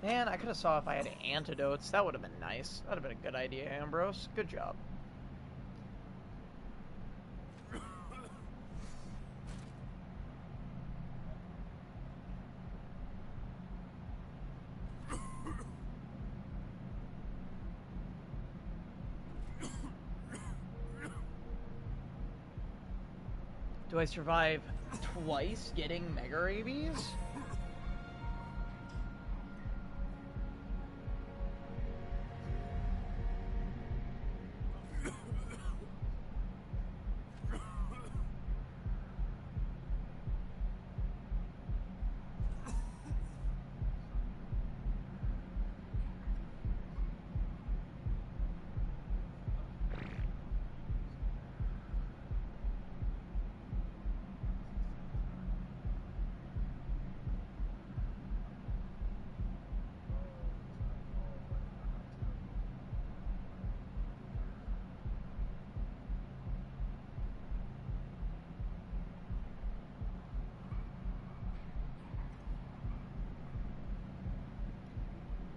Man, I could have saw if I had antidotes. That would have been nice. That would have been a good idea, Ambrose. Good job. Do I survive twice getting mega rabies?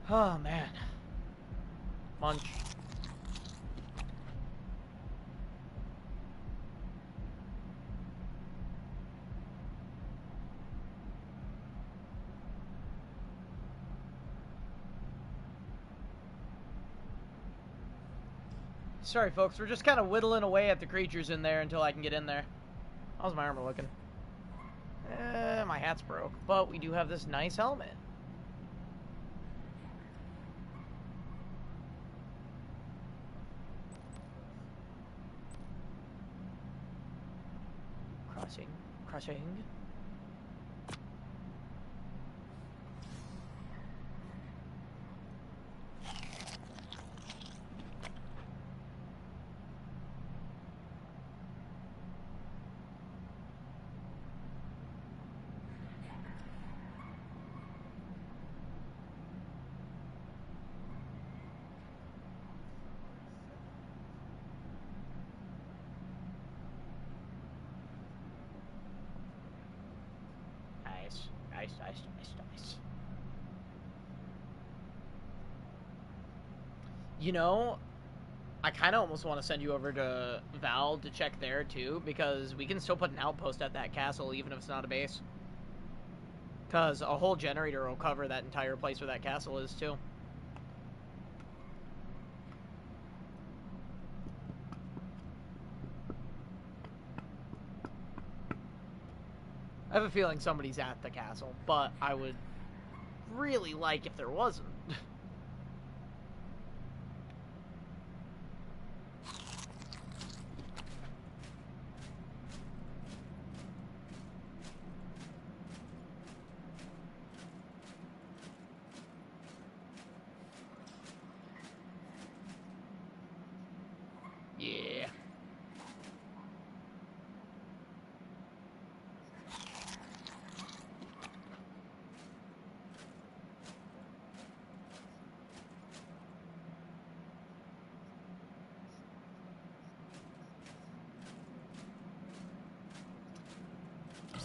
Oh, man. Munch. Sorry, folks. We're just kind of whittling away at the creatures in there until I can get in there. How's my armor looking? My hat's broke. But we do have this nice helmet. refreshing. Nice. You know, I kind of almost want to send you over to Val to check there, too, because we can still put an outpost at that castle, even if it's not a base. Because a whole generator will cover that entire place where that castle is, too. I have a feeling somebody's at the castle, but I would really like if there wasn't. Yeah.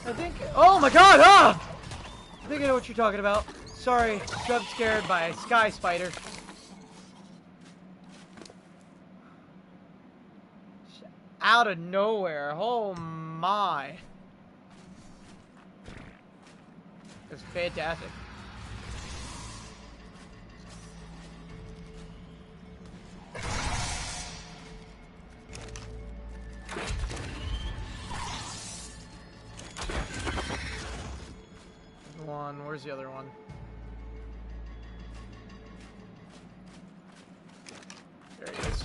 I think... Oh my god! Ah! I think I know what you're talking about. Sorry, jump scared by a sky spider. Out of nowhere. Oh my. It's fantastic. One. Where's the other one? There he is.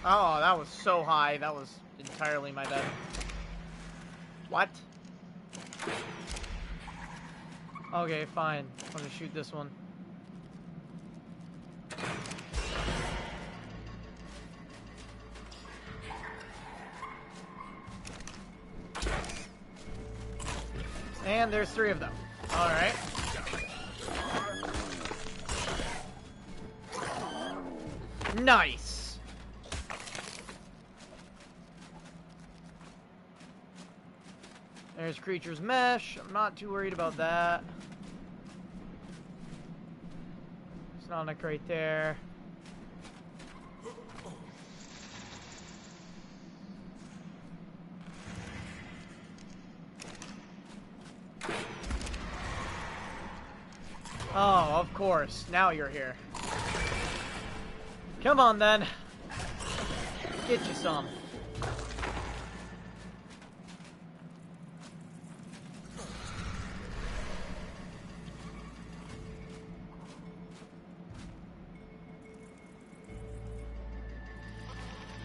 Oh, that was so high. That was entirely my bad. What? Okay, fine. I'm gonna shoot this one. And there's 3 of them. Alright. Nice! There's Creature's Mesh. I'm not too worried about that. Sonic right there. Oh, of course. Now you're here. Come on, then. Get you some.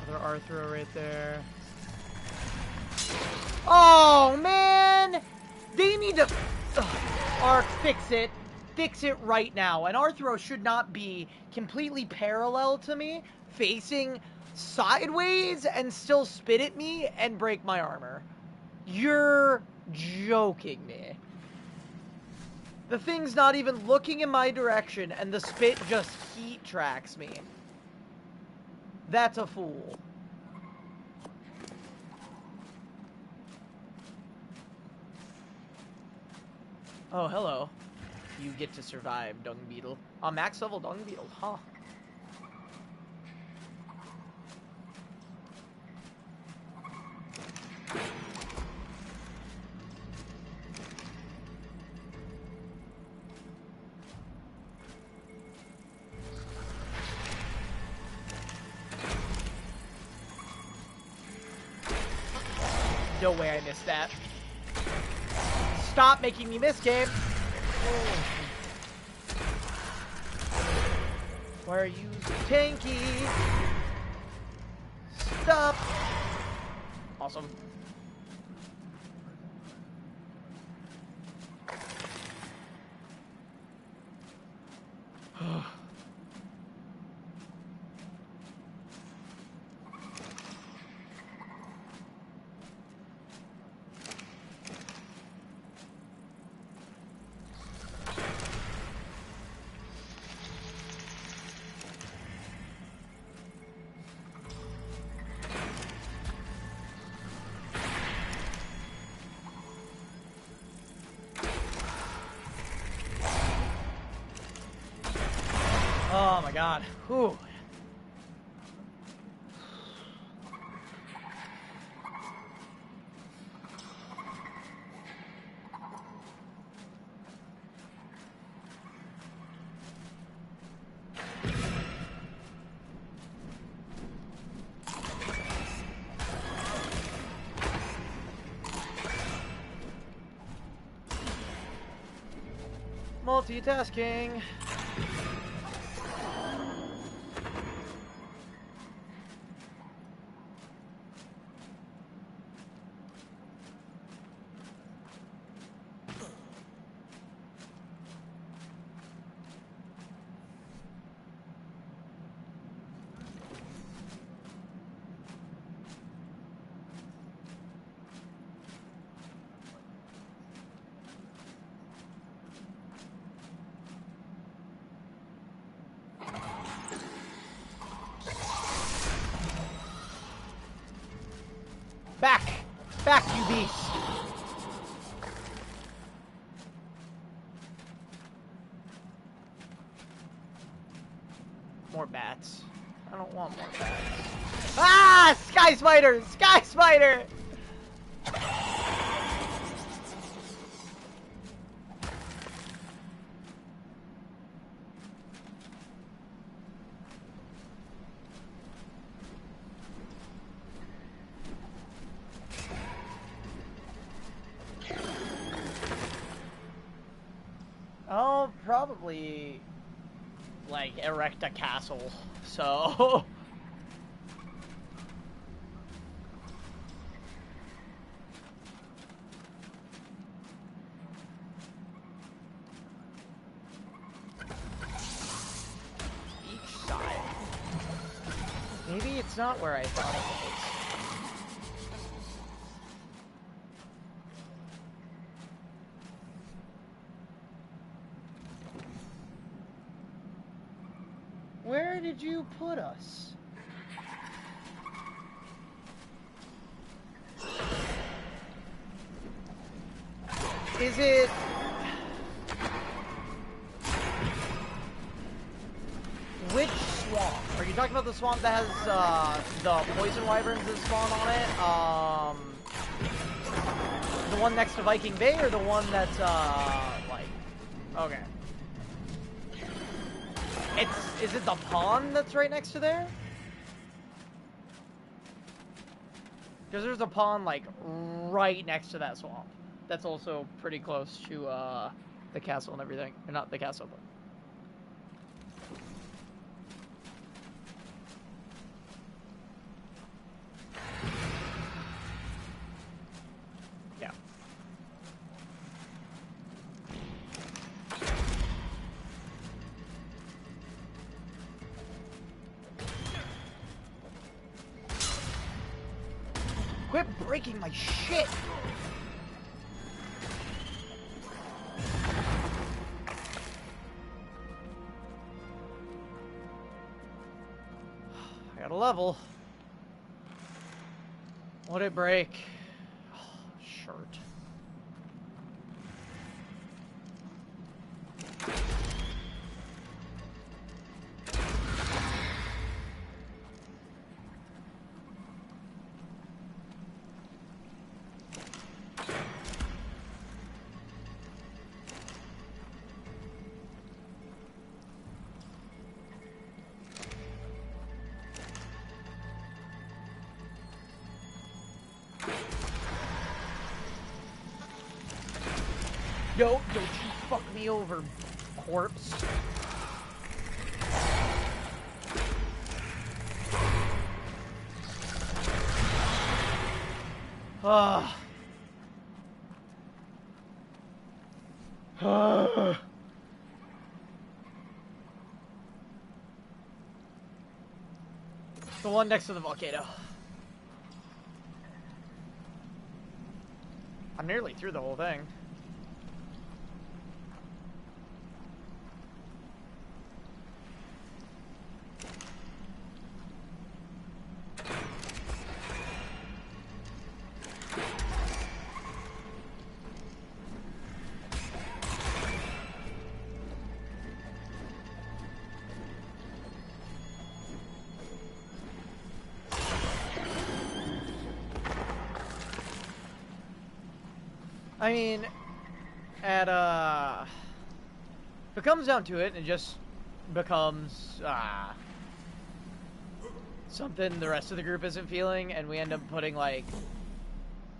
Another Arthro right there. Oh, man! They need to... Ark, fix it. Fix it right now. An Arthro should not be completely parallel to me, facing sideways, and still spit at me and break my armor. You're joking me. The thing's not even looking in my direction, and the spit just heat tracks me. That's a fool. Oh, hello. You get to survive, Dung Beetle. A max level Dung Beetle, huh? No way I missed that. Stop making me miss, game. Oh. Why are you so tanky? Stop. Awesome. Oh my god. Whew. Multitasking. Back! Back, you beast! More bats. I don't want more bats. Ah! Sky spider! Sky spider! I'll probably, like, erect a castle, so... Each side. Maybe it's not where I thought it was. Where did you put us? Is it... Which swamp? Are you talking about the swamp that has the poison wyverns that spawn on it? The one next to Viking Bay, or the one that's like... Okay. Is it the pond that's right next to there? Because there's a pond, like, right next to that swamp. That's also pretty close to, the castle and everything. Or not the castle, but... Yeah. Quit breaking my shit! I got a level. What'd it break? Oh, shirt. Don't you fuck me over, corpse. Ah. The one next to the volcano. I'm nearly through the whole thing. I mean, if it comes down to it, it just becomes, something the rest of the group isn't feeling, and we end up putting, like,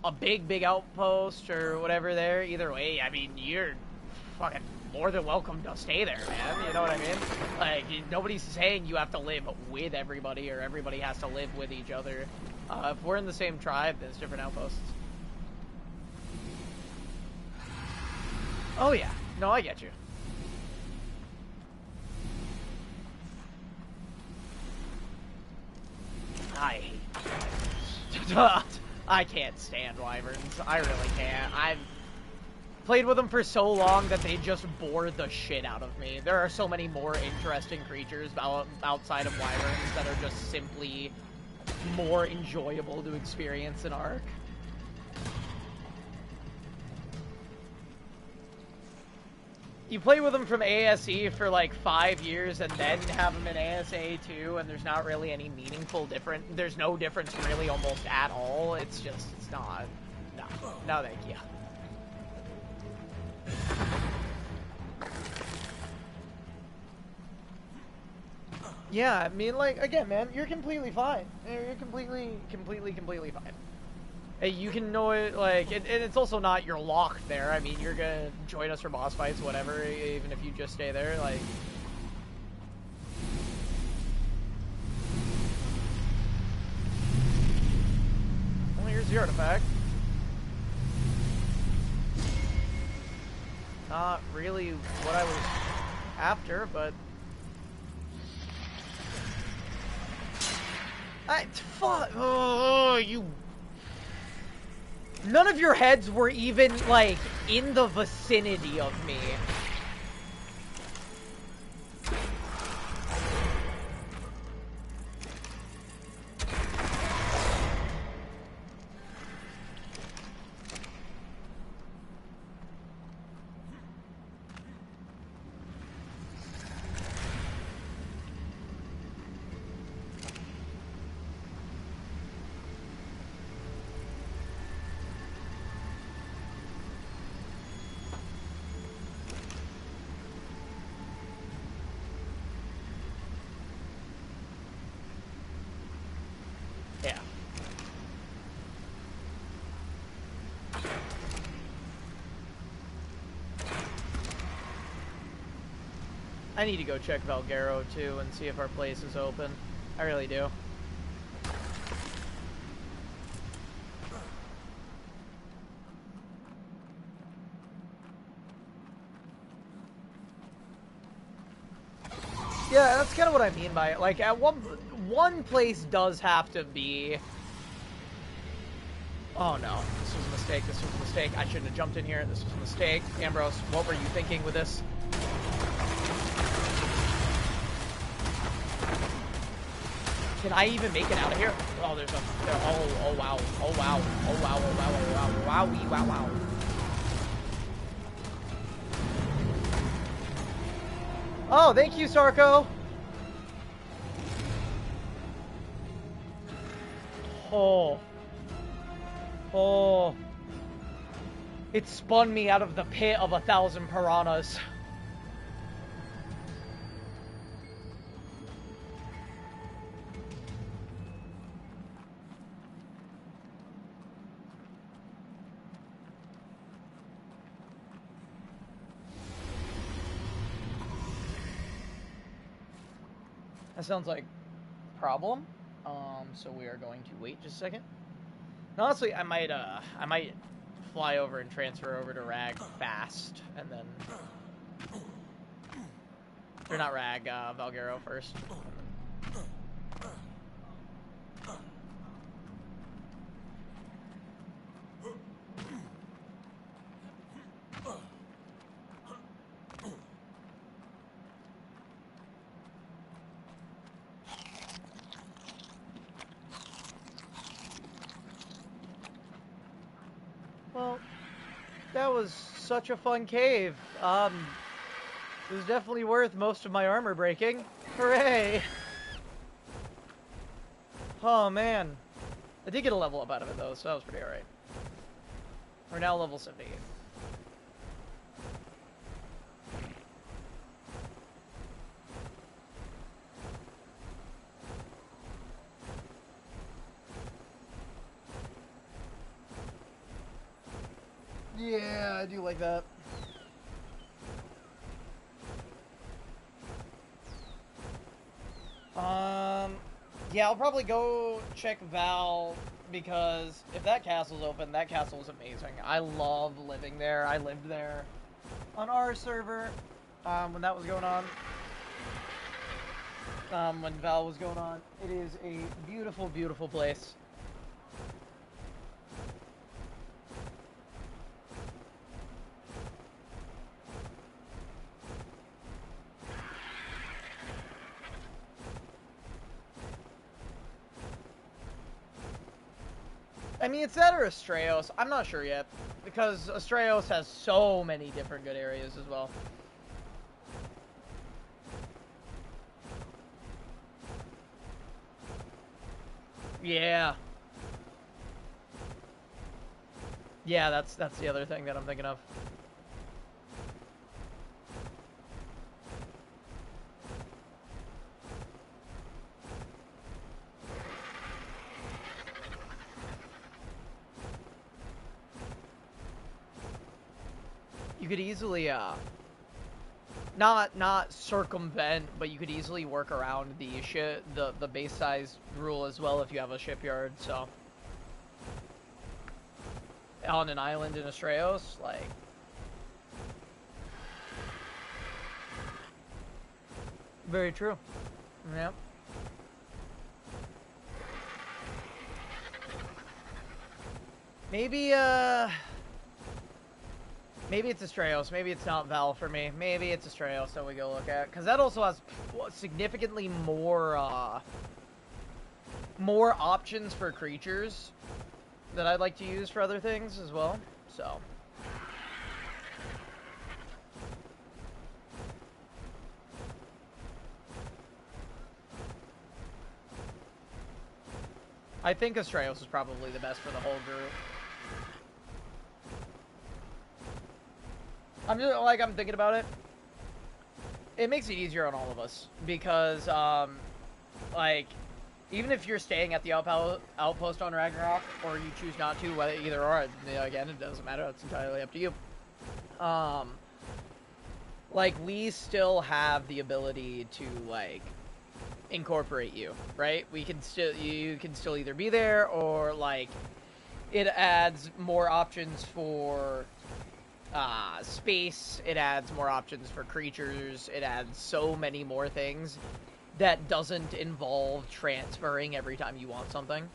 a big outpost or whatever there. Either way, I mean, you're fucking more than welcome to stay there, man. You know what I mean? Like, nobody's saying you have to live with everybody or everybody has to live with each other. If we're in the same tribe, there's different outposts. Oh yeah, no, I get you. I hate wyverns. I can't stand wyverns. I really can't. I've played with them for so long that they just bore the shit out of me. There are so many more interesting creatures outside of wyverns that are just simply more enjoyable to experience in Ark. You play with them from ASE for like 5 years and then have them in ASA too, and there's not really any meaningful difference. There's no difference really almost at all. It's just, it's not. No. No, thank you. Yeah, I mean, like, again, man, you're completely fine. You're completely fine. You can know it, like, and it's also not you're locked there. I mean, you're gonna join us for boss fights, whatever, even if you just stay there, like... Well, here's the artifact. Not really what I was after, but... Fuck! Oh, you... None of your heads were even, like, in the vicinity of me. I need to go check Valguero, too, and see if our place is open. I really do. Yeah, that's kind of what I mean by it. Like, at one place does have to be... Oh, no. This was a mistake. This was a mistake. I shouldn't have jumped in here. This was a mistake. Ambrose, what were you thinking with this? Can I even make it out of here? Oh, there's a... Oh, wow. Oh, wow. Oh, wow. Oh, wow. Oh, wow. Wowie, wow, wow. Oh, thank you, Sarko. Oh. Oh. It spun me out of the pit of 1,000 piranhas. That sounds like a problem. So we are going to wait just a second. And honestly, I might fly over and transfer over to Rag fast, and then... Or not Rag, Valgero first. Well, that was such a fun cave. It was definitely worth most of my armor breaking. Hooray! Oh, man. I did get a level up out of it, though, so that was pretty alright. We're now level 78. Yeah, I do like that. Yeah, I'll probably go check Val, because if that castle's open, that castle's amazing. I love living there. I lived there on our server when that was going on. When Val was going on. It is a beautiful, beautiful place. I mean, it's that or Astraeos. I'm not sure yet, because Astraeos has so many different good areas as well. Yeah. Yeah, that's the other thing that I'm thinking of. You could easily, not circumvent, but you could easily work around the base size rule as well if you have a shipyard, so. On an island in Astraeos, like. Very true. Yep. Maybe, maybe it's Astraeos. Maybe it's not Val for me. Maybe it's Astraeos that we go look at. Because that also has significantly more, more options for creatures that I'd like to use for other things as well. So. I think Astraeos is probably the best for the whole group. I'm thinking about it. It makes it easier on all of us because, like, even if you're staying at the outpost on Ragnarok, or you choose not to, whether either or, again, it doesn't matter. It's entirely up to you. Like, we still have the ability to, like, incorporate you, right? You can still either be there, or, like, it adds more options for space, it adds more options for creatures, it adds so many more things that doesn't involve transferring every time you want something.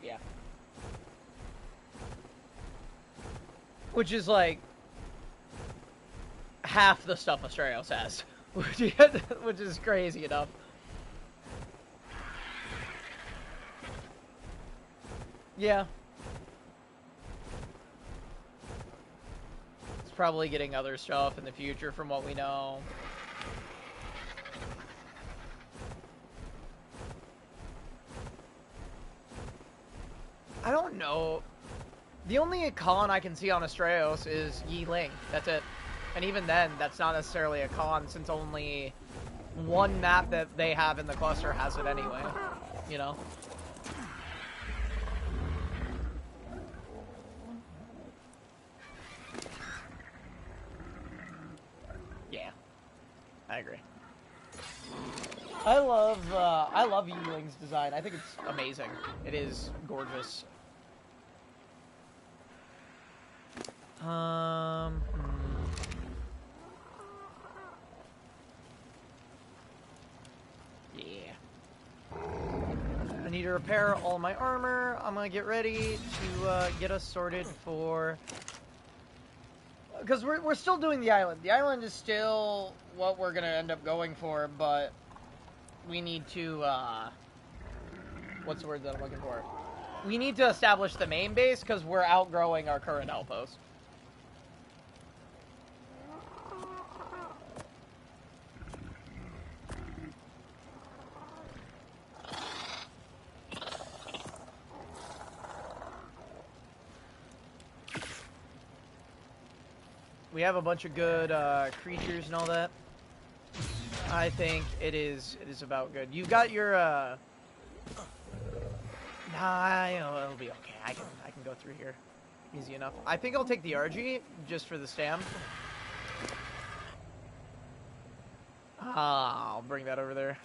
Yeah. Which is like half the stuff Astraeos has. Which is crazy enough. Yeah. It's probably getting other stuff in the future from what we know. I don't know. The only con I can see on Astraeos is Yi Ling. That's it. And even then, that's not necessarily a con, since only one map that they have in the cluster has it anyway, you know? I agree. I love Yuling's design. I think it's amazing. It is gorgeous. Yeah. I need to repair all my armor. I'm gonna get ready to get us sorted for... Because we're still doing the island. The island is still what we're gonna end up going for, but we need to, what's the word that I'm looking for? We need to establish the main base, because we're outgrowing our current outpost. We have a bunch of good creatures and all that. I think it is about good. You've got your nah, it'll be okay. I can go through here easy enough. I think I'll take the RG just for the stam. I'll bring that over there.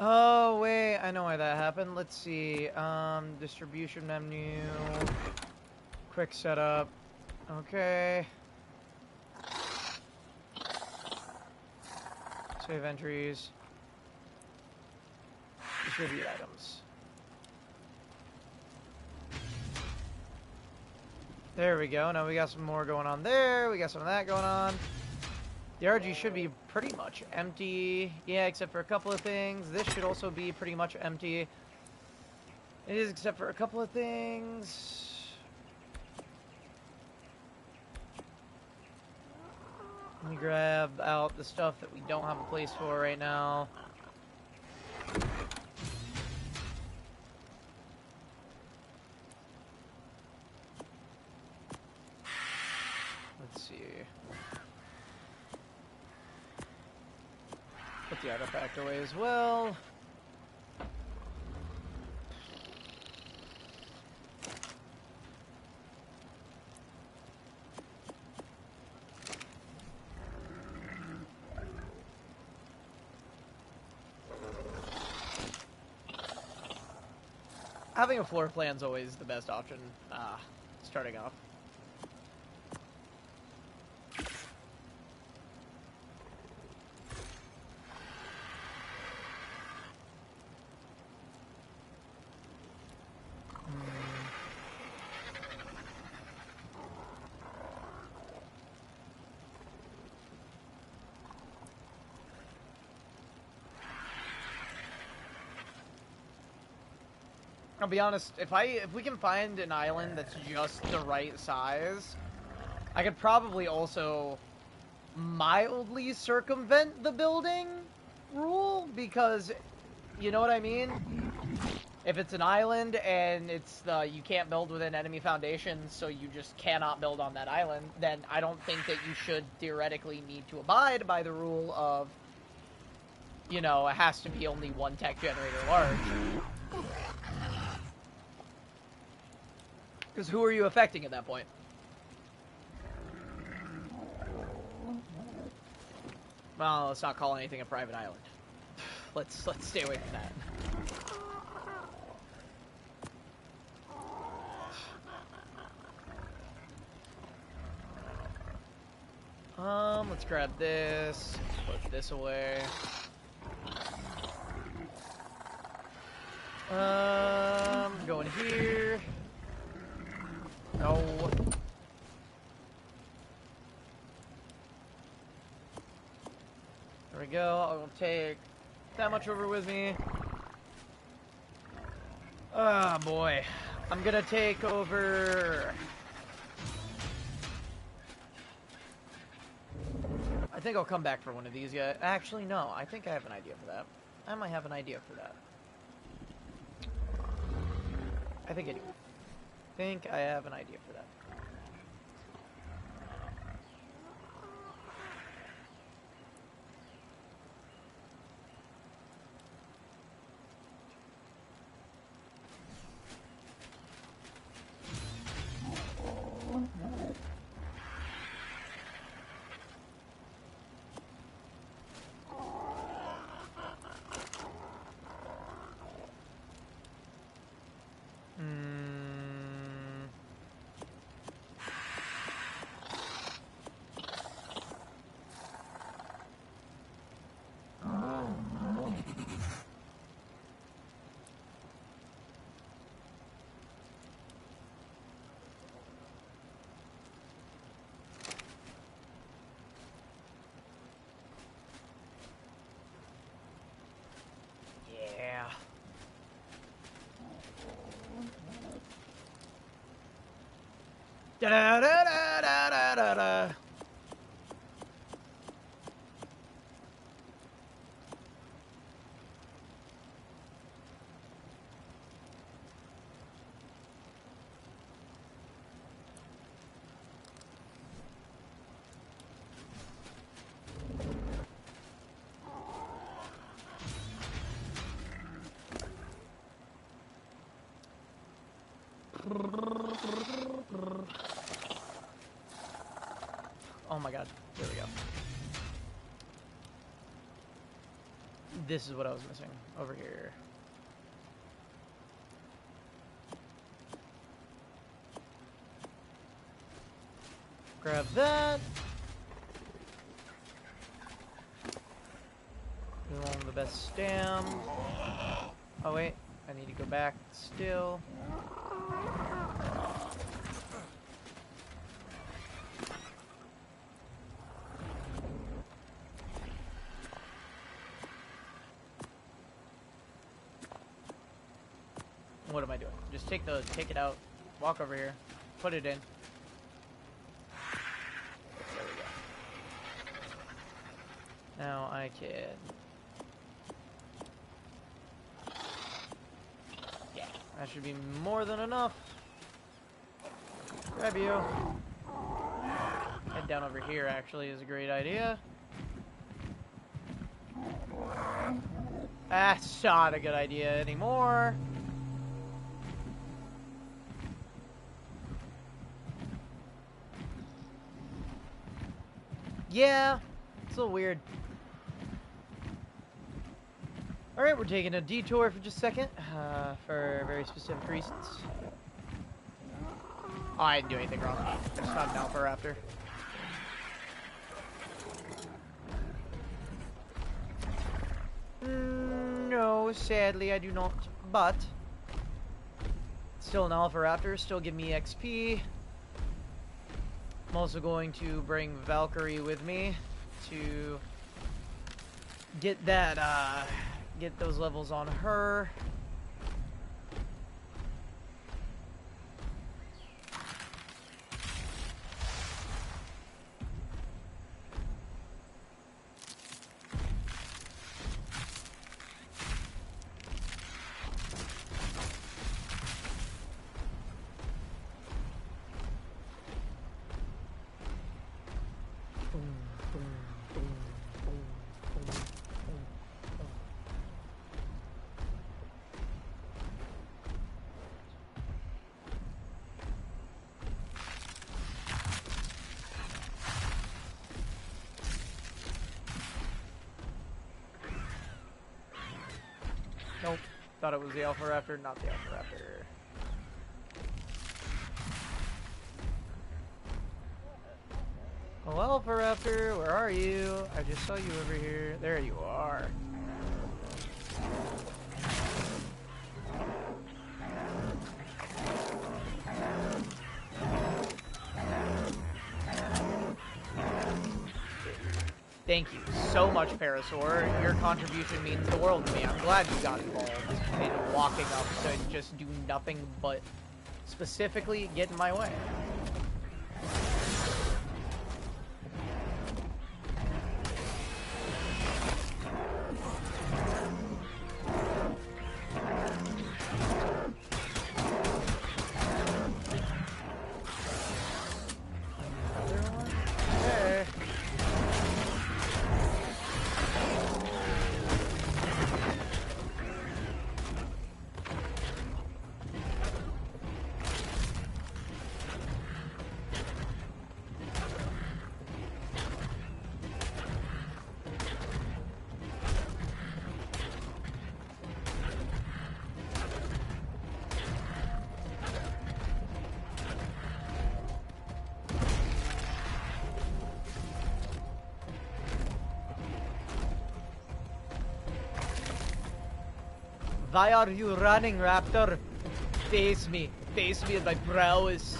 Oh, wait, I know why that happened. Let's see. Distribution menu. Quick setup. Okay. Save entries. Distribute items. There we go. Now we got some more going on there. We got some of that going on. The RG should be pretty much empty. Yeah, except for a couple of things. This should also be pretty much empty. It is, except for a couple of things. Let me grab out the stuff that we don't have a place for right now. Let's see. Put the artifact away as well. Having a floor plan is always the best option, starting off. I'll be honest, if we can find an island that's just the right size, I could probably also mildly circumvent the building rule, because, you know what I mean? If it's an island and you can't build within enemy foundations, so you just cannot build on that island, then I don't think that you should theoretically need to abide by the rule of, you know, it has to be only one tech generator large. Because who are you affecting at that point? Well, let's not call anything a private island. Let's stay away from that. Let's grab this. Put this away. Going here. No. There we go. I'll take that much over with me. Ah, boy. I'm gonna take over... I think I'll come back for one of these guys. Actually, no. I think I have an idea for that. I might have an idea for that. I think I do. I think I have an idea for that. Da da da da da da da. Oh my god, there we go. This is what I was missing, over here. Grab that. We want the best stem. Oh wait, I need to go back still. What am I doing? Just take it out, walk over here, put it in. There we go. Now I can... Yeah, that should be more than enough. Grab you. Head down over here actually is a great idea. That's not a good idea anymore. Yeah, it's a little weird. Alright, we're taking a detour for just a second, for very specific reasons. Oh, I didn't do anything wrong. I just found an alpha raptor. No, sadly I do not, but still an alpha raptor, still give me XP. I'm also going to bring Valkyrie with me to get that, get those levels on her. Nope. Thought it was the Alpha Raptor, not the Alpha Raptor. Oh, Alpha Raptor, where are you? I just saw you over here. There you are. Thank you so much, Parasaur. Your contribution means the world to me. I'm glad you got involved in walking up to just do nothing but specifically get in my way. Why are you running, Raptor? Face me. Face me at my prowess.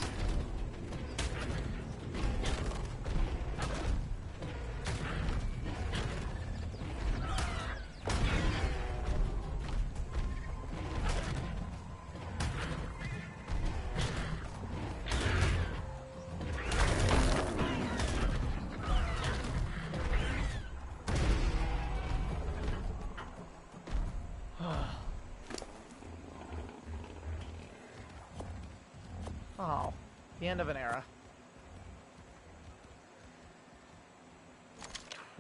Oh, the end of an era.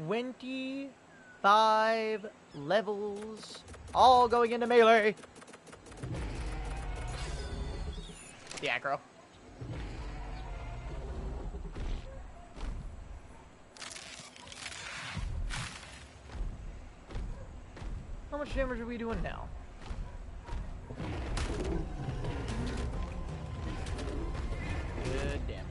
25 levels, all going into melee. The aggro. How much damage are we doing now? Good damage.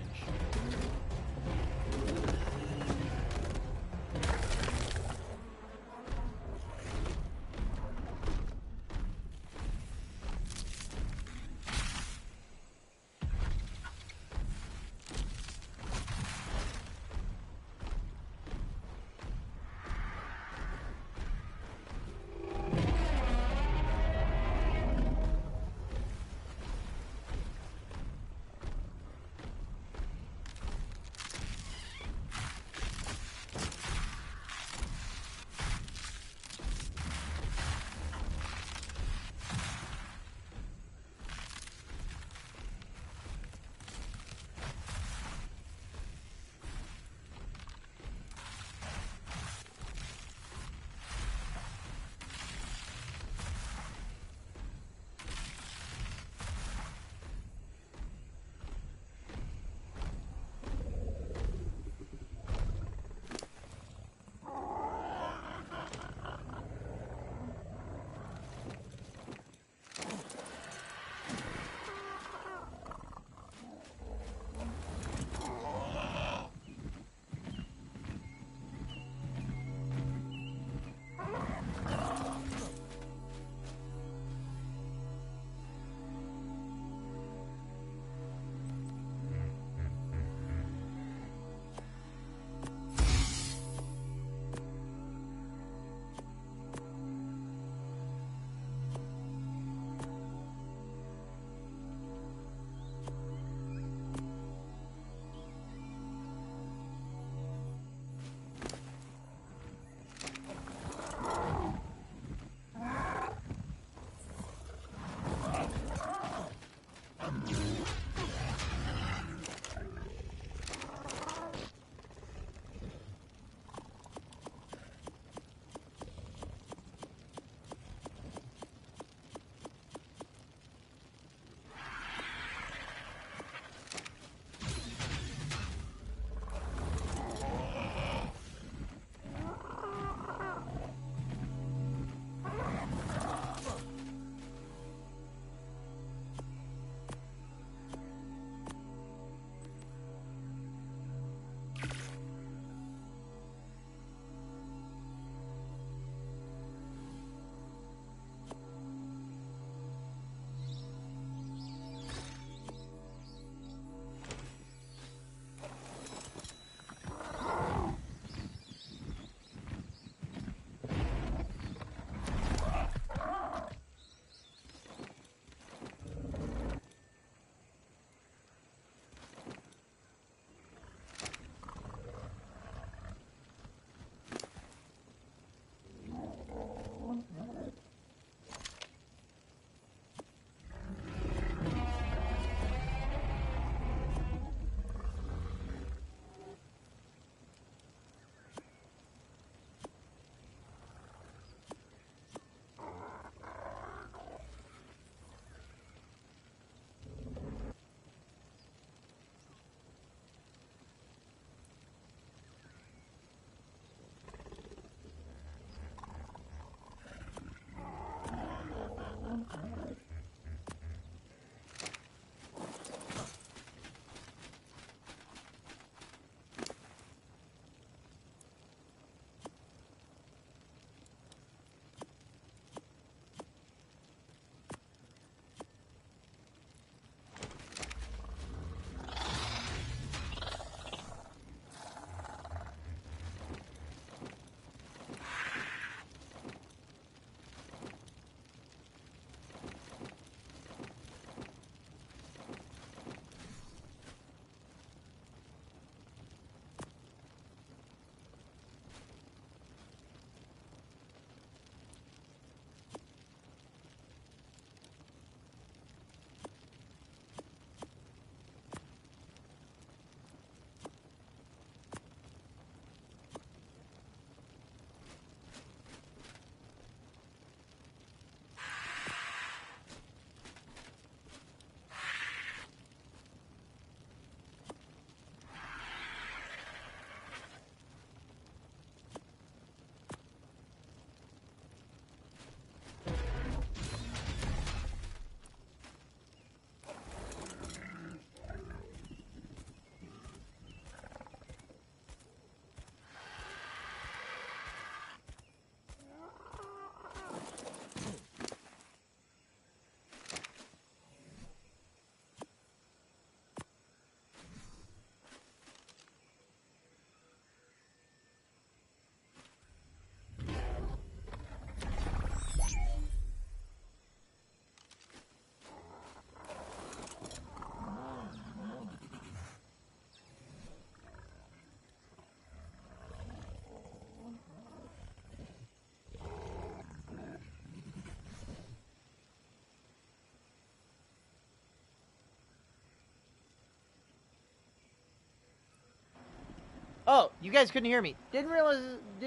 Oh, you guys couldn't hear me. Did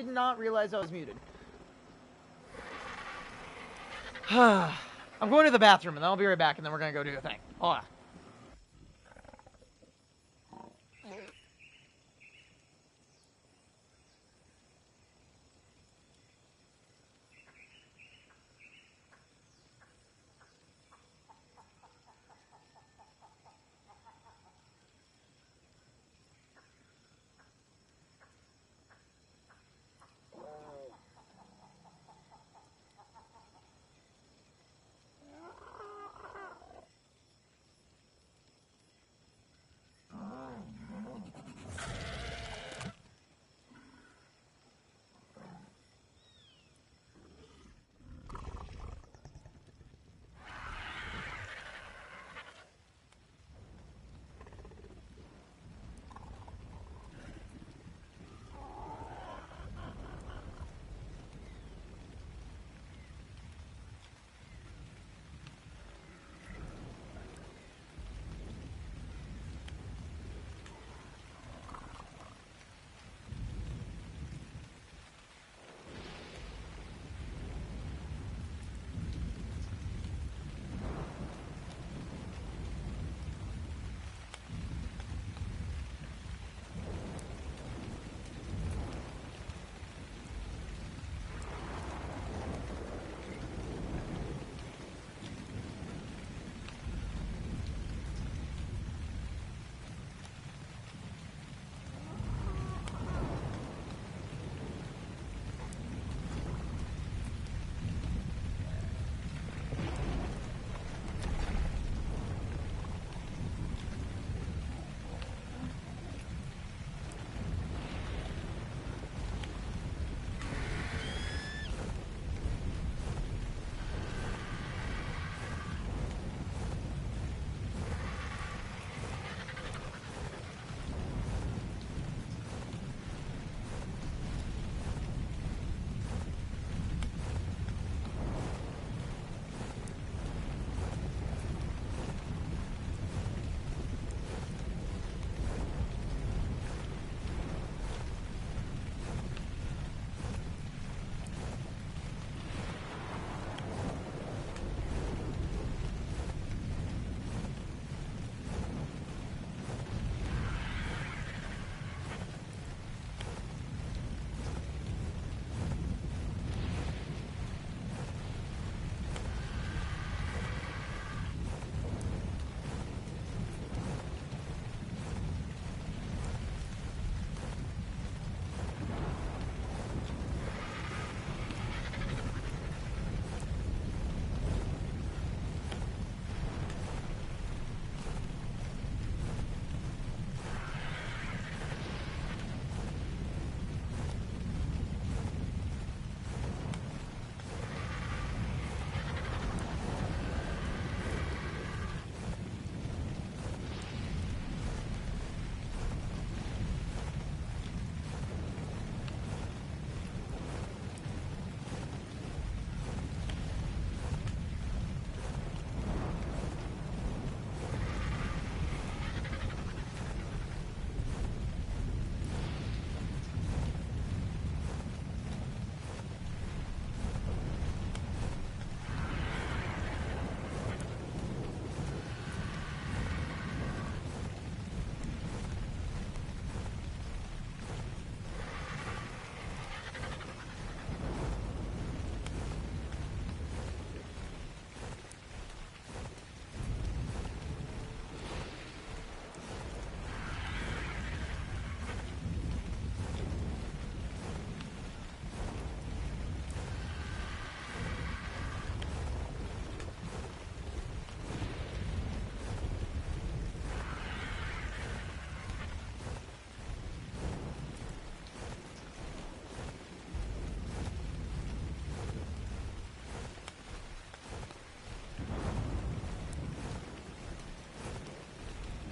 not realize I was muted. I'm going to the bathroom, and then I'll be right back, and then we're going to go do a thing. Hold on.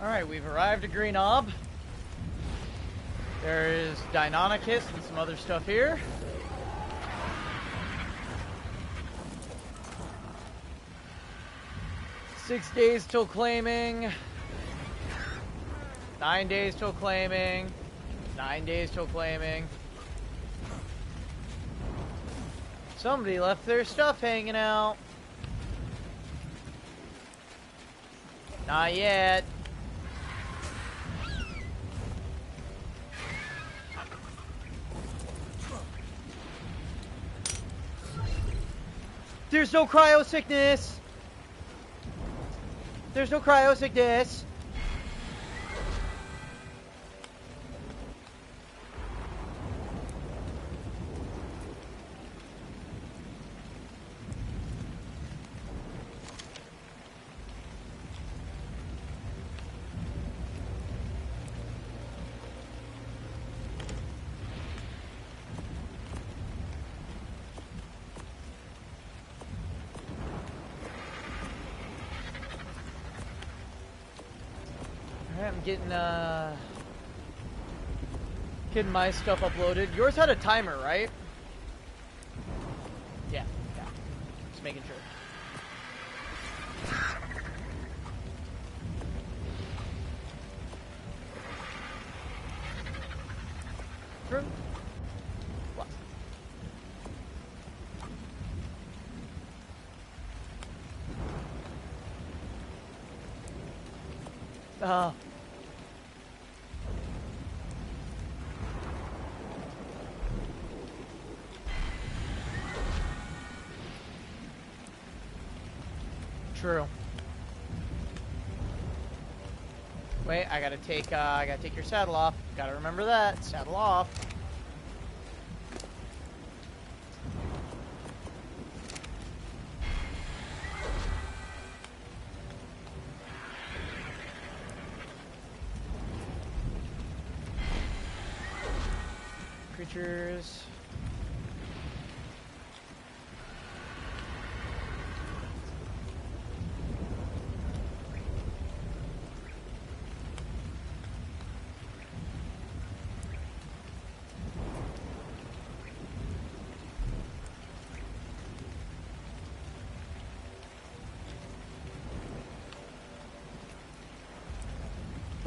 Alright, we've arrived at Green Ob. There is Deinonychus and some other stuff here. "6 days till claiming. 9 days till claiming. 9 days till claiming. Somebody left their stuff hanging out. Not yet. There's no cryo sickness. There's no cryo sickness. I'm getting my stuff uploaded. Yours had a timer, right? Yeah. Just making sure. True. What? True. Wait, I gotta take your saddle off. Gotta remember that. Saddle off. Creatures.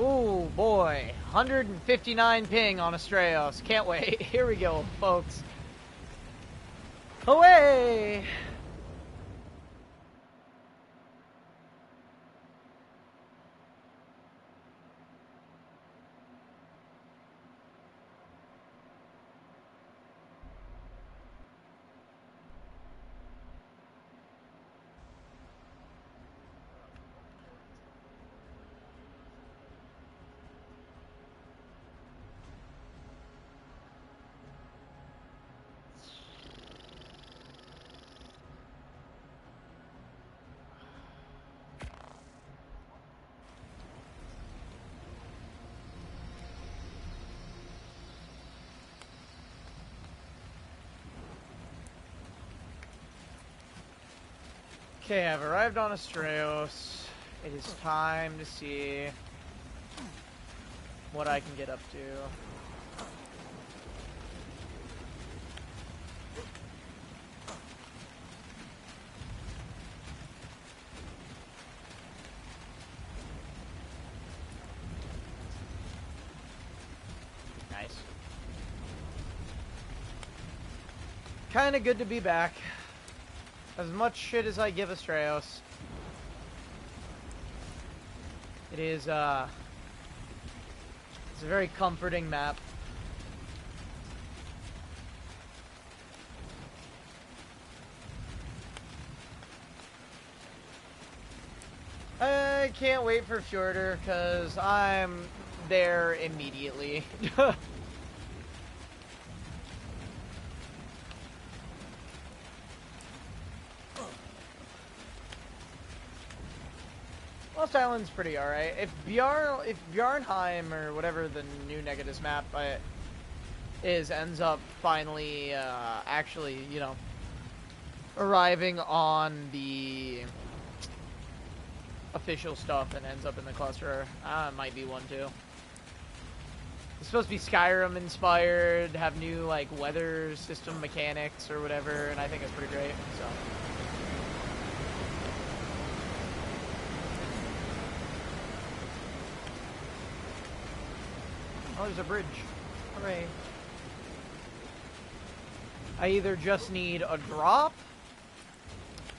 Ooh, boy. 159 ping on Astraeos. Can't wait. Here we go, folks. Away! Okay, I've arrived on Astraeos. It is time to see what I can get up to. Nice. Kinda good to be back. As much shit as I give Astraeos, it is, it's a very comforting map. I can't wait for Fjordur, because I'm there immediately. Lost Island's pretty alright. If Bjarnheim or whatever the new Negatus map is ends up finally actually, you know, arriving on the official stuff and ends up in the cluster, it might be one too. It's supposed to be Skyrim inspired, have new like weather system mechanics or whatever, and I think it's pretty great. So. Oh, there's a bridge. Ray. I either just need a drop,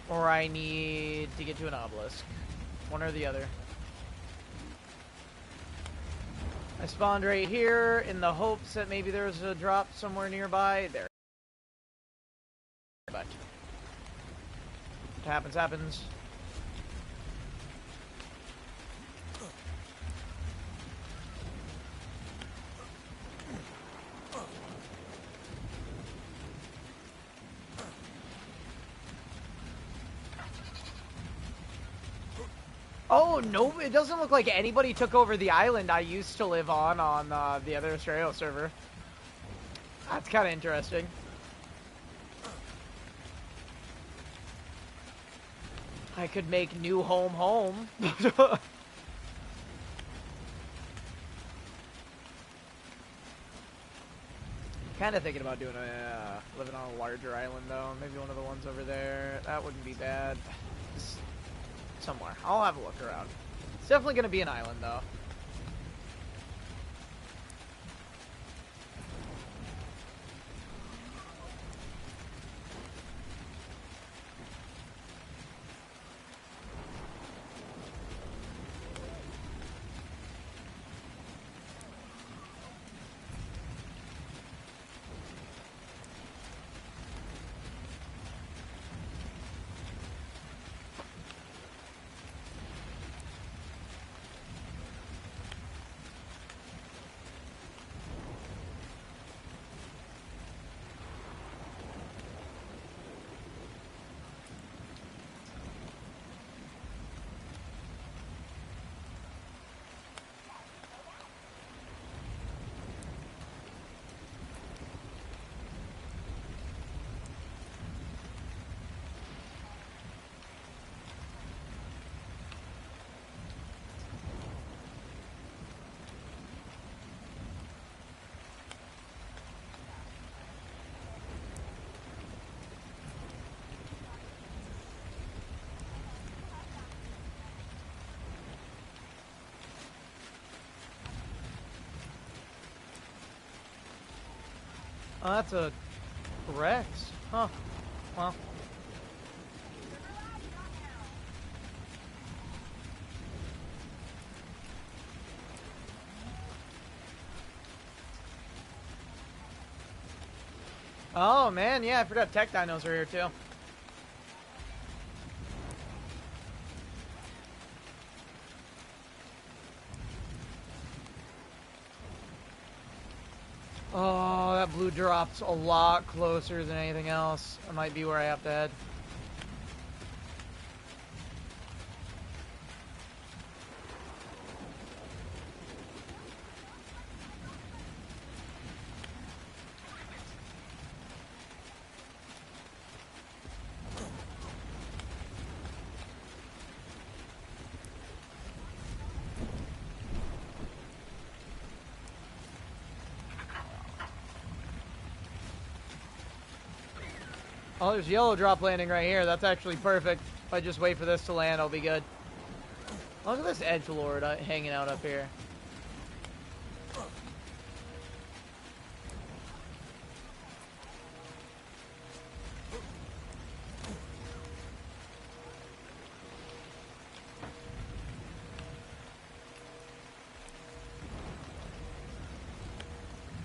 or I need to get to an obelisk. One or the other. I spawned right here in the hopes that maybe there's a drop somewhere nearby. There. But what happens, happens. Oh, no, it doesn't look like anybody took over the island I used to live on the other Australia server. That's kind of interesting. I could make new home. Kind of thinking about doing living on a larger island, though. Maybe one of the ones over there. That wouldn't be bad. Just somewhere. I'll have a look around. It's definitely going to be an island, though. Oh, that's a Rex. Huh. Well. Oh, man, yeah, I forgot tech dinos are here, too. Oh, that blue drop's a lot closer than anything else. It might be where I have to head. Oh, there's yellow drop landing right here. That's actually perfect. If I just wait for this to land, I'll be good. Look at this edgelord hanging out up here.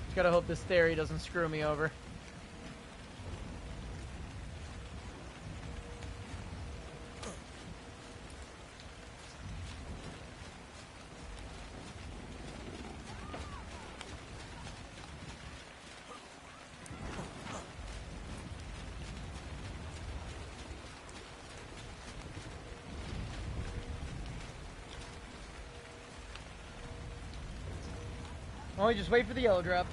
Just gotta hope this theory doesn't screw me over. Oh, just wait for the yellow drop.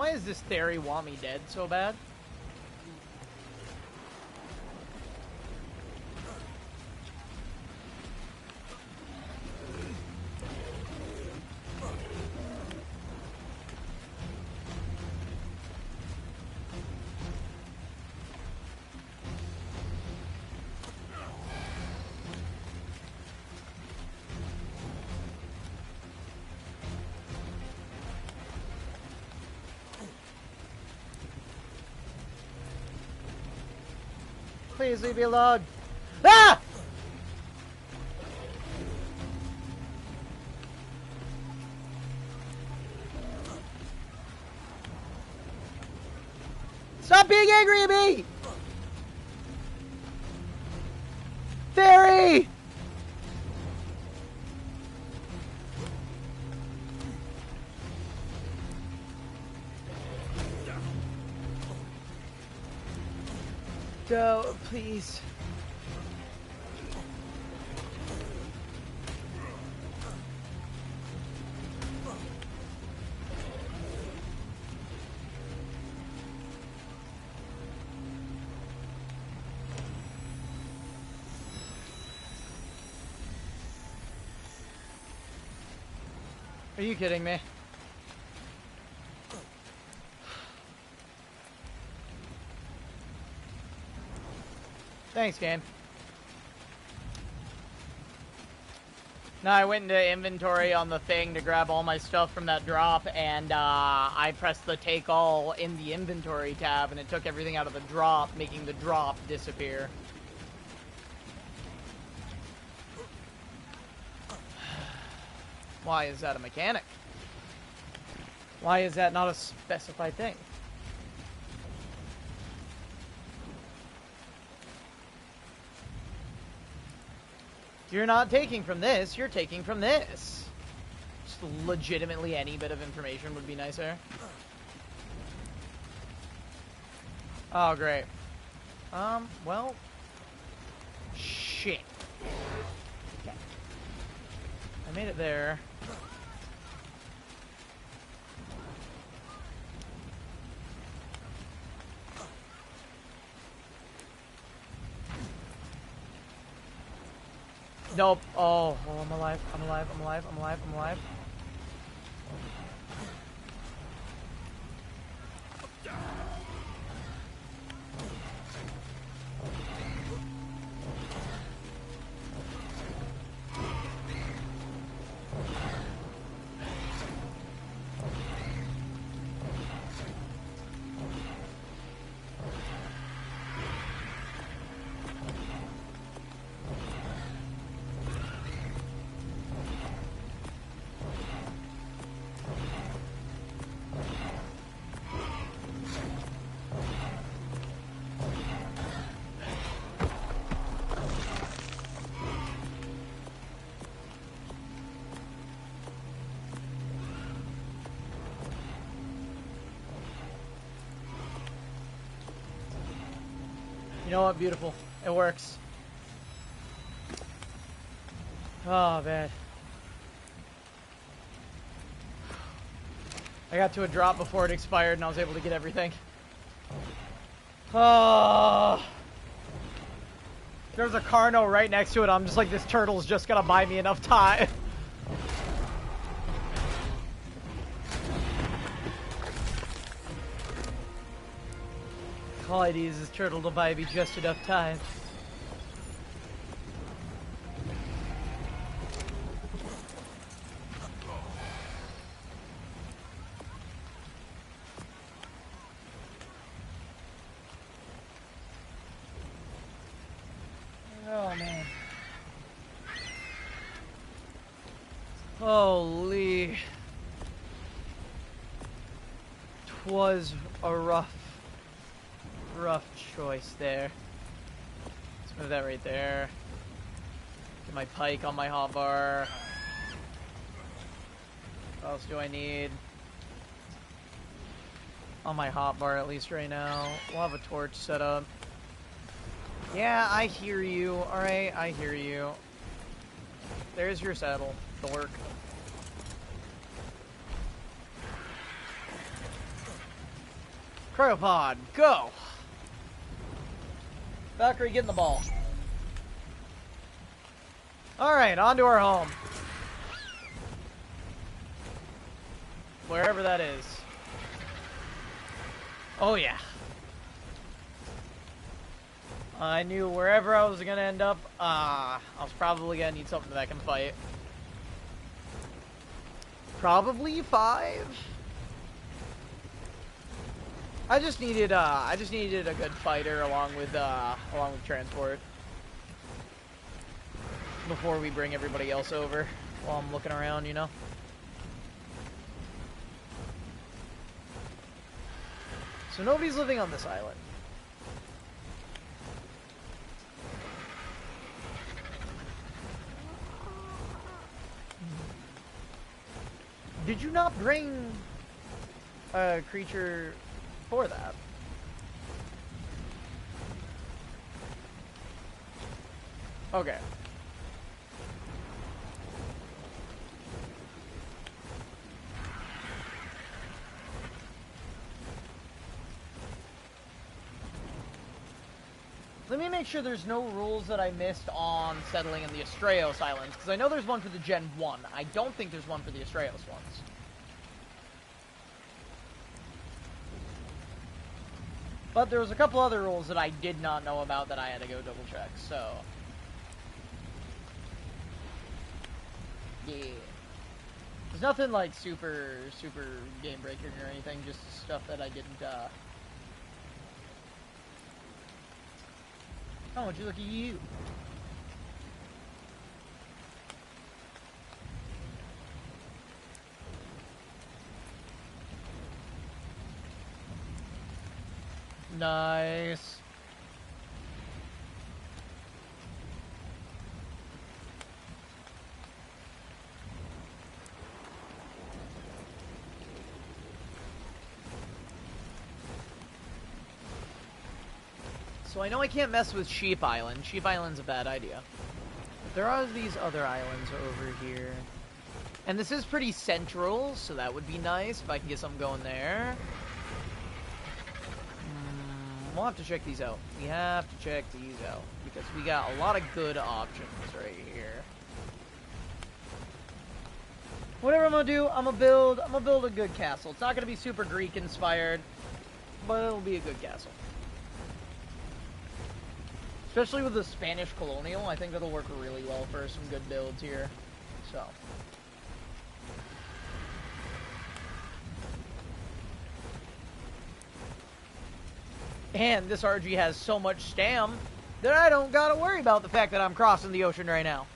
Why does this theory want me dead so bad? Please leave me alone. Ah! Stop being angry at me! Fairy! Go, please. Are you kidding me? Thanks, game. Now I went into inventory on the thing to grab all my stuff from that drop, and I pressed the take all in the inventory tab, and it took everything out of the drop, making the drop disappear. Why is that a mechanic? Why is that not a specified thing? You're not taking from this, you're taking from this. Just legitimately any bit of information would be nicer. Oh, great. Well... Shit. Okay. I made it there. Nope. Oh, I'm alive. I'm alive. I'm alive. I'm alive. I'm alive. You know what? Beautiful. It works. Oh, man. I got to a drop before it expired and I was able to get everything. Oh. There's a Carno right next to it. I'm just like, this turtle's just gonna buy me enough time. All I need is this turtle to buy me just enough time. Oh, man. Holy. 'Twas a rough choice there. Let's move that right there. Get my pike on my hotbar. What else do I need? On my hotbar at least right now. We'll have a torch set up. Yeah, I hear you. Alright, I hear you. There's your saddle, dork. Cryopod, go! Valkyrie, get in the ball. Alright, on to our home. Wherever that is. Oh yeah. I knew wherever I was gonna end up, I was probably gonna need something that can fight. Probably 5. I just needed a good fighter along with transport before we bring everybody else over while I'm looking around, you know. So nobody's living on this island. Did you not bring a creature for that? Okay. Let me make sure there's no rules that I missed on settling in the Astraeos Islands, because I know there's one for the Gen 1. I don't think there's one for the Astraeos ones. But there was a couple other rules that I did not know about that I had to go double check, so... yeah. There's nothing like super game breaking or anything, just stuff that I didn't, Oh, would you look at you? Nice. So I know I can't mess with Sheep Island. Sheep Island's a bad idea. But there are these other islands over here. And this is pretty central, so that would be nice if I can get something going there. We'll have to check these out. We have to check these out. Because we got a lot of good options right here. Whatever I'm gonna do, I'm gonna build a good castle. It's not gonna be super Greek inspired, but it'll be a good castle. Especially with the Spanish colonial, I think that'll work really well for some good builds here. So. And this RG has so much stam that I don't gotta worry about the fact that I'm crossing the ocean right now.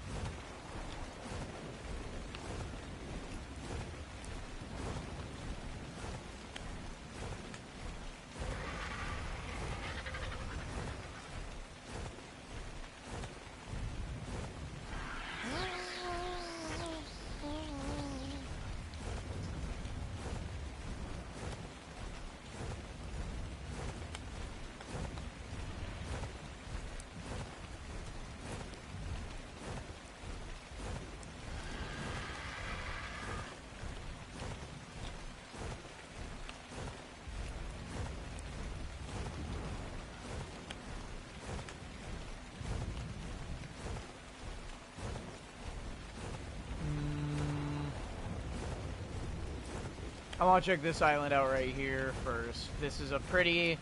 I want to check this island out right here first. This is a pretty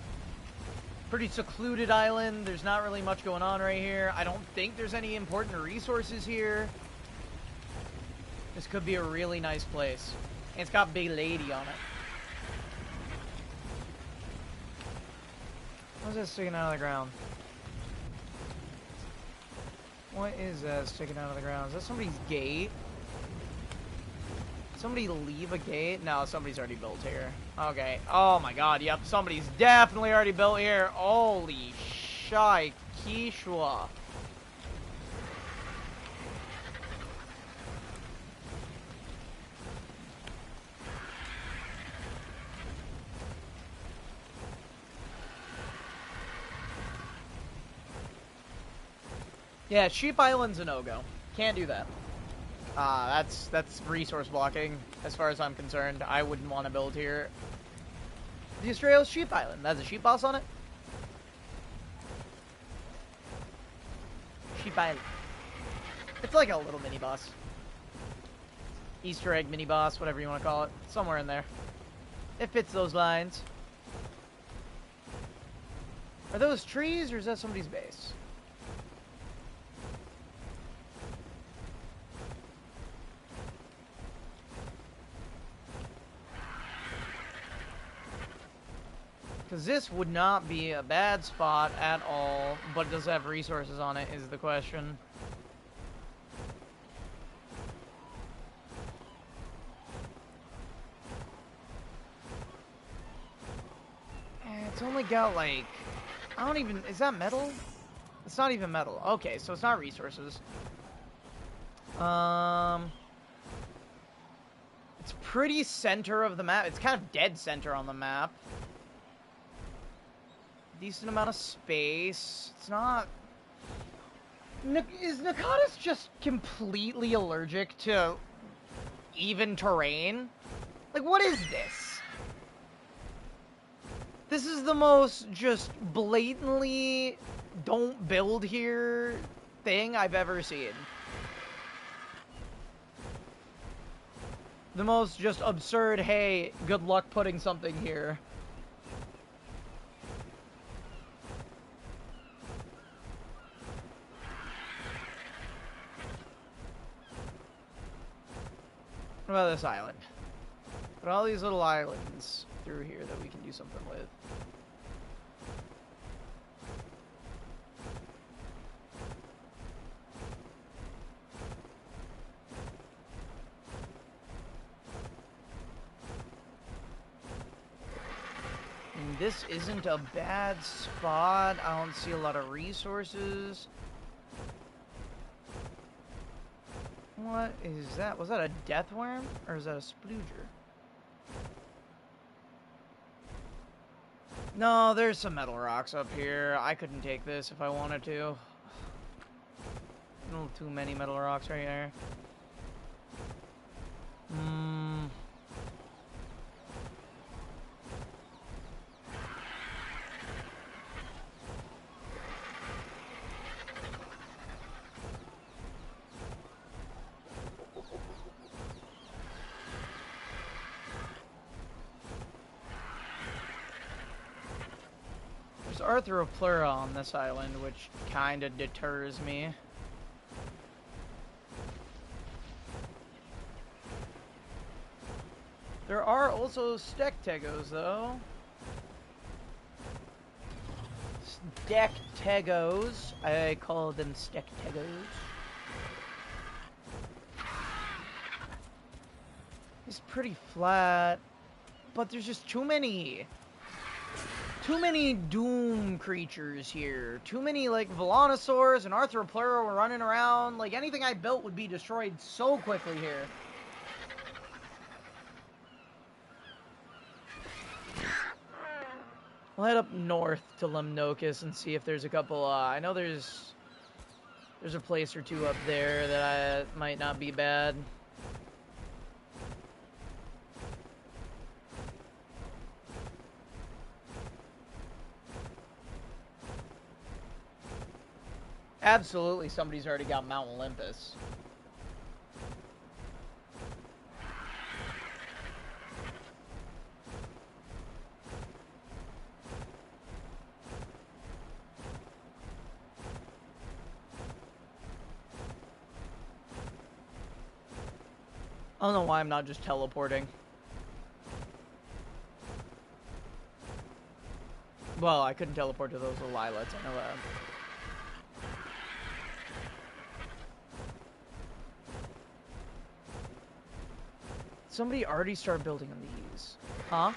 secluded island. There's not really much going on right here. I don't think there's any important resources here. This could be a really nice place. And it's got Big Lady on it. What's that sticking out of the ground? What is that sticking out of the ground? Is that somebody's gate? Somebody leave a gate? No, somebody's already built here. Okay. Oh my god, yep. Somebody's definitely already built here. Holy shy Kishwa. Yeah, Sheep Island's a no-go. Can't do that. That's resource blocking, as far as I'm concerned. I wouldn't want to build here. The Australia's Sheep Island. That's a sheep boss on it? Sheep Island. It's like a little mini boss. Easter egg mini boss, whatever you want to call it. Somewhere in there. It fits those lines. Are those trees, or is that somebody's base? Because this would not be a bad spot at all, but it does have resources on it, is the question. It's only got, like... I don't even... Is that metal? It's not even metal. Okay, so it's not resources. It's pretty center of the map. It's kind of dead center on the map. Decent amount of space. It's not... Is Nakatis just completely allergic to even terrain? Like, what is this? This is the most just blatantly don't build here thing I've ever seen. The most just absurd, hey, good luck putting something here. What about this island? Put all these little islands through here that we can do something with. And this isn't a bad spot. I don't see a lot of resources. What is that? Was that a death worm? Or is that a splooger? No, there's some metal rocks up here. I couldn't take this if I wanted to. A little too many metal rocks right here. There's Arthropleura on this island, which kind of deters me. There are also Stektegos, though. Stektegos. I call them Stektegos. It's pretty flat, but there's just too many doom creatures here. Too many, like, Velonosaurs and Arthropleura were running around. Like, anything I built would be destroyed so quickly here. We'll head up north to Lemnokus and see if there's a couple, I know there's a place or two up there that might not be bad. Absolutely, somebody's already got Mount Olympus. I don't know why I'm not just teleporting. Well, I couldn't teleport to those little islets, I know that. Somebody already started building on these. Huh?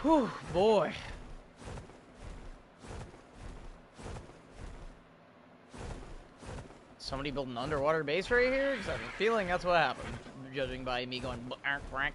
Whew, boy. Somebody built an underwater base right here? Because I have a feeling that's what happened, judging by me going quack.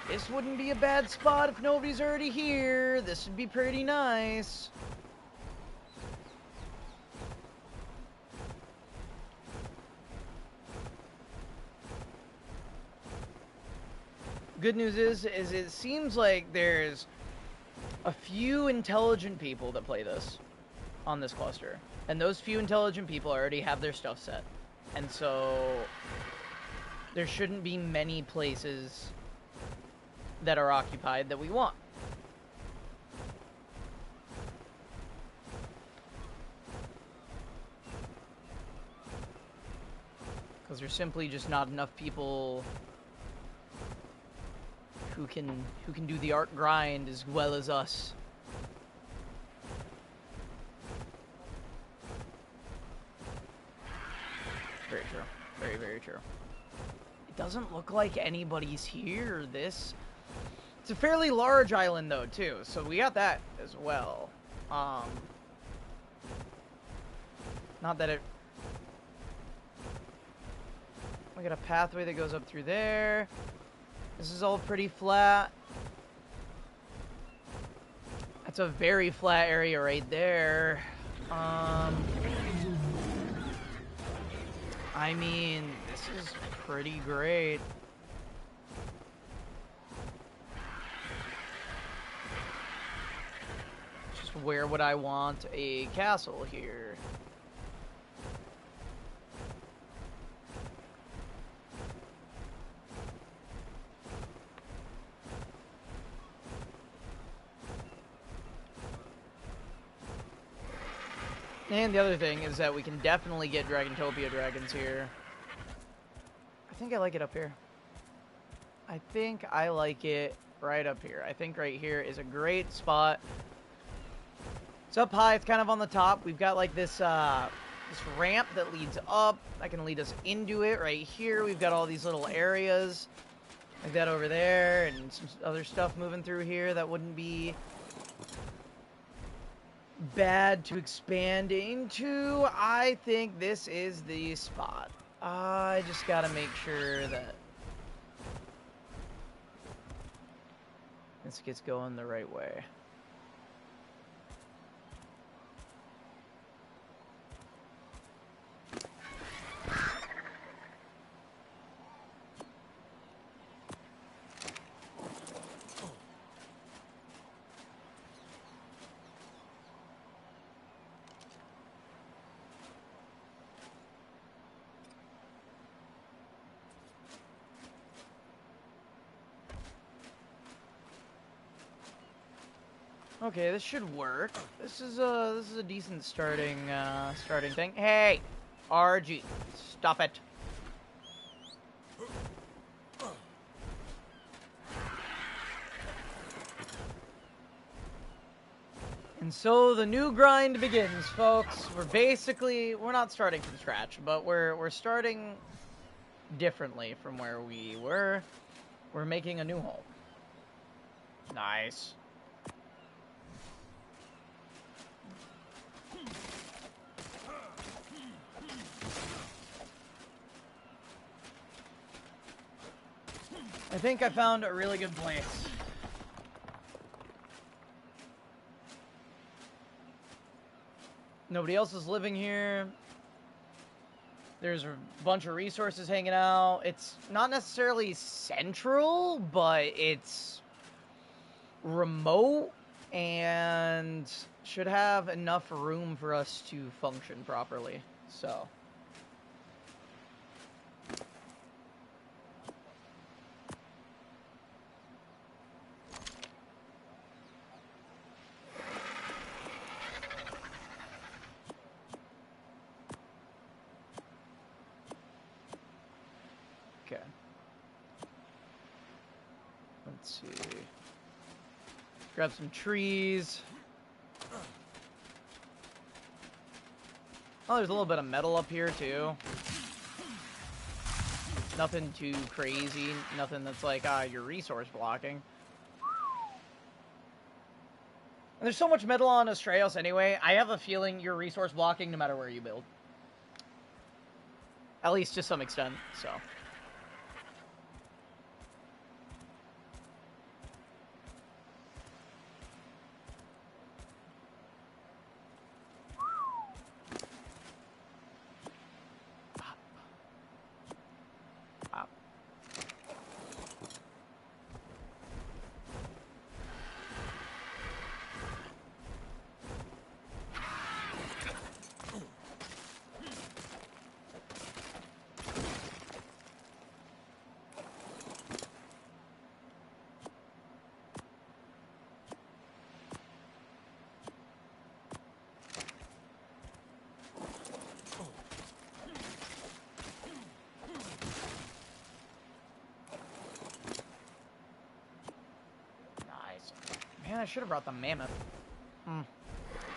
This wouldn't be a bad spot if nobody's already here. This would be pretty nice. Good news is it seems like there's a few intelligent people that play this on this cluster. And those few intelligent people already have their stuff set. And so there shouldn't be many places that are occupied that we want. Because there's simply just not enough people who can do the Ark grind as well as us. Very true. Very, very true. It doesn't look like anybody's here. It's a fairly large island though too, so we got that as well. Not that it... We got a pathway that goes up through there. This is all pretty flat. That's a very flat area right there. I mean, this is pretty great. Just where would I want a castle here? And the other thing is that we can definitely get Dragontopia dragons here. I think I like it up here. I think I like it right up here. I think right here is a great spot. It's up high. It's kind of on the top. We've got like this ramp that leads up. That can lead us into it right here. We've got all these little areas like that over there and some other stuff moving through here that wouldn't be bad to expand into. I think this is the spot. I just gotta make sure that this gets going the right way. Okay, this should work. This is a decent starting thing. Hey, RG, stop it. And so the new grind begins, folks. We're not starting from scratch, but we're starting differently from where we were. We're making a new home. Nice. I think I found a really good place. Nobody else is living here. There's a bunch of resources hanging out. It's not necessarily central, but it's remote and should have enough room for us to function properly. So... Let's see. Grab some trees. Oh, there's a little bit of metal up here, too. Nothing too crazy. Nothing that's like, you're resource blocking. And there's so much metal on Astraeos anyway, I have a feeling you're resource blocking no matter where you build. At least to some extent, so. Man, I should have brought the mammoth.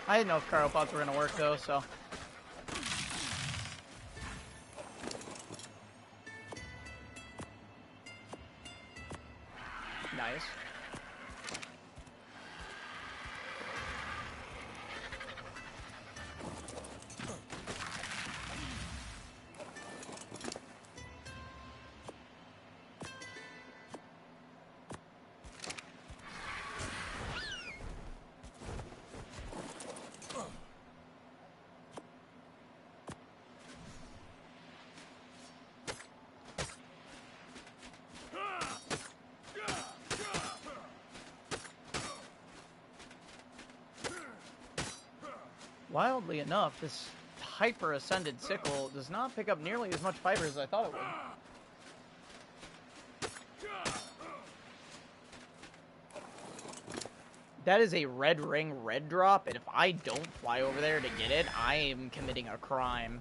I didn't know if cryopods were going to work, though, so. Nice. Wildly enough, this hyper ascended sickle does not pick up nearly as much fiber as I thought it would. That is a red ring red drop, and if I don't fly over there to get it, I am committing a crime.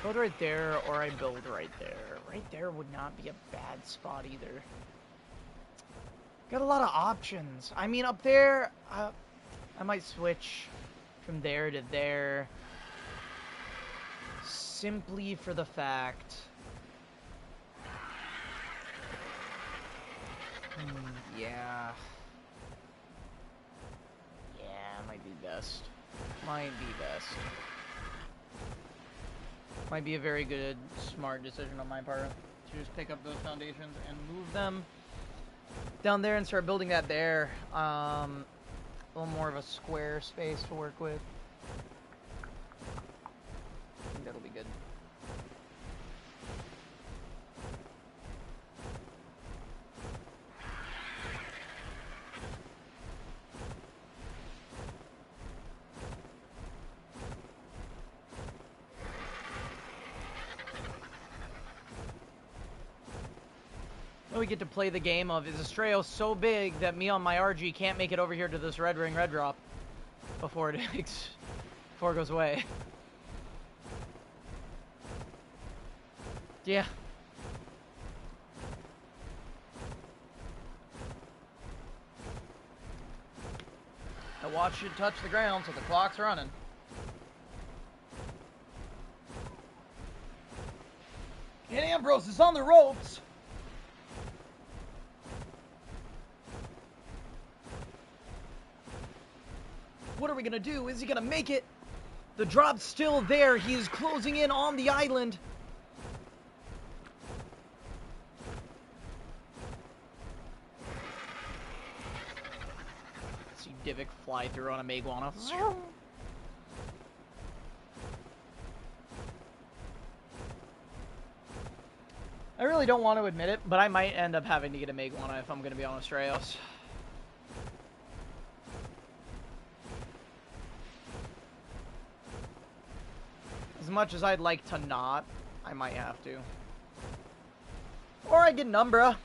Build right there, or I build right there. Right there would not be a bad spot either. Got a lot of options. I mean, up there, I might switch from there to there. Simply for the fact... yeah. Yeah, might be best. Might be best. Might be a very good, smart decision on my part to just pick up those foundations and move them down there and start building that there. A little more of a square space to work with. I think that'll be good. We get to play the game of, is Astraeos so big that me on my RG can't make it over here to this red ring red drop before it goes away? Yeah. The watch should touch the ground so the clock's running. And Ambrose is on the ropes. What are we gonna do? Is he gonna make it? The drop's still there. He is closing in on the island. See Divik fly through on a Meguana. I really don't want to admit it, but I might end up having to get a Meguana if I'm gonna be on Astraeos. As much as I'd like to not, I might have to. Or I get an Umbra.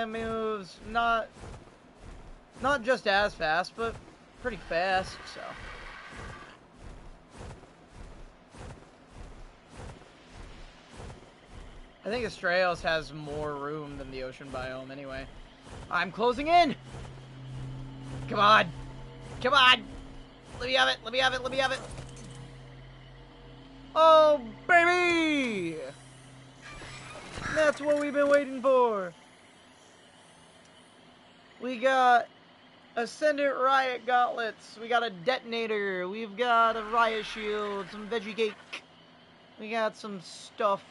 Moves not just as fast, but pretty fast, so. I think Astraeos has more room than the ocean biome anyway. I'm closing in! Come on! Come on! Let me have it, let me have it, let me have it! Oh, baby! That's what we've been waiting for! We got Ascended Riot Gauntlets, we got a Detonator, we've got a Riot Shield, some Veggie Cake, we got some stuff.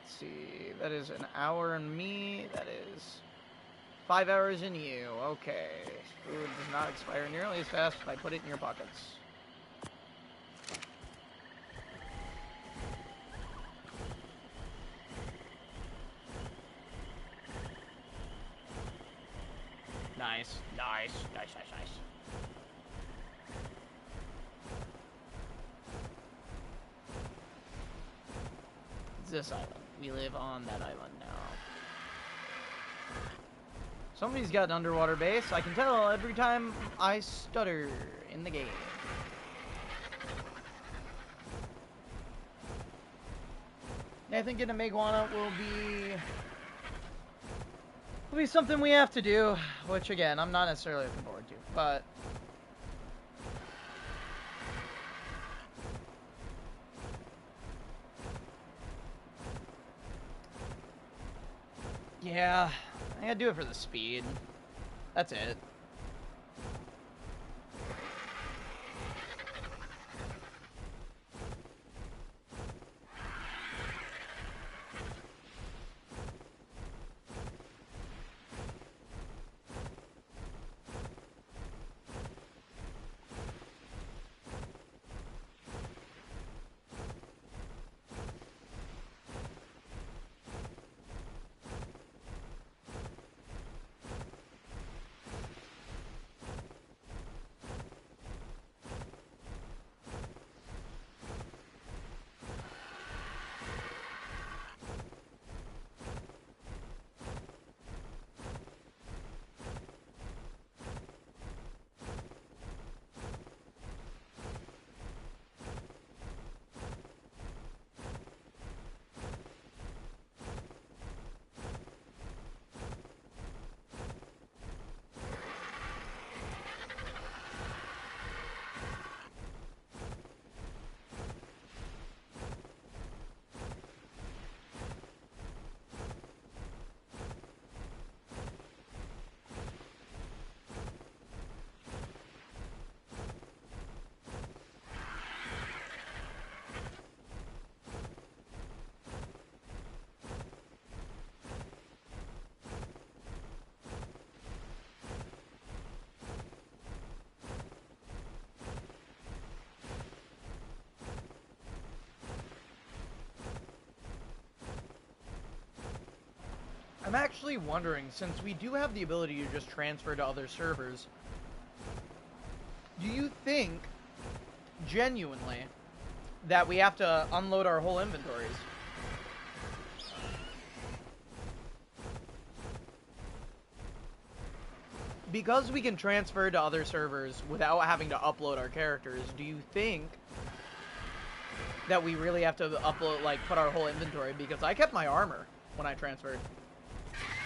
Let's see, that is an hour in me, that is 5 hours in you, okay. Food does not expire nearly as fast if I put it in your pockets. Nice, nice, nice, nice, nice. It's this island. We live on that island now. Somebody's got an underwater base. I can tell every time I stutter in the game. I think getting a Meguana will be something we have to do, which again, I'm not necessarily looking forward to, but yeah, I gotta do it for the speed. That's it. I'm actually wondering, since we do have the ability to just transfer to other servers, do you think, genuinely, that we have to unload our whole inventories? Because we can transfer to other servers without having to upload our characters, do you think that we really have to upload, like, put our whole inventory? Because I kept my armor when I transferred.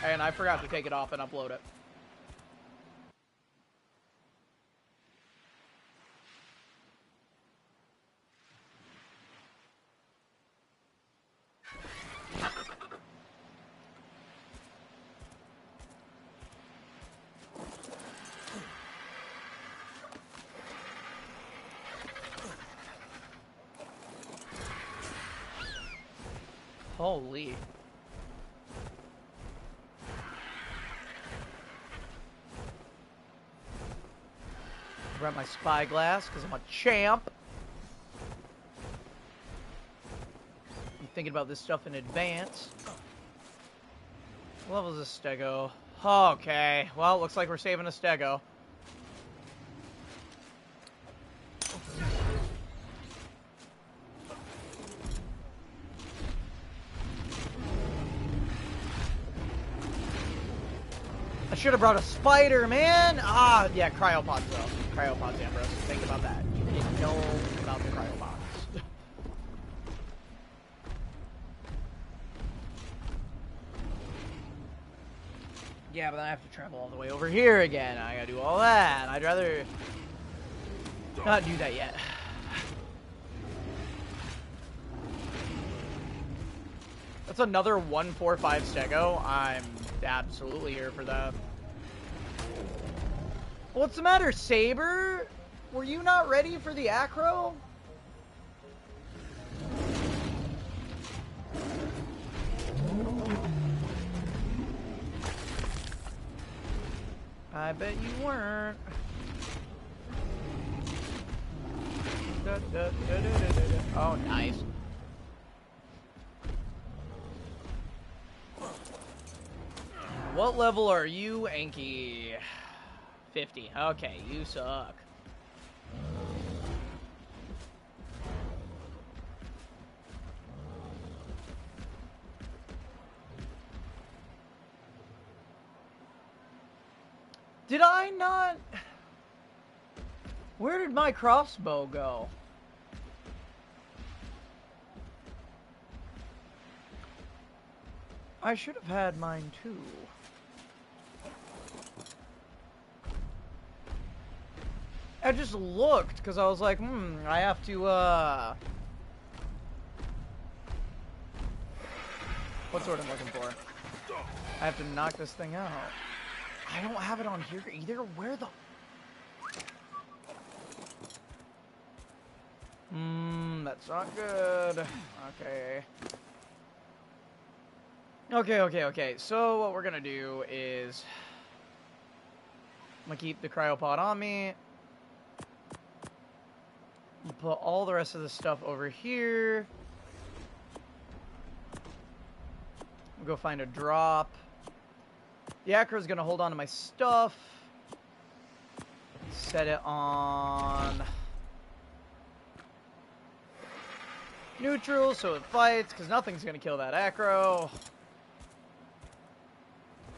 And I forgot to take it off and upload it. Holy. Grab my spyglass because I'm a champ. I'm thinking about this stuff in advance. What level is this stego? Okay, well, looks like we're saving a stego. should have brought a spider, man! Ah, yeah, cryopods, though. Cryopods, Ambrose. Think about that. You didn't know about the cryopods. Yeah, but then I have to travel all the way over here again. I gotta do all that. I'd rather not do that yet. That's another 145 stego. I'm absolutely here for that. What's the matter, Saber? Were you not ready for the acro? I bet you weren't. Oh, nice. What level are you, Anki? 50. Okay, you suck. Did I not? Where did my crossbow go? I should have had mine too. I just looked because I was like, I have to, what's what I'm looking for? I have to knock this thing out. I don't have it on here either. Where the? That's not good. Okay. Okay. So what we're gonna do is I'm gonna keep the cryopod on me. Put all the rest of the stuff over here. We'll go find a drop. The acro's gonna hold on to my stuff. Set it on neutral so it fights, because nothing's gonna kill that acro.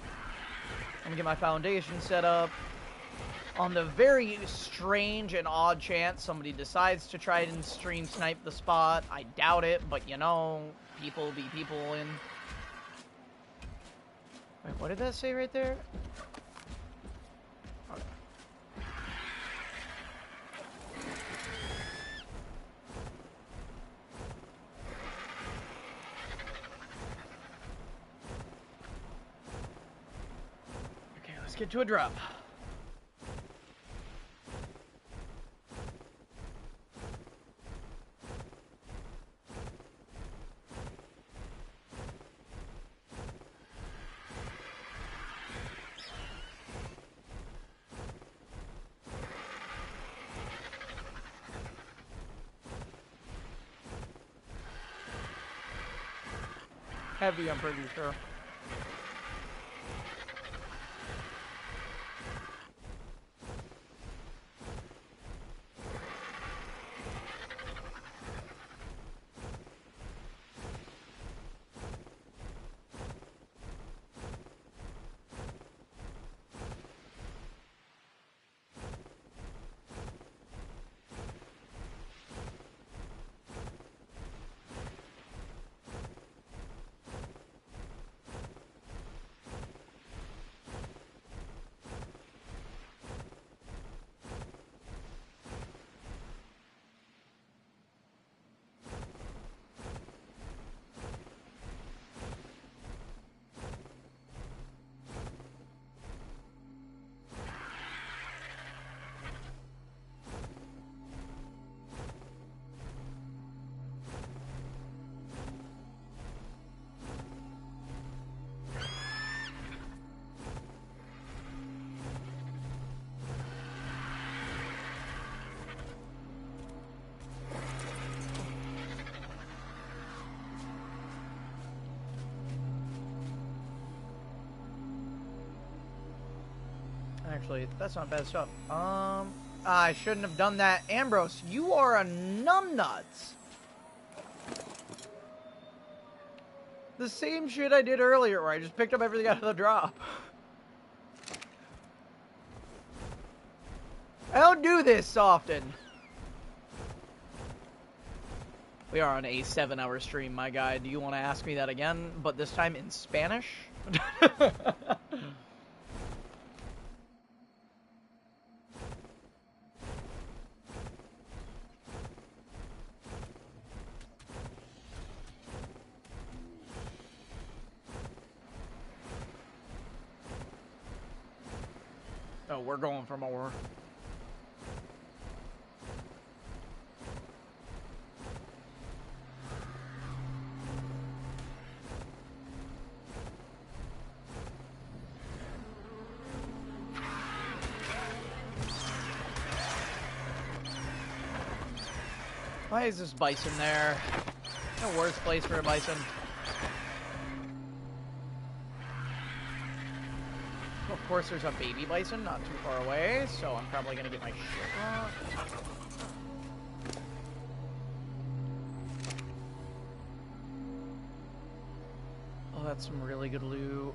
I'm gonna get my foundation set up. On the very strange and odd chance somebody decides to try and stream snipe the spot, I doubt it, but you know, people be people in. Wait, what did that say right there? Okay. Okay, let's get to a drop. Heavy, I'm pretty sure. Actually, that's not bad stuff. I shouldn't have done that. Ambrose, you are a numbnuts. The same shit I did earlier where I just picked up everything out of the drop. don't do this often. We are on a 7-hour stream, my guy. Do you want to ask me that again, but this time in Spanish? Oh, we're going for more. Why is this bison there? The worst place for a bison. Of course, there's a baby bison not too far away, so I'm probably gonna get my shit wrong. Oh, that's some really good loot.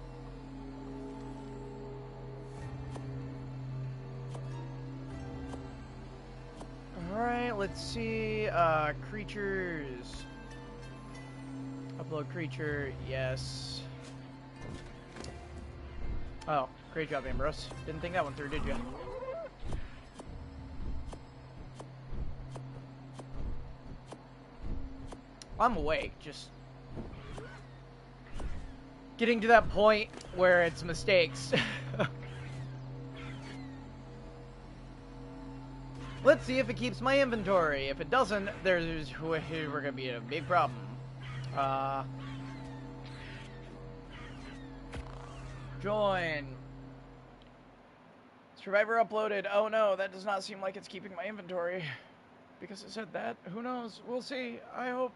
Alright, let's see. Creatures. Upload creature, yes. Oh, great job, Ambrose. Didn't think that one through, did you? I'm awake, just getting to that point where it's mistakes. Let's see if it keeps my inventory. If it doesn't, we're gonna be in a big problem. Join. Survivor uploaded. Oh no, that does not seem like it's keeping my inventory. Because it said that. Who knows? We'll see. I hope.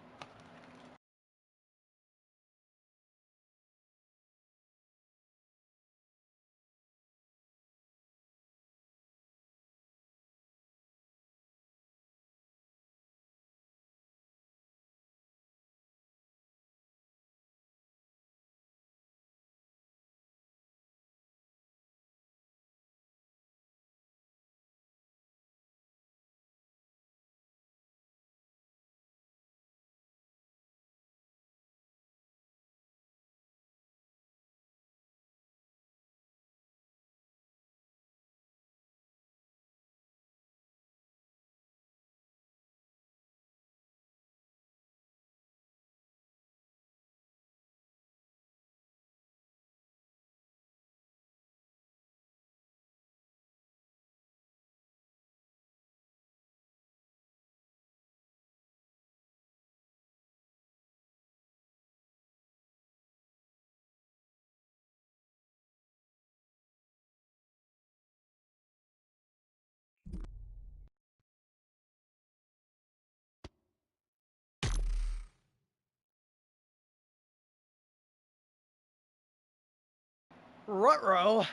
Ruh-roh.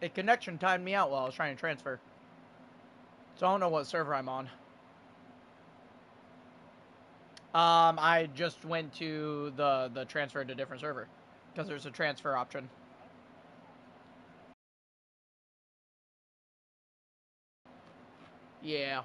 A connection timed me out while I was trying to transfer. So I don't know what server I'm on. I just went to the transfer to a different server. Because there's a transfer option. Yeah.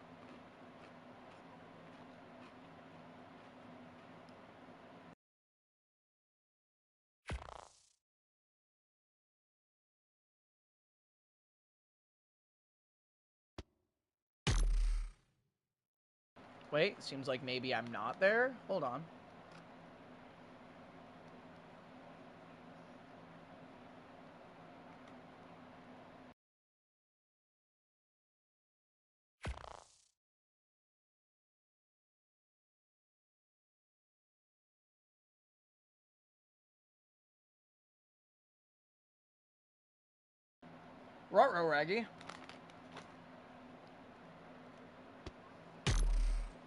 Wait, seems like maybe I'm not there. Hold on. Ruh-roh, Raggy.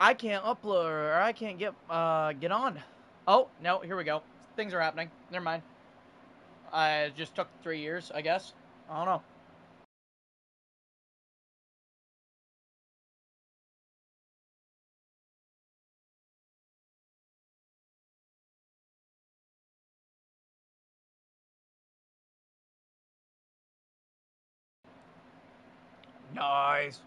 I can't upload, or I can't get on. Oh, no, here we go. Things are happening. Never mind. It just took 3 years, I guess. I don't know. Nice.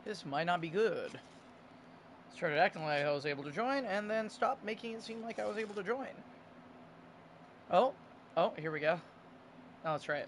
This might not be good. Started acting like I was able to join, and then stopped making it seem like I was able to join. Oh, here we go. Oh, that's right.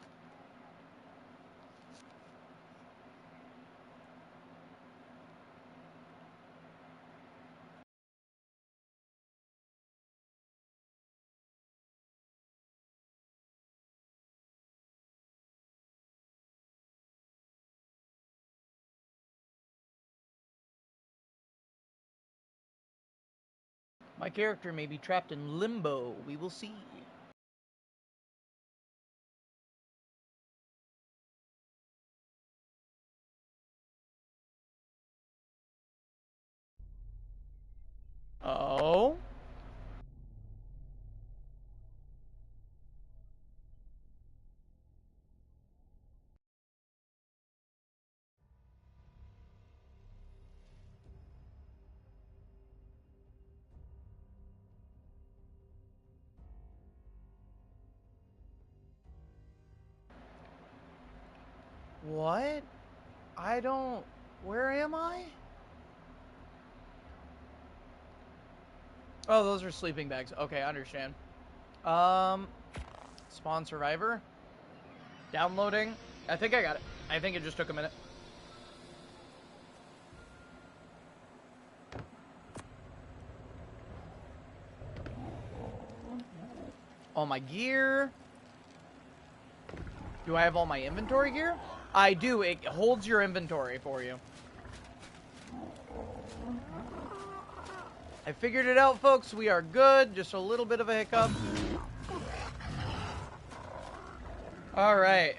My character may be trapped in limbo. We will see. Oh? What? I don't... Where am I? Oh, those are sleeping bags. Okay, I understand. Spawn Survivor. Downloading. I think I got it. I think it just took a minute. All my gear. Do I have all my inventory gear? I do. It holds your inventory for you. I figured it out, folks. We are good. Just a little bit of a hiccup. All right.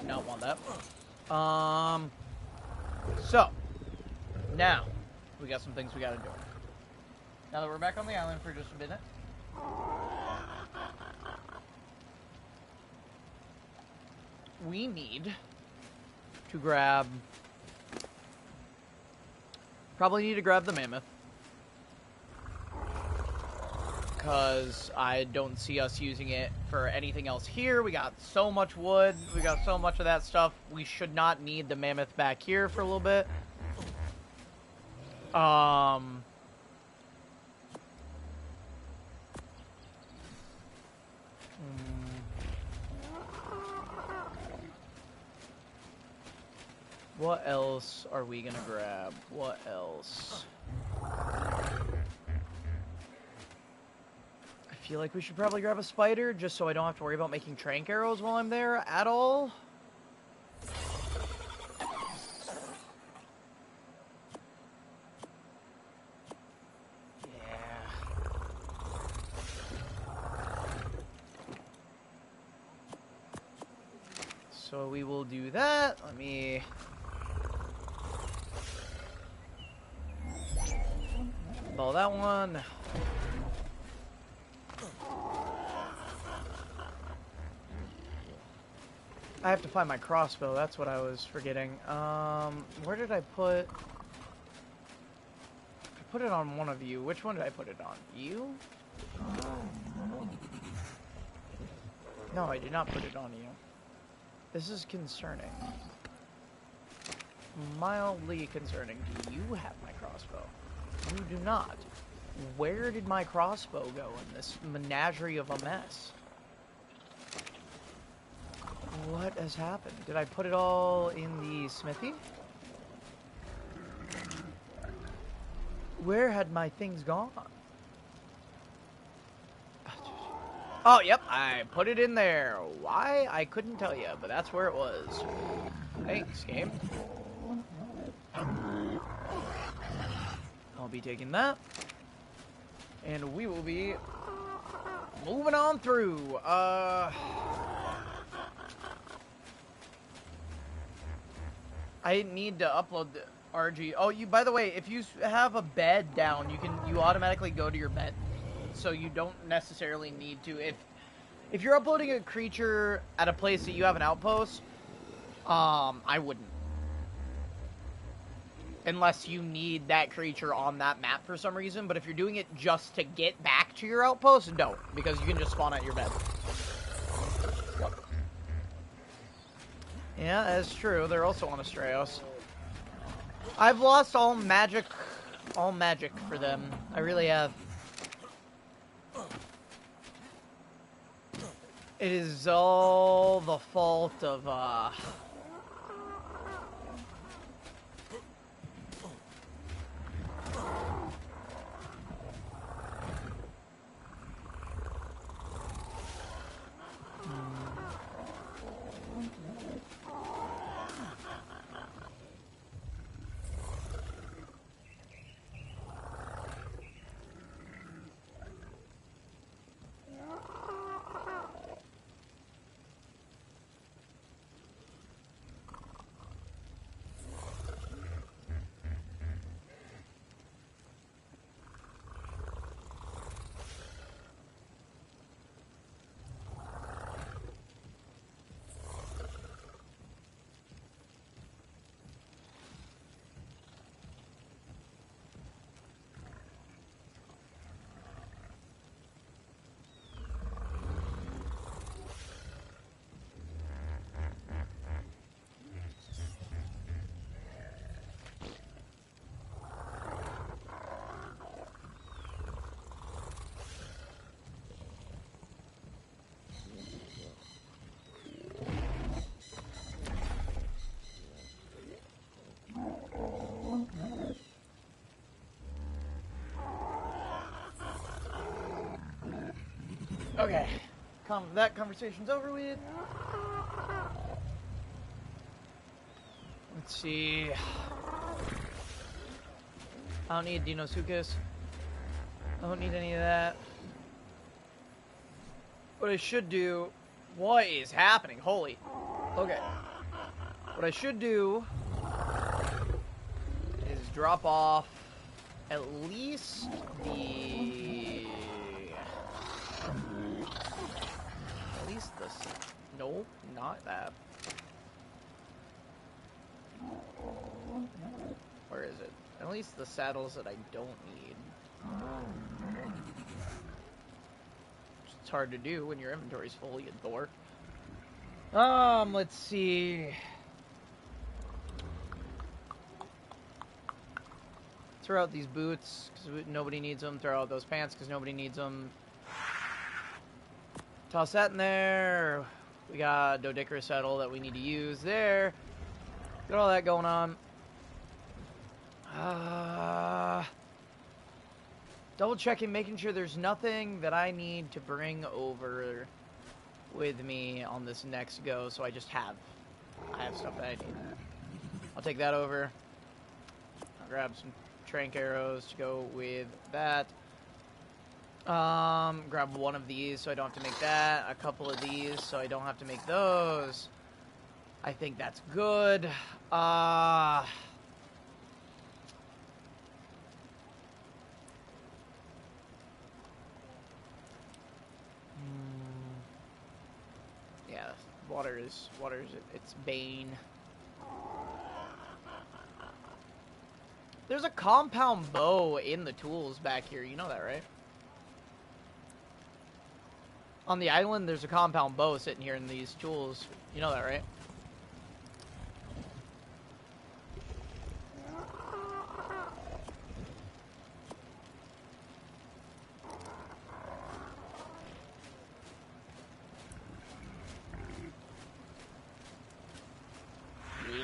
Not want that. So, now, we got some things we gotta do. Now that we're back on the island for just a minute. We need to grab... Probably need to grab the mammoth. Because I don't see us using it for anything else here. We got so much wood. We got so much of that stuff. We should not need the mammoth back here for a little bit. What else are we gonna grab? What else? I feel like we should probably grab a spider, just so I don't have to worry about making trank arrows while I'm there at all. Yeah. So we will do that. Let me... ball that one. I have to find my crossbow. That's what I was forgetting. Where did I put... I put it on one of you. Which one did I put it on? You? No, I did not put it on you. This is concerning. Mildly concerning. Do you have my crossbow? You do not. Where did my crossbow go in this menagerie of a mess? What has happened? Did I put it all in the smithy? Where had my things gone? Oh, yep, I put it in there. Why? I couldn't tell you, but that's where it was. Thanks, game. I'll be taking that. And we will be moving on through. I need to upload the RG. Oh, by the way, if you have a bed down, you automatically go to your bed. So you don't necessarily need to. If you're uploading a creature at a place that you have an outpost, I wouldn't. Unless you need that creature on that map for some reason. But if you're doing it just to get back to your outpost, don't. Because you can just spawn at your bed. Yeah, that's true. They're also on Astraeos. I've lost all magic for them. I really have. It is all the fault of, okay. That conversation's over with. Let's see. I don't need Dinosuchus. I don't need any of that. What I should do... What is happening? Holy. Okay. What I should do is drop off at least the... Nope, not that. Where is it? At least the saddles that I don't need. It's hard to do when your inventory's full, you dork. Let's see. Throw out these boots, because nobody needs them. Throw out those pants, because nobody needs them. Toss that in there. We got a Dodicker saddle that we need to use there. Got all that going on. Double checking, making sure there's nothing that I need to bring over with me on this next go, so I have stuff that I need. I'll take that over. I'll grab some trank arrows to go with that. Grab one of these so I don't have to make that. A couple of these so I don't have to make those. I think that's good. Yeah, Water is its bane. There's a compound bow in the tools back here. You know that, right? On the island, there's a compound bow sitting here in these tools. You know that, right?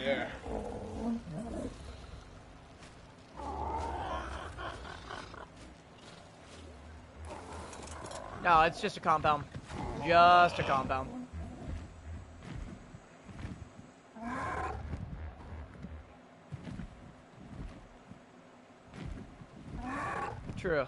Yeah. No, it's just a compound. Just a compound. True.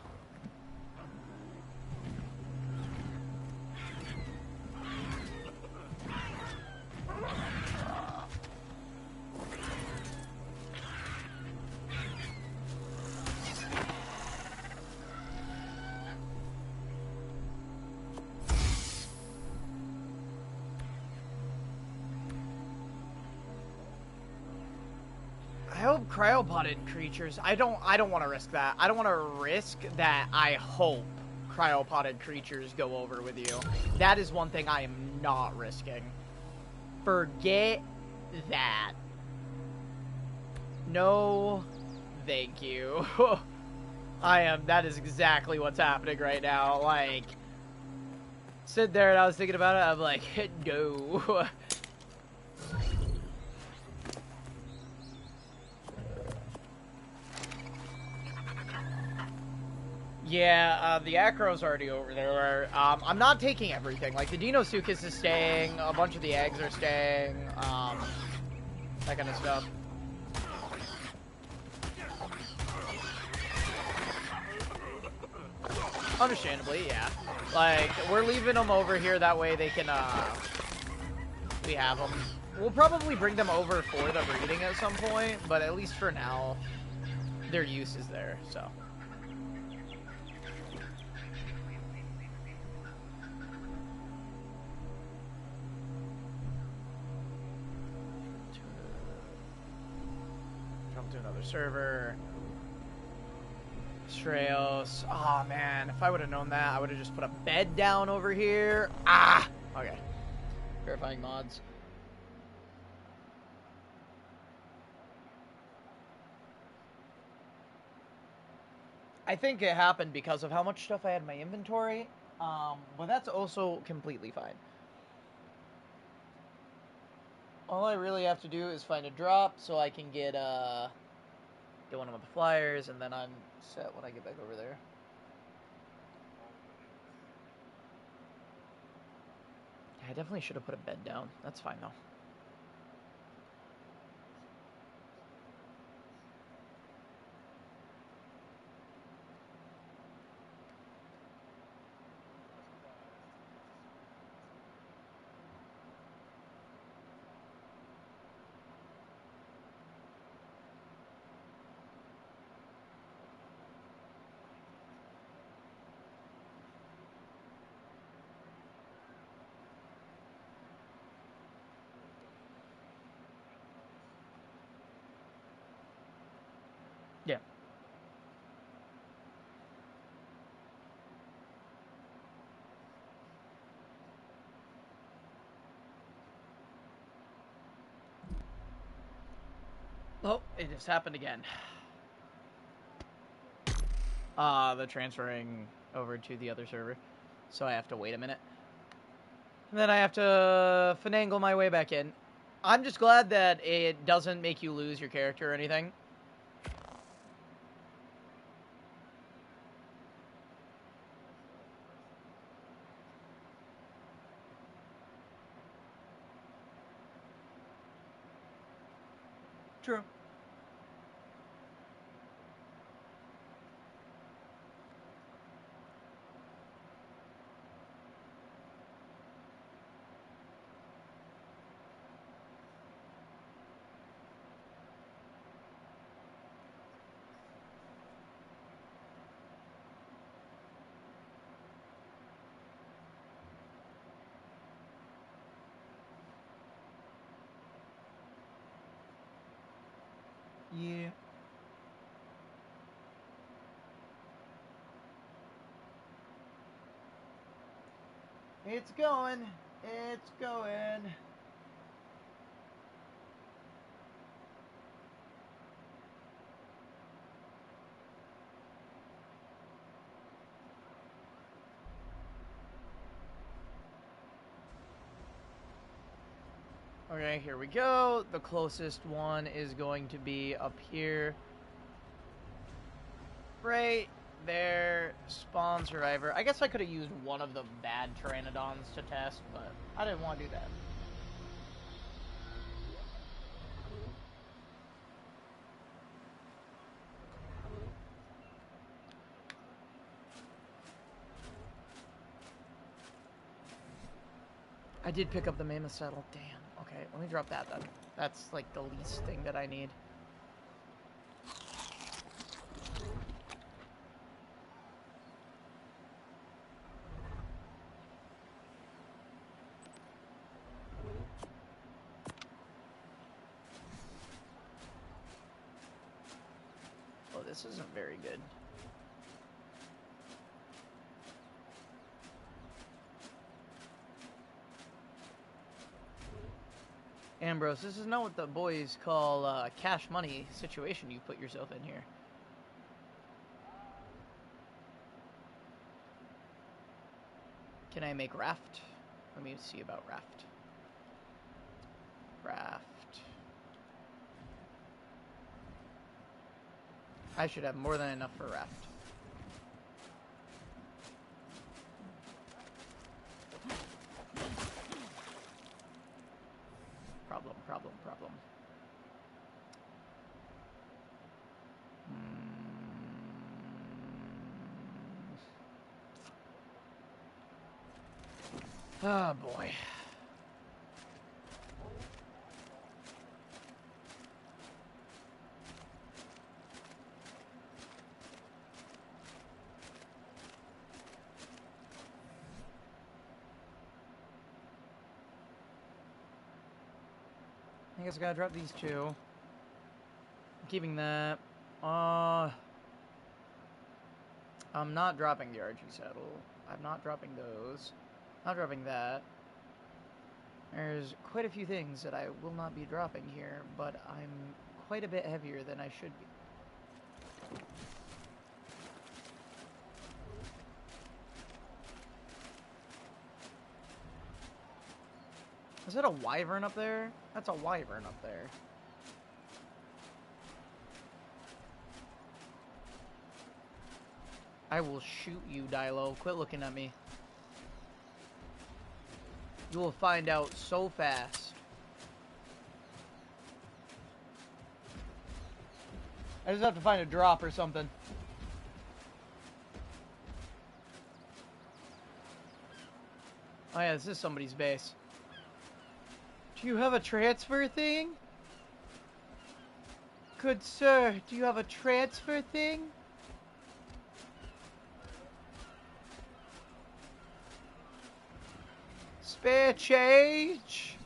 I hope cryopotted creatures. I don't want to risk that. I don't want to risk that. I hope cryopotted creatures go over with you. That is one thing I am not risking. Forget that. No, thank you. That is exactly what's happening right now. Like, sit there and I was thinking about it. I'm like, no. Yeah, the Acro's already over there. I'm not taking everything. Like, the Deinosuchus is staying, a bunch of the eggs are staying, that kind of stuff. Understandably, yeah. Like, we're leaving them over here, that way they can, we have them. We'll probably bring them over for the breeding at some point, but at least for now, their use is there, so. Jump to another server. Strauss. Oh man, if I would have known that, I would have just put a bed down over here. Ah! Okay. Verifying mods. I think it happened because of how much stuff I had in my inventory, but that's also completely fine. All I really have to do is find a drop so I can get one of the flyers, and then I'm set when I get back over there. I definitely should have put a bed down. That's fine though. Yeah. Oh, it just happened again. The transferring over to the other server. So I have to wait a minute. And then I have to finagle my way back in. I'm just glad that it doesn't make you lose your character or anything. True. Yeah. It's going. It's going. Okay, here we go. The closest one is going to be up here. Right there. Spawn survivor. I guess I could have used one of the bad pteranodons to test, but I didn't want to do that. I did pick up the mammoth saddle. Damn. Okay, let me drop that then. That's like the least thing that I need. Oh, this isn't very good. Ambrose, this is not what the boys call cash money situation you put yourself in here. Can I make raft? Let me see about raft. Raft. I should have more than enough for raft. Problem. Oh boy. I guess I gotta drop these two. I'm keeping that. I'm not dropping the RG saddle. I'm not dropping those. Not dropping that. There's quite a few things that I will not be dropping here, but I'm quite a bit heavier than I should be. Is that a wyvern up there? That's a wyvern up there. I will shoot you, Dilo. Quit looking at me. You will find out so fast. I just have to find a drop or something. Oh yeah, this is somebody's base. Do you have a transfer thing? Good sir, do you have a transfer thing? Spare change?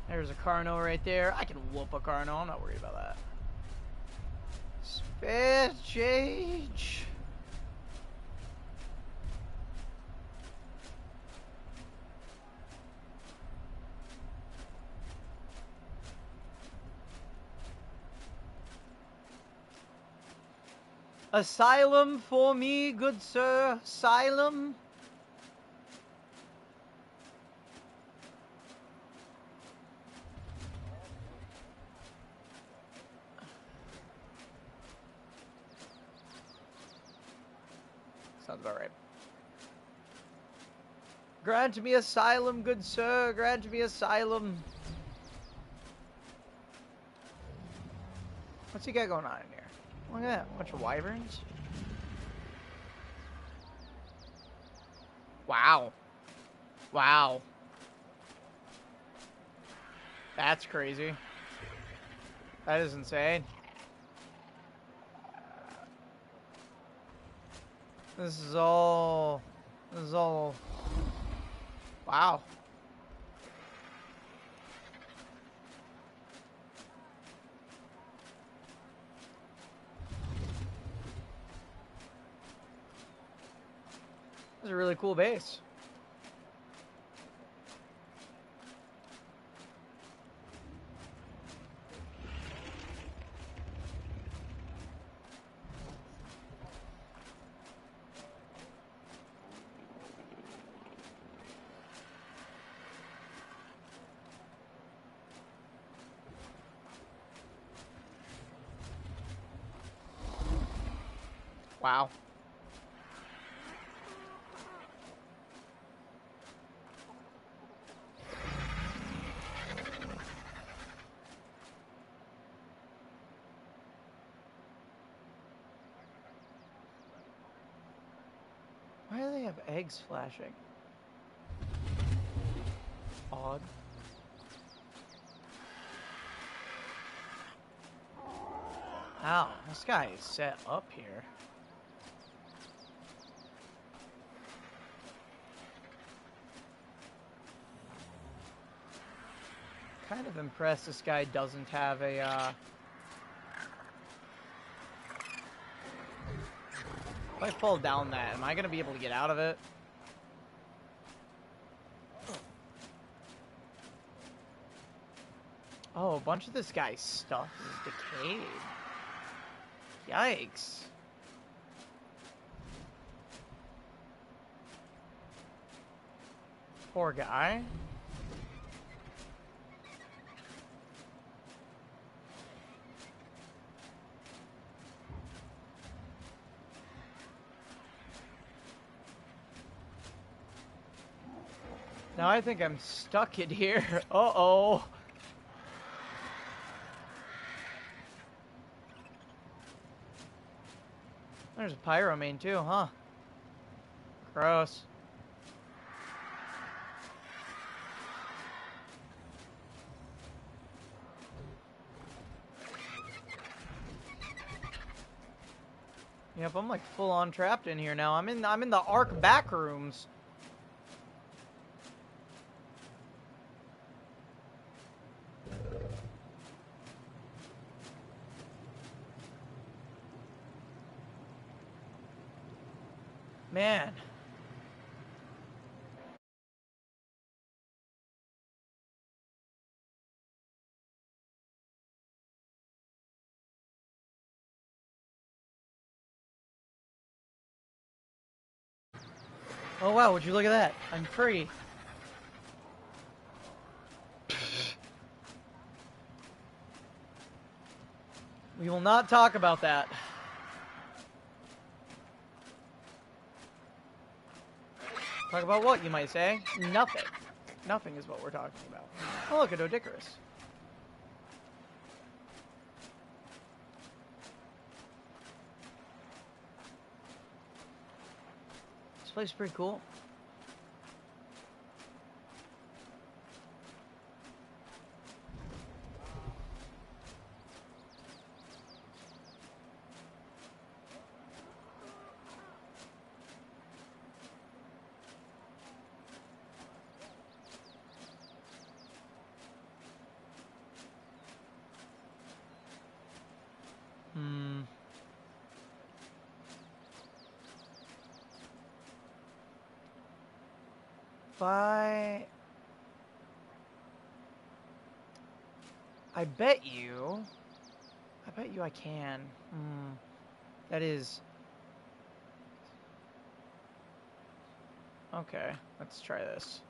There's a Carno right there. I can whoop a Carno. I'm not worried about that. Spare change. Asylum for me, good sir. Asylum. Sounds about right. Grant me asylum, good sir. Grant me asylum. What's he got going on in here? Look at that. Bunch of wyverns. Wow. Wow. That's crazy. That is insane. This is all Wow. That's a really cool base. Wow. Why do they have eggs flashing? Odd. Wow, this guy is set up here. Kind of impressed this guy doesn't have a, If I fall down that, am I gonna be able to get out of it? Oh, a bunch of this guy's stuff is decayed. Yikes. Poor guy. Now I think I'm stuck in here. Uh-oh. There's a pyromane too, huh? Gross. Yep, I'm like full on trapped in here now. I'm in the Ark back rooms. Man. Oh wow, would you look at that? I'm free. We will not talk about that. Talk about what, you might say? Nothing. Nothing is what we're talking about. Oh, look at Odicarus. This place is pretty cool. I bet you I can. That is... Okay, let's try this.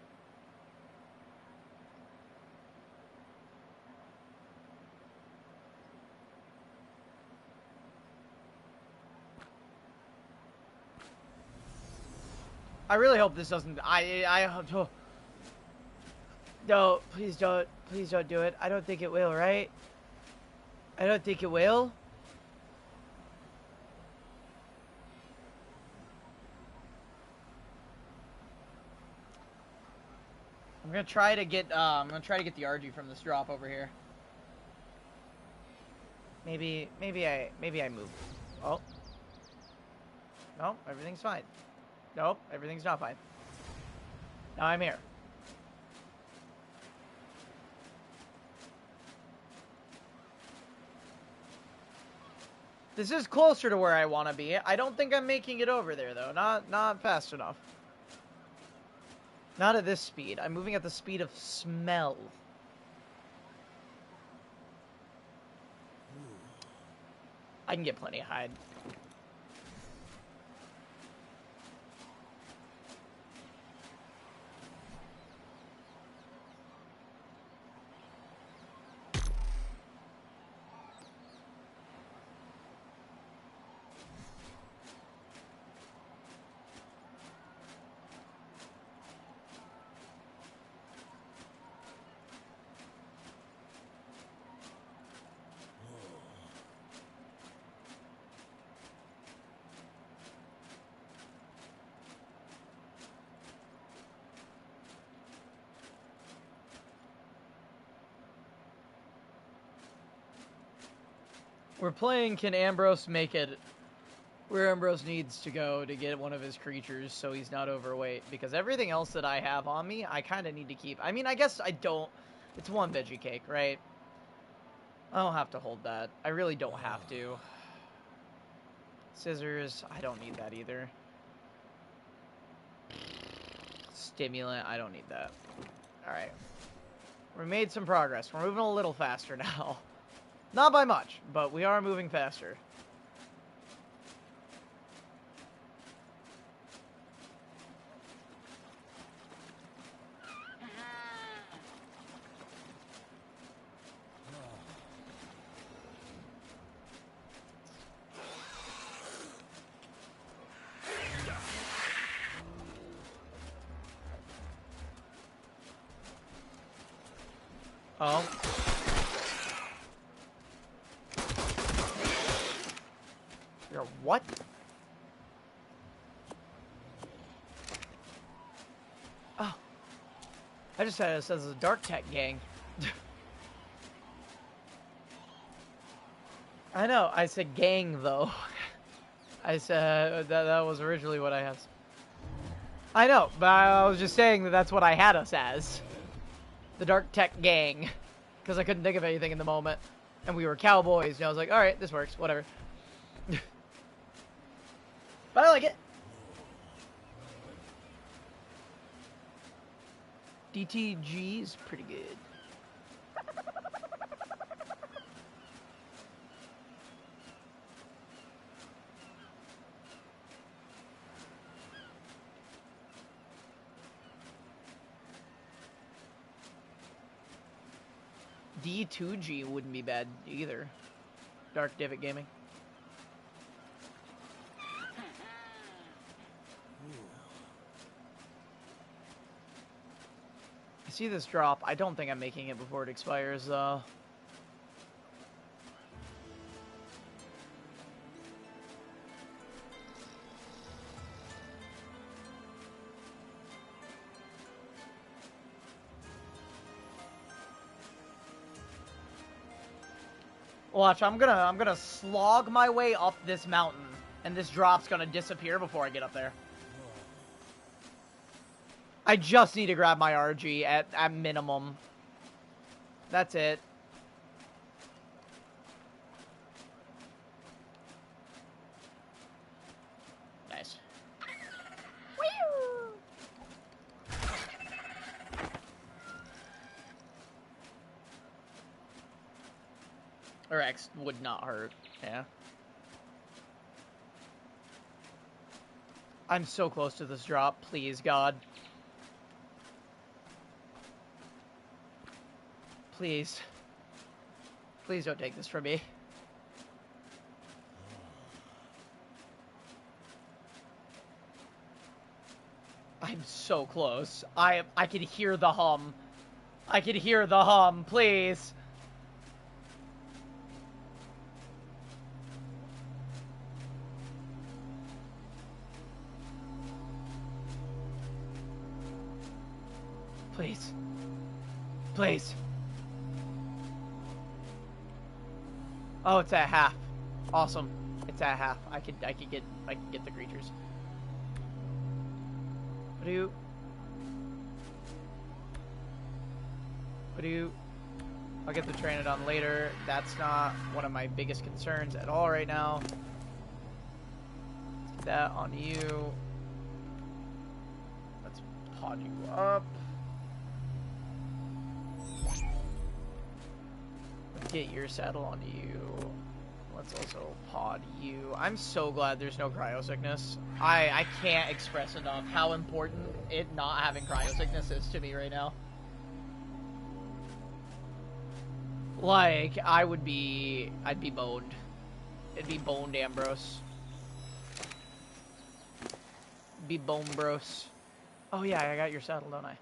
I really hope this doesn't... I hope... Oh. No, please don't do it. I don't think it will, right? I don't think it will. I'm gonna try to get the RG from this drop over here. Maybe I move. Oh. Nope, everything's fine. Nope, everything's not fine. Now I'm here. This is closer to where I want to be. I don't think I'm making it over there, though. Not fast enough. Not at this speed. I'm moving at the speed of smell. I can get plenty of hide. We're playing Can Ambrose make it where Ambrose needs to go to get one of his creatures so he's not overweight, because everything else that I have on me, I kind of need to keep. I mean, I guess I don't. It's one veggie cake, right? I don't have to hold that. I really don't have to. Scissors, I don't need that either. Stimulant, I don't need that. Alright. We made some progress. We're moving a little faster now. Not by much, but we are moving faster. Oh. You're what? Oh. I just said it says a dark tech gang. I know, I said gang though. I said that was originally what I had. I know, but I was just saying that that's what I had us as. The dark tech gang. Because I couldn't think of anything in the moment. And we were cowboys, and I was like, alright, this works, whatever. But I like it. DTG is pretty good. D2G wouldn't be bad either. Dark Divot Gaming. I see this drop. I don't think I'm making it before it expires, though. Watch, I'm gonna slog my way up this mountain, and this drop's gonna disappear before I get up there. I just need to grab my RG at minimum. That's it. Nice. Or X would not hurt. Yeah. I'm so close to this drop. Please, God. Please. Please don't take this from me. I'm so close. I can hear the hum. I can hear the hum. Please. Please. Please. Oh, it's at half. Awesome. It's at half. I could get the creatures. What do you I'll get the Pteranodon later. That's not one of my biggest concerns at all right now. Let's get that on you. Let's pod you up. Let's get your saddle onto you. Let's also pod you. I'm so glad there's no cryo sickness. I can't express enough how important it not having cryo sickness is to me right now. Like, I'd be boned. It'd be boned, Ambrose. Be bone bros. Oh yeah, I got your saddle, don't I?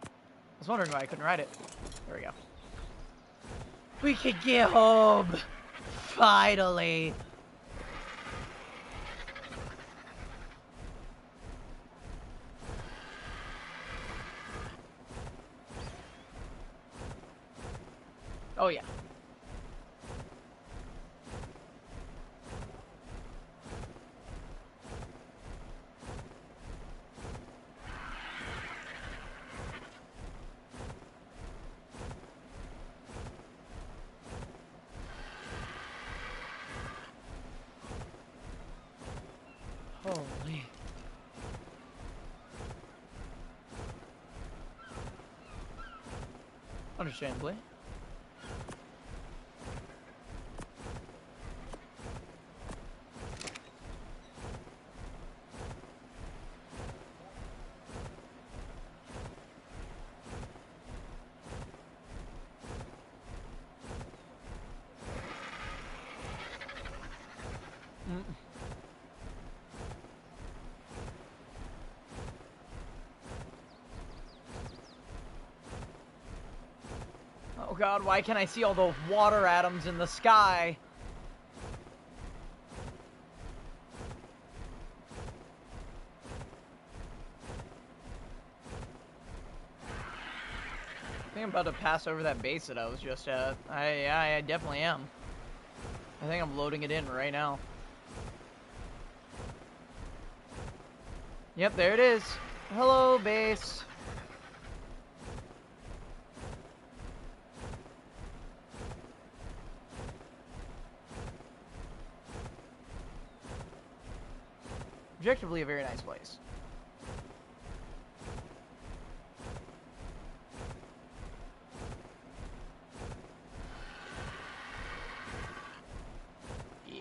I was wondering why I couldn't ride it. There we go. We can get home! Finally! Oh yeah. Holy. Understandably. Oh god, why can't I see all those water atoms in the sky? I think I'm about to pass over that base that I was just at. I definitely am. I think I'm loading it in right now. Yep, there it is. Hello, base. Objectively a very nice place. Yeah.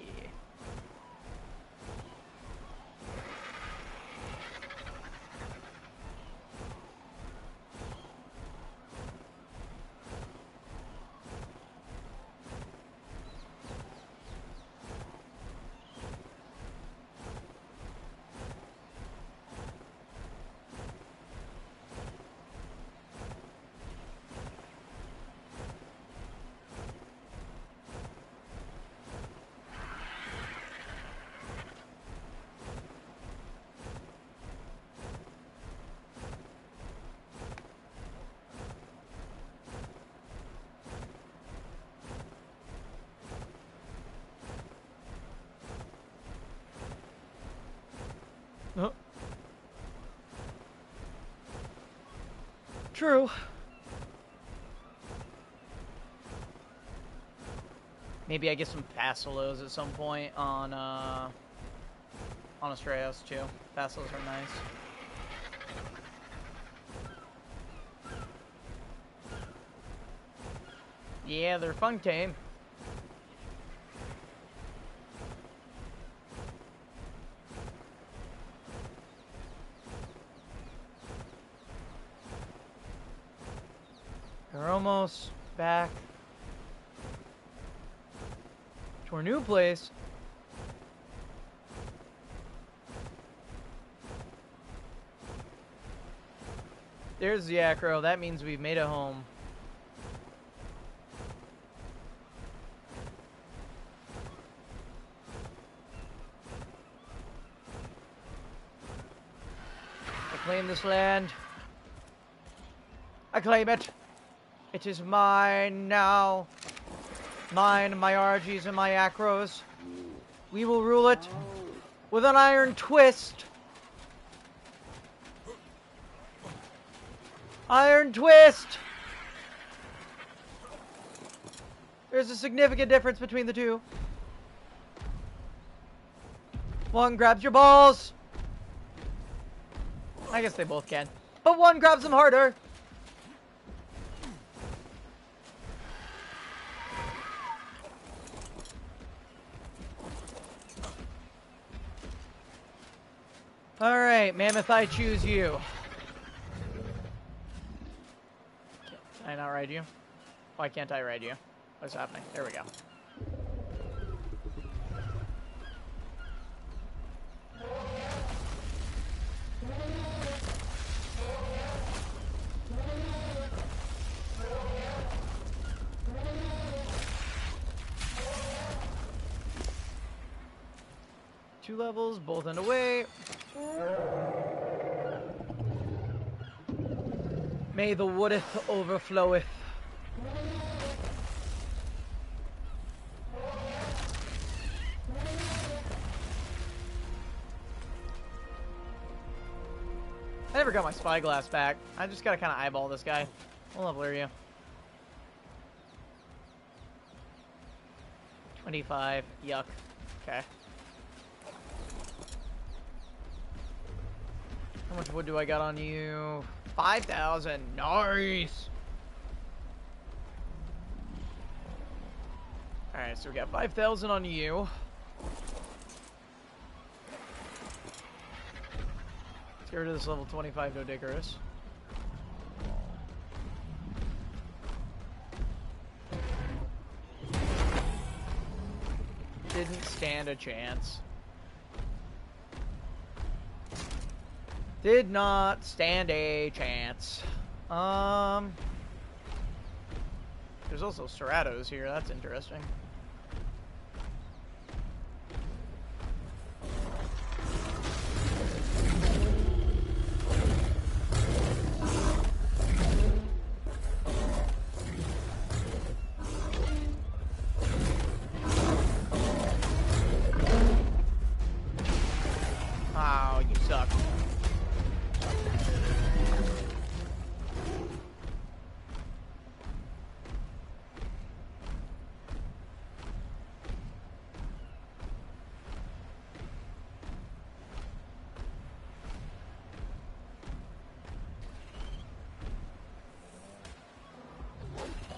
Oh. True. Maybe I get some Facilos at some point on Astraeus too. Facilos are nice. Yeah, they're fun tame. We're almost back to our new place. There's the acro. That means we've made it home. I claim this land. I claim it. It is mine now. Mine, my RGs, and my acros. We will rule it with an iron twist. Iron twist! There's a significant difference between the two. One grabs your balls. I guess they both can. But one grabs them harder. Alright, Mammoth, I choose you. Can I not ride you? Why can't I ride you? What's happening? There we go. Two levels, both on the way. May the woodeth overfloweth. I never got my spyglass back. I just gotta kind of eyeball this guy. What level are you? 25. Yuck. Okay. How much wood do I got on you? 5,000. Nice. Alright, so we got 5,000 on you. Let's get rid of this level 25 Dodicarus. Didn't stand a chance. Did not stand a chance. There's also Ceratos here. That's interesting. Oh, you suck.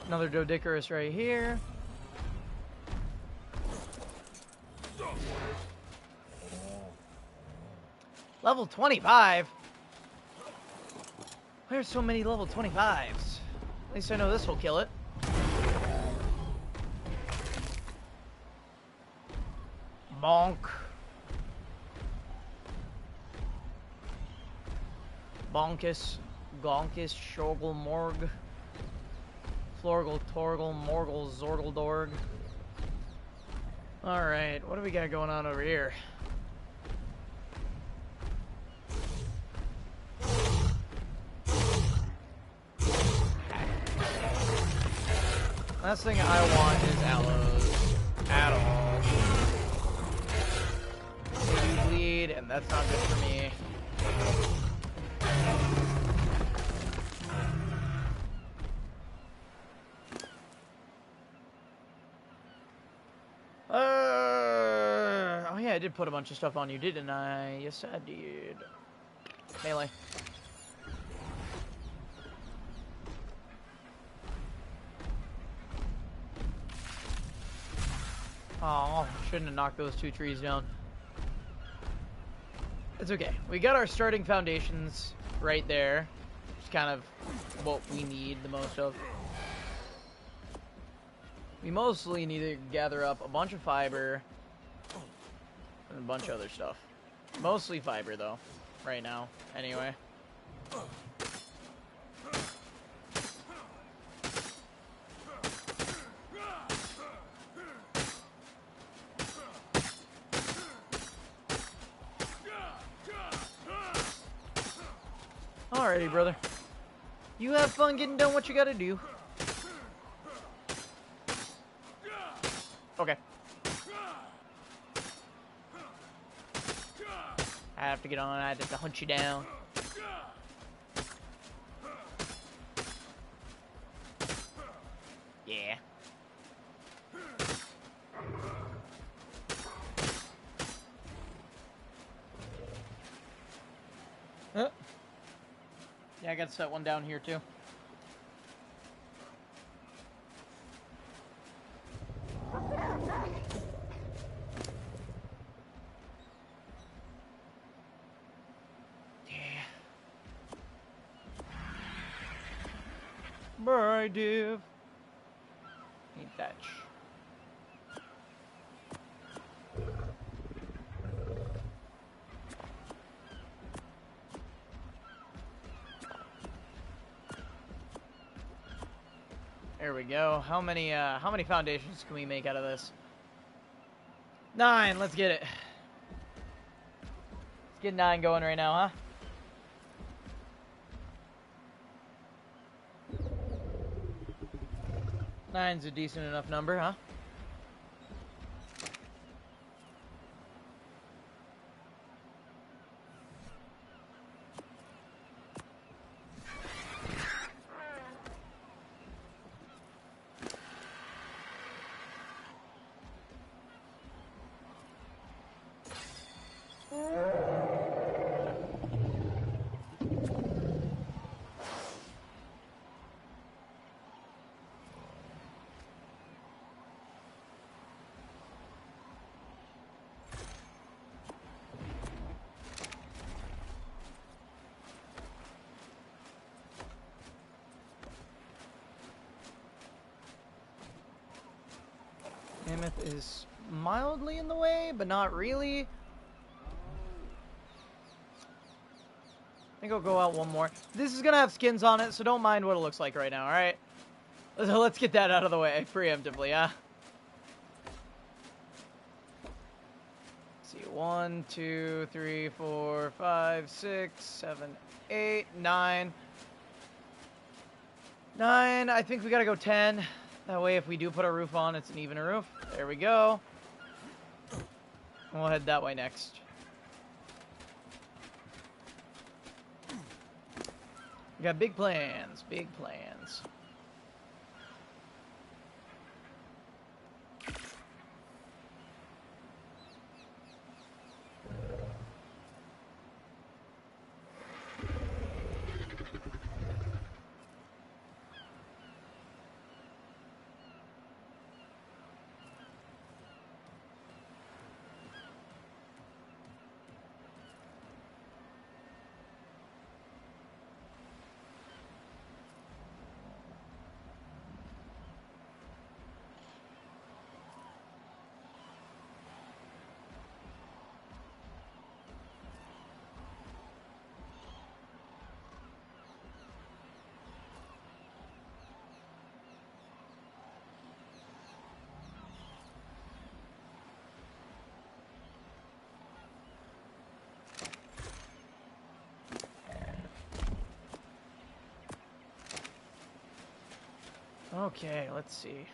Another Dodicarus right here. Level 25? Where's so many level 25s? At least I know this will kill it. Bonk. Bonkus. Gonkus. Shoggle Morg. Florgle, Torgle, Morgle, Zorgle, Dorg. Alright, what do we got going on over here? Last thing I want is aloes. At all. They do bleed, and that's not good for me. Oh yeah, I did put a bunch of stuff on you, didn't I? Yes, I did. Melee. Oh, shouldn't have knocked those two trees down. It's okay. We got our starting foundations right there. It's kind of what we need the most of. We mostly need to gather up a bunch of fiber and a bunch of other stuff. Mostly fiber, though, right now, anyway. Alrighty, brother. You have fun getting done what you gotta do. Okay. I have to get on. I have to hunt you down. Yeah. Yeah, I gotta set one down here too. Yeah. Bye, div. Need thatch. There we go. How many foundations can we make out of this? 9. Let's get it. Let's get 9 going right now, huh? Nine's a decent enough number, huh? Mammoth is mildly in the way, but not really. I think I'll go out one more. This is gonna have skins on it, so don't mind what it looks like right now, alright? So let's get that out of the way preemptively, huh? Let's see, 1, 2, 3, 4, 5, 6, 7, 8, 9. 9, I think we gotta go 10. That way, if we do put a roof on, it's an even roof. There we go. And we'll head that way next. We got big plans, big plans. Okay, let's see.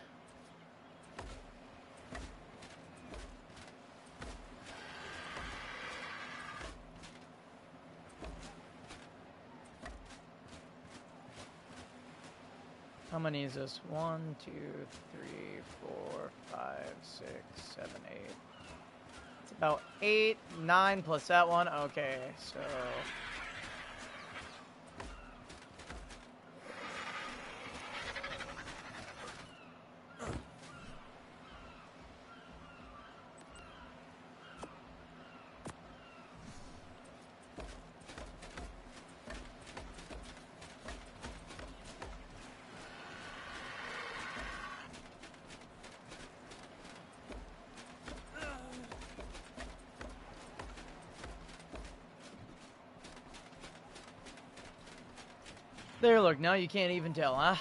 How many is this? 1, 2, 3, 4, 5, 6, 7, 8. It's about 8, 9 plus that one. Okay, so... There, look, now you can't even tell, huh?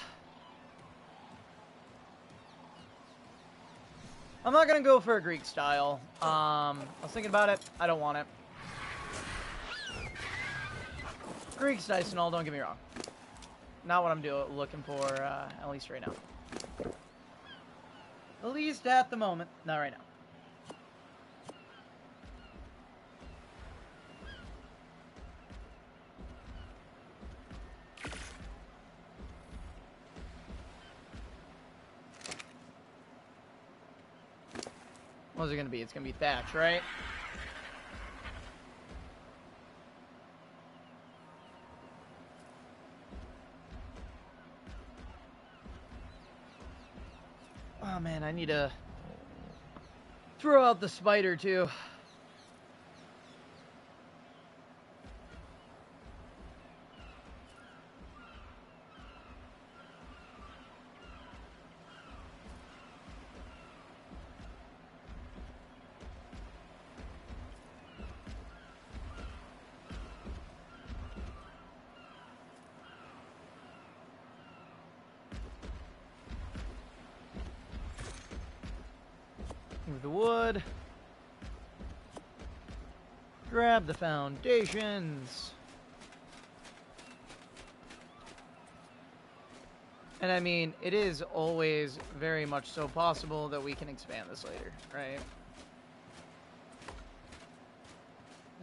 I'm not gonna go for a Greek style. I was thinking about it. I don't want it. Greek's nice and all, don't get me wrong. Not what I'm looking for, at least right now. At least at the moment. Not right now. What's it gonna be? It's gonna be thatch, right? need to throw out the spider, too. Move the wood. Grab the foundations. And I mean, it is always very much so possible that we can expand this later, right?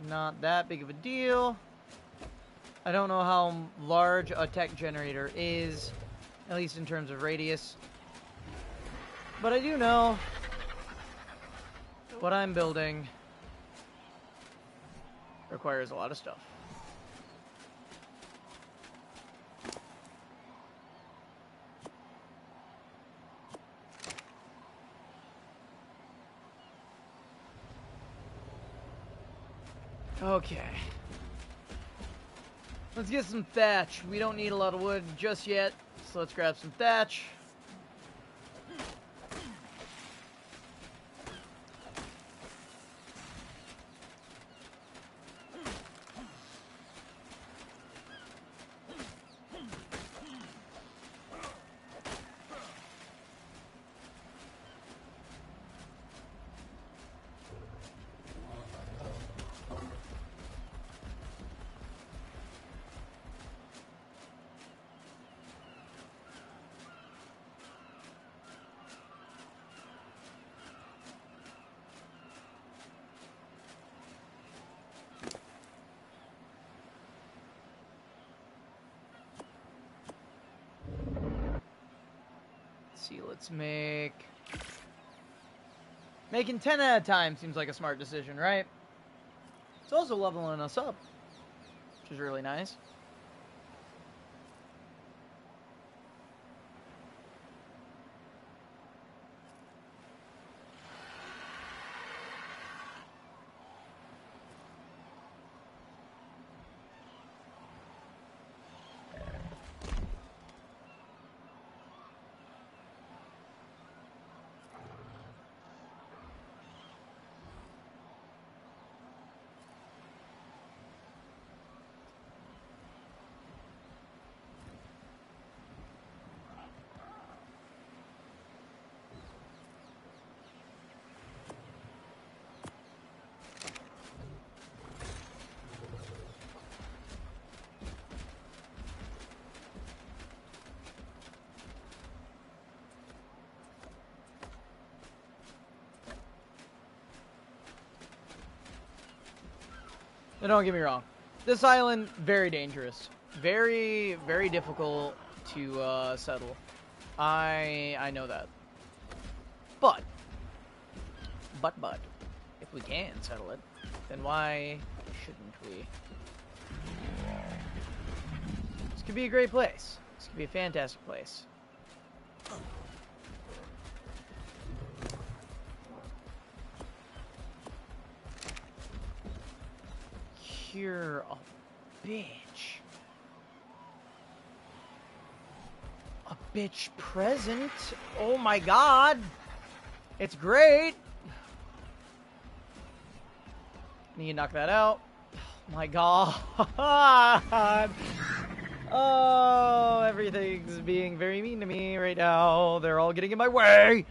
Not that big of a deal. I don't know how large a tech generator is, at least in terms of radius. But I do know what I'm building requires a lot of stuff. Okay. Let's get some thatch. We don't need a lot of wood just yet, so let's grab some thatch. Let's making 10 at a time seems like a smart decision, right? It's also leveling us up, which is really nice. Now, don't get me wrong. This island, very dangerous. Very, very difficult to settle. I know that. But, if we can settle it, then why shouldn't we? This could be a great place. This could be a fantastic place. You're a bitch. A bitch present? Oh my god! It's great! Need to knock that out. Oh my god! Oh, everything's being very mean to me right now. They're all getting in my way!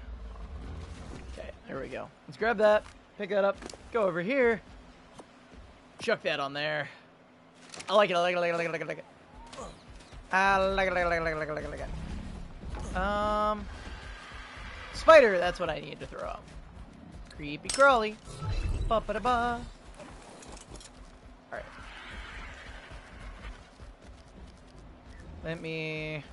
Okay, there we go. Let's grab that, pick that up, go over here. Chuck that on there. I like it, I like it, I like it, I like it, I like it. I like it, I like it, I like it, I like it, I like it. Spider, that's what I need to throw out. Creepy crawly. Ba-ba-da-ba. Alright. Let me...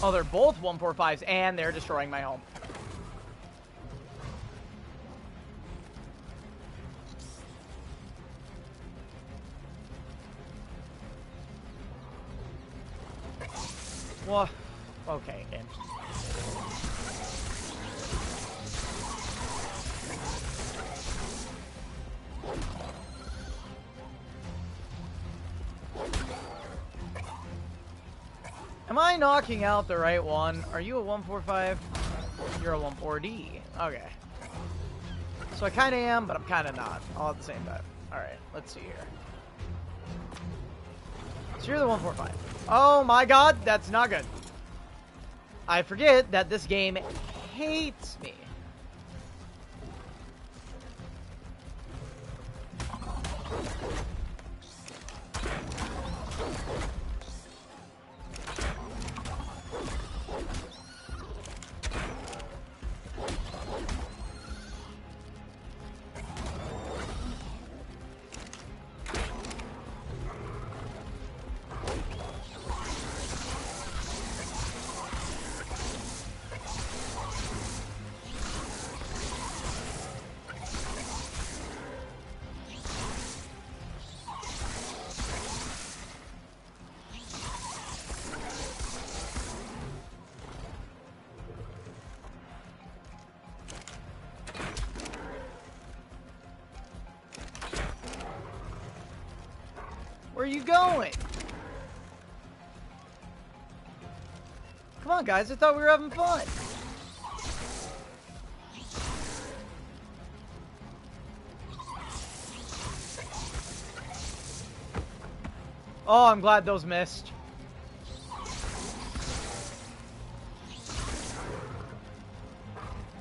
Oh, they're both 145s, and they're destroying my home. What? Okay, game. Am I knocking out the right one? Are you a 145? You're a 14D. Okay. So I kind of am, but I'm kind of not. All at the same time. Alright, let's see here. So you're the 145. Oh my god, that's not good. I forget that this game hates me. Where are you going? Come on, guys. I thought we were having fun. Oh, I'm glad those missed.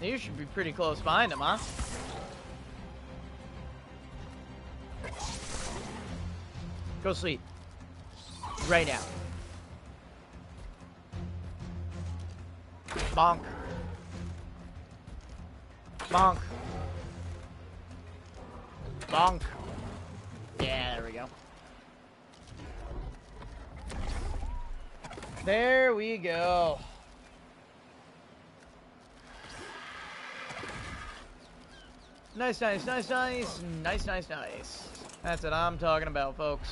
You should be pretty close behind him, huh? Go sleep. Right now. Bonk. Bonk. Bonk. Yeah, there we go. There we go. Nice, nice, nice, nice. Nice, nice, nice. That's what I'm talking about, folks.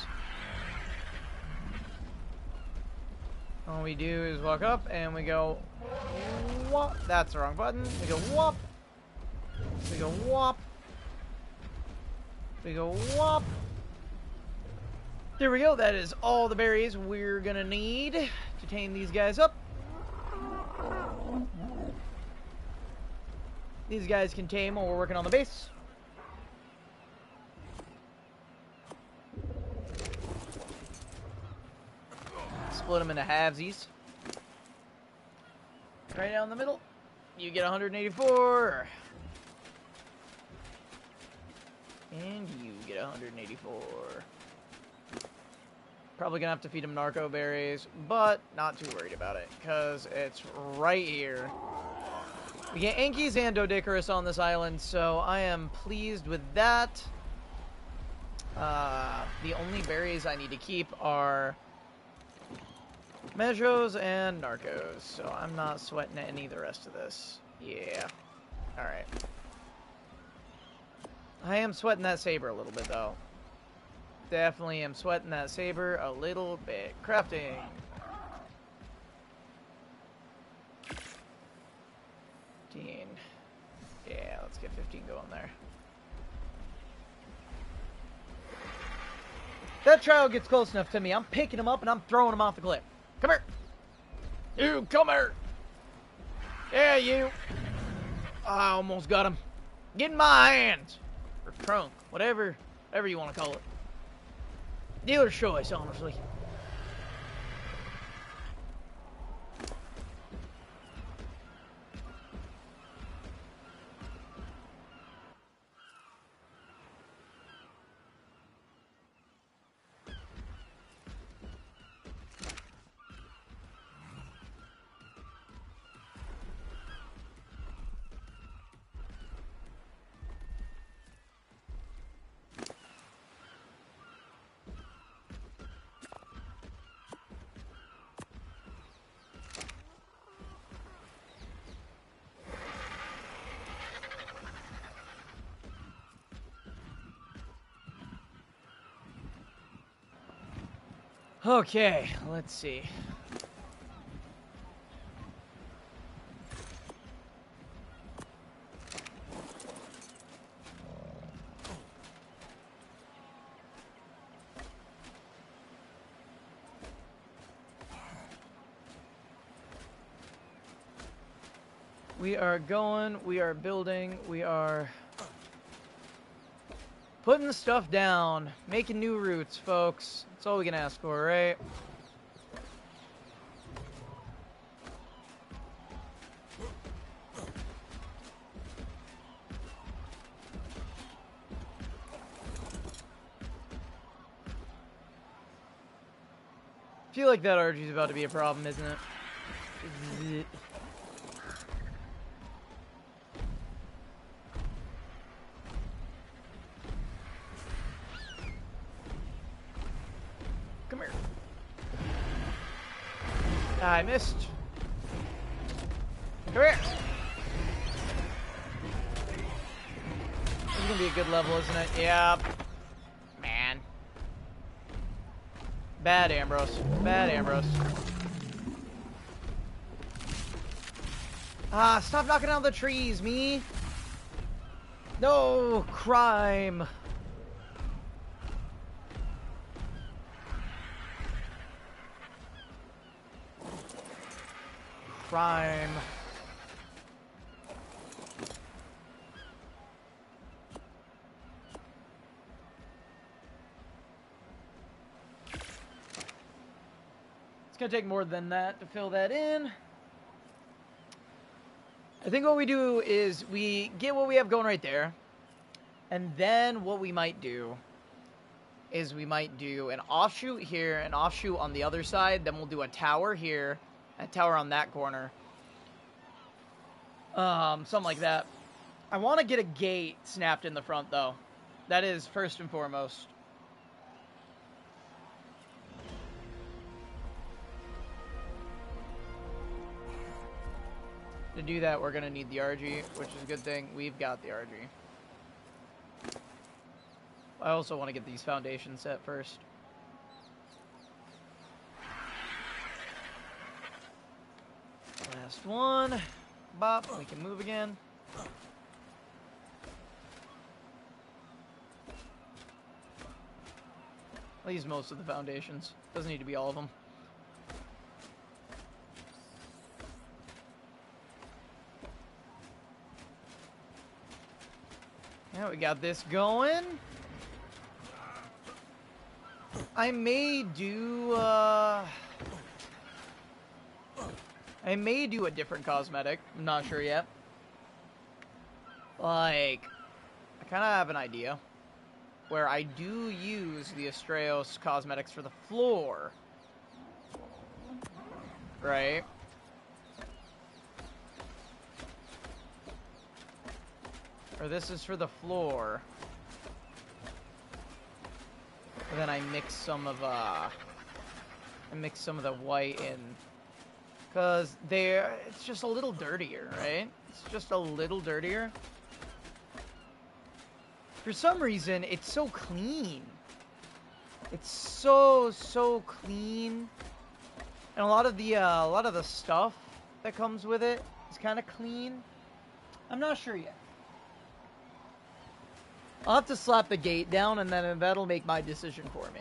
All we do is walk up and we go whop. That's the wrong button. We go whop. We go whop. We go whop. There we go. That is all the berries we're gonna need to tame these guys up. These guys can tame while we're working on the base. Split them into halvesies. Right down the middle. You get 184. And you get 184. Probably gonna have to feed them narco berries, but not too worried about it, because it's right here. We get Ankies and Doedicurus on this island, so I am pleased with that. The only berries I need to keep are Mejos and Narcos, so I'm not sweating any of the rest of this. Yeah. Alright. I am sweating that saber a little bit, though. Definitely am sweating that saber a little bit. Crafting. Yeah, let's get 15 going there. If that trial gets close enough to me, I'm picking him up and I'm throwing him off the cliff. Come here. You, come here. Yeah, you. I almost got him. Get in my hands. Or trunk. Whatever you want to call it. Dealer's choice, honestly. Okay, let's see. We are going, we are building, we are putting the stuff down, making new routes, folks. That's all we can ask for, right? I feel like that RG is about to be a problem, isn't it? Come here. I missed. Come here. This is gonna be a good level, isn't it? Yep. Man. Bad Ambrose. Bad Ambrose. Ah, stop knocking down the trees, me. No, crime. Crime. It's gonna take more than that to fill that in. I think what we do is we get what we have going right there, and then what we might do is we might do an offshoot here, an offshoot on the other side, then we'll do a tower here, a tower on that corner. Something like that. I want to get a gate snapped in the front, though. That is first and foremost. To do that, we're going to need the RG, which is a good thing. We've got the RG. I also want to get these foundations set first. Last one. Bop. We can move again. I'll use most of the foundations. Doesn't need to be all of them. Yeah, we got this going. I may do a different cosmetic. I'm not sure yet. Like, I kind of have an idea where I do use the Astraeos cosmetics for the floor. Right? Or this is for the floor. And then I mix some of the white in, cause it's just a little dirtier, right? It's just a little dirtier. For some reason, it's so clean. It's so clean, and a lot of the stuff that comes with it is kind of clean. I'm not sure yet. I'll have to slap the gate down, and then that'll make my decision for me.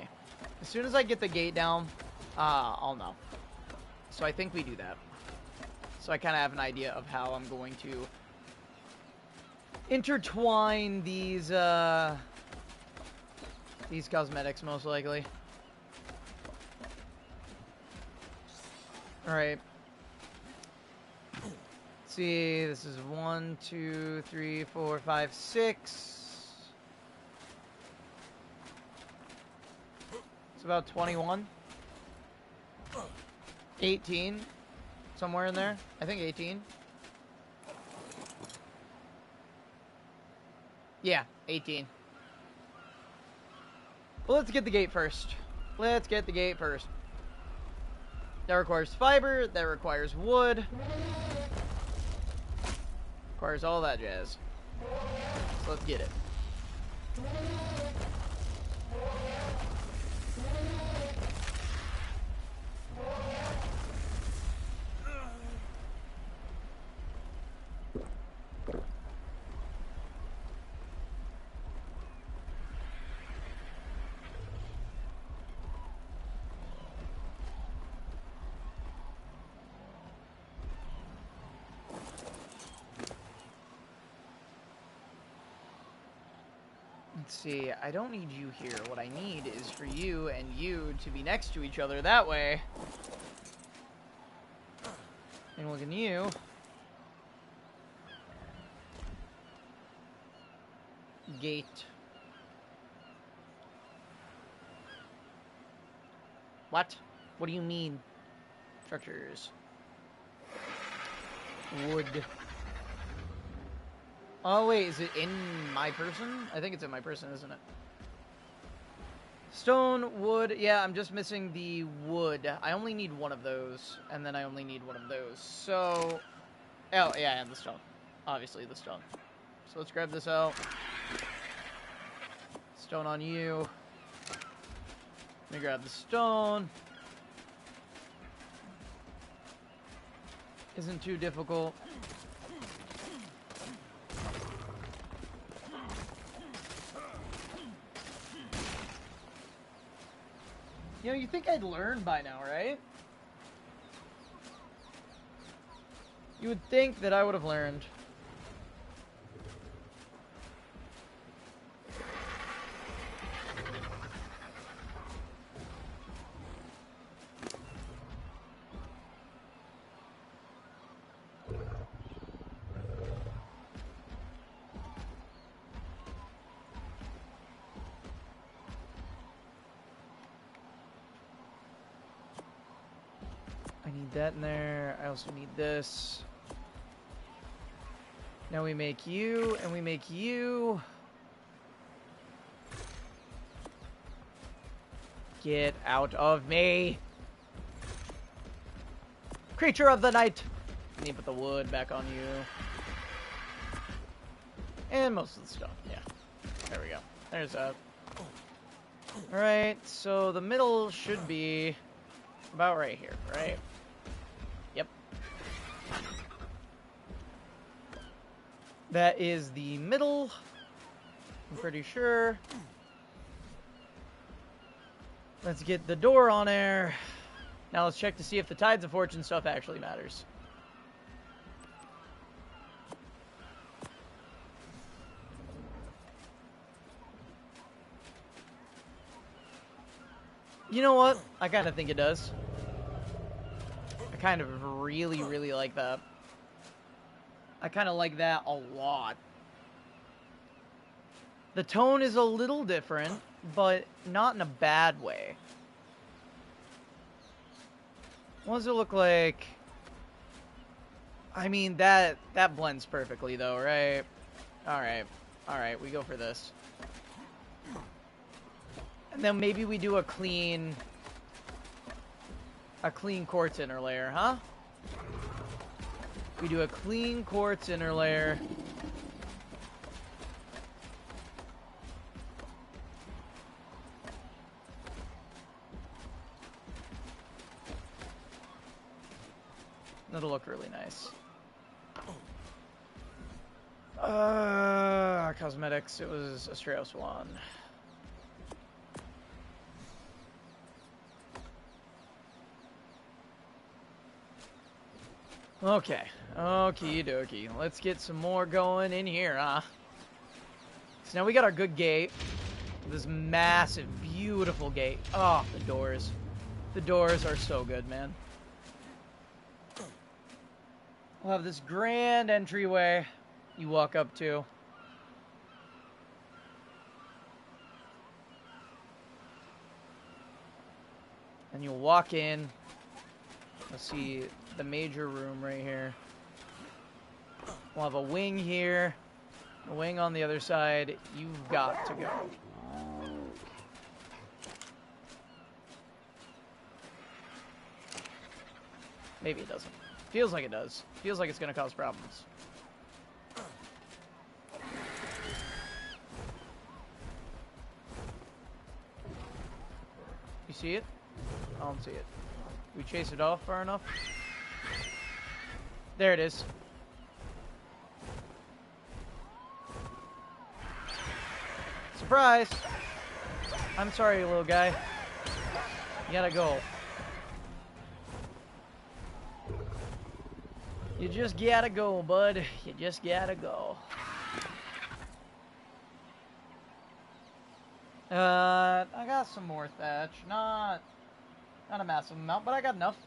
As soon as I get the gate down, I'll know. So I think we do that. So I kind of have an idea of how I'm going to intertwine these cosmetics, most likely. All right. Let's see, this is 1, 2, 3, 4, 5, 6. It's about 21. 18. Somewhere in there. I think 18. Yeah, 18. Well, let's get the gate first. Let's get the gate first. That requires fiber. That requires wood. Requires all that jazz. So let's get it. Let's see, I don't need you here. What I need is for you and you to be next to each other. That way. And look at you. Gate. What? What do you mean? Structures. Wood. Oh, wait, is it in my person? I think it's in my person, isn't it? Stone, wood. Yeah, I'm just missing the wood. I only need one of those, and then I only need one of those. So, oh, yeah, and the stone. Obviously, the stone. So let's grab this out. Stone on you. Let me grab the stone. Isn't too difficult. You know, you think I'd learn by now, right? You would think that I would have learned. I need that in there. I also need this. Now we make you, and we make you. Get out of me! Creature of the night! I need to put the wood back on you. And most of the stuff, yeah. There we go. There's that. Alright, so the middle should be about right here, right? Yep. That is the middle. I'm pretty sure. Let's get the door on there. Now let's check to see if the Tides of Fortune stuff actually matters. You know what? I kind of think it does. I kind of really, really like that. I kind of like that a lot. The tone is a little different, but not in a bad way. What does it look like? I mean, that blends perfectly, though, right? Alright. Alright, we go for this. And then maybe we do a clean quartz inner layer, huh? We do a clean quartz inner layer. That'll look really nice. Cosmetics, it was a Strauss one. Okay, okie dokie. Let's get some more going in here, huh? So now we got our good gate. This massive, beautiful gate. Oh, the doors. The doors are so good, man. We'll have this grand entryway you walk up to. And you'll walk in. Let's see the major room right here. We'll have a wing here. A wing on the other side. You've got to go. Maybe it doesn't. Feels like it does. Feels like it's going to cause problems. You see it? I don't see it. We chase it off far enough? There it is. Surprise! I'm sorry, little guy. You gotta go. You just gotta go, bud. You just gotta go. I got some more thatch. Not a massive amount, but I got enough.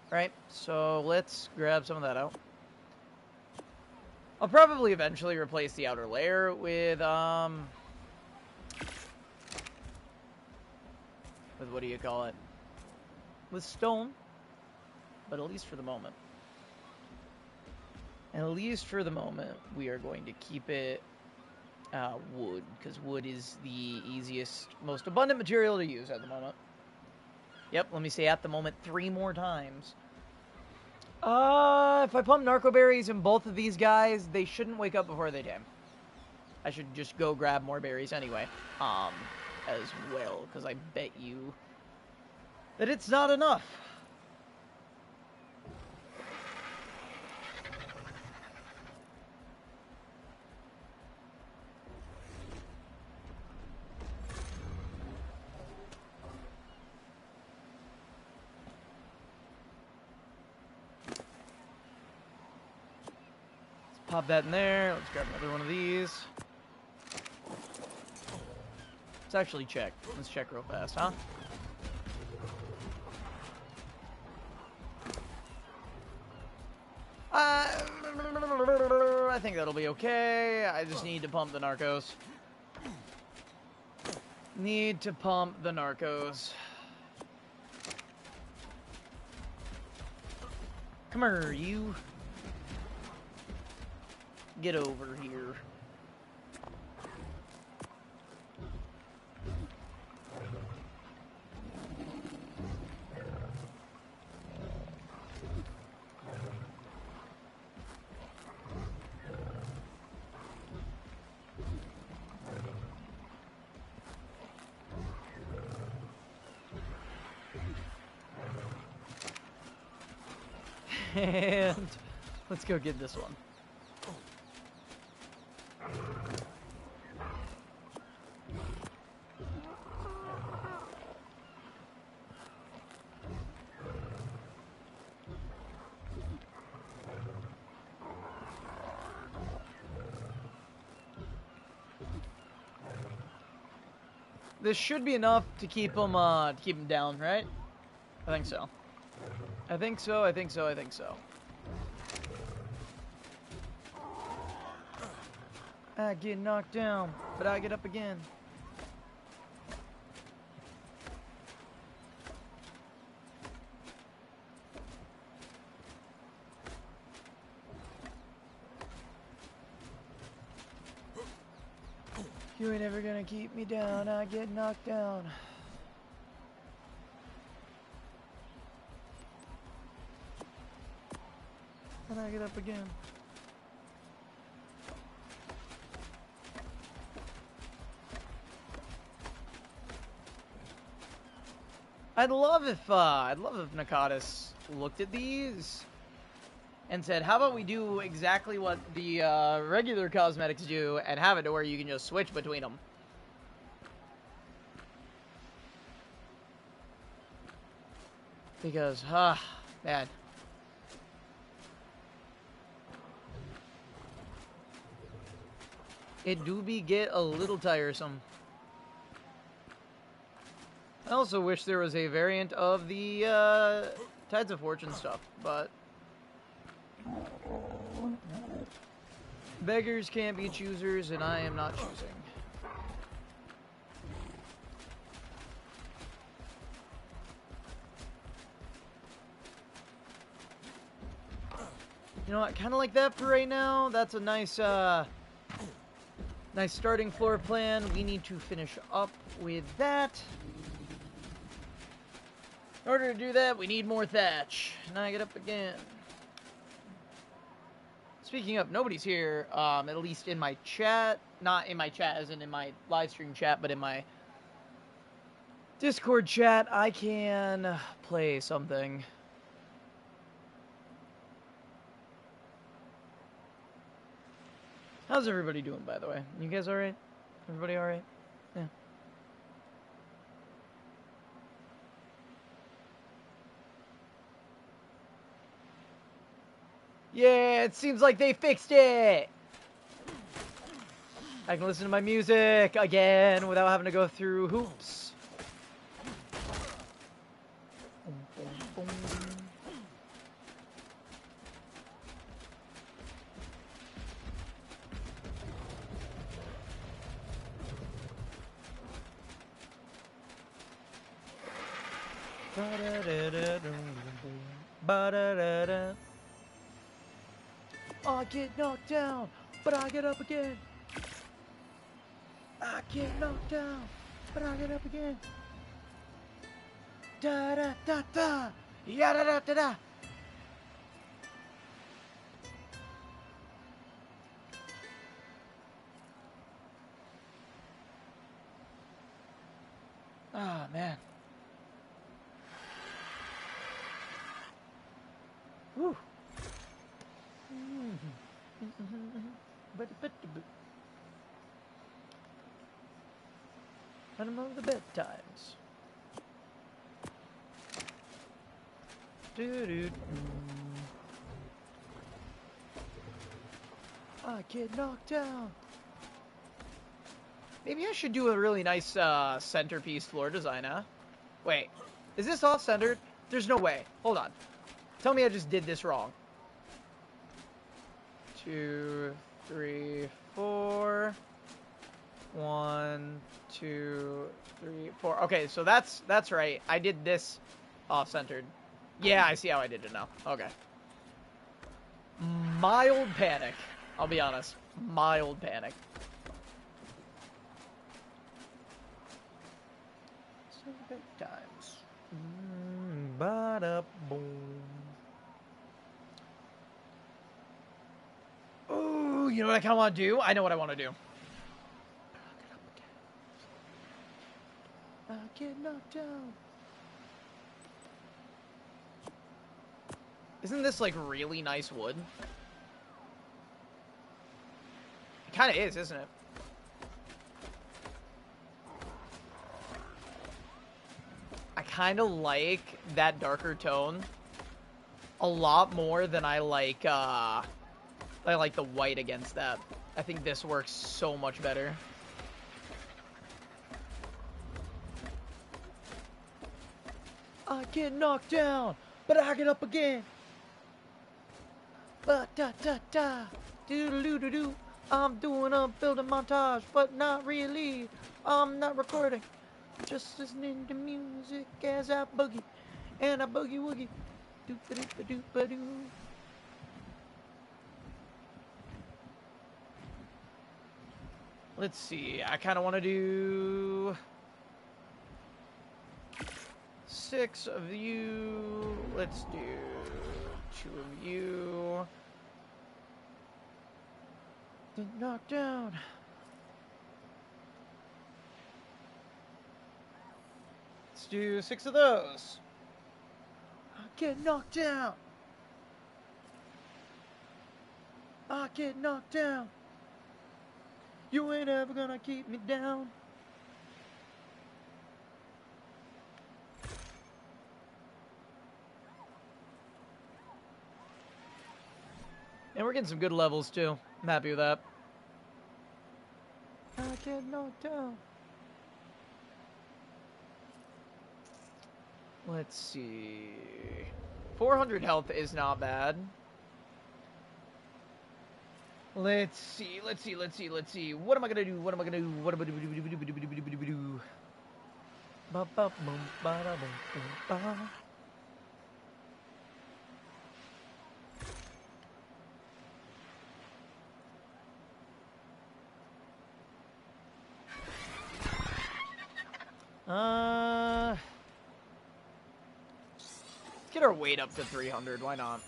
Right, so let's grab some of that out. I'll probably eventually replace the outer layer with what do you call it? With stone. But at least for the moment. At least for the moment, we are going to keep it wood, because wood is the easiest, most abundant material to use at the moment. Yep, let me say at the moment 3 more times. If I pump narco berries in both of these guys, they shouldn't wake up before they tame. I should just go grab more berries anyway, as well, because I bet you that it's not enough. Pop that in there. Let's grab another one of these. Let's actually check. Let's check real fast, huh? I think that'll be okay. I just need to pump the narcos. Need to pump the narcos. Come here, you. Get over here. And let's go get this one. This should be enough to keep them down, right? I think so. I think so, I think so, I think so. I get knocked down, but I get up again. You ain't ever gonna keep me down, I get knocked down. And I get up again. I'd love if Nakatis looked at these and said, how about we do exactly what the regular cosmetics do and have it to where you can just switch between them. Because, man. It do be get a little tiresome. I also wish there was a variant of the Tides of Fortune stuff, but beggars can't be choosers, and I am not choosing. You know what? Kind of like that for right now. That's a nice, nice starting floor plan. We need to finish up with that. In order to do that, we need more thatch. And I get up again. Speaking of, nobody's here, at least in my chat. Not in my chat as in my live stream chat, but in my Discord chat. I can play something. How's everybody doing, by the way? You guys alright? Everybody alright? Yeah. Yeah, it seems like they fixed it! I can listen to my music again without having to go through hoops. Boom, boom, boom. I get knocked down, but I get up again. I get knocked down, but I get up again. Da da da da, ya da da da da. Ah, man. Woo. Among the bedtimes. I get knocked down. Maybe I should do a really nice centerpiece floor design, huh? Wait, is this off-centered? There's no way. Hold on. Tell me I just did this wrong. 2, 3, 4. 1, 2, 3, 4. Okay, so that's right. I did this off-centered. Yeah, I see how I did it now. Okay. Mild panic. I'll be honest. Mild panic. So big times. Ba-da-boom. Ooh, you know what I kind of want to do? I know what I want to do. I get knocked down. Isn't this like really nice wood? It kind of is, isn't it? I kind of like that darker tone a lot more than I like the white against that. I think this works so much better. I get knocked down, but I get up again. Ba-da-da-da, doo-doo-doo-doo. I'm doing a building montage, but not really. I'm not recording. Just listening to music as I boogie. And I boogie-woogie. Doop-a-doop-a-doop-a-doo. Let's see. I kind of want to do 6 of you. Let's do 2 of you. Then knock down. Let's do 6 of those. I get knocked down. I get knocked down. You ain't ever gonna keep me down. And we're getting some good levels too. I'm happy with that. I get knocked down. Let's see. 400 health is not bad. Let's see. What am I gonna do? What am I gonna do? What am I gonna do? Ba ba boom ba da boom boom ba. Let's get our weight up to 300. Why not?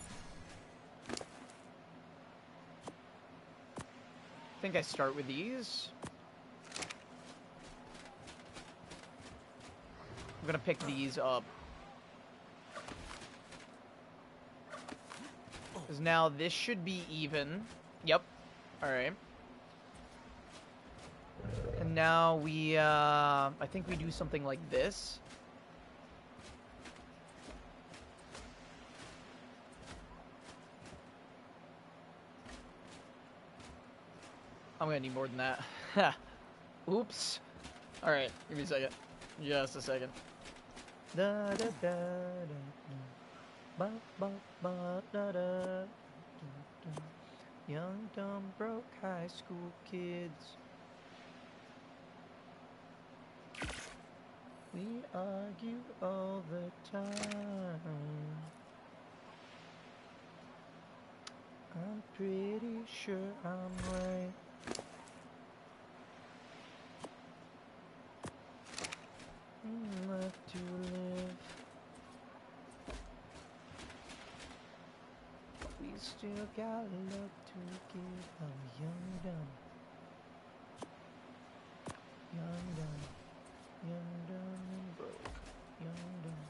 I think I start with these. I'm gonna pick these up. Because now this should be even. Yep. Alright. And now we, I think we do something like this. I'm gonna need more than that. Ha. Oops. Alright, give me a second. Just a second. Da da da da ba ba ba da da. Young, dumb, broke high school kids. We argue all the time. I'm pretty sure I'm right. Left to live. We still got love to give. I'm young, dumb. Young, dumb. Young, dumb, and broke. Young, dumb.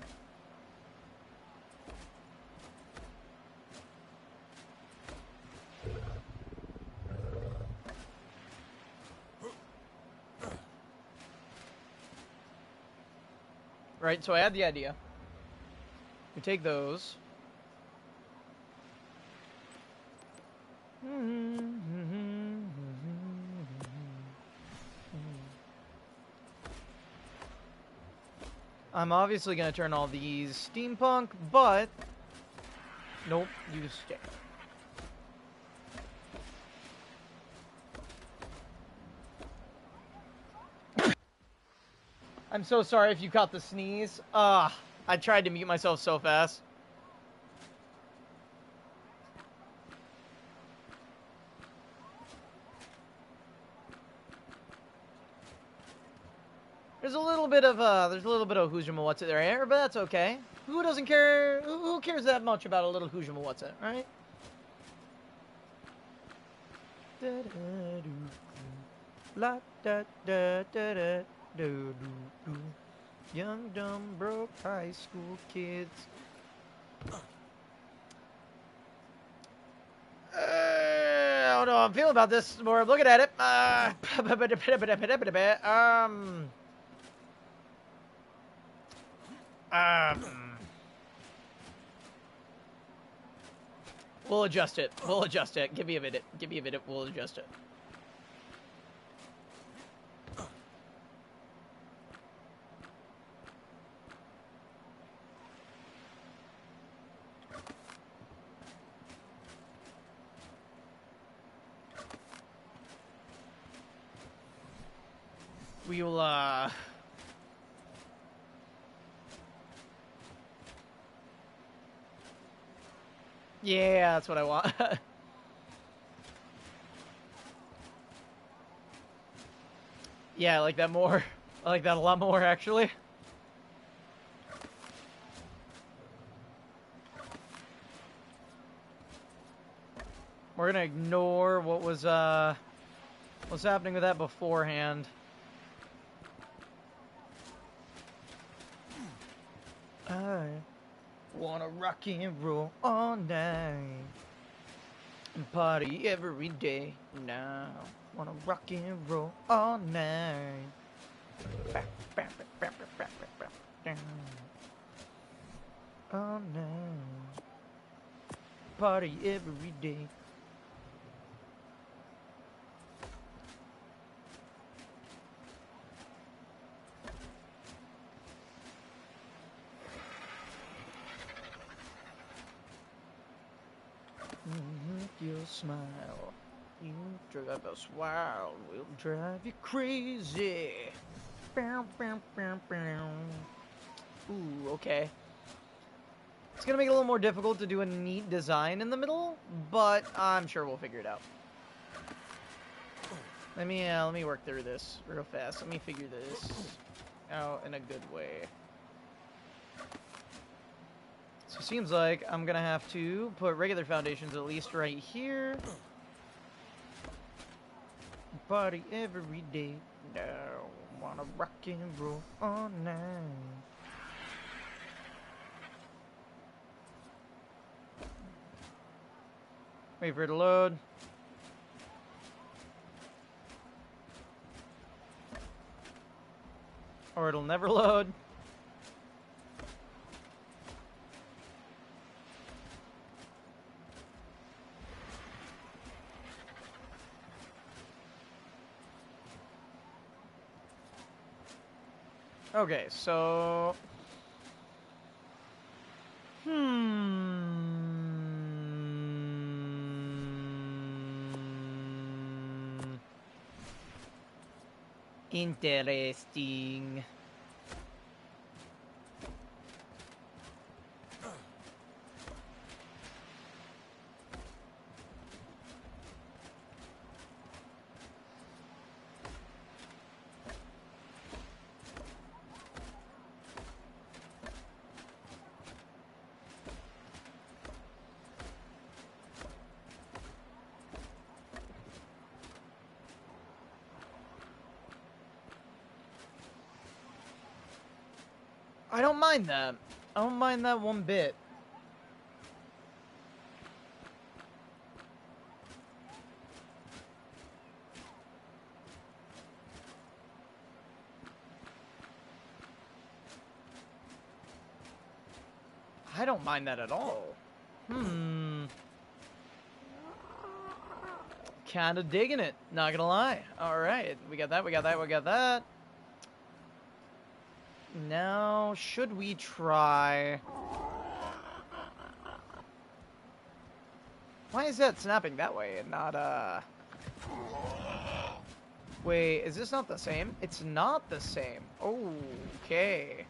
Right, so I had the idea. We take those. I'm obviously going to turn all these steampunk, but... Nope, you stay. I'm so sorry if you caught the sneeze. I tried to mute myself so fast. There's a little bit of who's your what's it there, but that's okay. Who doesn't care? Who cares that much about a little who's your what's it, right? La da da da da do do. Young, dumb, broke high school kids. I don't know how I'm feeling about this more. I'm looking at it. We'll adjust it. We'll adjust it. Give me a minute. Give me a minute. We'll adjust it. We will, yeah, that's what I want. Yeah, I like that more. I like that a lot more, actually. We're gonna ignore what was, what's happening with that beforehand. I wanna rock and roll all night and party every day now. Wanna rock and roll all night. All night. Party every day. Your smile, you drive us wild, we'll drive you crazy. Bow, bow, bow, bow. Ooh, okay. It's gonna make it a little more difficult to do a neat design in the middle, but I'm sure we'll figure it out. Let me work through this real fast. Let me figure this out in a good way. So it seems like I'm gonna have to put regular foundations at least right here. Party every day now. Wanna rock and roll all night. Wait for it to load. Or it'll never load. Okay, so... Interesting. I don't mind that. I don't mind that one bit. I don't mind that at all. Kinda digging it, not gonna lie. Alright, we got that, we got that, we got that. Now, should we try... Why is that snapping that way and not, Wait, is this not the same? It's not the same. Okay.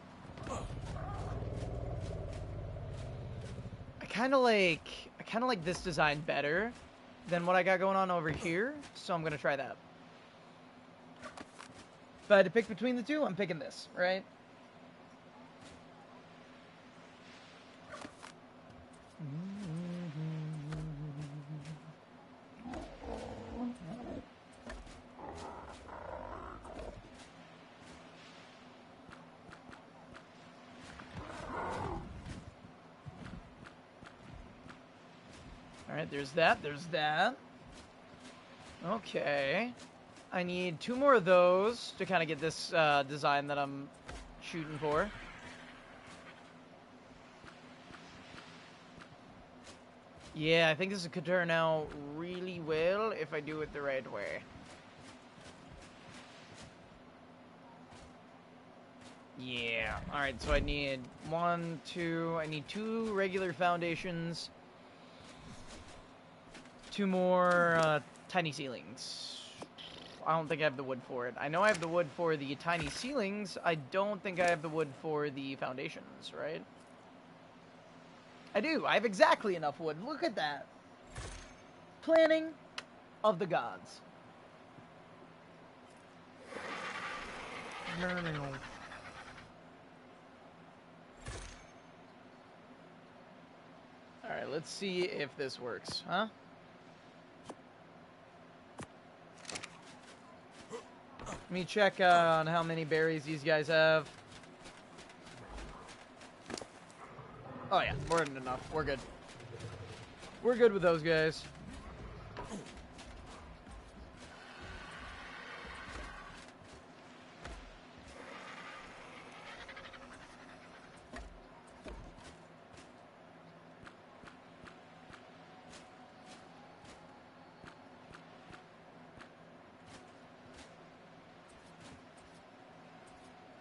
I kinda like this design better than what I got going on over here, so I'm gonna try that. If I had to pick between the two, I'm picking this, right? Alright, there's that, there's that. Okay. I need 2 more of those to kind of get this design that I'm shooting for. Yeah, I think this could turn out really well if I do it the right way. Yeah. Alright, so I need 1, 2... I need 2 regular foundations. 2 more tiny ceilings. I don't think I have the wood for it. I know I have the wood for the tiny ceilings. I don't think I have the wood for the foundations, right? I do. I have exactly enough wood. Look at that. Planning of the gods. Alright, let's see if this works, huh? Let me check on how many berries these guys have. Oh yeah, more than enough. We're good. We're good with those guys.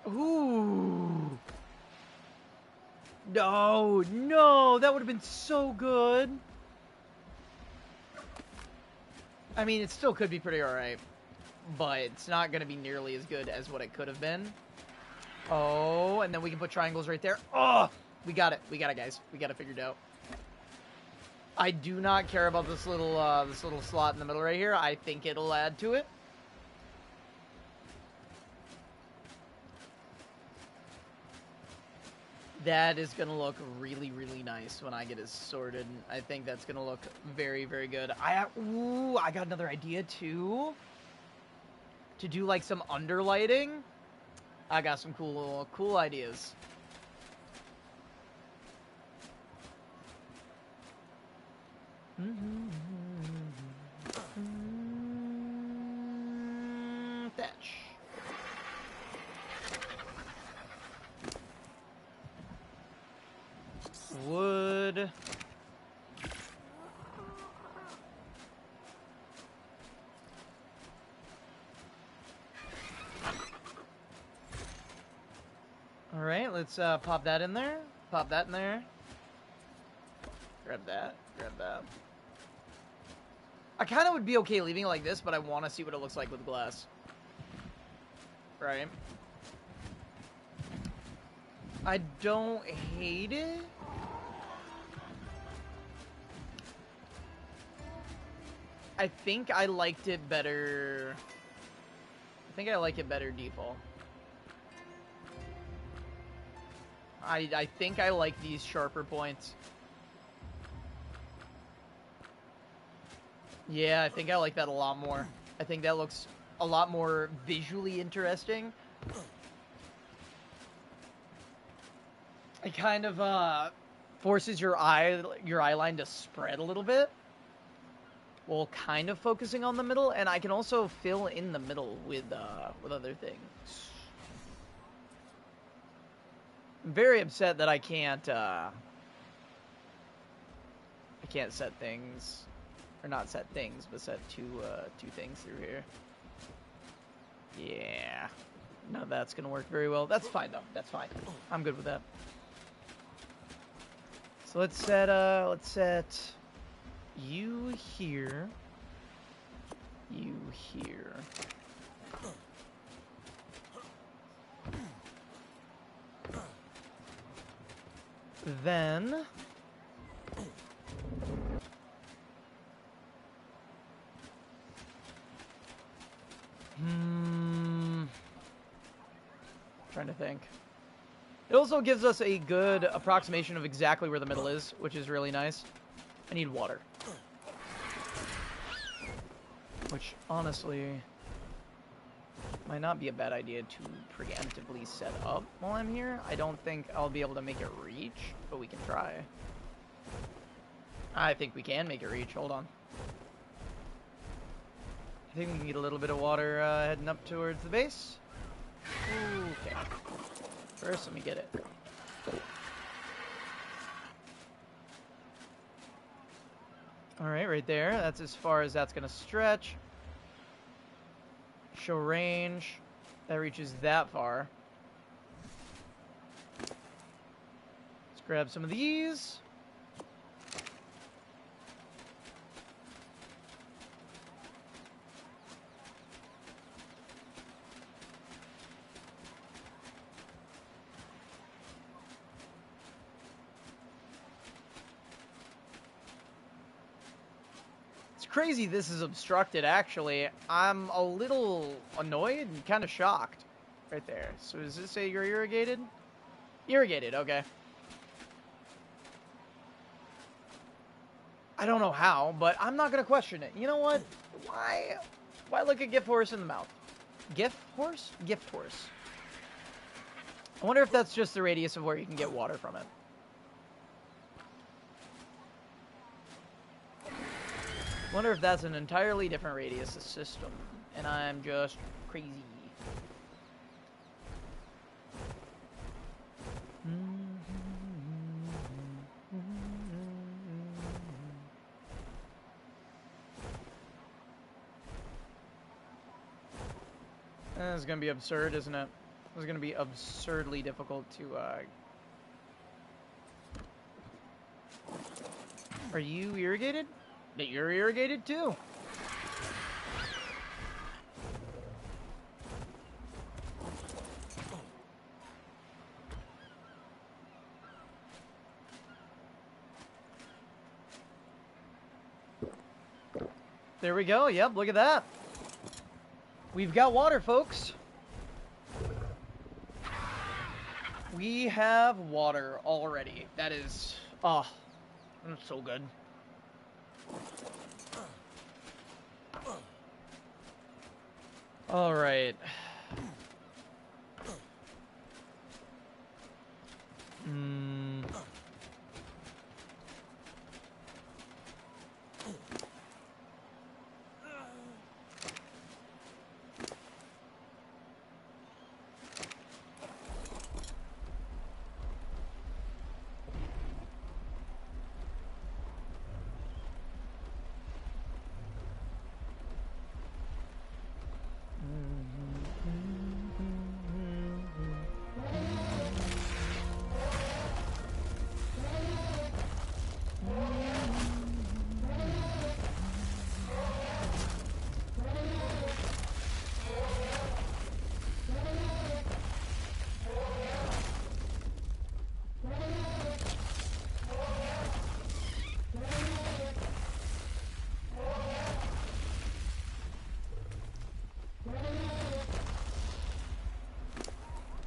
Ooh. No, no, that would have been so good. I mean, it still could be pretty alright, but it's not going to be nearly as good as what it could have been. Oh, and then we can put triangles right there. Oh, we got it. We got it, guys. We got it figured out. I do not care about this little slot in the middle right here. I think it'll add to it. That is going to look really, really nice when I get it sorted. I think that's going to look very, very good. Ooh, I got another idea, too. To do, like, some underlighting. I got some cool ideas. Thatch. Wood. let's pop that in there. Pop that in there. Grab that. Grab that. I kind of would be okay leaving it like this, but I want to see what it looks like with glass. Right? I don't hate it. I think I liked it better. I think I like it better default. I think I like these sharper points. Yeah, I think I like that a lot more. I think that looks a lot more visually interesting. It kind of forces your eye line to spread a little bit, while kind of focusing on the middle, and I can also fill in the middle with other things. I'm very upset that I can't set things, or not set things, but set two things through here. Yeah, no, that's gonna work very well. That's fine though. That's fine. I'm good with that. So let's set you here. You here. Then trying to think. It also gives us a good approximation of exactly where the middle is, which is really nice. I need water. Which, honestly, might not be a bad idea to preemptively set up while I'm here. I don't think I'll be able to make it reach, but we can try. I think we can make it reach. Hold on. I think we can get a little bit of water heading up towards the base. Okay. First, let me get it. Alright, right there. That's as far as that's going to stretch. Show range. That reaches that far. Let's grab some of these. Crazy this is obstructed, actually. I'm a little annoyed and kind of shocked right there. So does this say you're irrigated? Irrigated, okay. I don't know how, but I'm not going to question it. You know what? Why look a gift horse in the mouth? Gift horse? Gift horse. I wonder if that's just the radius of where you can get water from it. I wonder if that's an entirely different radius system, and I'm just crazy. This is going to be absurd, isn't it? This is going to be absurdly difficult to... Are you irrigated? That you're irrigated too. There we go. Yep, look at that. We've got water, folks. We have water already. That is, oh, that's so good. All right.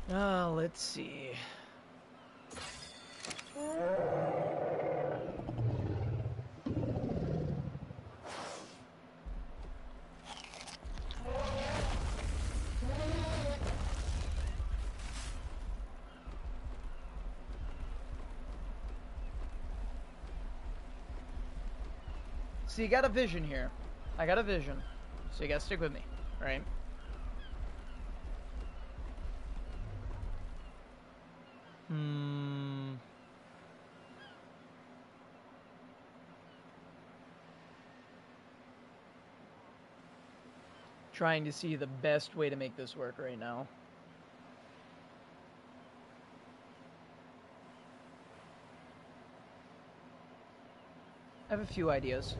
Let's see. So you got a vision here. I got a vision. So you gotta stick with me, right? Trying to see the best way to make this work right now. I have a few ideas.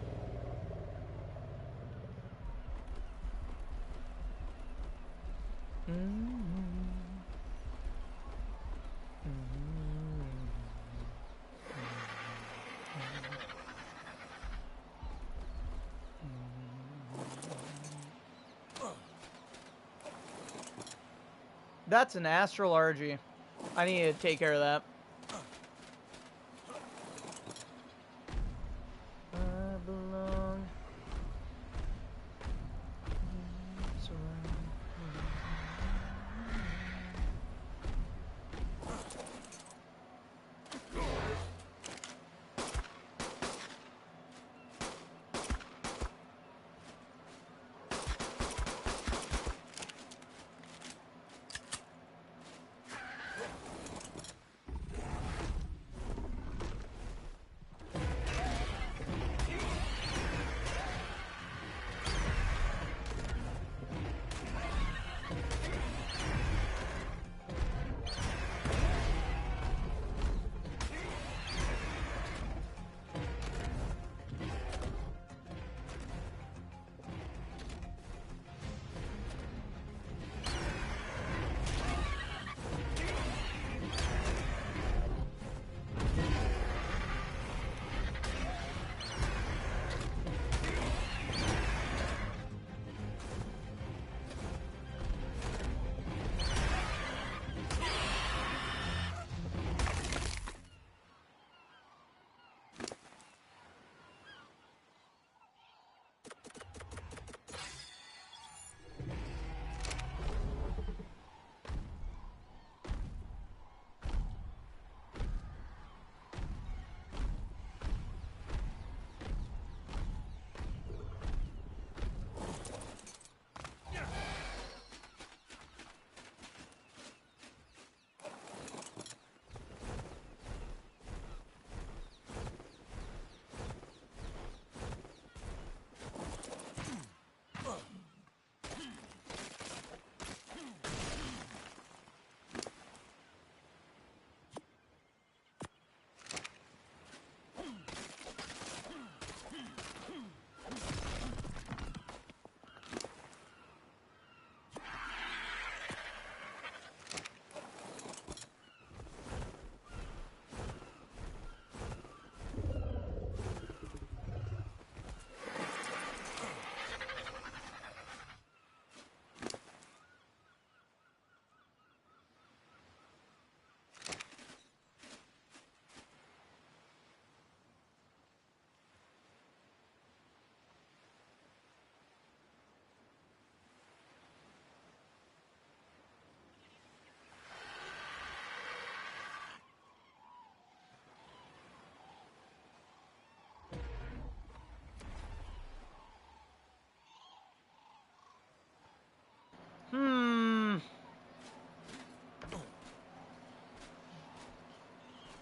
That's an astral RG. I need to take care of that. I belong.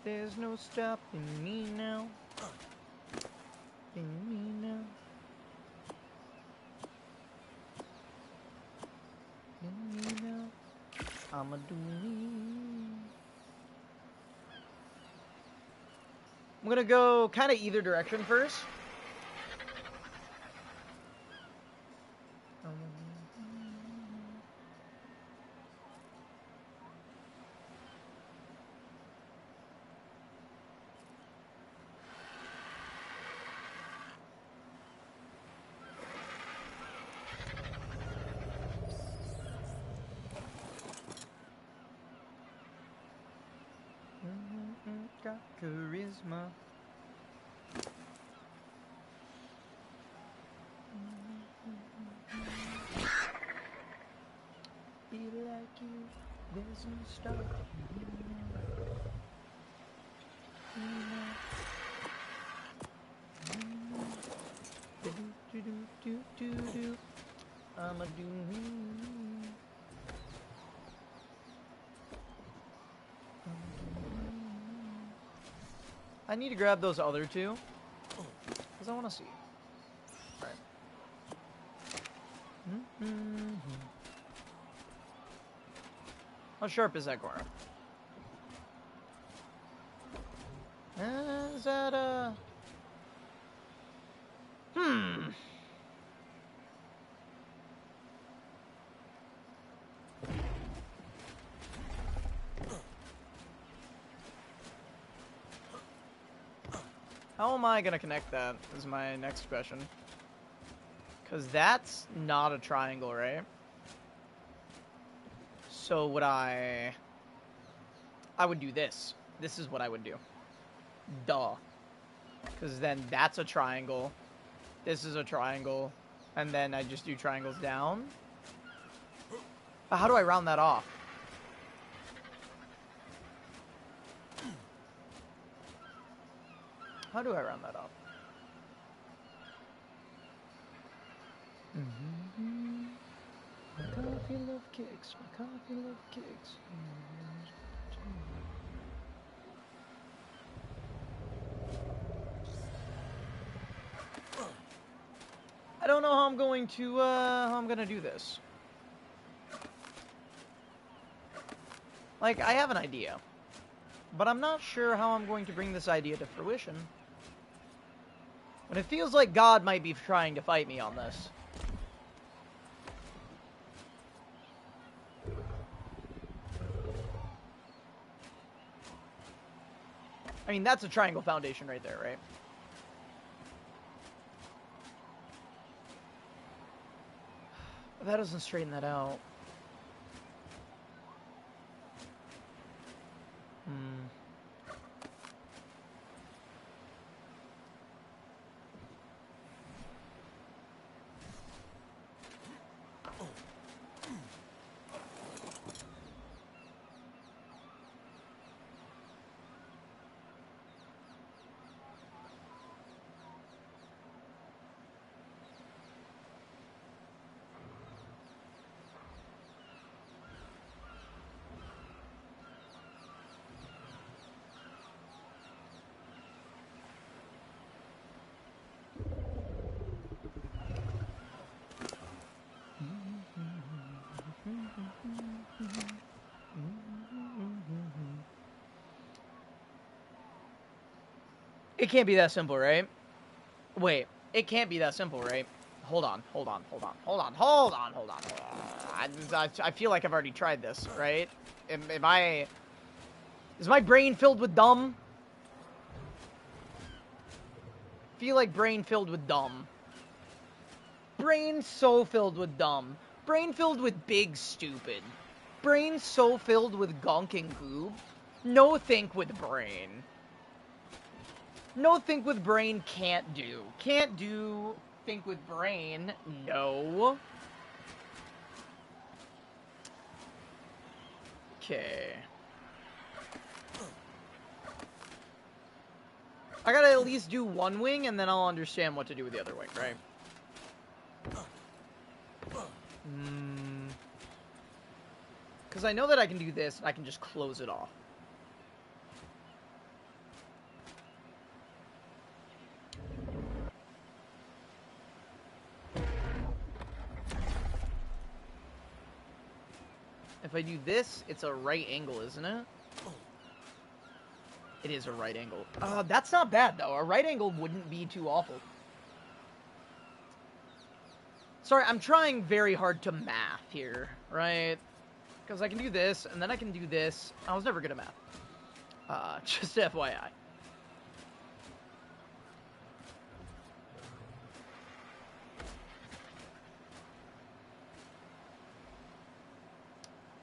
There's no stopping me now. I'ma do me. I'm gonna go kind of either direction first. got charisma. Be like you, there's no stop. I'm a do. I need to grab those other two because I want to see. All right. How sharp is that corner? Is that a... How am I going to connect that is my next question. Because that's not a triangle, right? So would I would do this. This is what I would do. Duh. Because then that's a triangle. This is a triangle. And then I just do triangles down. But how do I round that off? How do I round that off? My coffee love kicks. My coffee love kicks. I don't know how I'm going to do this. Like, I have an idea, but I'm not sure how I'm going to bring this idea to fruition. But it feels like God might be trying to fight me on this. I mean, that's a triangle foundation right there, right? But that doesn't straighten that out. It can't be that simple, right? Wait, it can't be that simple, right? Hold on. I feel like I've already tried this, right? Is my brain filled with dumb? I feel like brain filled with dumb. Brain so filled with dumb. Brain filled with big stupid. Brain so filled with gunk and goob. No think with brain. No think with brain can't do. Can't do think with brain. No. Okay. I gotta at least do one wing and then I'll understand what to do with the other wing, right? Because I know that I can do this and I can just close it off. If I do this, it's a right angle, isn't it? It is a right angle. That's not bad, though. A right angle wouldn't be too awful. Sorry, I'm trying very hard to math here, right? Because I can do this, and then I can do this. I was never good at math. Just FYI.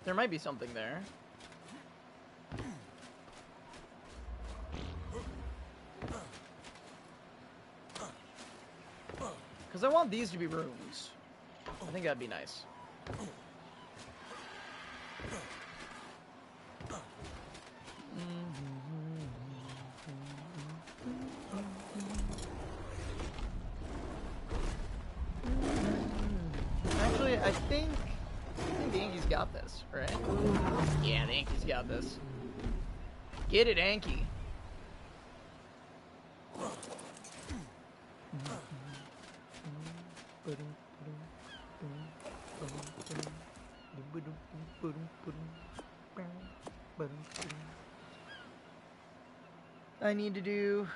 There might be something there. Because I want these to be rooms. I think that'd be nice. Actually, I think the Yankees got this, right? Yeah, the Yankees got this. Get it, Yankee. I need to do...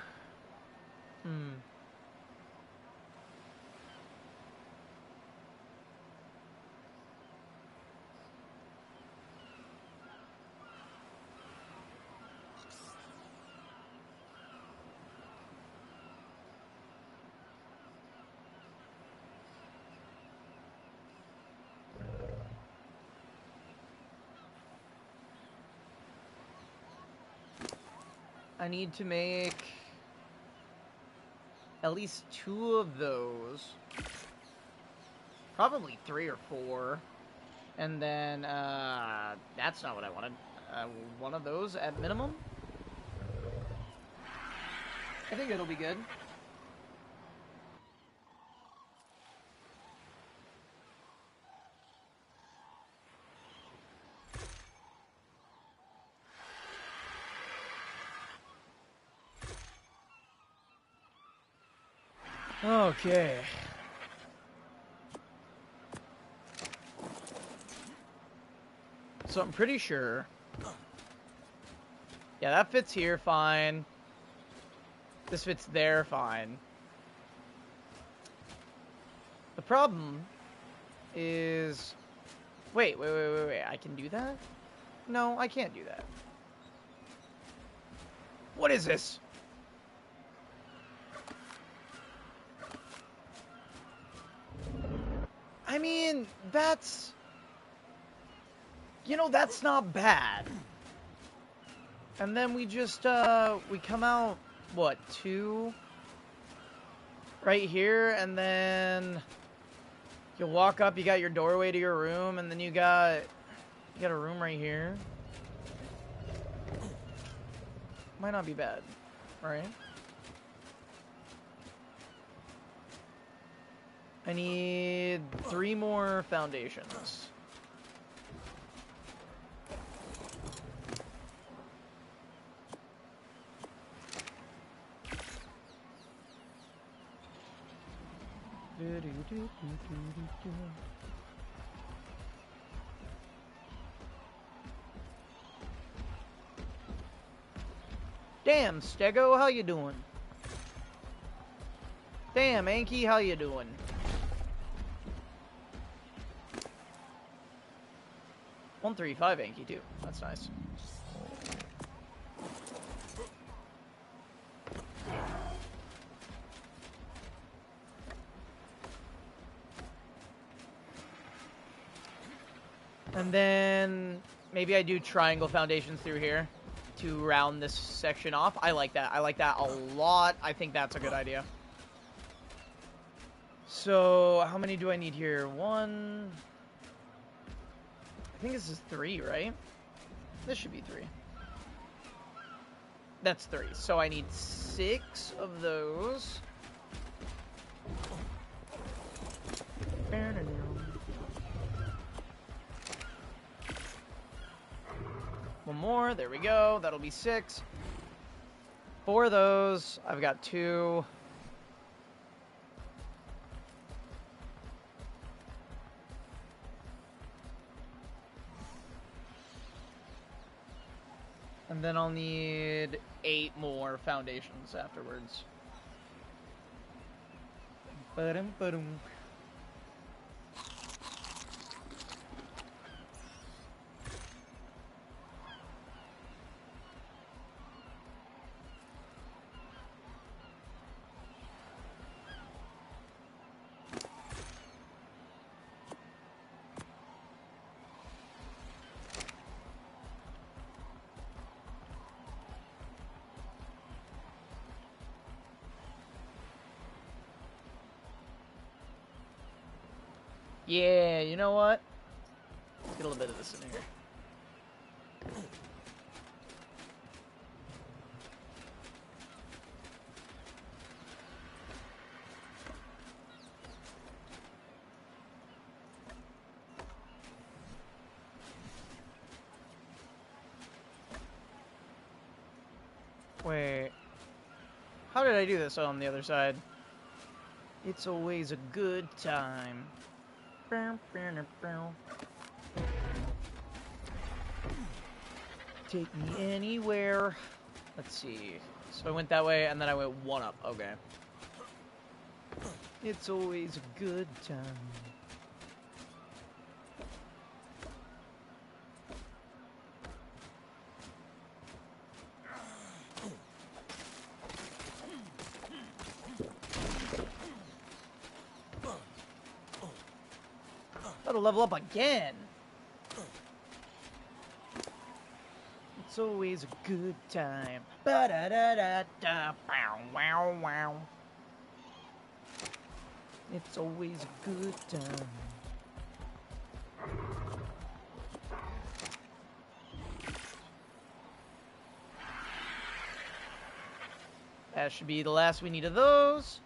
I need to make at least 2 of those. Probably 3 or 4. And then, that's not what I wanted. 1 of those at minimum. I think it'll be good. Okay. So I'm pretty sure. Yeah, that fits here fine. This fits there fine. The problem is... Wait. I can do that? No, I can't do that. What is this? I mean, that's... You know, that's not bad. And then we just, we come out, what, 2? Right here, and then... You walk up, you got your doorway to your room, and then you got a room right here. Might not be bad, right? I need 3 more foundations. Damn, Stego, how you doing? Damn, Anki, how you doing? $135 Anki too. That's nice. And then maybe I do triangle foundations through here to round this section off. I like that. I like that a lot. I think that's a good idea. So how many do I need here? 1. I think this is 3, right? This should be 3. That's 3. So I need 6 of those. One more. There we go. That'll be 6. 4 of those. I've got 2. And then I'll need 8 more foundations afterwards. Ba-dum. Yeah, you know what? Let's get a little bit of this in here. Wait. How did I do this on the other side? It's always a good time. Take me anywhere. Let's see. So I went that way, and then I went one up. Okay. It's always a good time. Gotta level up again. It's always a good time. Ba da da da da. Wow wow wow. It's always a good time. That should be the last we need of those.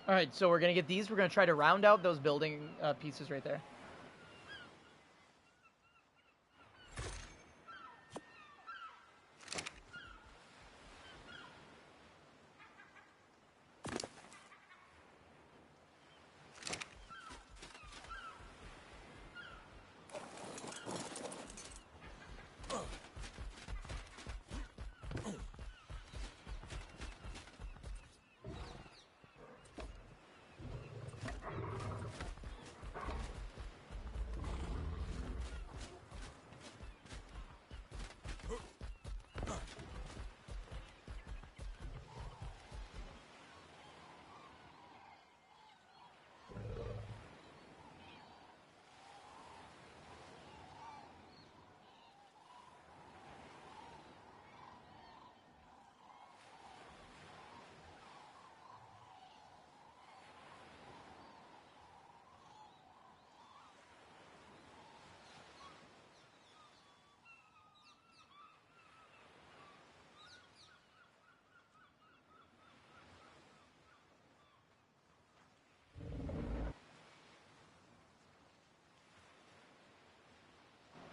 Alright, so we're gonna get these. We're gonna try to round out those building pieces right there.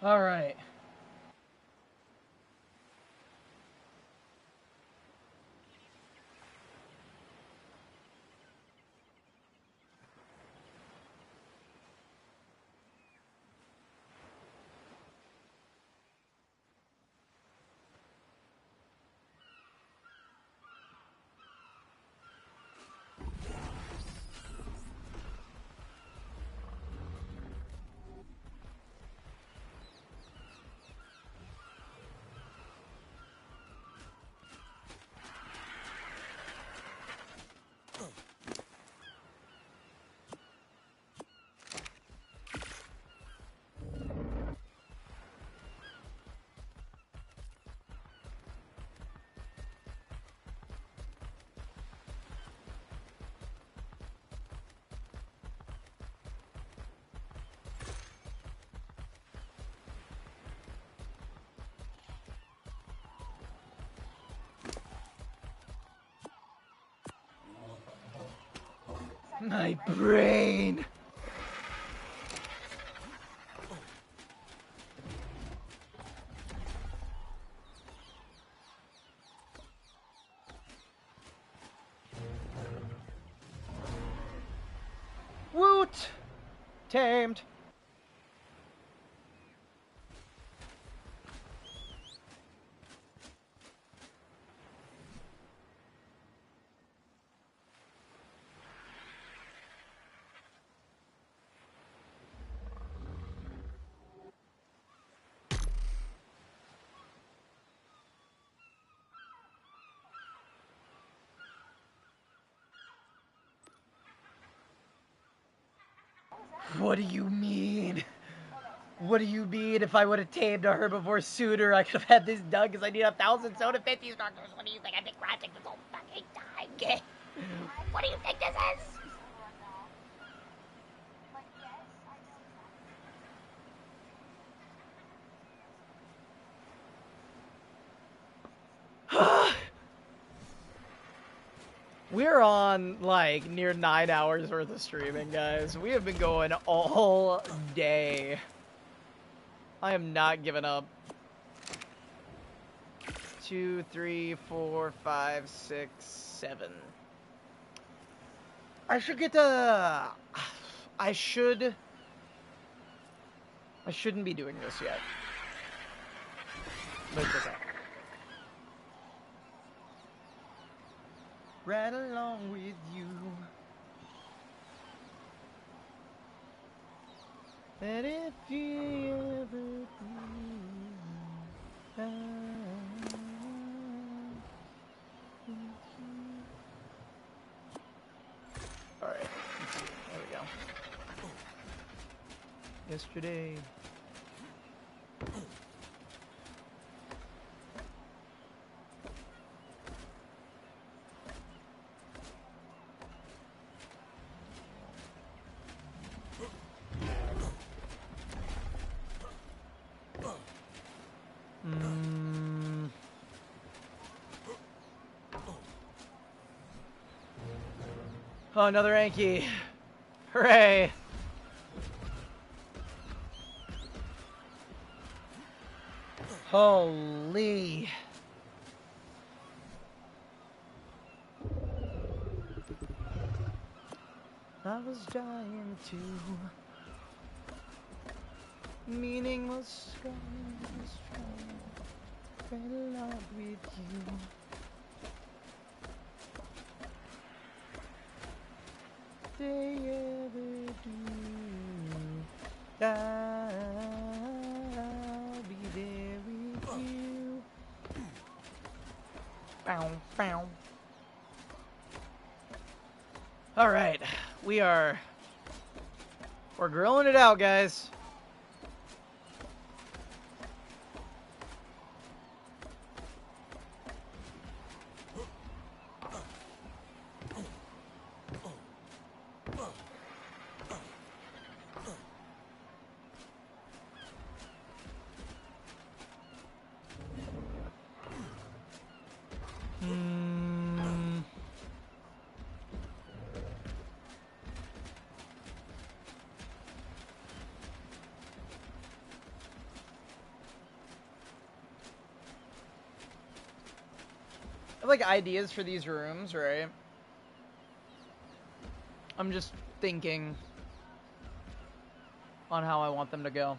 All right. My brain. Woot! Tamed. What do you mean? What do you mean if I would have tamed a herbivore sooner, I could have had this done because I need 1,000 soda 50 structures? What do you think I've been crafting this whole fucking time? What do you think this is? We're on, like, near 9 hours worth of streaming, guys. We have been going all day. I am not giving up. 2, 3, 4, 5, 6, 7. I should get to... I shouldn't be doing this yet. Look this up. Right along with you. And if you ever do, alright, let's see. There we go. Yesterday. Oh, another Anki. Hooray. Holy. I was dying to. Meaning was strong, fell in love with you. They ever do, I'll be there with you. Bow, bow. All right, we're grilling it out, guys. like ideas for these rooms, right? I'm just thinking on how I want them to go.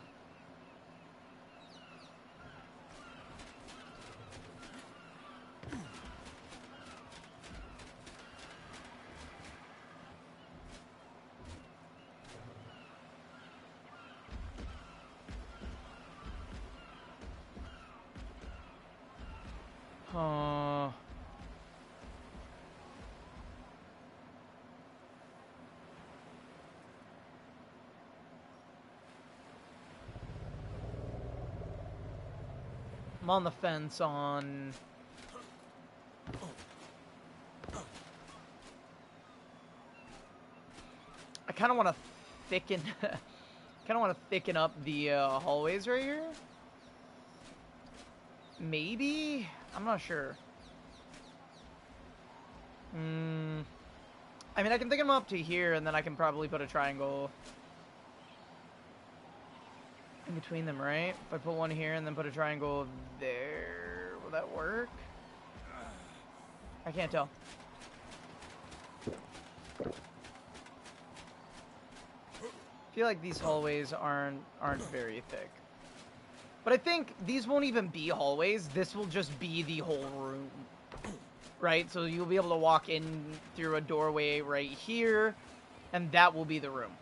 I'm on the fence on... I kind of want to thicken... kind of want to thicken up the hallways right here. Maybe? I'm not sure. I mean, I can thicken them up to here, and then I can probably put a triangle in between them, right? If I put one here and then put a triangle there, will that work? I can't tell. I feel like these hallways aren't very thick. But I think these won't even be hallways. This will just be the whole room. Right? So you'll be able to walk in through a doorway right here, and that will be the room.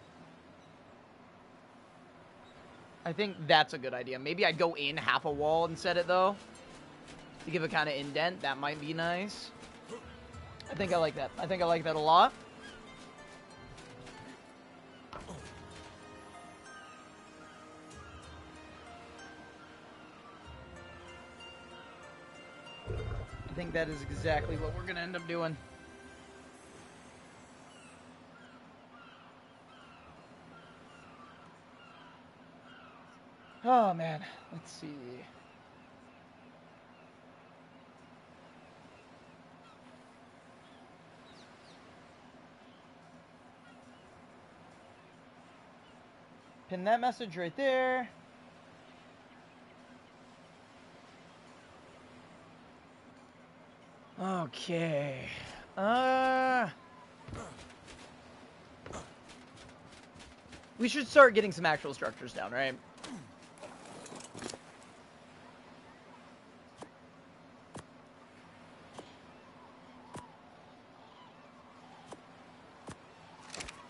I think that's a good idea. Maybe I go in half a wall and set it, though, to give a kind of indent. That might be nice. I think I like that. I think I like that a lot. I think that is exactly what we're going to end up doing. Oh, man. Let's see. Pin that message right there. Okay. We should start getting some actual structures down, right?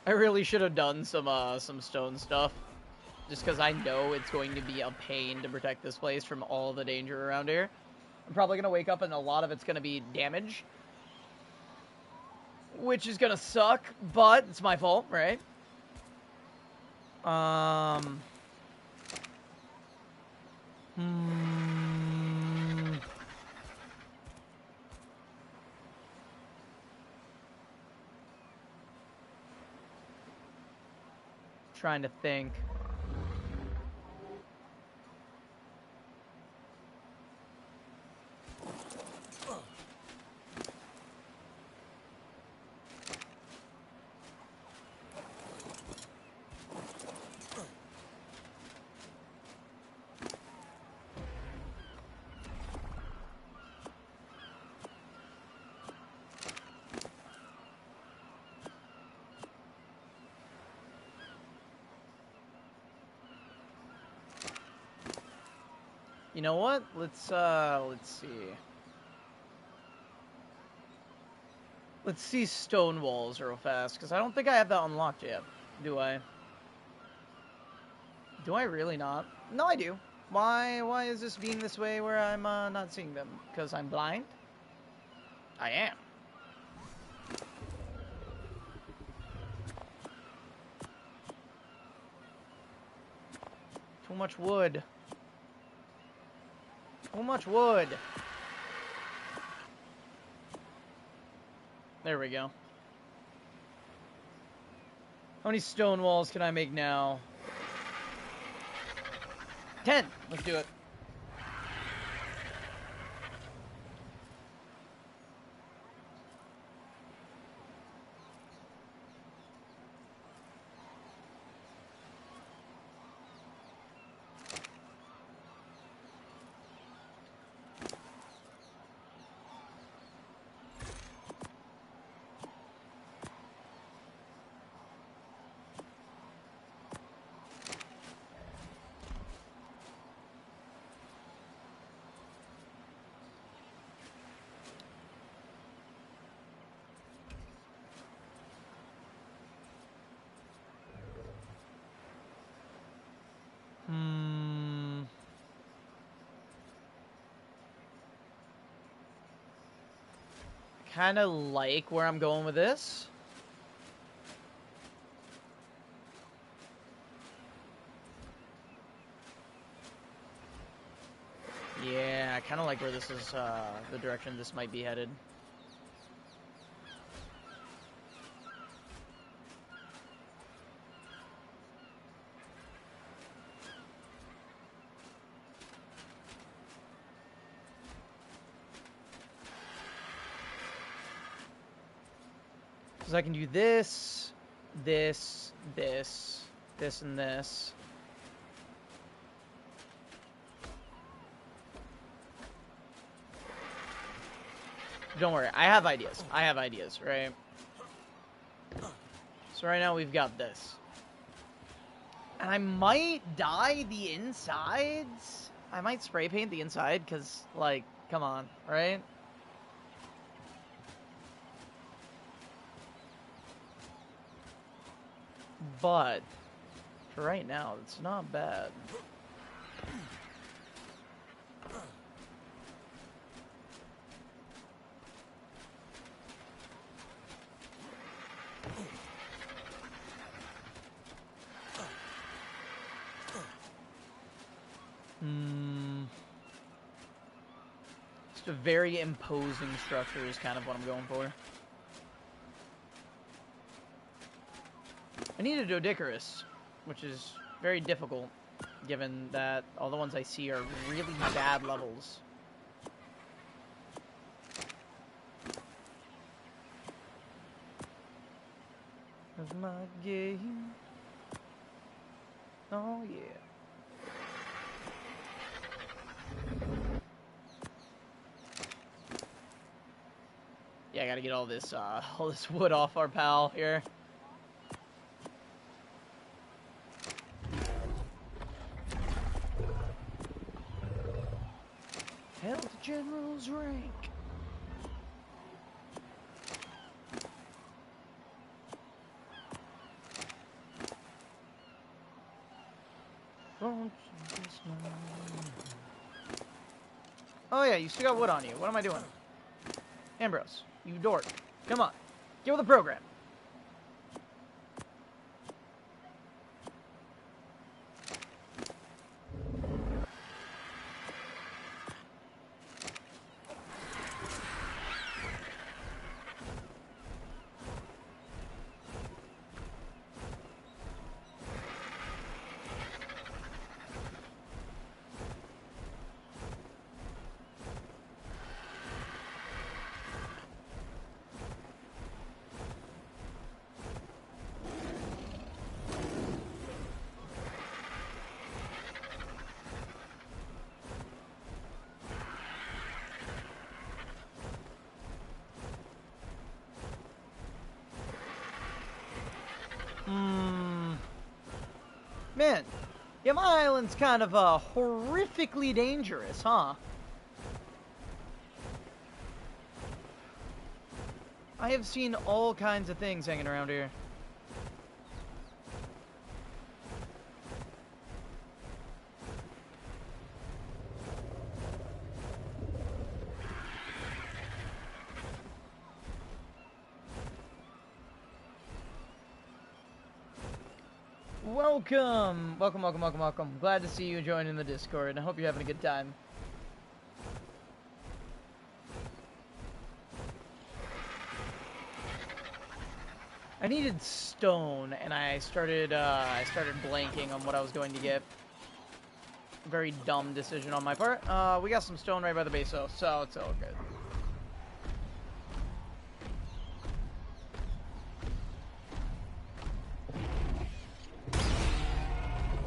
I really should have done some stone stuff, just because I know it's going to be a pain to protect this place from all the danger around here. I'm probably going to wake up and a lot of it's going to be damage, which is going to suck, but it's my fault, right? Trying to think. You know what? Let's see. Let's see stone walls real fast, because I don't think I have that unlocked yet. Do I? Do I really not? No, I do. Why is this being this way where I'm not seeing them? Because I'm blind? I am. Too much wood. Too much wood. There we go. How many stone walls can I make now? 10. Let's do it. kind of like where I'm going with this. Yeah, I kind of like where this is, the direction this might be headed. Because I can do this, this, this, this, and this. Don't worry, I have ideas. I have ideas, right? So right now we've got this. And I might dye the insides. I might spray paint the inside, because, like, come on, right? But, for right now, it's not bad. Just a very imposing structure is kind of what I'm going for. I need a Doedicurus, which is very difficult, given that all the ones I see are really bad levels. Of my game. Oh yeah. Yeah, I gotta get all this wood off our pal here. Held general's rank. Oh yeah, you still got wood on you. What am I doing? Ambrose, you dork. Come on. Get with the program. Man, yeah, my island's kind of horrifically dangerous, huh? I have seen all kinds of things hanging around here. Welcome! Welcome, welcome, welcome, welcome. Glad to see you joining the Discord. I hope you're having a good time. I needed stone, and I started blanking on what I was going to get. Very dumb decision on my part. We got some stone right by the base, though, so it's all good.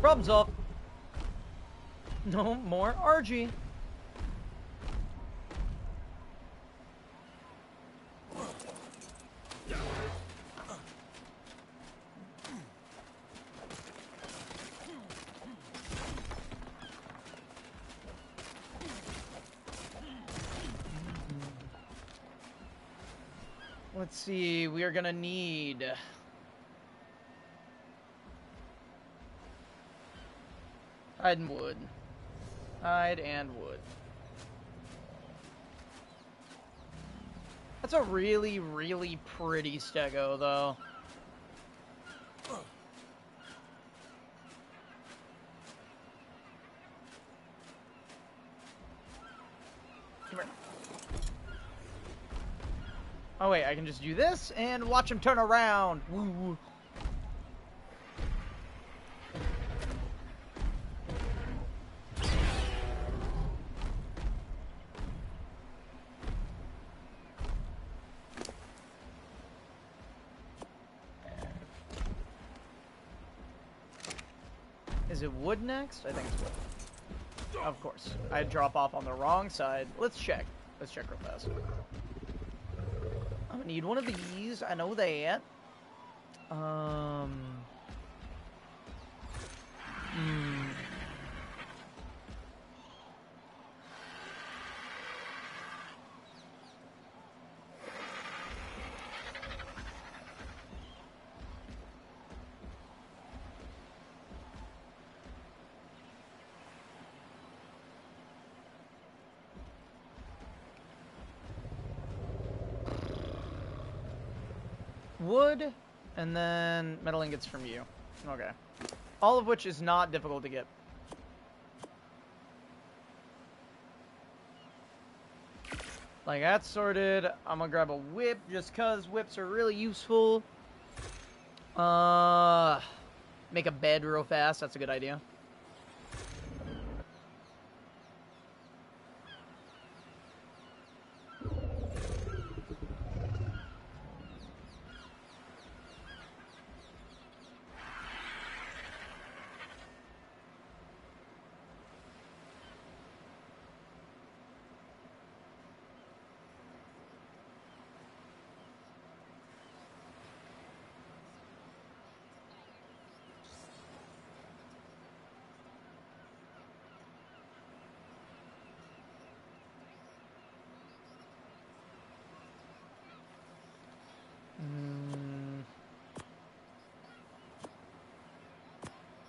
Problem solved. No more RG. Let's see, we are gonna need... hide and wood. Hide and wood. That's a really, really pretty stego, though. Come here. Oh wait, I can just do this and watch him turn around. Woo. Is it wood next? I think it's wood. Of course. I drop off on the wrong side. Let's check. Let's check real fast. I'm gonna need one of these. I know that. Wood, and then metal ingots from you. Okay. All of which is not difficult to get. Like, that's sorted. I'm gonna grab a whip, just cause whips are really useful. Make a bed real fast. That's a good idea.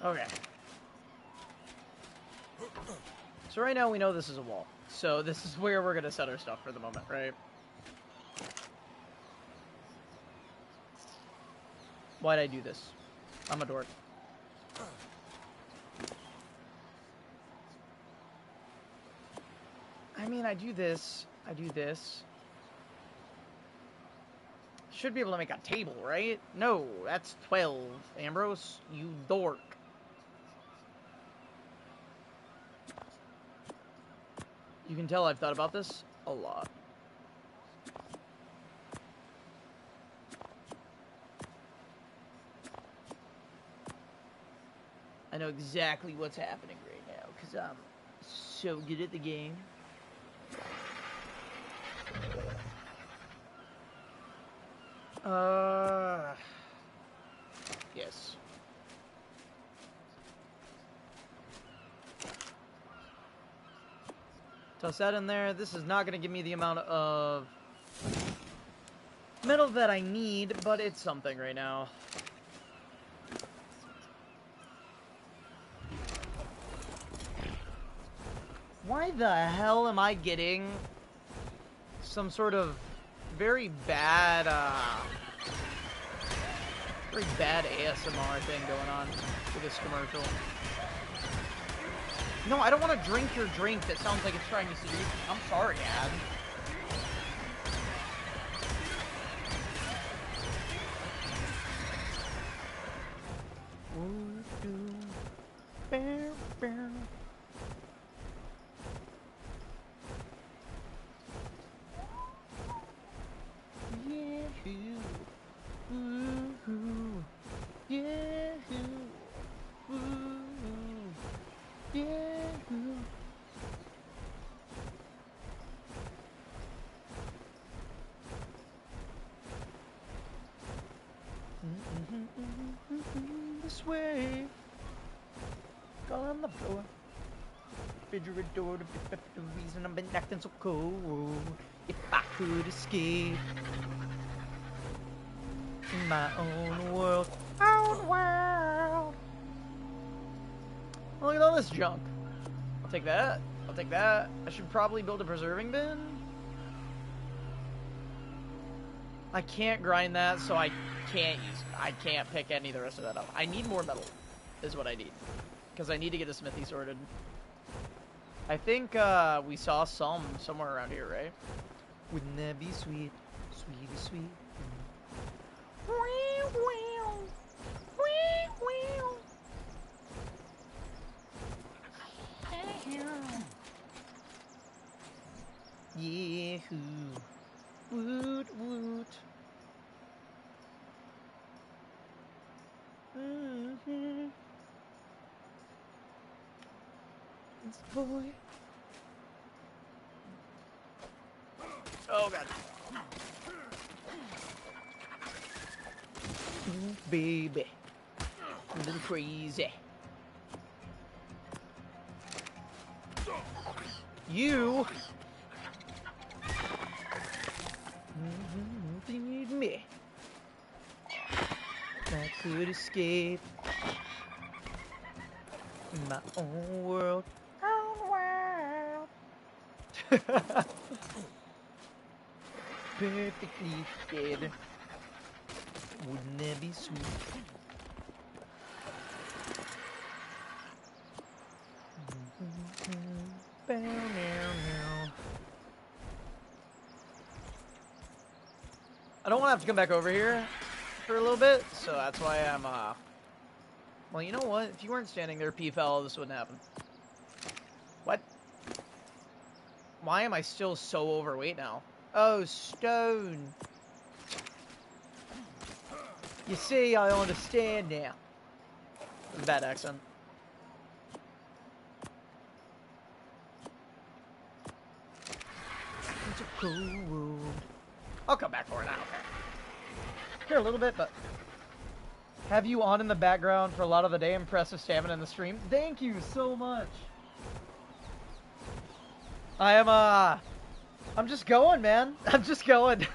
Okay. So right now we know this is a wall. So this is where we're gonna set our stuff for the moment, right? Why'd I do this? I'm a dork. I mean, I do this. Should be able to make a table, right? No, that's 12. Ambrose, you dork. You can tell I've thought about this a lot. I know exactly what's happening right now, because I'm so good at the game. Yes. Toss that in there. This is not going to give me the amount of metal that I need, but it's something right now. Why the hell am I getting some sort of very bad ASMR thing going on with this commercial? No, I don't want to drink your drink that sounds like it's trying to seduce me. I'm sorry, ad. This way. Call on the floor. Refrigerator to pick up the reason I've been acting so cold. If I could escape in my own world. Own world. Look at all this junk. I'll take that. I'll take that. I should probably build a preserving bin. I can't grind that, so I can't pick any of the rest of that up. I need more metal, is what I need. Because I need to get a smithy sorted. I think we saw somewhere around here, right? Wouldn't that be sweet? Sweetie sweet. Yahoo! Woot woot! Mm-hmm. This boy. Oh god. Ooh, baby. A little crazy. You need me. I could escape my own world. Perfectly dead. Wouldn't that be sweet? I don't want to have to come back over here for a little bit, so that's why I'm, well, you know what? If you weren't standing there, P-Fell, this wouldn't happen. What? Why am I still so overweight now? Oh, stone. You see, I understand now. Bad accent. It's a cold. I'll come back for it, I don't care. Here a little bit, but... Have you on in the background for a lot of the day. Impressive stamina in the stream. Thank you so much. I'm just going, man. I'm just going.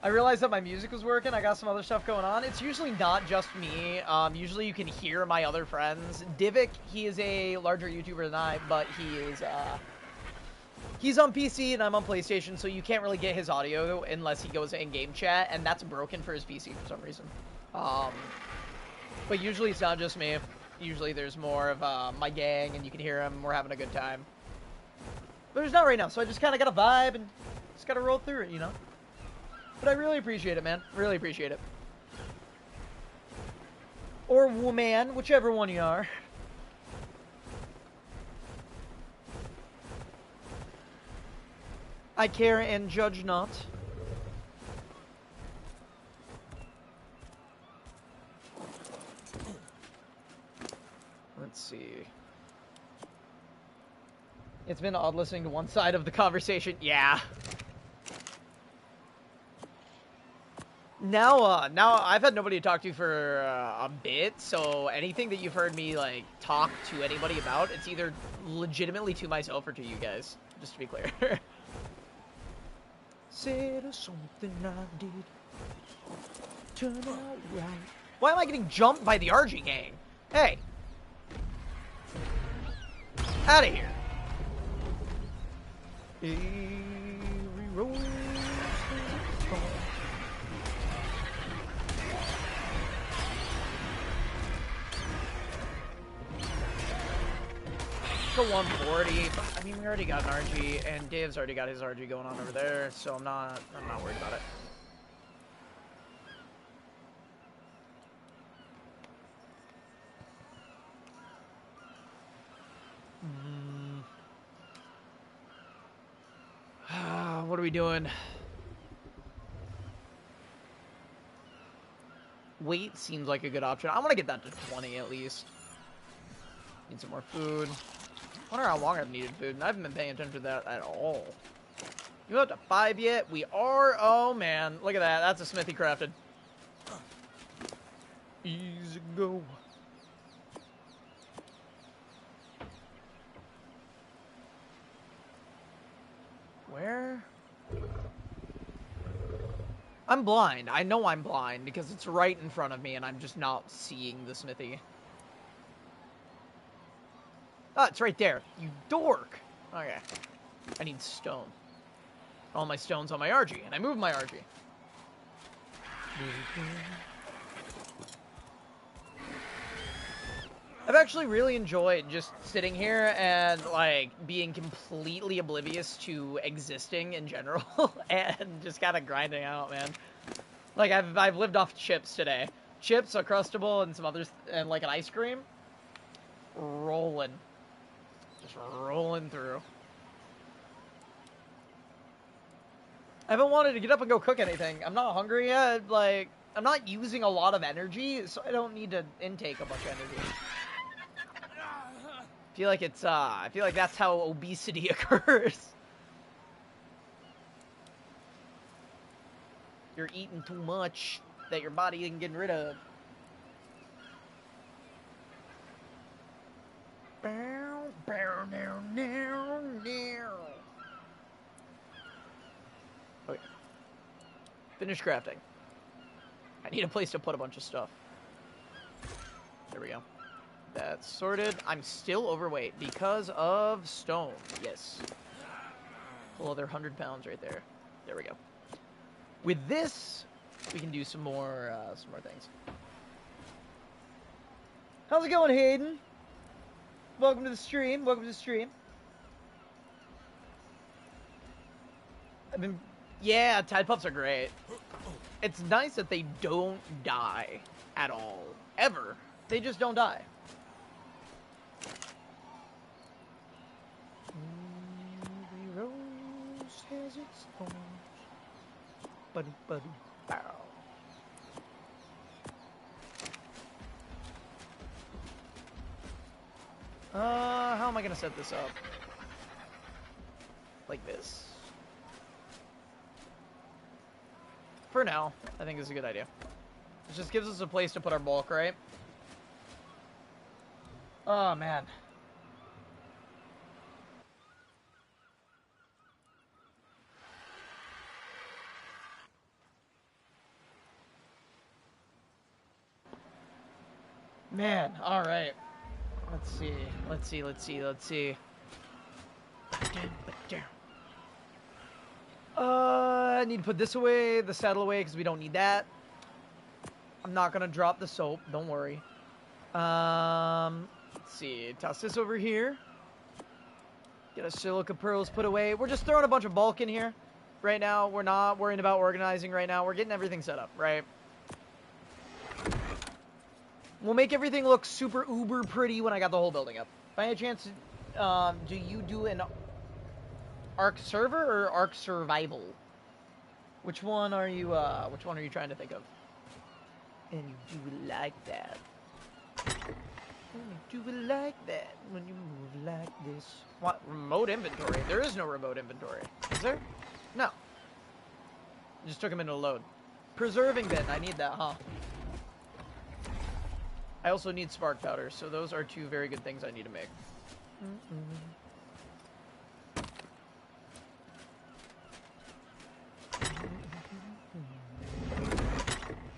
I realized that my music was working. I got some other stuff going on. It's usually not just me. Usually you can hear my other friends. Divik, he is a larger YouTuber than I, but he's on PC and I'm on PlayStation, so you can't really get his audio unless he goes in game chat, and that's broken for his PC for some reason. But usually it's not just me. Usually there's more of my gang, and you can hear him. We're having a good time. But there's not right now, so I just kind of got a vibe and just got to roll through it, you know? But I really appreciate it, man. Really appreciate it. Or woman, whichever one you are. I care and judge not. Let's see. It's been odd listening to one side of the conversation. Yeah. Now I've had nobody to talk to for a bit, so anything that you've heard me, like, talk to anybody about, it's either legitimately to myself or to you guys, just to be clear. Said something I did turn out right. Why am I getting jumped by the RG gang? Hey! Out of here! Every rose has its thorn. For 140, but I mean we already got an RG, and Dave's already got his RG going on over there, so I'm not worried about it. What are we doing? Weight seems like a good option. I want to get that to 20 at least. Need some more food. I wonder how long I've needed food, and I haven't been paying attention to that at all. You up to 5 yet? We are. Oh man, look at that. That's a smithy crafted. Easy go. Where? I'm blind. I know I'm blind because it's right in front of me and I'm just not seeing the smithy. Oh, it's right there. You dork. Okay. I need stone. All my stones on my RG, and I moved my RG. I've actually really enjoyed just sitting here and, like, being completely oblivious to existing in general and just kind of grinding out, man. Like, I've lived off chips today. Chips, a Crustable, and some others, and, like, an ice cream. Rolling. Just rolling through. I haven't wanted to get up and go cook anything. I'm not hungry yet. Like, I'm not using a lot of energy, so I don't need to intake a bunch of energy. I feel like that's how obesity occurs. You're eating too much that your body isn't getting rid of. Okay. Finish crafting. I need a place to put a bunch of stuff. There we go. That's sorted. I'm still overweight because of stone. Yes. Full other 100 pounds right there. There we go. With this, we can do some more things. How's it going, Hayden? Welcome to the stream. Welcome to the stream. Yeah, Tide Puffs are great. It's nice that they don't die at all. Ever. They just don't die. Every rose has its thorns. Buddy, bow. How am I gonna set this up? Like this. For now, I think it's a good idea. It just gives us a place to put our bulk, right? Oh, man. Man, alright. Let's see. I need to put this away, the saddle away, because we don't need that. I'm not going to drop the soap, don't worry. Let's see, toss this over here. Get our silica pearls put away. We're just throwing a bunch of bulk in here right now. We're not worrying about organizing right now. We're getting everything set up, right? We'll make everything look super uber pretty when I got the whole building up. By any chance, do you do an Ark server or Ark survival? Which one are you trying to think of? And you do like that. And you do like that when you move like this. What? Remote inventory? There is no remote inventory. Is there? No. Just took him into load. Preserving bin. I need that, huh? I also need spark powder, so those are two very good things I need to make.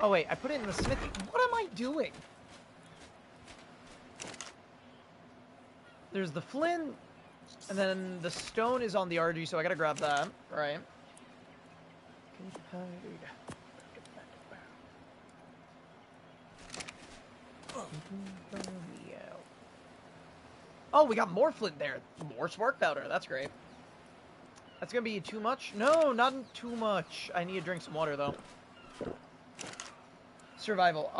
Oh wait, I put it in the smithy. What am I doing? There's the flint, and then the stone is on the RG, so I gotta grab that, right? Oh, we got more flint there. More spark powder. That's great. That's gonna be too much? No, not too much. I need to drink some water, though. Survival.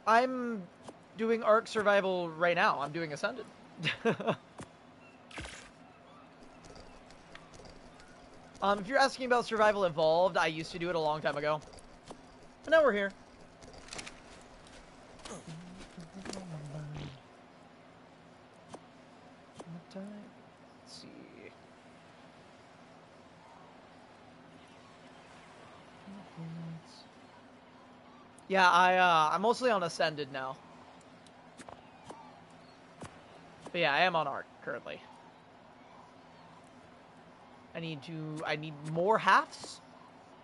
I'm doing Ark Survival right now. I'm doing Ascended. If you're asking about Survival Evolved, I used to do it a long time ago. But now we're here. Let's see. Yeah, I'm mostly on Ascended now. But yeah, I am on Ark currently. I need more halves?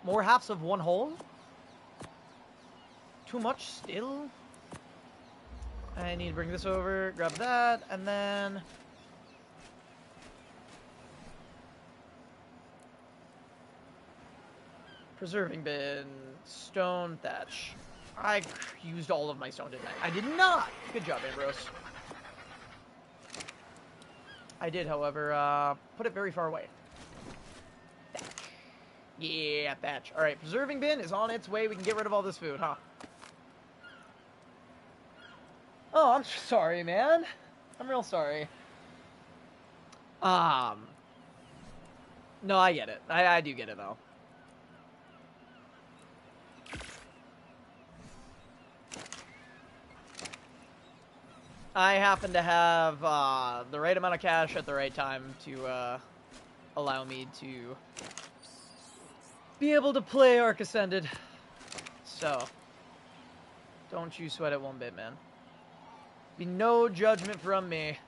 More halves of one whole? Too much still? I need to bring this over, grab that, and then... Preserving bin, stone, thatch. I used all of my stone, didn't I? I did not! Good job, Ambrose. I did, however, put it very far away. Thatch. Yeah, thatch. Alright, preserving bin is on its way. We can get rid of all this food, huh? Oh, I'm sorry, man. I'm real sorry. No, I get it. I do get it, though. I happen to have the right amount of cash at the right time to allow me to be able to play Ark Ascended. So, don't you sweat it one bit, man. Be no judgment from me.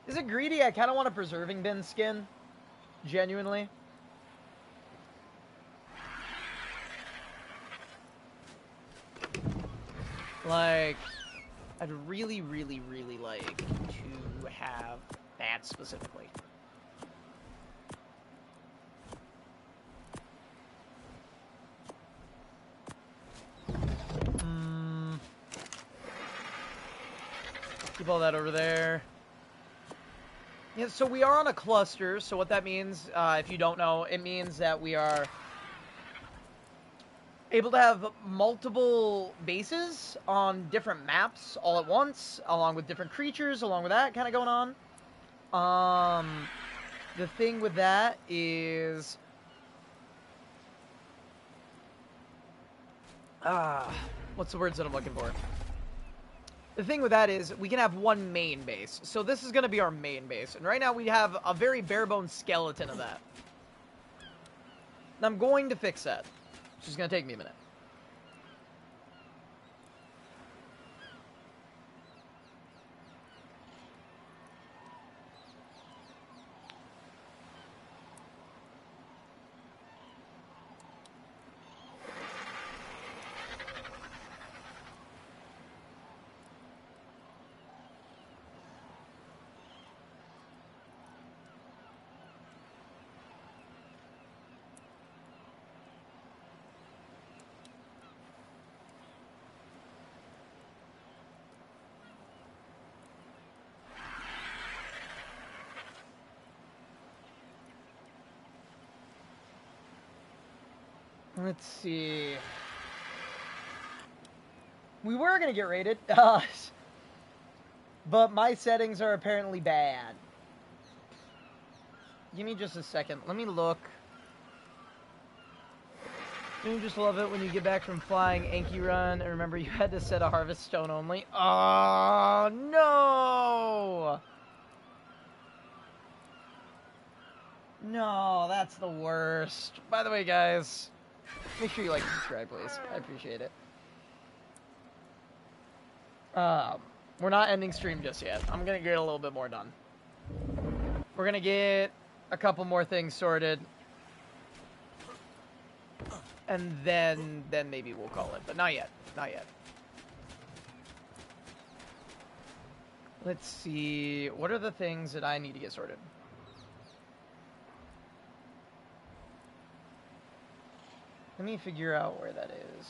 Is it greedy? I kind of want a preserving bin skin. Genuinely. Like, I'd really, really, really like to have that specifically. Keep all that over there. Yeah, so we are on a cluster, so what that means, if you don't know, it means that we are able to have multiple bases on different maps all at once, along with different creatures, along with that kind of going on. The thing with that is... what's the words that I'm looking for? The thing with that is we can have one main base. So this is going to be our main base. And right now we have a very bare-bones skeleton of that. And I'm going to fix that. Which is going to take me a minute. Let's see. We were going to get raided, but my settings are apparently bad. Give me just a second. Let me look. Don't you just love it when you get back from flying Anki Run and remember you had to set a harvest stone only? Oh, no! No, that's the worst. By the way, guys, make sure you like and subscribe, please. I appreciate it. We're not ending stream just yet. I'm gonna get a little bit more done. We're gonna get a couple more things sorted. And then maybe we'll call it. But not yet. Not yet. Let's see. What are the things that I need to get sorted? Let me figure out where that is.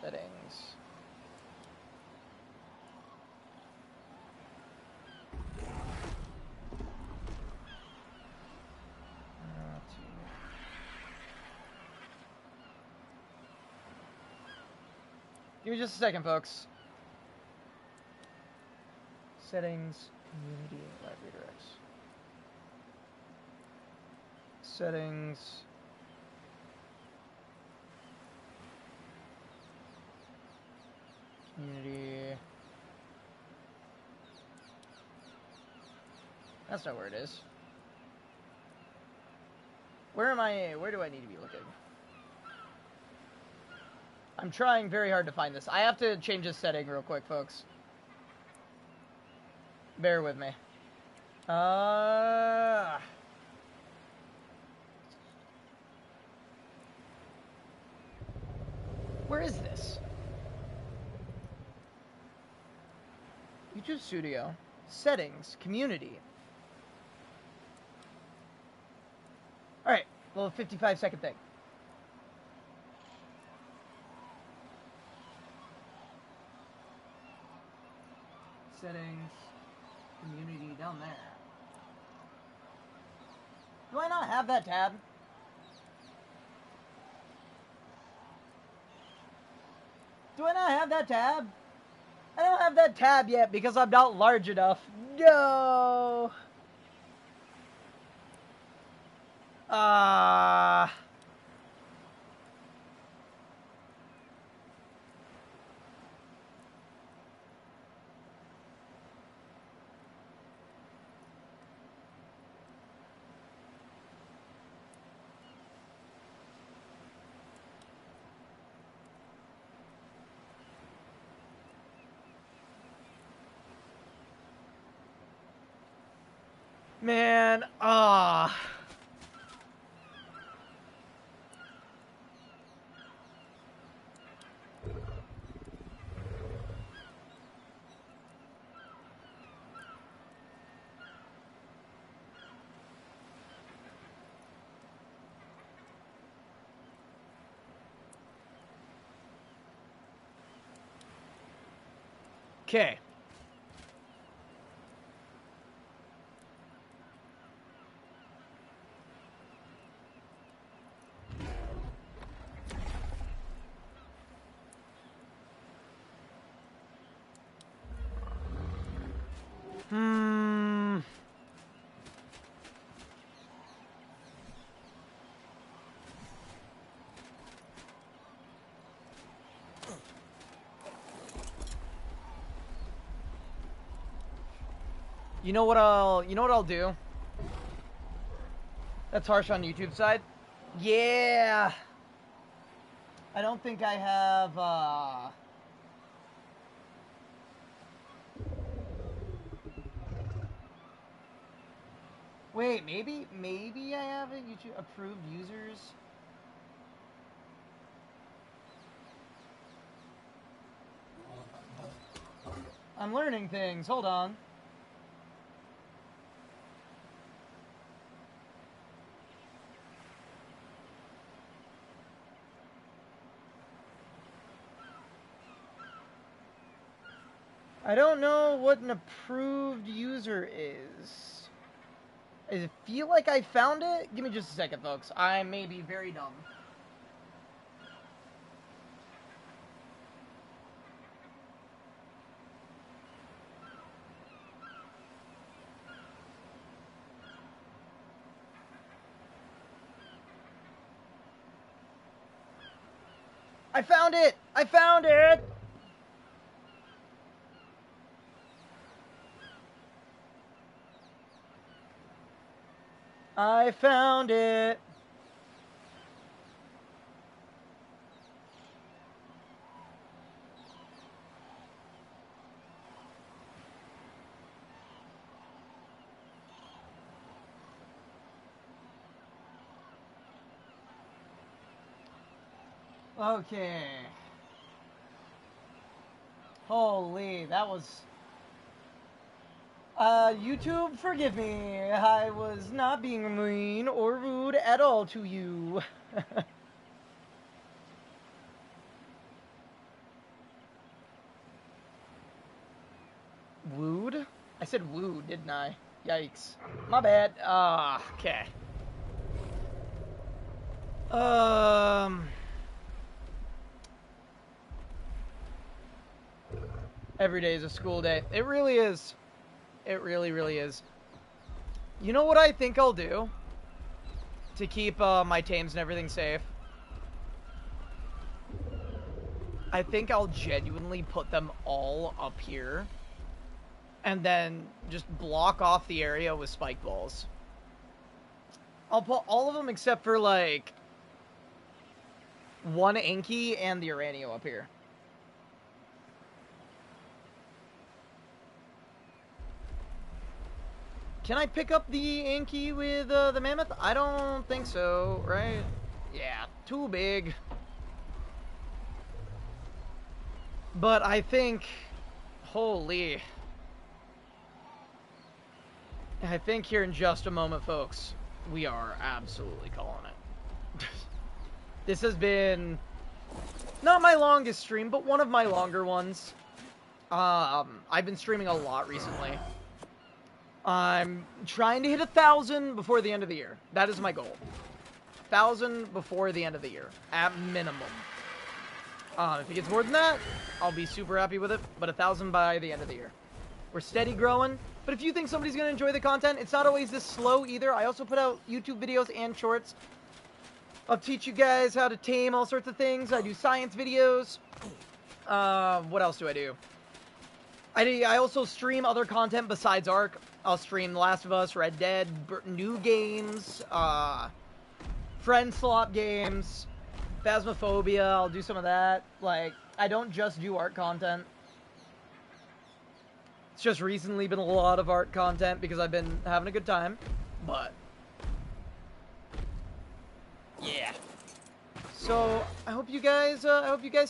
Settings. Give me just a second, folks. Settings, community, live redirects. Settings. Community. That's not where it is. Where am I? Where do I need to be looking? I'm trying very hard to find this. I have to change this setting real quick, folks. Bear with me. Where is this? YouTube Studio. Settings. Community. Alright. Little 55-second thing. Settings. Community down there. Do I not have that tab? Do I not have that tab? I don't have that tab yet because I'm not large enough. No! Man, Okay. You know what I'll do? That's harsh on YouTube side. Yeah. I don't think I have, Wait, maybe I have a YouTube approved users. I'm learning things. Hold on. I don't know what an approved user is. I feel like I found it. Give me just a second, folks. I may be very dumb. I found it! I found it! I found it! Okay. Holy, that was... YouTube, forgive me. I was not being mean or rude at all to you. Wooed? I said wooed, didn't I? Yikes. My bad. Okay. Every day is a school day. It really is. It really, really is. You know what I think I'll do? To keep my tames and everything safe? I think I'll genuinely put them all up here. And then just block off the area with spike balls. I'll put all of them except for, like, one Inky and the Uranio up here. Can I pick up the Inky with the Mammoth? I don't think so, right? Yeah, too big. But I think... Holy... I think here in just a moment, folks, we are absolutely calling it. This has been not my longest stream, but one of my longer ones. I've been streaming a lot recently. I'm trying to hit 1,000 before the end of the year. That is my goal. 1,000 before the end of the year, at minimum. If it gets more than that, I'll be super happy with it, but 1,000 by the end of the year. We're steady growing, but if you think somebody's going to enjoy the content, it's not always this slow either. I also put out YouTube videos and shorts. I'll teach you guys how to tame all sorts of things. I do science videos. What else do I do? I also stream other content besides Ark. I'll stream The Last of Us, Red Dead, new games, friend slot games, Phasmophobia. I'll do some of that. Like, I don't just do Ark content. It's just recently been a lot of Ark content because I've been having a good time, but yeah. So I hope you guys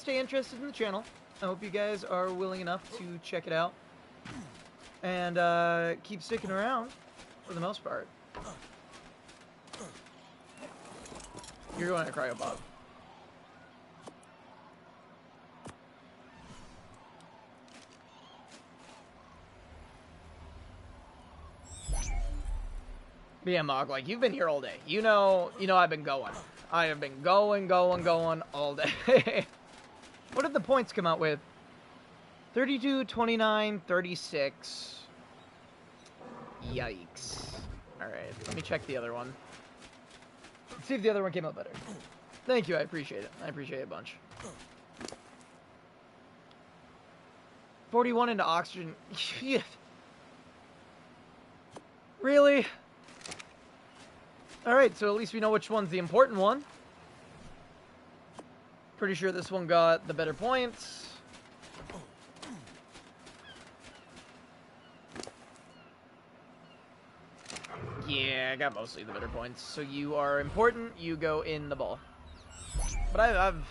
stay interested in the channel. I hope you guys are willing enough to check it out and keep sticking around for the most part. You're going to Cryopop. Yeah, Mog, like, you've been here all day. You know I've been going. I have been going all day. What did the points come out with? 32, 29, 36. Yikes. Alright, let me check the other one. Let's see if the other one came out better. Thank you, I appreciate it. I appreciate it a bunch. 41 into oxygen. Really? Alright, so at least we know which one's the important one. Pretty sure this one got the better points. Yeah, I got mostly the better points. So you are important, you go in the ball. But I've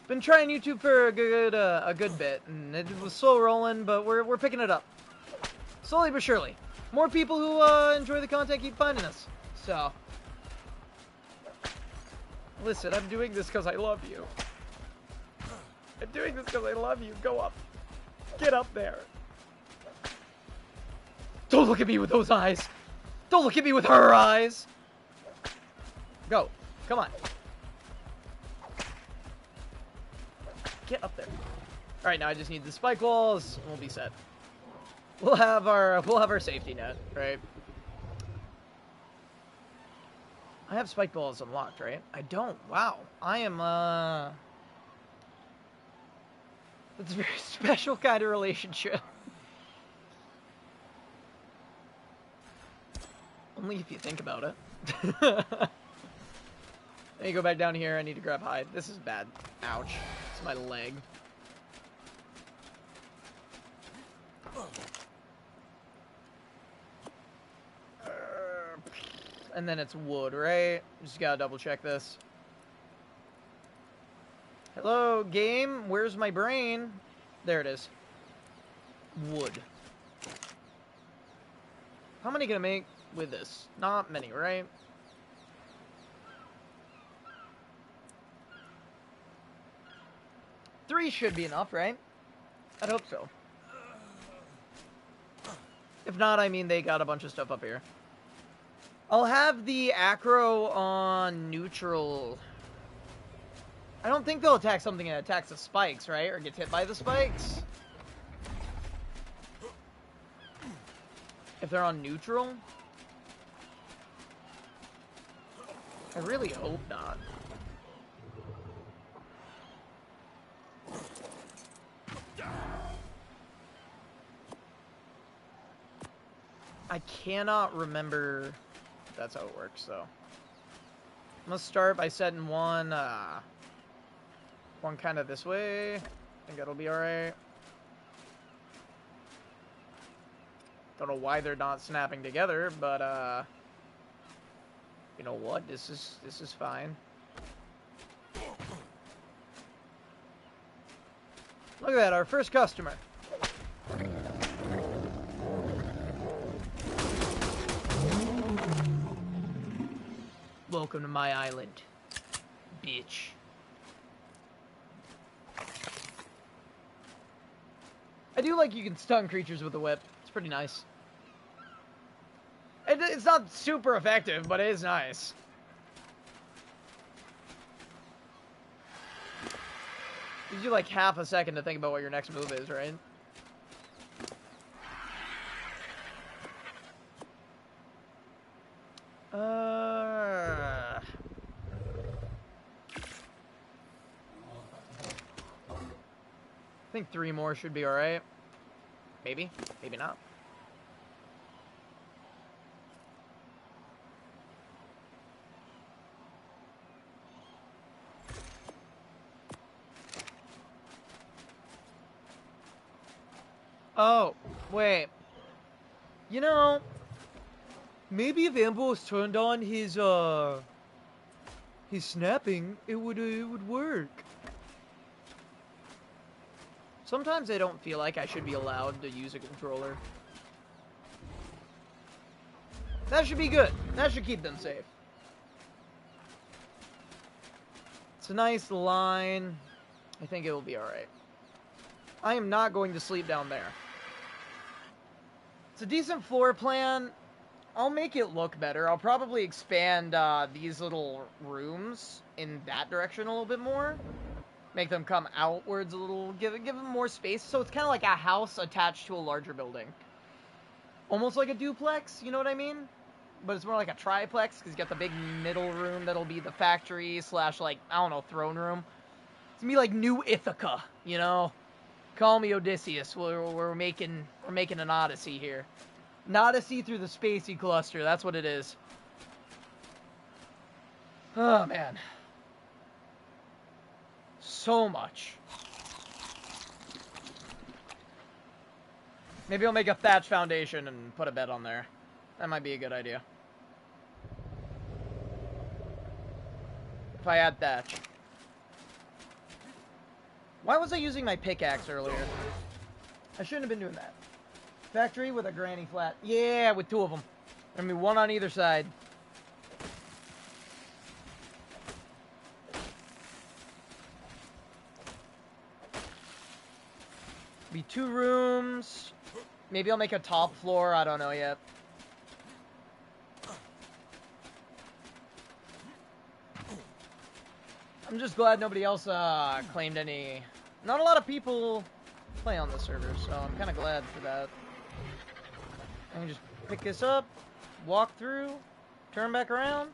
been trying YouTube for a good bit, and it was slow rolling, but we're picking it up. Slowly but surely. More people who enjoy the content keep finding us. So, listen, I'm doing this because I love you. I'm doing this because I love you. Go up. Get up there. Don't look at me with those eyes. Don't look at me with her eyes. Go. Come on. Get up there. All right, now I just need the spike walls, and we'll be set. We'll have our safety net, right? I have spike balls unlocked, right? I don't. Wow. I am that's a very special kind of relationship. Only if you think about it. Let me go back down here. I need to grab hide. This is bad. Ouch. It's my leg. And then it's wood, right? Just gotta double check this. Hello, game? Where's my brain? There it is. Wood. How many gonna make with this? Not many, right? Three should be enough, right? I'd hope so. If not, I mean, they got a bunch of stuff up here. I'll have the acro on neutral. I don't think they'll attack something that attacks the spikes, right? Or gets hit by the spikes. If they're on neutral. I really hope not. I cannot remember if that's how it works, though. I'm gonna start by setting one kind of this way. I think that'll be alright. Don't know why they're not snapping together, but you know what? This is fine. Look at that, our first customer. Welcome to my island, bitch. I do like you can stun creatures with a whip. It's pretty nice. It's not super effective, but it is nice. Gives you like half a second to think about what your next move is, right? I think 3 more should be alright. Maybe. Maybe not. Oh, wait. You know, maybe if Ambrose turned on his snapping, it would work. Sometimes I don't feel like I should be allowed to use a controller. That should be good. That should keep them safe. It's a nice line. I think it will be alright. I am not going to sleep down there. It's a decent floor plan. I'll make it look better. I'll probably expand these little rooms in that direction a little bit more. Make them come outwards a little. Give them more space. So it's kind of like a house attached to a larger building. Almost like a duplex, you know what I mean? But it's more like a triplex, because you got the big middle room that'll be the factory / like, I don't know, throne room. It's gonna be like New Ithaca, you know? Call me Odysseus. We're making an odyssey here. An odyssey through the Spacey cluster. That's what it is. Oh, man. So much. Maybe I'll make a thatch foundation and put a bed on there. That might be a good idea. If I add thatch. Why was I using my pickaxe earlier? I shouldn't have been doing that. Factory with a granny flat. Yeah, with 2 of them. I mean, 1 on either side. Be 2 rooms. Maybe I'll make a top floor. I don't know yet. I'm just glad nobody else claimed any. Not a lot of people play on this server, so I'm kind of glad for that. I can just pick this up, walk through, turn back around.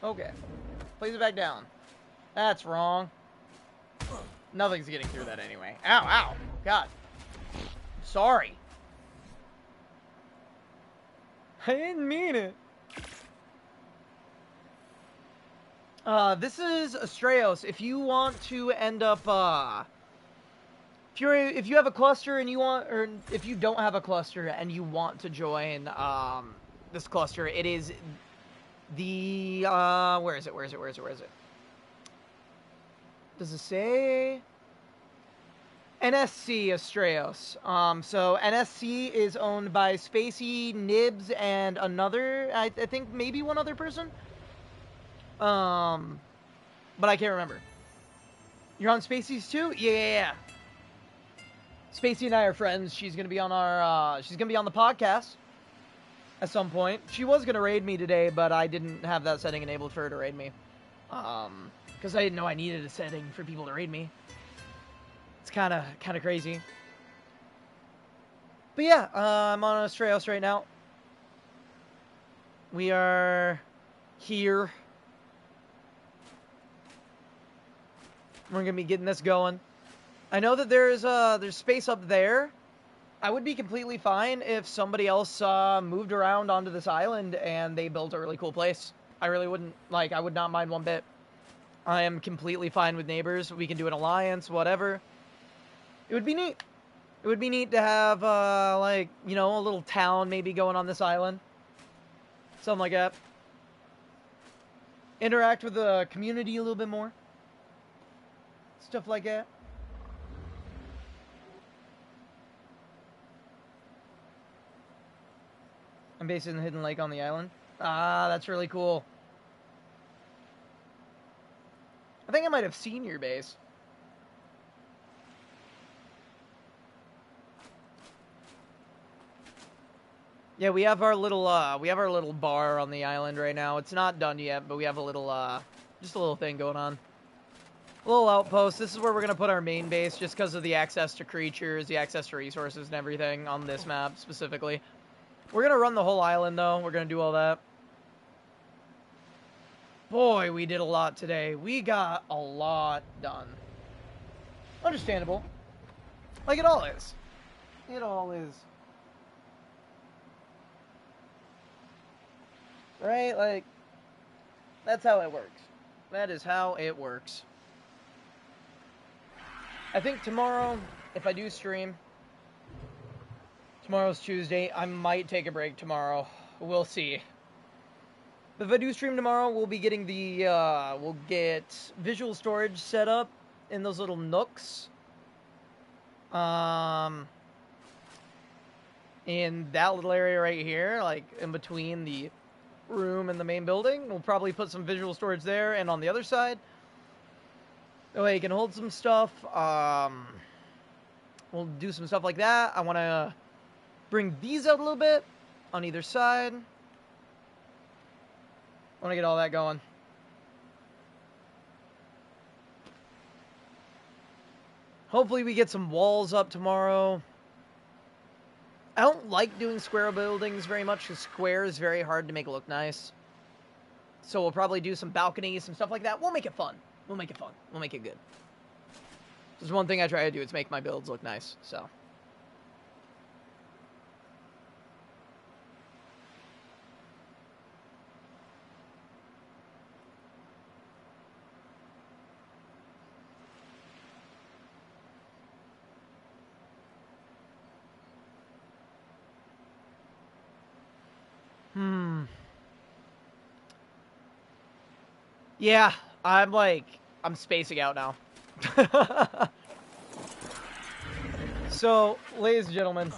Okay. Place it back down. That's wrong. Nothing's getting through that anyway. Ow, ow. God. Sorry. I didn't mean it. This is Astraeos. If you want to end up, if you have a cluster and you want, or if you don't have a cluster and you want to join, this cluster, it is the, where is it? Does it say? NSC Astraeos. So NSC is owned by Spacey, Nibs, and another, I think maybe one other person. But I can't remember. You're on Spacey's too? Yeah. Spacey and I are friends. She's gonna be on our, she's gonna be on the podcast at some point. She was gonna raid me today, but I didn't have that setting enabled for her to raid me. Because I didn't know I needed a setting for people to raid me. It's kind of crazy. But yeah, I'm on Astraeos right now. We are here. We're gonna be getting this going. I know that there's space up there. I would be completely fine if somebody else moved around onto this island and they built a really cool place. I really wouldn't, like, I would not mind one bit. I am completely fine with neighbors. We can do an alliance, whatever. It would be neat. It would be neat to have, like, you know, a little town maybe going on this island. Something like that. Interact with the community a little bit more. Stuff like that. I'm based in the hidden lake on the island. Ah, that's really cool. I think I might have seen your base. Yeah, we have our little bar on the island right now. It's not done yet, but we have a little just a little thing going on. A little outpost. This is where we're gonna put our main base, just because of the access to creatures, the access to resources, and everything on this map specifically. We're gonna run the whole island though. We're gonna do all that. Boy, we did a lot today. We got a lot done. Understandable. Like it all is. It all is. Right? Like, that's how it works. That is how it works. I think tomorrow, if I do stream, tomorrow's Tuesday, I might take a break tomorrow. We'll see. But if I do stream tomorrow, we'll be getting the, we'll get visual storage set up in those little nooks. In that little area right here, like in between the room and the main building. We'll probably put some visual storage there and on the other side. That way you can hold some stuff. We'll do some stuff like that. I want to bring these out a little bit on either side. I want to get all that going. Hopefully we get some walls up tomorrow. I don't like doing square buildings very much because square is very hard to make look nice. So we'll probably do some balconies, some stuff like that. We'll make it fun. We'll make it fun. We'll make it good. There's one thing I try to do is make my builds look nice, so. Yeah, I'm spacing out now. So, ladies and gentlemen,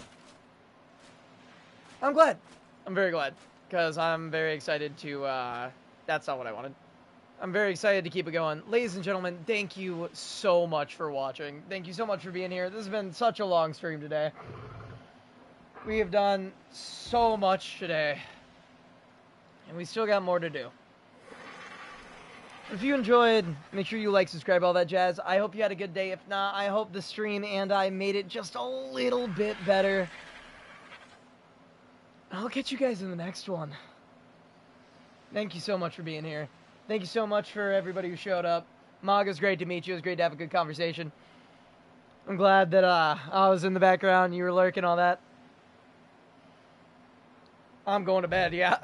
I'm glad. I'm very glad. Because I'm very excited to, that's not what I wanted. I'm very excited to keep it going. Ladies and gentlemen, thank you so much for watching. Thank you so much for being here. This has been such a long stream today. We have done so much today. And we still got more to do. If you enjoyed, make sure you like, subscribe, all that jazz. I hope you had a good day. If not, I hope the stream and I made it just a little bit better. I'll catch you guys in the next one. Thank you so much for being here. Thank you so much for everybody who showed up. Mog, it was great to meet you. It was great to have a good conversation. I'm glad that I was in the background, you were lurking, all that. I'm going to bed, yeah.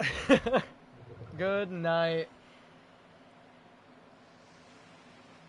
Good night.